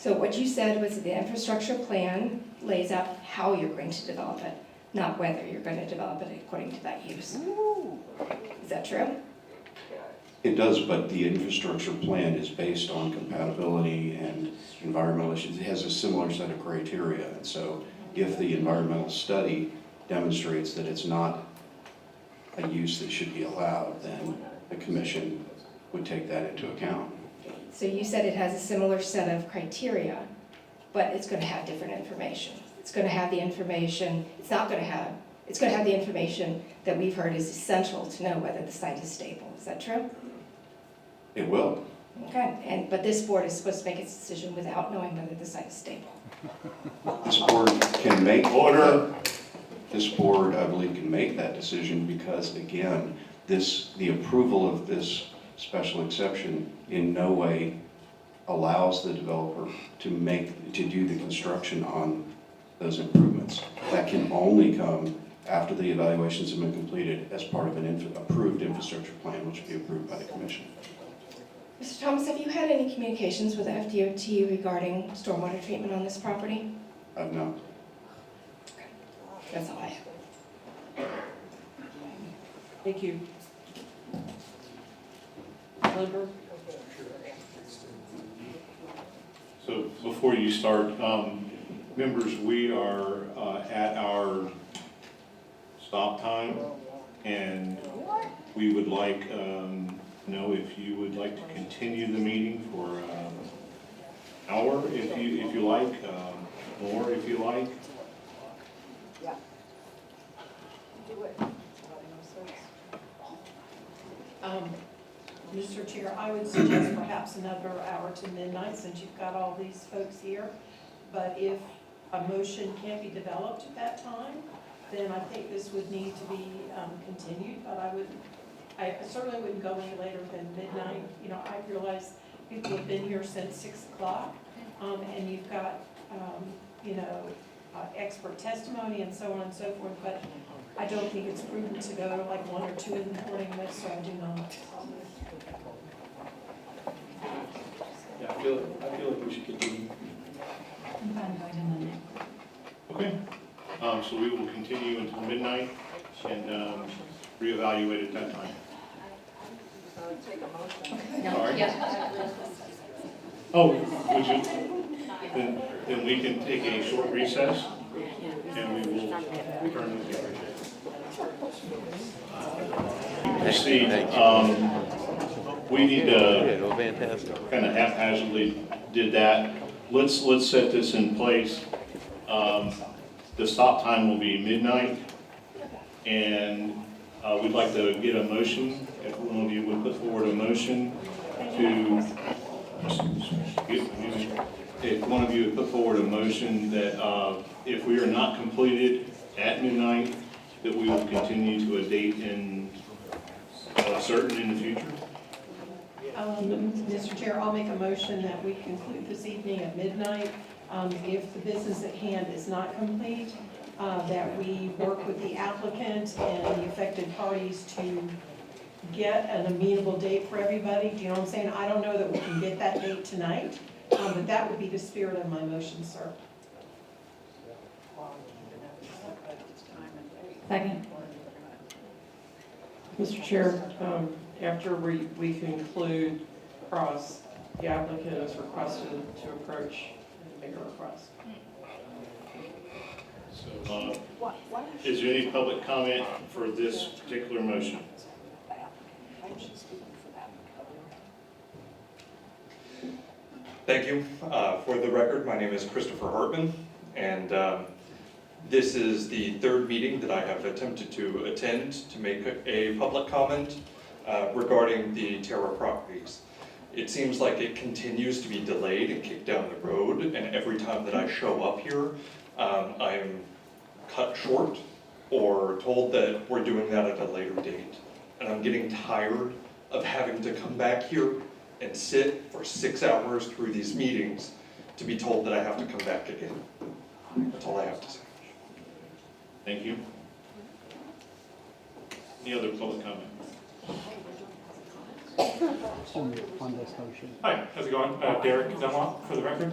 So what you said was that the infrastructure plan lays out how you're going to develop it, not whether you're going to develop it according to that use. Is that true? It does, but the infrastructure plan is based on compatibility and environmental issues. It has a similar set of criteria. And so if the environmental study demonstrates that it's not a use that should be allowed, then the commission would take that into account. So you said it has a similar set of criteria, but it's going to have different information. It's going to have the information, it's going to have the information that we've heard is essential to know whether the site is stable. Is that true? It will. Okay, but this board is supposed to make its decision without knowing whether the site is stable. This board can make order. This board, I believe, can make that decision because, again, the approval of this special exception in no way allows the developer to do the construction on those improvements. That can only come after the evaluations have been completed as part of an approved infrastructure plan, which will be approved by the commission. Mr. Thomas, have you had any communications with the FDOT regarding stormwater treatment on this property? I've not. Okay, that's all I have. Thank you. Lindbergh? So before you start, members, we are at our stop time, and we would like know if you would like to continue the meeting for an hour, if you like, more if you like. Yeah. Do it. Mr. Chair, I would suggest perhaps another hour to midnight since you've got all these folks here. But if a motion can't be developed at that time, then I think this would need to be continued. But I certainly wouldn't go any later than midnight. You know, I realize people have been here since 6 o'clock, and you've got, expert testimony and so on and so forth. But I don't think it's prudent to go to like 1 or 2 in the morning, so I do not. Yeah, I feel like we should continue. I'm fine going to Monday. Okay. So we will continue until midnight and reevaluate at that time. Take a motion. Sorry? Oh, would you? Then we can take a short recess and we will return to the proceed. We need to kind of haphazardly did that. Let's set this in place. The stop time will be midnight, and we'd like to get a motion. If one of you would put forward a motion to, if one of you would put forward a motion that if we are not completed at midnight, that we will continue to a date in certain in the future. Mr. Chair, I'll make a motion that we conclude this evening at midnight. If the business at hand is not complete, that we work with the applicant and the affected parties to get an amenable date for everybody. Do you know what I'm saying? I don't know that we can get that date tonight, but that would be the spirit of my motion, sir. Second. Mr. Chair, after we conclude cross, the applicant is requested to approach and make a request. So, is there any public comment for this particular motion? Thank you. For the record, my name is Christopher Hartman, and this is the third meeting that I have attempted to attend to make a public comment regarding the Terra properties. It seems like it continues to be delayed and kicked down the road, and every time that I show up here, I am cut short or told that we're doing that at a later date. And I'm getting tired of having to come back here and sit for 6 hours through these meetings to be told that I have to come back again. That's all I have to say. Thank you. Any other public comment? On this motion. Hi, how's it going? Derek Dunlop, for the record.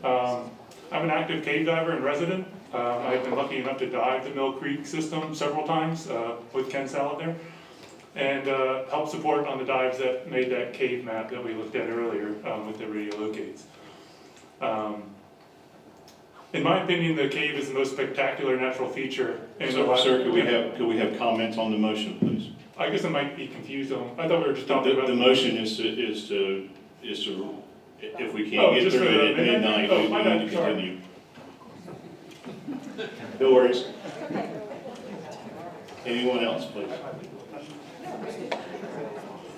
I'm an active cave diver and resident. I've been lucky enough to dive the Mill Creek system several times with Ken Salad there, and help support on the dives that made that cave map that we looked at earlier with the radio locates. In my opinion, the cave is the most spectacular natural feature. So, sir, could we have comments on the motion, please? I guess I might be confused on. I thought we were just talking about the motion is to if we can't get just through for the it at midnight, oh, we my need bad, to sorry. continue. No worries. Anyone else, please?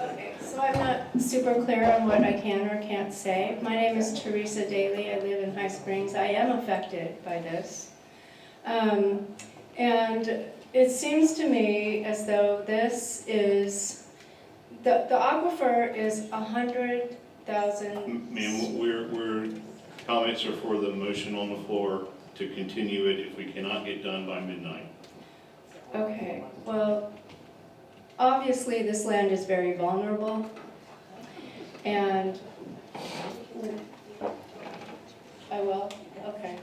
Okay, so I'm not super clear on what I can or can't say. My name is Teresa Daly. I live in High Springs. I am affected by this. And it seems to me as though this is, the aquifer is 100,000. Ma'am, we're comments are for the motion on the floor to continue it if we cannot get done by midnight. Okay, well, obviously this land is very vulnerable, and I will, okay.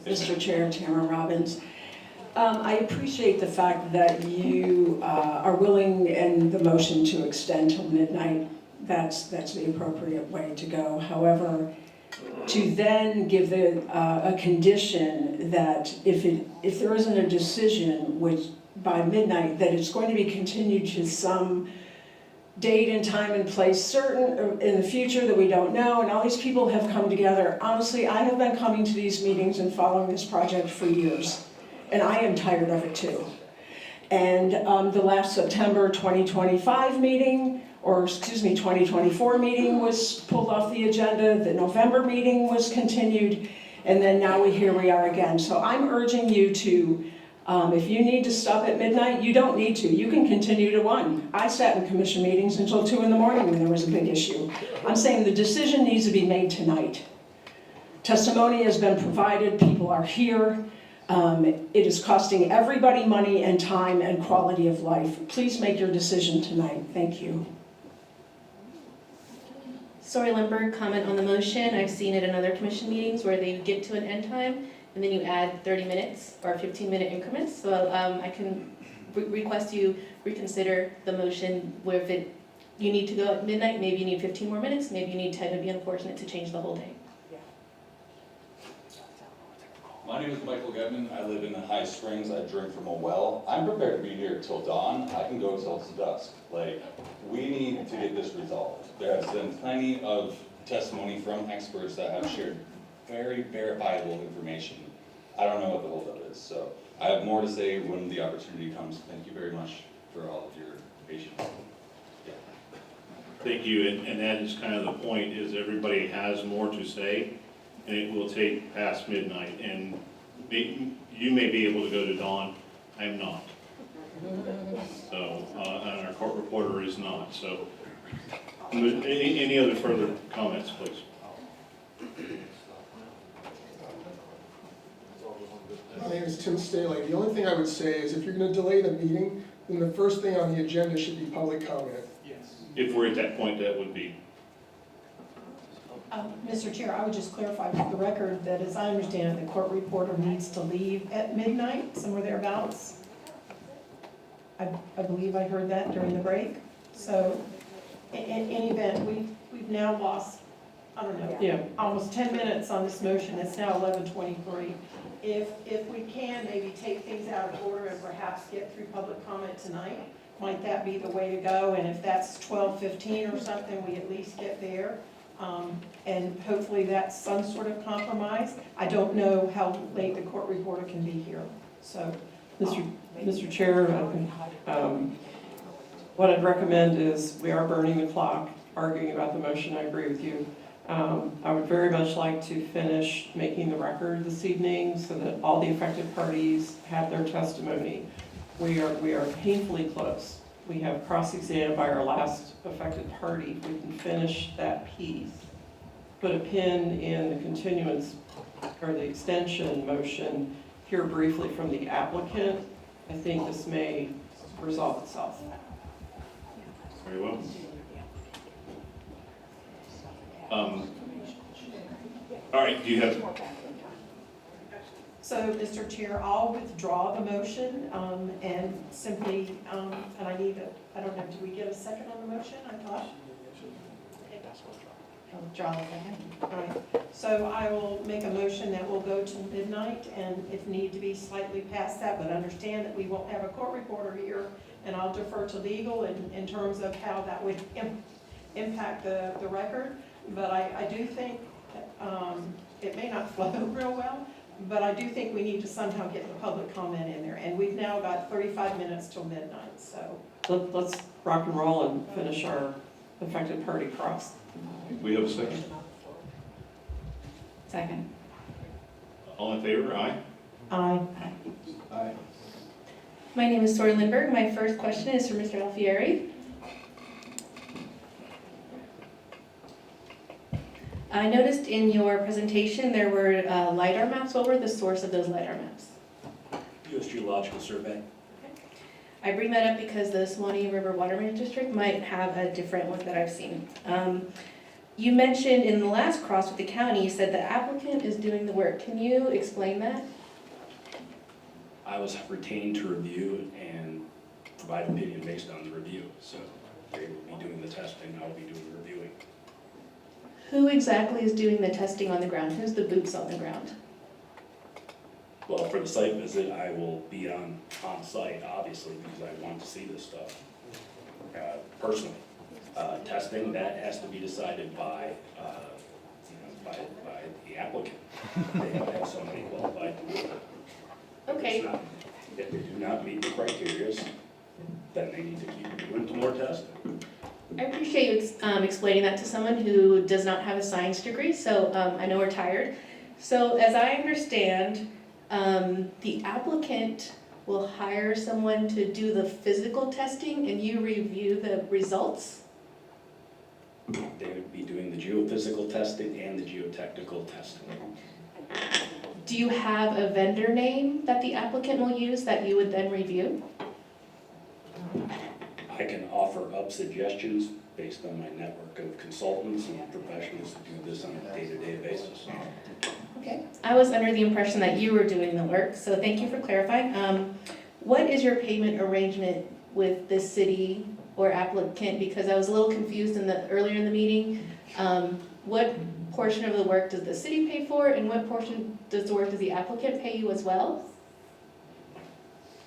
Mr. Chair, Tamara Robbins. I appreciate the fact that you are willing in the motion to extend till midnight. That's the appropriate way to go. However, to then give a condition that if there isn't a decision which by midnight that it's going to be continued to some date and time and place certain in the future that we don't know, and all these people have come together. Honestly, I have been coming to these meetings and following this project for years, and I am tired of it too. And the last September 2025 meeting, or excuse me, 2024 meeting was pulled off the agenda, the November meeting was continued, and then now here we are again. So I'm urging you to, if you need to stop at midnight, you don't need to. You can continue to 1. I sat in commission meetings until 2 in the morning when there was a big issue. I'm saying the decision needs to be made tonight. Testimony has been provided, people are here. It is costing everybody money and time and quality of life. Please make your decision tonight. Thank you. Story Lindbergh, comment on the motion. I've seen it in other commission meetings where they get to an end time and then you add 30 minutes or 15-minute increments. So I can request you reconsider the motion where if you need to go at midnight, maybe you need 15 more minutes, maybe you need 10 to be unfortunate to change the whole day. My name is Michael Gedman. I live in the High Springs. I drink from a well. I'm prepared to be here till dawn. I can go till dusk. We need to get this resolved. There has been plenty of testimony from experts that have shared very verifiable information. I don't know what the holdup is, so I have more to say when the opportunity comes. Thank you very much for all of your patience. Yeah. Thank you, and that is kind of the point, is everybody has more to say, and it will take past midnight, and you may be able to go to dawn, I am not. So, and our court reporter is not, so. Any other further comments, please? My name is Tim Staley. The only thing I would say is if you're going to delay the meeting, then the first thing on the agenda should be public comment. Yes. If we're at that point, that would be. Mr. Chair, I would just clarify for the record that as I understand it, the court reporter needs to leave at midnight, somewhere thereabouts. I believe I heard that during the break. So in any event, we've now lost, I don't know, almost 10 minutes on this motion. It's now 11:23. If we can maybe take things out of order and perhaps get through public comment tonight, might that be the way to go? And if that's 12:15 or something, we at least get there. And hopefully that's some sort of compromise. I don't know how late the court reporter can be here, so. Mr. Chair, what I'd recommend is we are burning the clock, arguing about the motion. I agree with you. I would very much like to finish making the record this evening so that all the affected parties have their testimony. We are painfully close. We have cross-examined by our last affected party. If we can finish that piece, put a pin in the continuance or the extension motion, hear briefly from the applicant, I think this may resolve itself. Very well. All right, do you have, So, Mr. Chair, I'll withdraw the motion, and simply, and I need I don't know, did we get a second on the motion, I thought? I'll withdraw the second. All right, so I will make a motion that will go till midnight, and if need to be slightly past that, but understand that we won't have a court reporter here, and I'll defer to legal in terms of how that would impact the record. But I do think it may not flow real well, but I do think we need to somehow get the public comment in there. And we've now got 35 minutes till midnight, so. Let's rock and roll and finish our affected party cross. we have a second? Second. All in favor, aye? Aye. Aye. My name is Tori Lindberg. My first question is for Mr. Alfieri. I noticed in your presentation there were LiDAR maps. What were the source of those LiDAR maps? U.S. Geological Survey. I bring that up because the Swanee River Waterman District might have a different one that I've seen. You mentioned in the last cross with the county, you said the applicant is doing the work. Can you explain that? I was retained to review and provide opinion based on the review. So they will be doing the testing, I will be doing the reviewing. Who exactly is doing the testing on the ground? Who's the boots on the ground? Well, for the site visit, I will be on site, obviously, because I want to see this stuff personally. Testing, that has to be decided by the applicant. They have so many qualified to do it. Okay. If they do not meet the criteria, then they need to keep doing some more testing. I appreciate you explaining that to someone who does not have a science degree, so I know we're tired. So as I understand, the applicant will hire someone to do the physical testing and you review the results? They would be doing the geophysical testing and the geotechnical testing. Do you have a vendor name that the applicant will use that you would then review? I can offer up suggestions based on my network of consultants and professionals who do this on a day-to-day basis. Okay. I was under the impression that you were doing the work, so thank you for clarifying. What is your payment arrangement with the city or applicant? Because I was a little confused earlier in the meeting. What portion of the work does the city pay for, and what portion does the applicant pay you as well?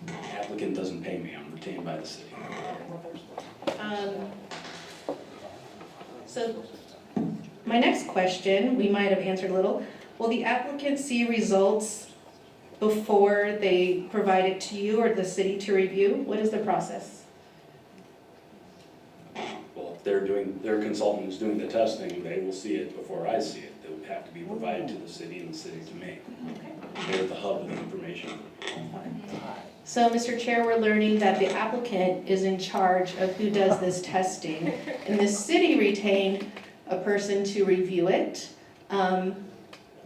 The applicant doesn't pay me, I'm retained by the city. So my next question, we might have answered a little. Will the applicant see results before they provide it to you or the city to review? What is the process? Well, if their consultant is doing the testing, they will see it before I see it. It would have to be provided to the city and the city to me. They're the hub of the information. So, Mr. Chair, we're learning that the applicant is in charge of who does this testing, and the city retained a person to review it.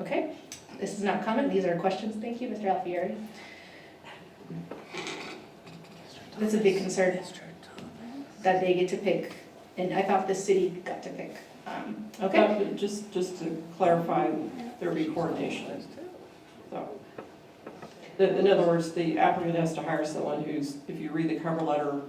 Okay, this is not comment, these are questions. Thank you, Mr. Alfieri. That's a big concern, that they get to pick, and I thought the city got to pick. Okay. Just to clarify, there be coordination. So, in other words, the applicant has to hire someone who's, if you read the cover letter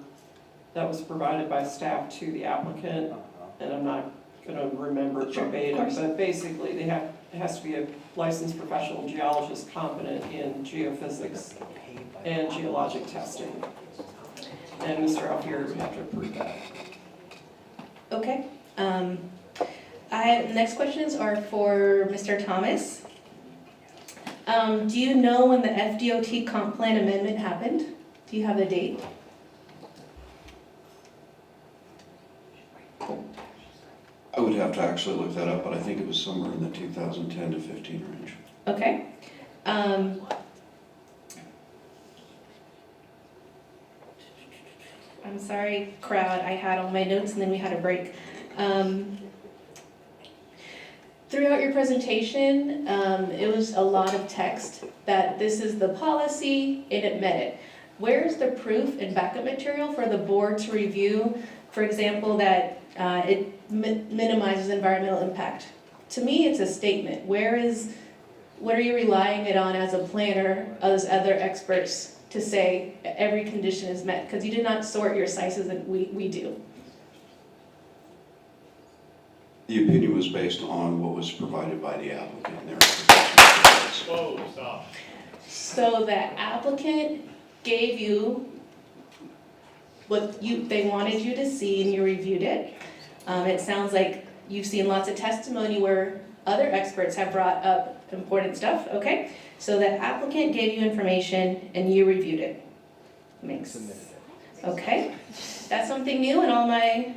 that was provided by staff to the applicant, and I'm not gonna remember verbatim, but basically it has to be a licensed professional geologist competent in geophysics and geologic testing. And Mr. Alfieri would have to approve that. Okay. Next questions are for Mr. Thomas. Do you know when the FDOT comp plan amendment happened? Do you have a date? I would have to actually look that up, but I think it was somewhere in the 2010 to 15 range. Okay. I'm sorry, crowd, I had all my notes and then we had a break. Throughout your presentation, it was a lot of text that this is the policy and it met it. Where's the proof and backup material for the board to review For example, that it minimizes environmental impact. To me, it's a statement. What are you relying it on as a planner, as other experts, to say every condition is met? Because you did not sort your sites as we do. The opinion was based on what was provided by the applicant and their. Whoa, stop. So the applicant gave you what they wanted you to see and you reviewed it. It sounds like you've seen lots of testimony where other experts have brought up important stuff, okay? So the applicant gave you information and you reviewed it. Okay, that's something new in all my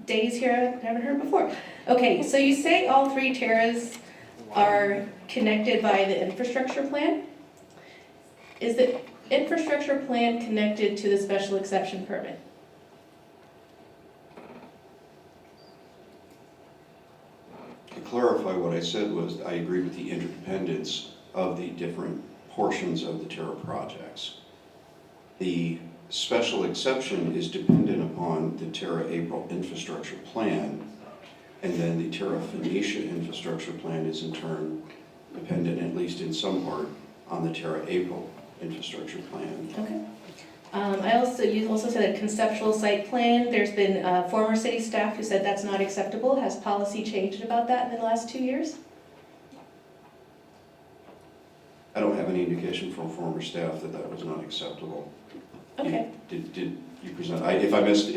days here I haven't heard before. Okay, so you say all 3 terras are connected by the infrastructure plan? Is the infrastructure plan connected to the special exception permit? To clarify, what I said was I agree with the interdependence of the different portions of the Terra projects. The special exception is dependent upon the Terra April infrastructure plan, and then the Terra Phoenicia infrastructure plan is in turn dependent, at least in some part, on the Terra April infrastructure plan. Okay. You also said a conceptual site plan. There's been former city staff who said that's not acceptable. Has policy changed about that in the last 2 years? I don't have any indication from former staff that that was not acceptable. Okay. Did you present, if I missed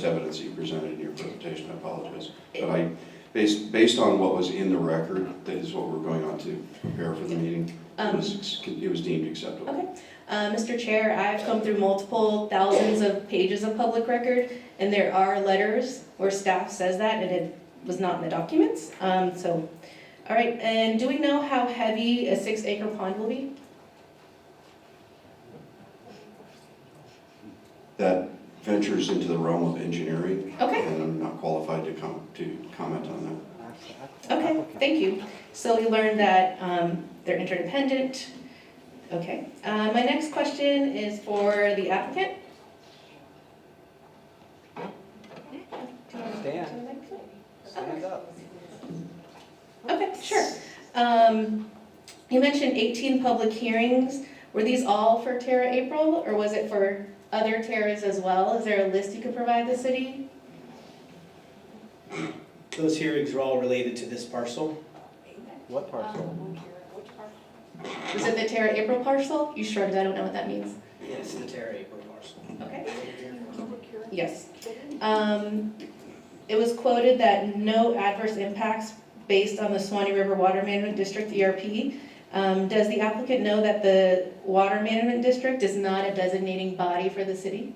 evidence that you presented in your presentation, I apologize. But based on what was in the record, that is what we're going on to prepare for the meeting. It was deemed acceptable. Okay. Mr. Chair, I've come through multiple thousands of pages of public record, and there are letters where staff says that, and it was not in the documents. All right, and do we know how heavy a 6-acre pond will be? That ventures into the realm of engineering. Okay. And I'm not qualified to comment on that. Okay, thank you. So we learned that they're interdependent. Okay, my next question is for the applicant. Stand up. Okay, sure. You mentioned 18 public hearings. Were these all for Terra April, or was it for other terras as well? Is there a list you could provide the city? Those hearings are all related to this parcel. What parcel? Was it the Terra April parcel? You shrugged, I don't know what that means. Yes, the Terra April parcel. Okay. Yes. It was quoted that no adverse impacts based on the Swanee River Water Management District, ERP. Does the applicant know that the Water Management District is not a designating body for the city?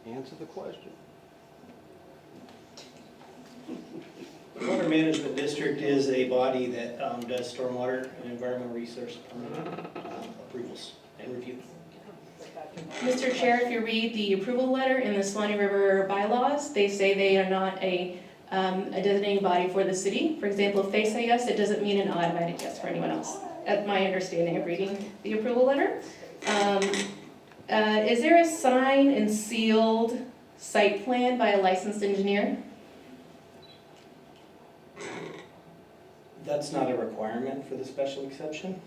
Answer the question. The Water Management District is a body that does stormwater and environmental resource approvals and review. Mr. Chair, if you read the approval letter in the Swanee River bylaws, they say they are not a designating body for the city. For example, if they say yes, it doesn't mean an automatic yes for anyone else. That's my understanding of reading the approval letter. Is there a signed and sealed site plan by a licensed engineer? That's not a requirement for the special exception.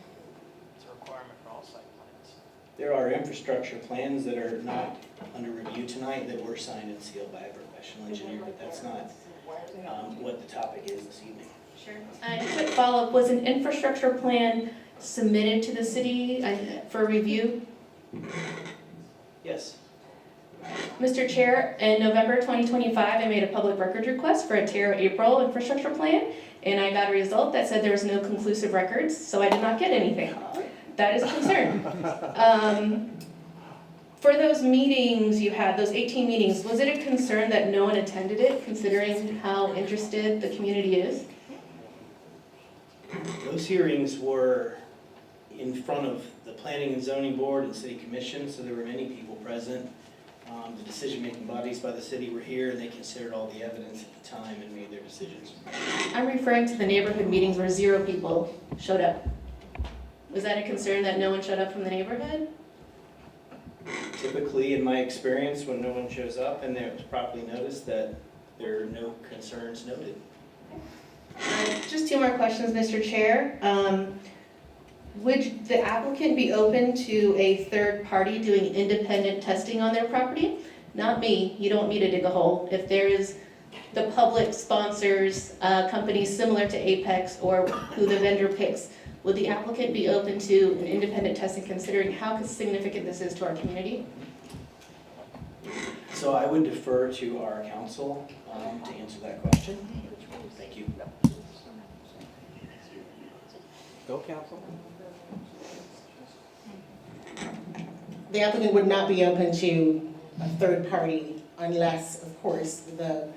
It's a requirement for all site plans. There are infrastructure plans that are not under review tonight that were signed and sealed by a professional engineer, but that's not what the topic is this evening. Sure. And a quick follow-up, was an infrastructure plan submitted to the city for review? Yes. Mr. Chair, in November 2025, I made a public records request for a Terra April infrastructure plan, and I got a result that said there was no conclusive records, so I did not get anything. That is a concern. For those meetings you had, those 18 meetings, was it a concern that no one attended it, considering how interested the community is? Those hearings were in front of the Planning and Zoning Board and City Commission, so there were many people present. The decision-making bodies by the city were here, and they considered all the evidence at the time and made their decisions. I'm referring to the neighborhood meetings where 0 people showed up. Was that a concern that no one showed up from the neighborhood? typically, in my experience, when no one shows up and it's properly noticed, that there are no concerns noted. Just two more questions, Mr. Chair. Would the applicant be open to a third party doing independent testing on their property? Not me, you don't want me to dig a hole. If there is the public sponsors, companies similar to Apex or who the vendor picks, would the applicant be open to an independent testing considering how significant this is to our community? So I would defer to our counsel to answer that question. Thank you. Go, counsel. The applicant would not be open to a third party unless, of course, the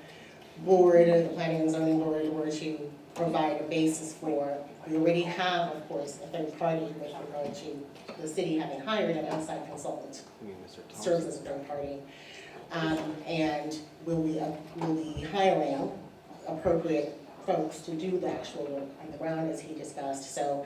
board, the planning and zoning board were to provide a basis for. We already have, of course, a third party with regard to the city having hired an outside consultant, serves as a third party. And we'll be hiring appropriate folks to do the actual work on the ground as he discussed. So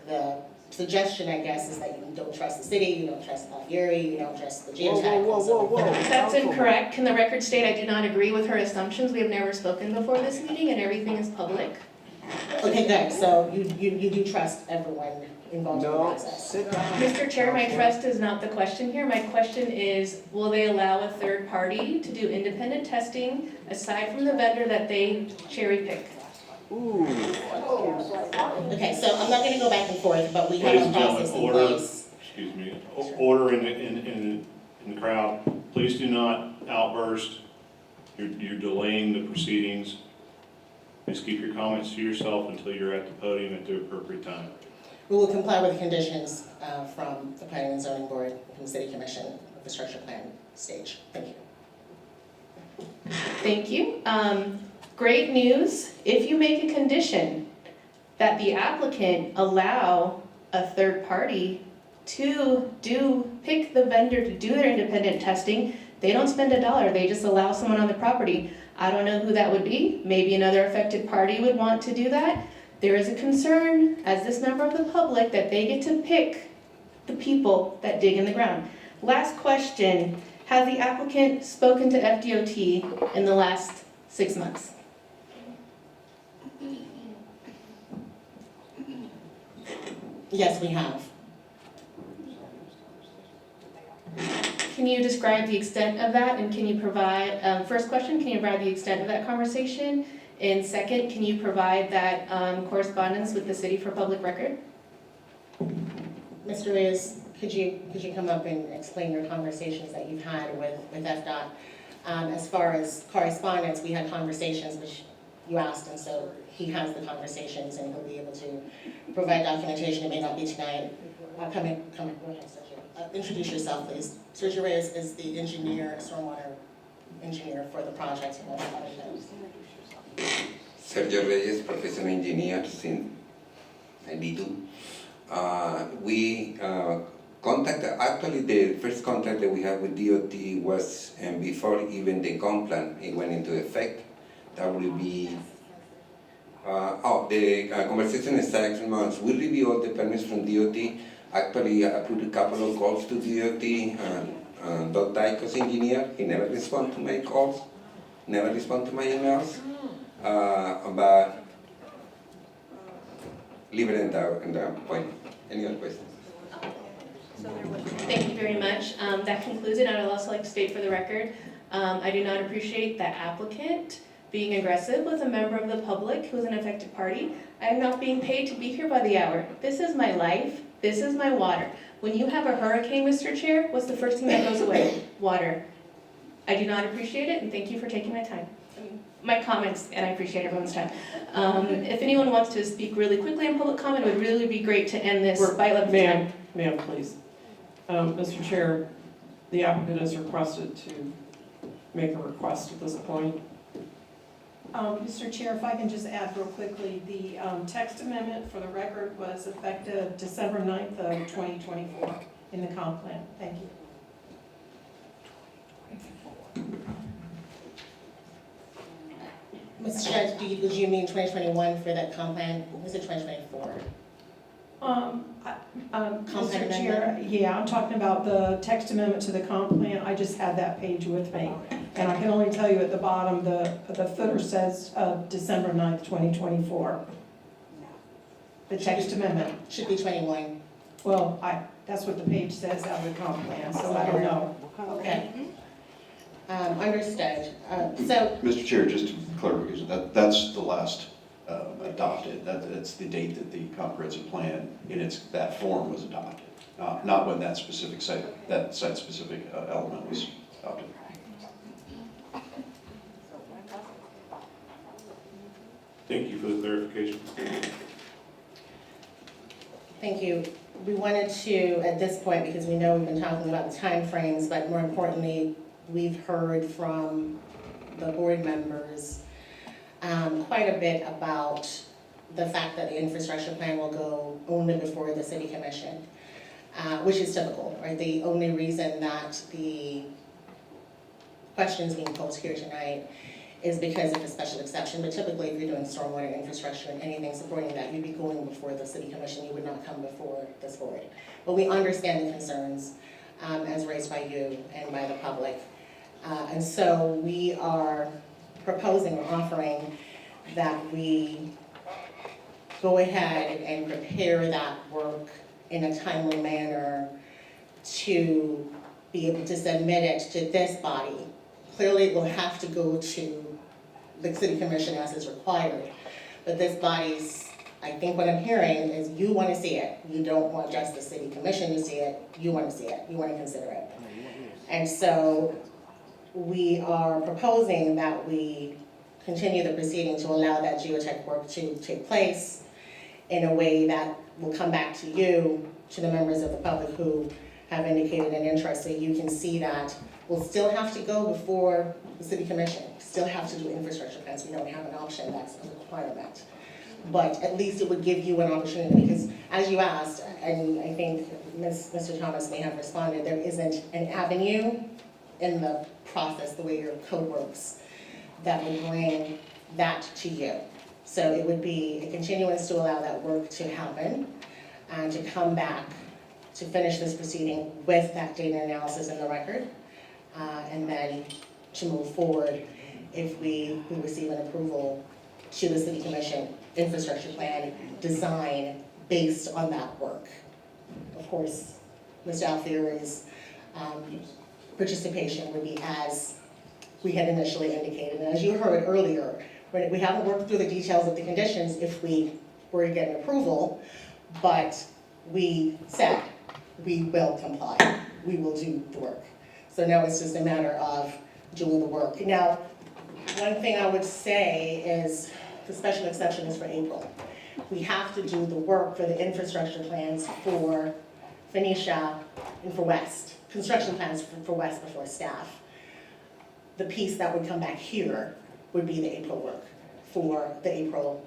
the suggestion, I guess, is that you don't trust the city, you don't trust Alachua, you don't trust the geotech. That's incorrect. Can the record state I do not agree with her assumptions? We have never spoken before this meeting and everything is public. Okay, good. So you do trust everyone involved in the process? Mr. Chair, my trust is not the question here. My question is, will they allow a third party to do independent testing aside from the vendor that they cherry pick? Okay, so I'm not gonna go back and forth, but we have Ladies a and gentlemen, process in order, place. excuse me, order in the crowd. Please do not outburst. You're delaying the proceedings. Please keep your comments to yourself until you're at the podium at the appropriate time. We will comply with the conditions from the Planning and Zoning Board, from the City Commission, of the structure plan stage. Thank you. Thank you. Great news. If you make a condition that the applicant allow a third party to pick the vendor to do their independent testing, they don't spend $1, they just allow someone on the property. I don't know who that would be. Maybe another affected party would want to do that. There is a concern, as this member of the public, that they get to pick the people that dig in the ground. Last question, has the applicant spoken to FDOT in the last 6 months? Yes, we have. Can you describe the extent of that, and can you provide, first question, can you provide the extent of that conversation? And second, can you provide that correspondence with the city for public record? Mr. Reyes, could you come up and explain your conversations that you've had with FDOT? As far as correspondence, we had conversations which you asked, and so he has the conversations and he'll be able to provide documentation. It may not be tonight. Come in, go ahead, Sergio. Introduce yourself, please. Sergio Reyes is the engineer, stormwater engineer for the project. Sergio Reyes, professional engineer since 92. We contacted, actually the first contact that we had with DOT was before even the comp plan it went into effect. That will be, the conversation is 6 months. We review all the permits from DOT. Actually, I put a couple of calls to DOT, Dot Dicos engineer, he never responded to my calls, never responded to my emails. But leave it in that point. Any other questions? Thank you very much. That concludes it. I would also like to state for the record, I do not appreciate the applicant being aggressive with a member of the public who is an affected party. I am not being paid to be here by the hour. This is my life. This is my water. When you have a hurricane, Mr. Chair, what's the first thing that goes away? Water. I do not appreciate it, and thank you for taking my time. My comments, and I appreciate everyone's time. If anyone wants to speak really quickly in public comment, it would really be great to end this by 11:10. Ma'am, please. Mr. Chair, the applicant has requested to make a request at this point. Mr. Chair, if I can just add real quickly, the text amendment for the record was effective December 9th of 2024 in the comp plan. Thank you. Mr. Judge, did you mean 2021 for that comp plan? Was it 2024? Mr. amendment? Chair, yeah, I'm talking about the text amendment to the comp plan. I just had that page with me. And I can only tell you at the bottom, the footer says December 9th, 2024. The text amendment. Should be 21. Well, that's what the page says out of the comp plan, so I don't know. Okay. Understood. So, Mr. Chair, just to clarification, that's the last adopted. That's the date that the comprehensive plan in that form was adopted, not when that site-specific element was adopted. Thank you for the clarification. thank you. We wanted to, at this point, because we know we've been talking about the timeframes, but more importantly, we've heard from the board members quite a bit about the fact that the infrastructure plan will go only before the city commission, which is typical, right? The only reason that the questions being posed here tonight is because of a special exception, but typically if you're doing stormwater infrastructure and anything supporting that, you'd be going before the city commission, you would not come before this board. But we understand the concerns as raised by you and by the public. And so we are proposing or offering that we go ahead and prepare that work in a timely manner to be able to submit it to this body. Clearly, it will have to go to the city commission as is required, but this body's, I think what I'm hearing is you want to see it. You don't want just the city commission to see it, you want to see it, you want to consider it. And so we are proposing that we continue the proceeding to allow that geotech work to take place in a way that will come back to you, to the members of the public who have indicated an interest, so you can see that. We'll still have to go before the city commission, still have to do infrastructure plans. We don't have an option, that's a requirement. But at least it would give you an opportunity, because as you asked, and I think Mr. Thomas may have responded, there isn't an avenue in the process, the way your code works, that would bring that to you. So it would be a continuance to allow that work to happen and to come back to finish this proceeding with that data analysis in the record, and then to move forward if we receive an approval to the city commission infrastructure plan design based on that work. Of course, Mr. Alfieri's participation would be as we had initially indicated. And as you heard earlier, we haven't worked through the details of the conditions if we were to get an approval, but we said we will comply, we will do the work. So now it's just a matter of doing the work. Now, one thing I would say is the special exception is for April. We have to do the work for the infrastructure plans for Phoenicia and for West, construction plans for West before staff. The piece that would come back here would be the April work for the April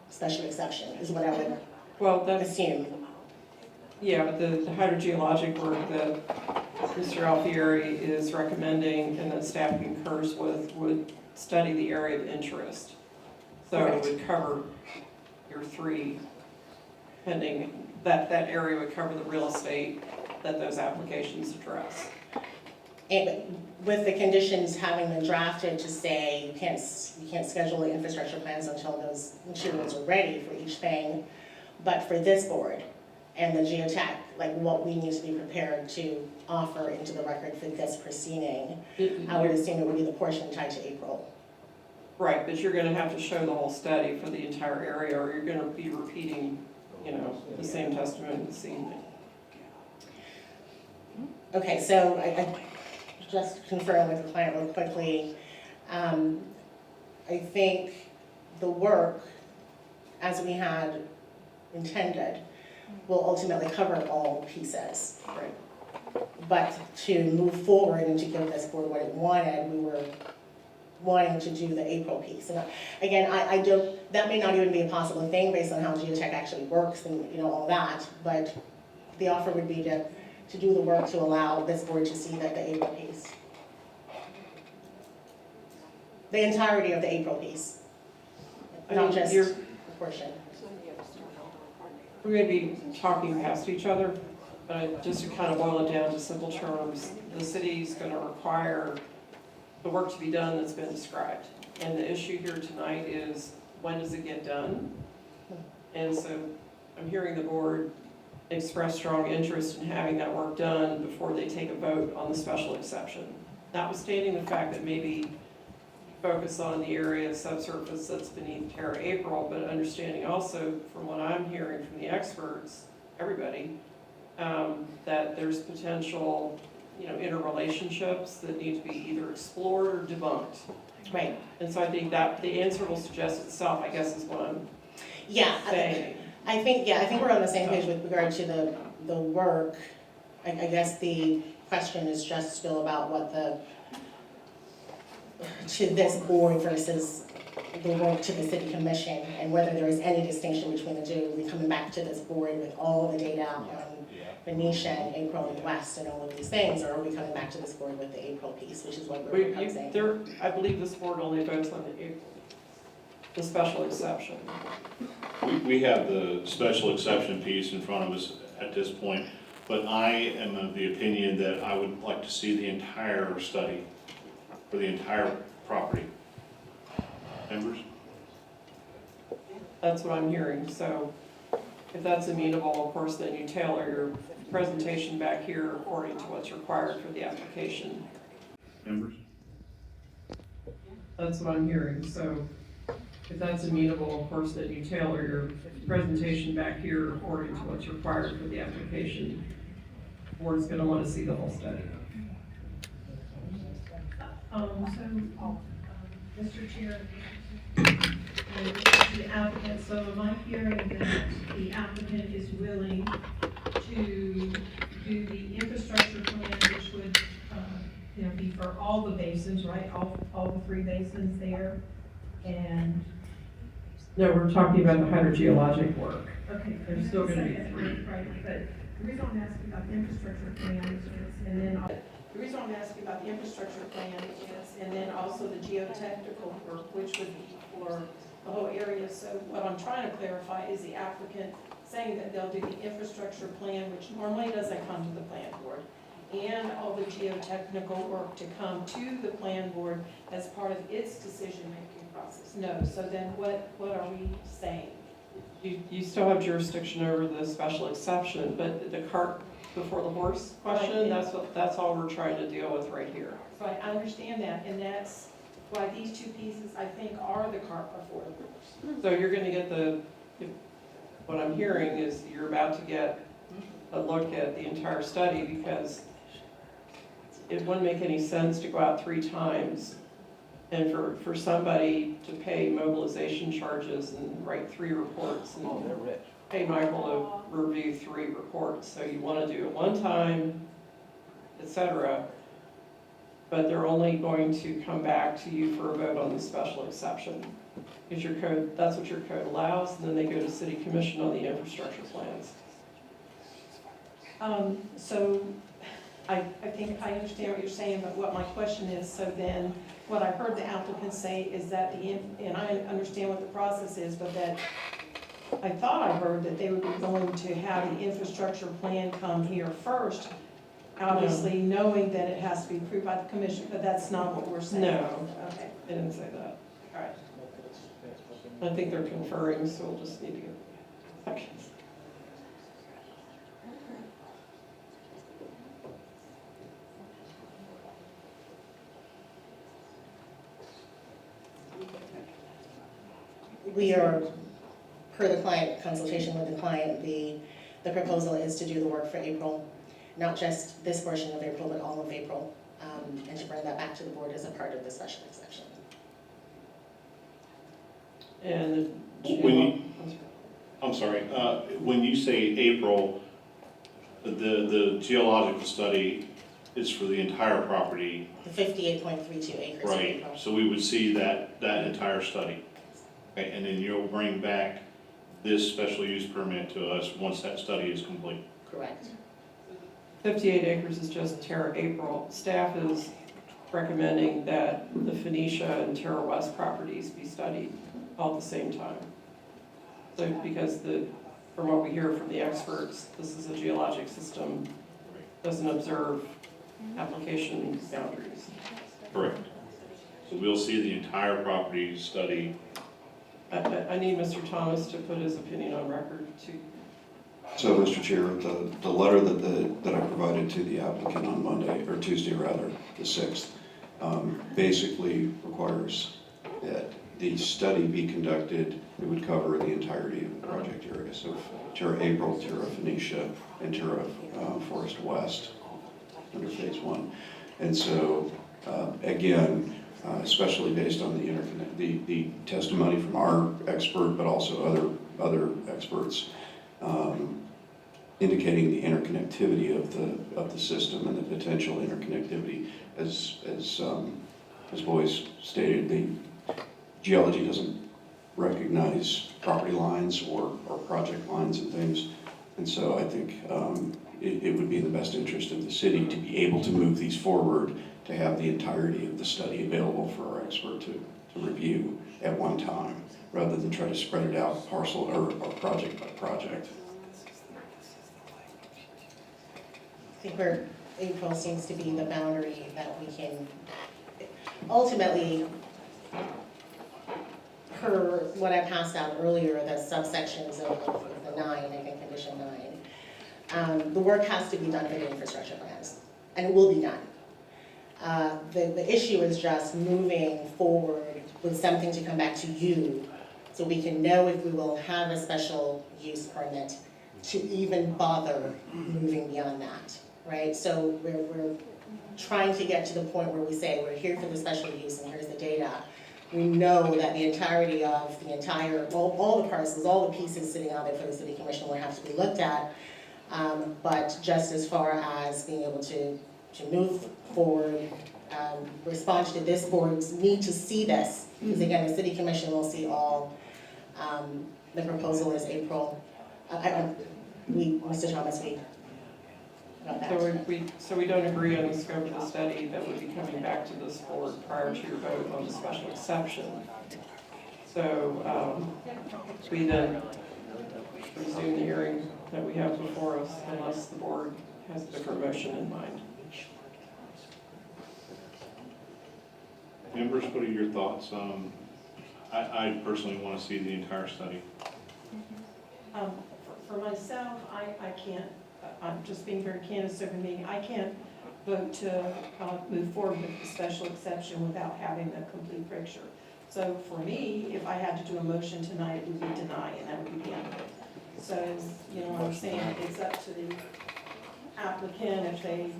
special exception, is what I would assume. Yeah, but the hydrogeologic work that Mr. Alfieri is recommending and that staff concurs with would study the area of interest. So it would cover your three pending, that area would cover the real estate that those applications address. And with the conditions having been drafted to say you can't schedule the infrastructure plans until those materials are ready for each thing, but for this board and the geotech, like what we need to be prepared to offer into the record for this proceeding, I would assume it would be the portion tied to April. Right, but you're gonna have to show the whole study for the entire area, or you're gonna be repeating, the same testimony this evening. Okay, so I just confirm with the client real quickly. I think the work, as we had intended, will ultimately cover all pieces. Right. But to move forward and to give this board what it wanted, we were wanting to do the April piece. And again, I don't, that may not even be a possible thing based on how geotech actually works and all that, but the offer would be to do the work to allow this board to see that the April piece. The entirety of the April piece, not just a portion. we're gonna be talking past each other, but just to kind of boil it down to simple terms, the city's gonna require the work to be done that's been described. And the issue here tonight is, when does it get done? And so I'm hearing the board express strong interest in having that work done before they take a vote on the special exception. Notwithstanding the fact that maybe focus on the area of subsurface that's beneath Terra April, but understanding also from what I'm hearing from the experts, everybody, that there's potential, interrelationships that need to be either explored or debunked. Right. And so I think that the answer will suggest itself, I guess, is what I'm saying. I think we're on the same page with regard to the work. I guess the question is just still about what to this board versus the work to the city commission, and whether there is any distinction between the two. We're coming back to this board with all the data on Phoenicia and April and West and all of these things, or are we coming back to this board with the April piece, which is what we're proposing? I believe this board only votes on the special exception. We have the special exception piece in front of us at this point, but I am of the opinion that I would like to see the entire study for the entire property. Members? That's what I'm hearing, so if that's amenable, of course, then you tailor your presentation back here according to what's required for the application. Members? That's what I'm hearing, so if that's amenable, of course, then you tailor your presentation back here according to what's required for the application. The board's gonna wanna see the whole study. Mr. Chair, the applicant, so am I hearing that the applicant is willing to do the infrastructure plan, which would, be for all the basins, right? All the 3 basins there, and. No, we're talking about the hydrogeologic work. Okay. There's still gonna be 3. Right, but the reason I'm asking about the infrastructure plan is, and then, the reason I'm asking about the infrastructure plan is, and then also the geotechnical work, which would be for the whole area. So what I'm trying to clarify is the applicant saying that they'll do the infrastructure plan, which normally doesn't come to the plan board, and all the geotechnical work to come to the plan board as part of its decision-making process. No, so then what are we saying? You still have jurisdiction over the special exception, but the cart before the horse question, that's all we're trying to deal with right here. So I understand that, and that's why these 2 pieces, I think, are the cart before the horse. So you're gonna get what I'm hearing is you're about to get a look at the entire study, because it wouldn't make any sense to go out 3 times and for somebody to pay mobilization charges and write 3 reports and pay Michael to review 3 reports. So you want to do it 1 time, etc. But they're only going to come back to you for a vote on the special exception. Because your code, that's what your code allows, and then they go to city commission on the infrastructure plans. So I think I understand what you're saying, but what my question is, so then what I heard the applicant say is that and I understand what the process is, but that I thought I heard that they would be willing to have the infrastructure plan come here first, obviously knowing that it has to be approved by the commission, but that's not what we're saying. No. Okay. I didn't say that. All right. I think they're conferring, so we'll just need to get sections. We are, per the client, consultation with the client, the proposal is to do the work for April, not just this portion of April, but all of April, and to bring that back to the board as a part of the special exception. And I'm sorry, when you say April, the geological study is for the entire property. The 58.32 acres of Right, April. so we would see that entire study. Okay, and then you'll bring back this special use permit to us once that study is complete. Correct. 58 acres is just Terra April. Staff is recommending that the Phoenicia and Terra West properties be studied all at the same time. So because the from what we hear from the experts, this is a geologic system, doesn't observe application boundaries. Correct. So we'll see the entire property study. I need Mr. Thomas to put his opinion on record to. So, Mr. Chair, the letter that I provided to the applicant on Monday, or Tuesday rather, the 6th, basically requires that the study be conducted. It would cover the entirety of the project area, so Terra April, Terra Phoenicia, and Terra Forest West under phase 1. And so, again, especially based on the testimony from our expert, but also other experts, indicating the interconnectivity of the system and the potential interconnectivity. As Boyce stated, the geology doesn't recognize property lines or project lines and things. And so I think it would be in the best interest of the city to be able to move these forward, to have the entirety of the study available for our expert to review at one time, rather than try to spread it out parcel or project by project. I think where April seems to be the boundary that we can, ultimately, per what I passed out earlier, the subsections of the 9, I think condition 9, the work has to be done for the infrastructure plans, and it will be done. The issue is just moving forward with something to come back to you, so we can know if we will have a special use permit to even bother moving beyond that, right? So we're trying to get to the point where we say, we're here for the special use and here's the data. We know that the entirety of the entire, well, all the parcels, all the pieces sitting out there for the city commission will have to be looked at. But just as far as being able to move forward, respond to this board's need to see this, because again, the city commission will see all. The proposal is April. Mr. Thomas, we got that. So we don't agree on the scope of the study that would be coming back to this board prior to your vote on the special exception. So we then resume the hearing that we have before us unless the board has a different motion in mind. Members, what are your thoughts? I personally want to see the entire study. For myself, I can't, I'm just being very candid, so meeting, I can't vote to move forward with the special exception without having the complete picture. So for me, if I had to do a motion tonight, it would be deny, and that would be the end of it. So, you know what I'm saying, it's up to the applicant if they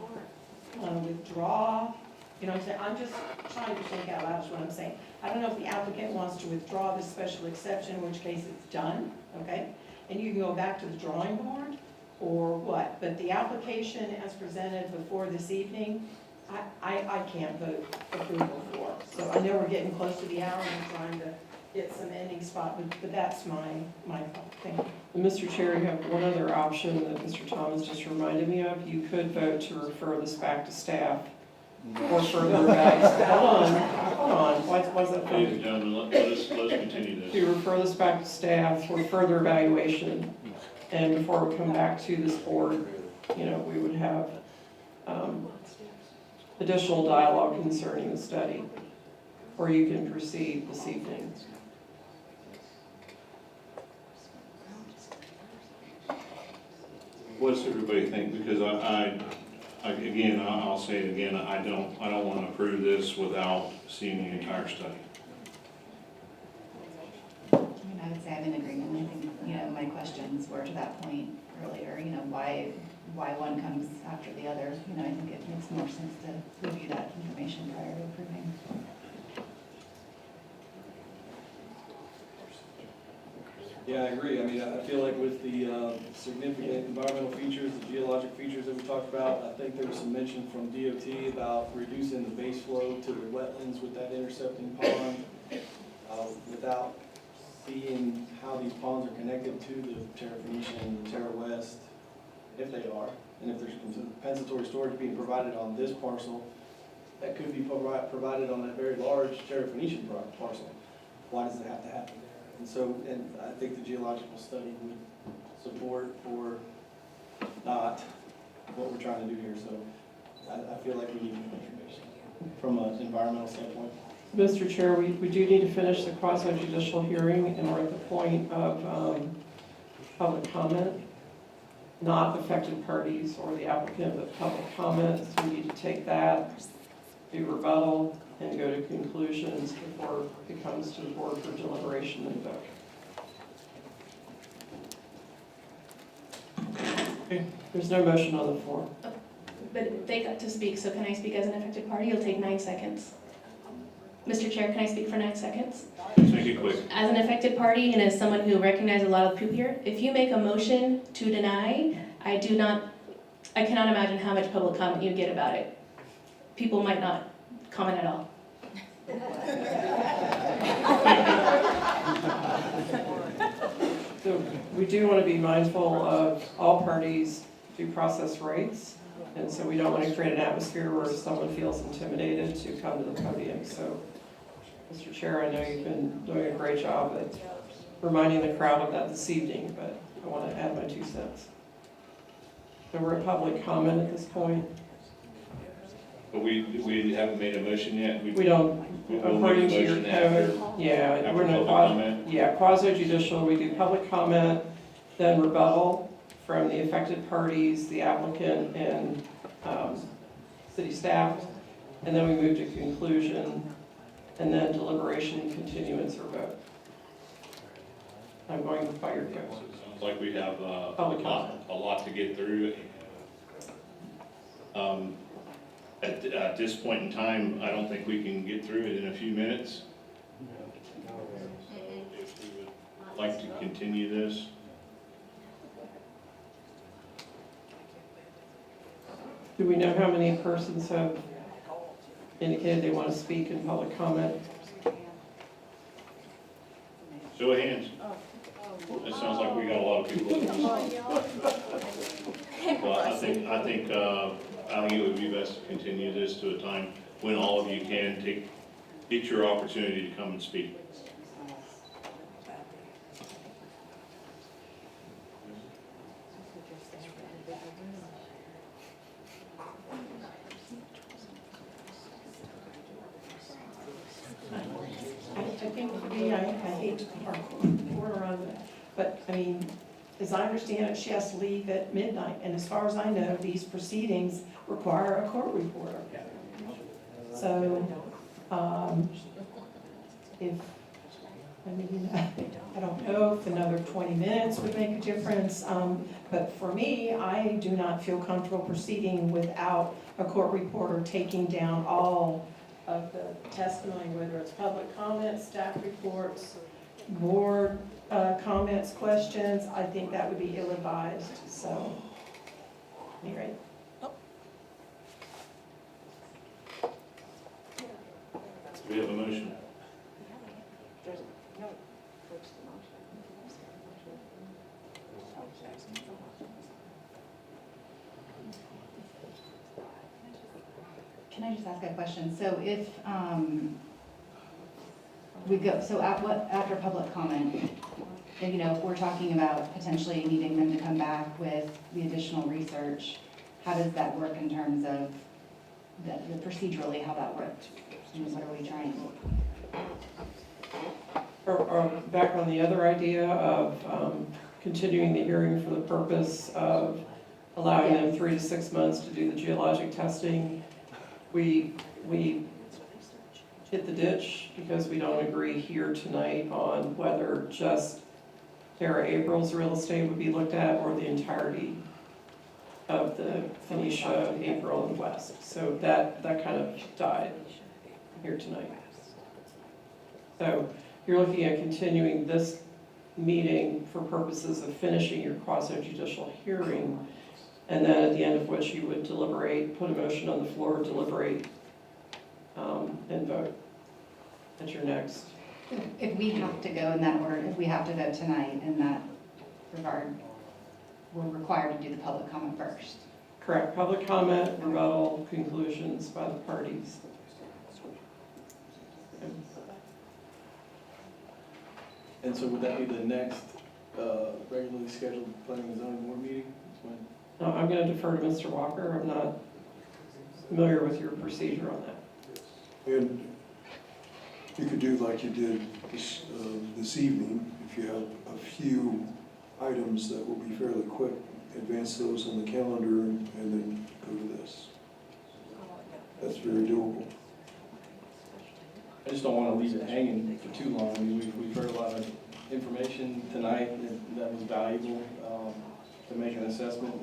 want to withdraw. You know what I'm saying? I'm just trying to think out loud is what I'm saying. I don't know if the applicant wants to withdraw the special exception, in which case it's done, okay? And you can go back to the drawing board, or what? But the application as presented before this evening, I can't vote approval for. So I know we're getting close to the hour and I'm trying to get some ending spot, but that's my thing. Mr. Chair, you have one other option that Mr. Thomas just reminded me of. You could vote to refer this back to staff or further evaluation. Hold on, why is that? Ladies and gentlemen, let's continue this. To refer this back to staff for further evaluation, and before we come back to this board, you know, we would have additional dialogue concerning the study, or you can proceed this evening. What does everybody think? Because again, I'll say it again, I don't want to approve this without seeing the entire study. I would say I'm in agreement. I think, you know, my questions were to that point earlier, you know, why one comes after the other. You know, I think it makes more sense to review that information prior to approving. Yeah, I agree. I mean, I feel like with the significant environmental features, the geologic features that we talked about, I think there was some mention from DOT about reducing the base flow to the wetlands with that intercepting pond, without seeing how these ponds are connected to the Terra Phoenicia and the Terra West, if they are, and if there's compensatory storage being provided on this parcel, that could be provided on that very large Terra Phoenician parcel. Why does it have to happen there? And so, and I think the geological study would support for not what we're trying to do here, so I feel like we need more information from an environmental standpoint. Mr. Chair, we do need to finish the quasi-judicial hearing, and we're at the point of public comment. Not affected parties or the applicant, but public comment. So we need to take that, do rebuttal, and go to conclusions before it comes to the board for deliberation and vote. Okay. There's no motion on the floor. But they got to speak, so can I speak as an affected party? It'll take 9 seconds. Mr. Chair, can I speak for 9 seconds? Make it quick. As an affected party and as someone who recognizes a lot of people here, if you make a motion to deny, I cannot imagine how much public comment you get about it. People might not comment at all. So we do want to be mindful of all parties' due process rights. And so we don't want to create an atmosphere where someone feels intimidated to come to the podium. So, Mr. Chair, I know you've been doing a great job at reminding the crowd of that this evening, but I want to add my 2 cents. So we're at public comment at this point. But we haven't made a motion yet? We don't, We'll make a according to your motion code, yeah, after we're public not, comment? yeah, quasi-judicial, we do public comment, then rebuttal from the affected parties, the applicant, and city staff, and then we move to conclusion, and then deliberation, continuance, or vote. I'm going by your code. Sounds like we have Public comment. a lot to get through. At this point in time, I don't think we can get through it in a few minutes. If we would like to continue this. Do we know how many persons have indicated they want to speak in public comment? Show of hands. It sounds like we got a lot of people. Well, I think it would be best to continue this to a time when all of you can get your opportunity to come and speak. I think for me, I hate to park corner on it, but I mean, as I understand it, she has to leave at midnight, and as far as I know, these proceedings require a court reporter. So, I don't know if another 20 minutes would make a difference, but for me, I do not feel comfortable proceeding without a court reporter taking down all of the testimony, whether it's public comments, staff reports, board comments, questions. I think that would be ill-advised, so, anyway. We have a motion. Can I just ask a question? So if we go, so after public comment, and, if we're talking about potentially needing them to come back with the additional research, how does that work in terms of the procedurally, how that worked? And what are we trying to? Or back on the other idea of continuing the hearing for the purpose of allowing them 3 to 6 months to do the geologic testing. We hit the ditch because we don't agree here tonight on whether just Tara April's real estate would be looked at or the entirety of the Phoenicia, April, and West. So that kind of died here tonight. So you're looking at continuing this meeting for purposes of finishing your quasi-judicial hearing, and then at the end of which you would deliberate, put a motion on the floor, deliberate, and vote at your next. If we have to go in that order, if we have to vote tonight in that regard, we're required to do the public comment first. Correct. Public comment, rebuttal, conclusions by the parties. And so would that be the next regularly scheduled planning and zoning board meeting? That's when- No, I'm gonna defer to Mr. Walker. I'm not familiar with your procedure on that. And you could do like you did this evening, if you have a few items that will be fairly quick, advance those on the calendar and then go to this. That's very doable. I just don't want to leave it hanging for too long. I mean, we've heard a lot of information tonight that was valuable to make an assessment.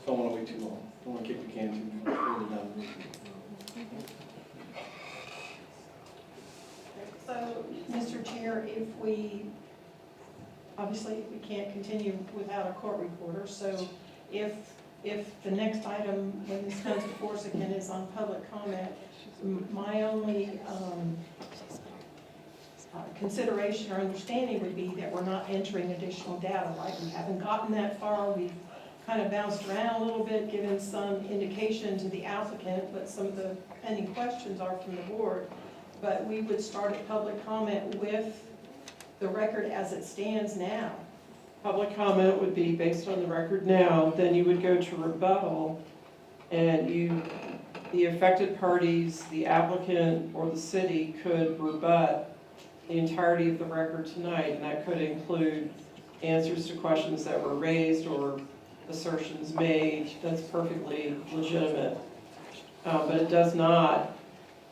Don't want to wait too long. Don't want to kick the can too further down the road. So, Mr. Chair, if we, obviously, we can't continue without a court reporter, so if the next item, when this comes before us again, is on public comment, my only consideration or understanding would be that we're not entering additional data, right? We haven't gotten that far. We've kind of bounced around a little bit, given some indication to the applicant, but some of the pending questions are from the board. But we would start a public comment with the record as it stands now. Public comment would be based on the record now, then you would go to rebuttal, and the affected parties, the applicant or the city could rebut the entirety of the record tonight, and that could include answers to questions that were raised or assertions made. That's perfectly legitimate. But it does not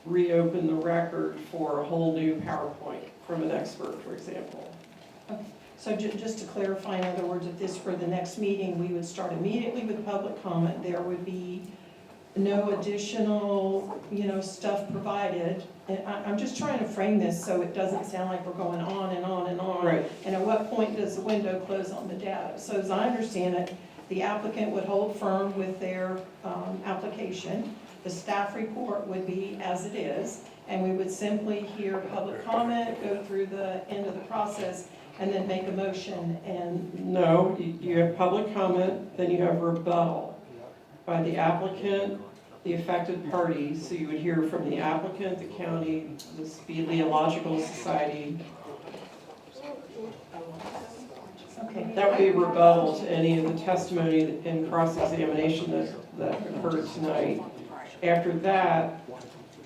reopen the record for a whole new PowerPoint from an expert, for example. Okay. So just to clarify, in other words, if this were the next meeting, we would start immediately with public comment. There would be no additional, stuff provided. And I'm just trying to frame this so it doesn't sound like we're going on and on and on. Right. And at what point does the window close on the data? So as I understand it, the applicant would hold firm with their application. The staff report would be as it is, and we would simply hear public comment, go through the end of the process, and then make a motion. And No, you have public comment, then you have rebuttal by the applicant, the affected parties. So you would hear from the applicant, the county, the Speleological Society. okay, That would be rebuttal to any of the testimony and cross-examination that occurred tonight. After that,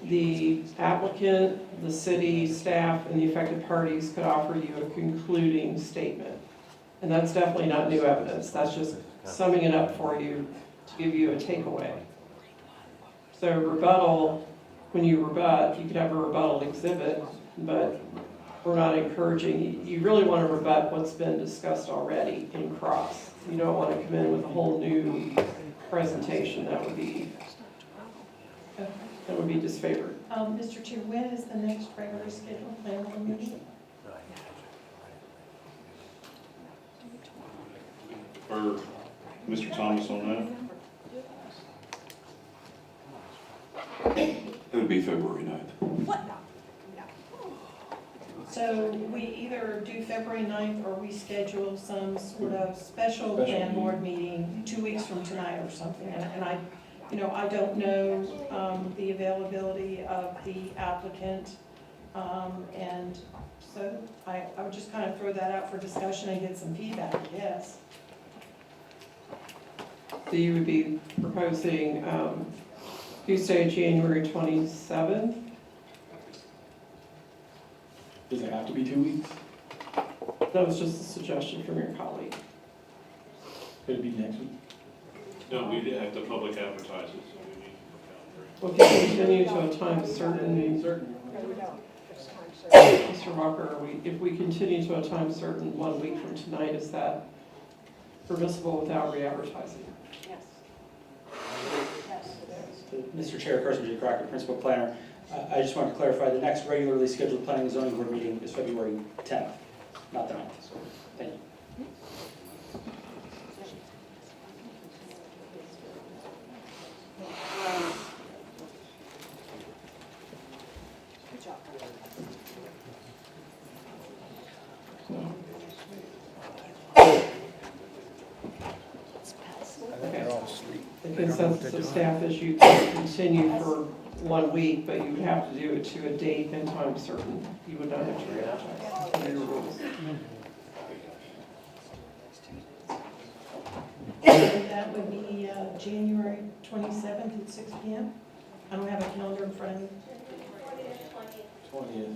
the applicant, the city staff, and the affected parties could offer you a concluding statement. And that's definitely not new evidence. That's just summing it up for you to give you a takeaway. So rebuttal, when you rebut, you could have a rebuttal exhibit, but we're not encouraging, you really want to rebut what's been discussed already in cross. You don't want to come in with a whole new presentation. That would be disfavored. Mr. Chair, when is the next regularly scheduled planning board meeting? For Mr. Thomas on It would be February 9th. So we either do February 9th or we schedule some sort of special plan board meeting 2 weeks from tonight or something. And I don't know the availability of the applicant. And so I would just kind of throw that out for discussion and get some feedback, I guess. So you would be proposing Tuesday, January 27th? Does it have to be 2 weeks? That was just a suggestion from your colleague. Could it be next week? No, we have to public advertise it, so we need to Well, can we continue to a time certain? Certain. Mr. Walker, if we continue to a time certain 1 week from tonight, is that permissible without re-advertising? Mr. Chairperson, Jay Crockett, Principal Planner. I just wanted to clarify, the next regularly scheduled Planning and Zoning Board meeting is February 10th, not the 9th. Thank you. The consensus of staff is you can continue for 1 week, but you would have to do it to a date and time certain. You would not have to re-advertise under your rules. that would be January 27th at 6 PM. I don't have a calendar in front of me. 20th,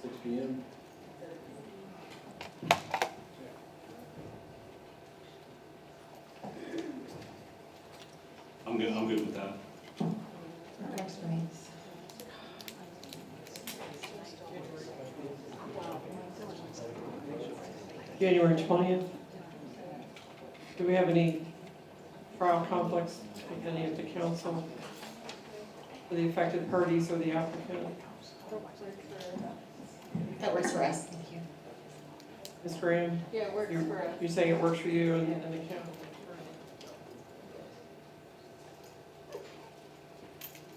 6 PM. I'm good with that. Works for me. January 20th. Do we have any trial conflicts with any of the council, for the affected parties or the applicant? That works for us, thank you. Ms. Graham? Yeah, it works for us. You're saying it works for you and the council?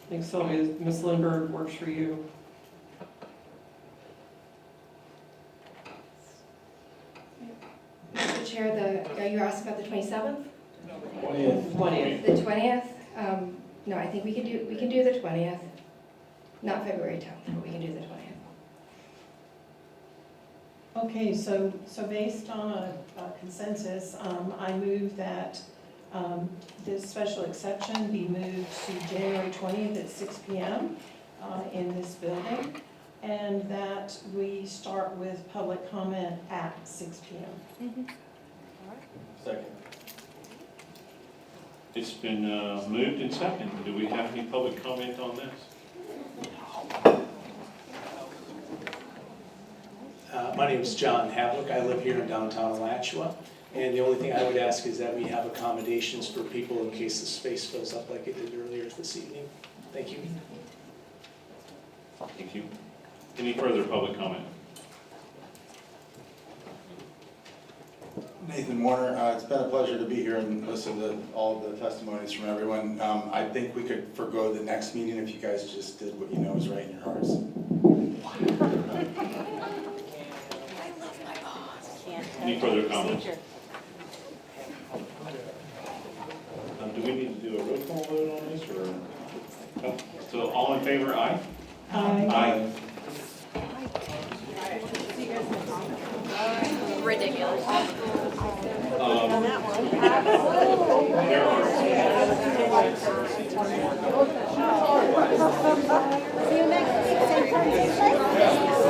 I think Sylvia, Ms. Lindberg works for you. Mr. Chair, you were asking about the 27th? 20th. The 20th? No, I think we can do the 20th. Not February 10th, but we can do the 20th. Okay, so based on a consensus, I move that this special exception be moved to January 20th at 6 PM in this building, and that we start with public comment at 6 PM. Second. It's been moved and seconded. Do we have any public comment on this? My name is John Havlick. I live here in downtown Alachua. And the only thing I would ask is that we have accommodations for people in case the space fills up like it did earlier this evening. Thank you. Thank you. Any further public comment? Nathan Warner, it's been a pleasure to be here and listen to all of the testimonies from everyone. I think we could forgo the next meeting if you guys just did what you know is right in your hearts. Any further comments? Do we need to do a roll call vote on this, or? No? So all in favor, aye? Aye. Ridiculous. There are.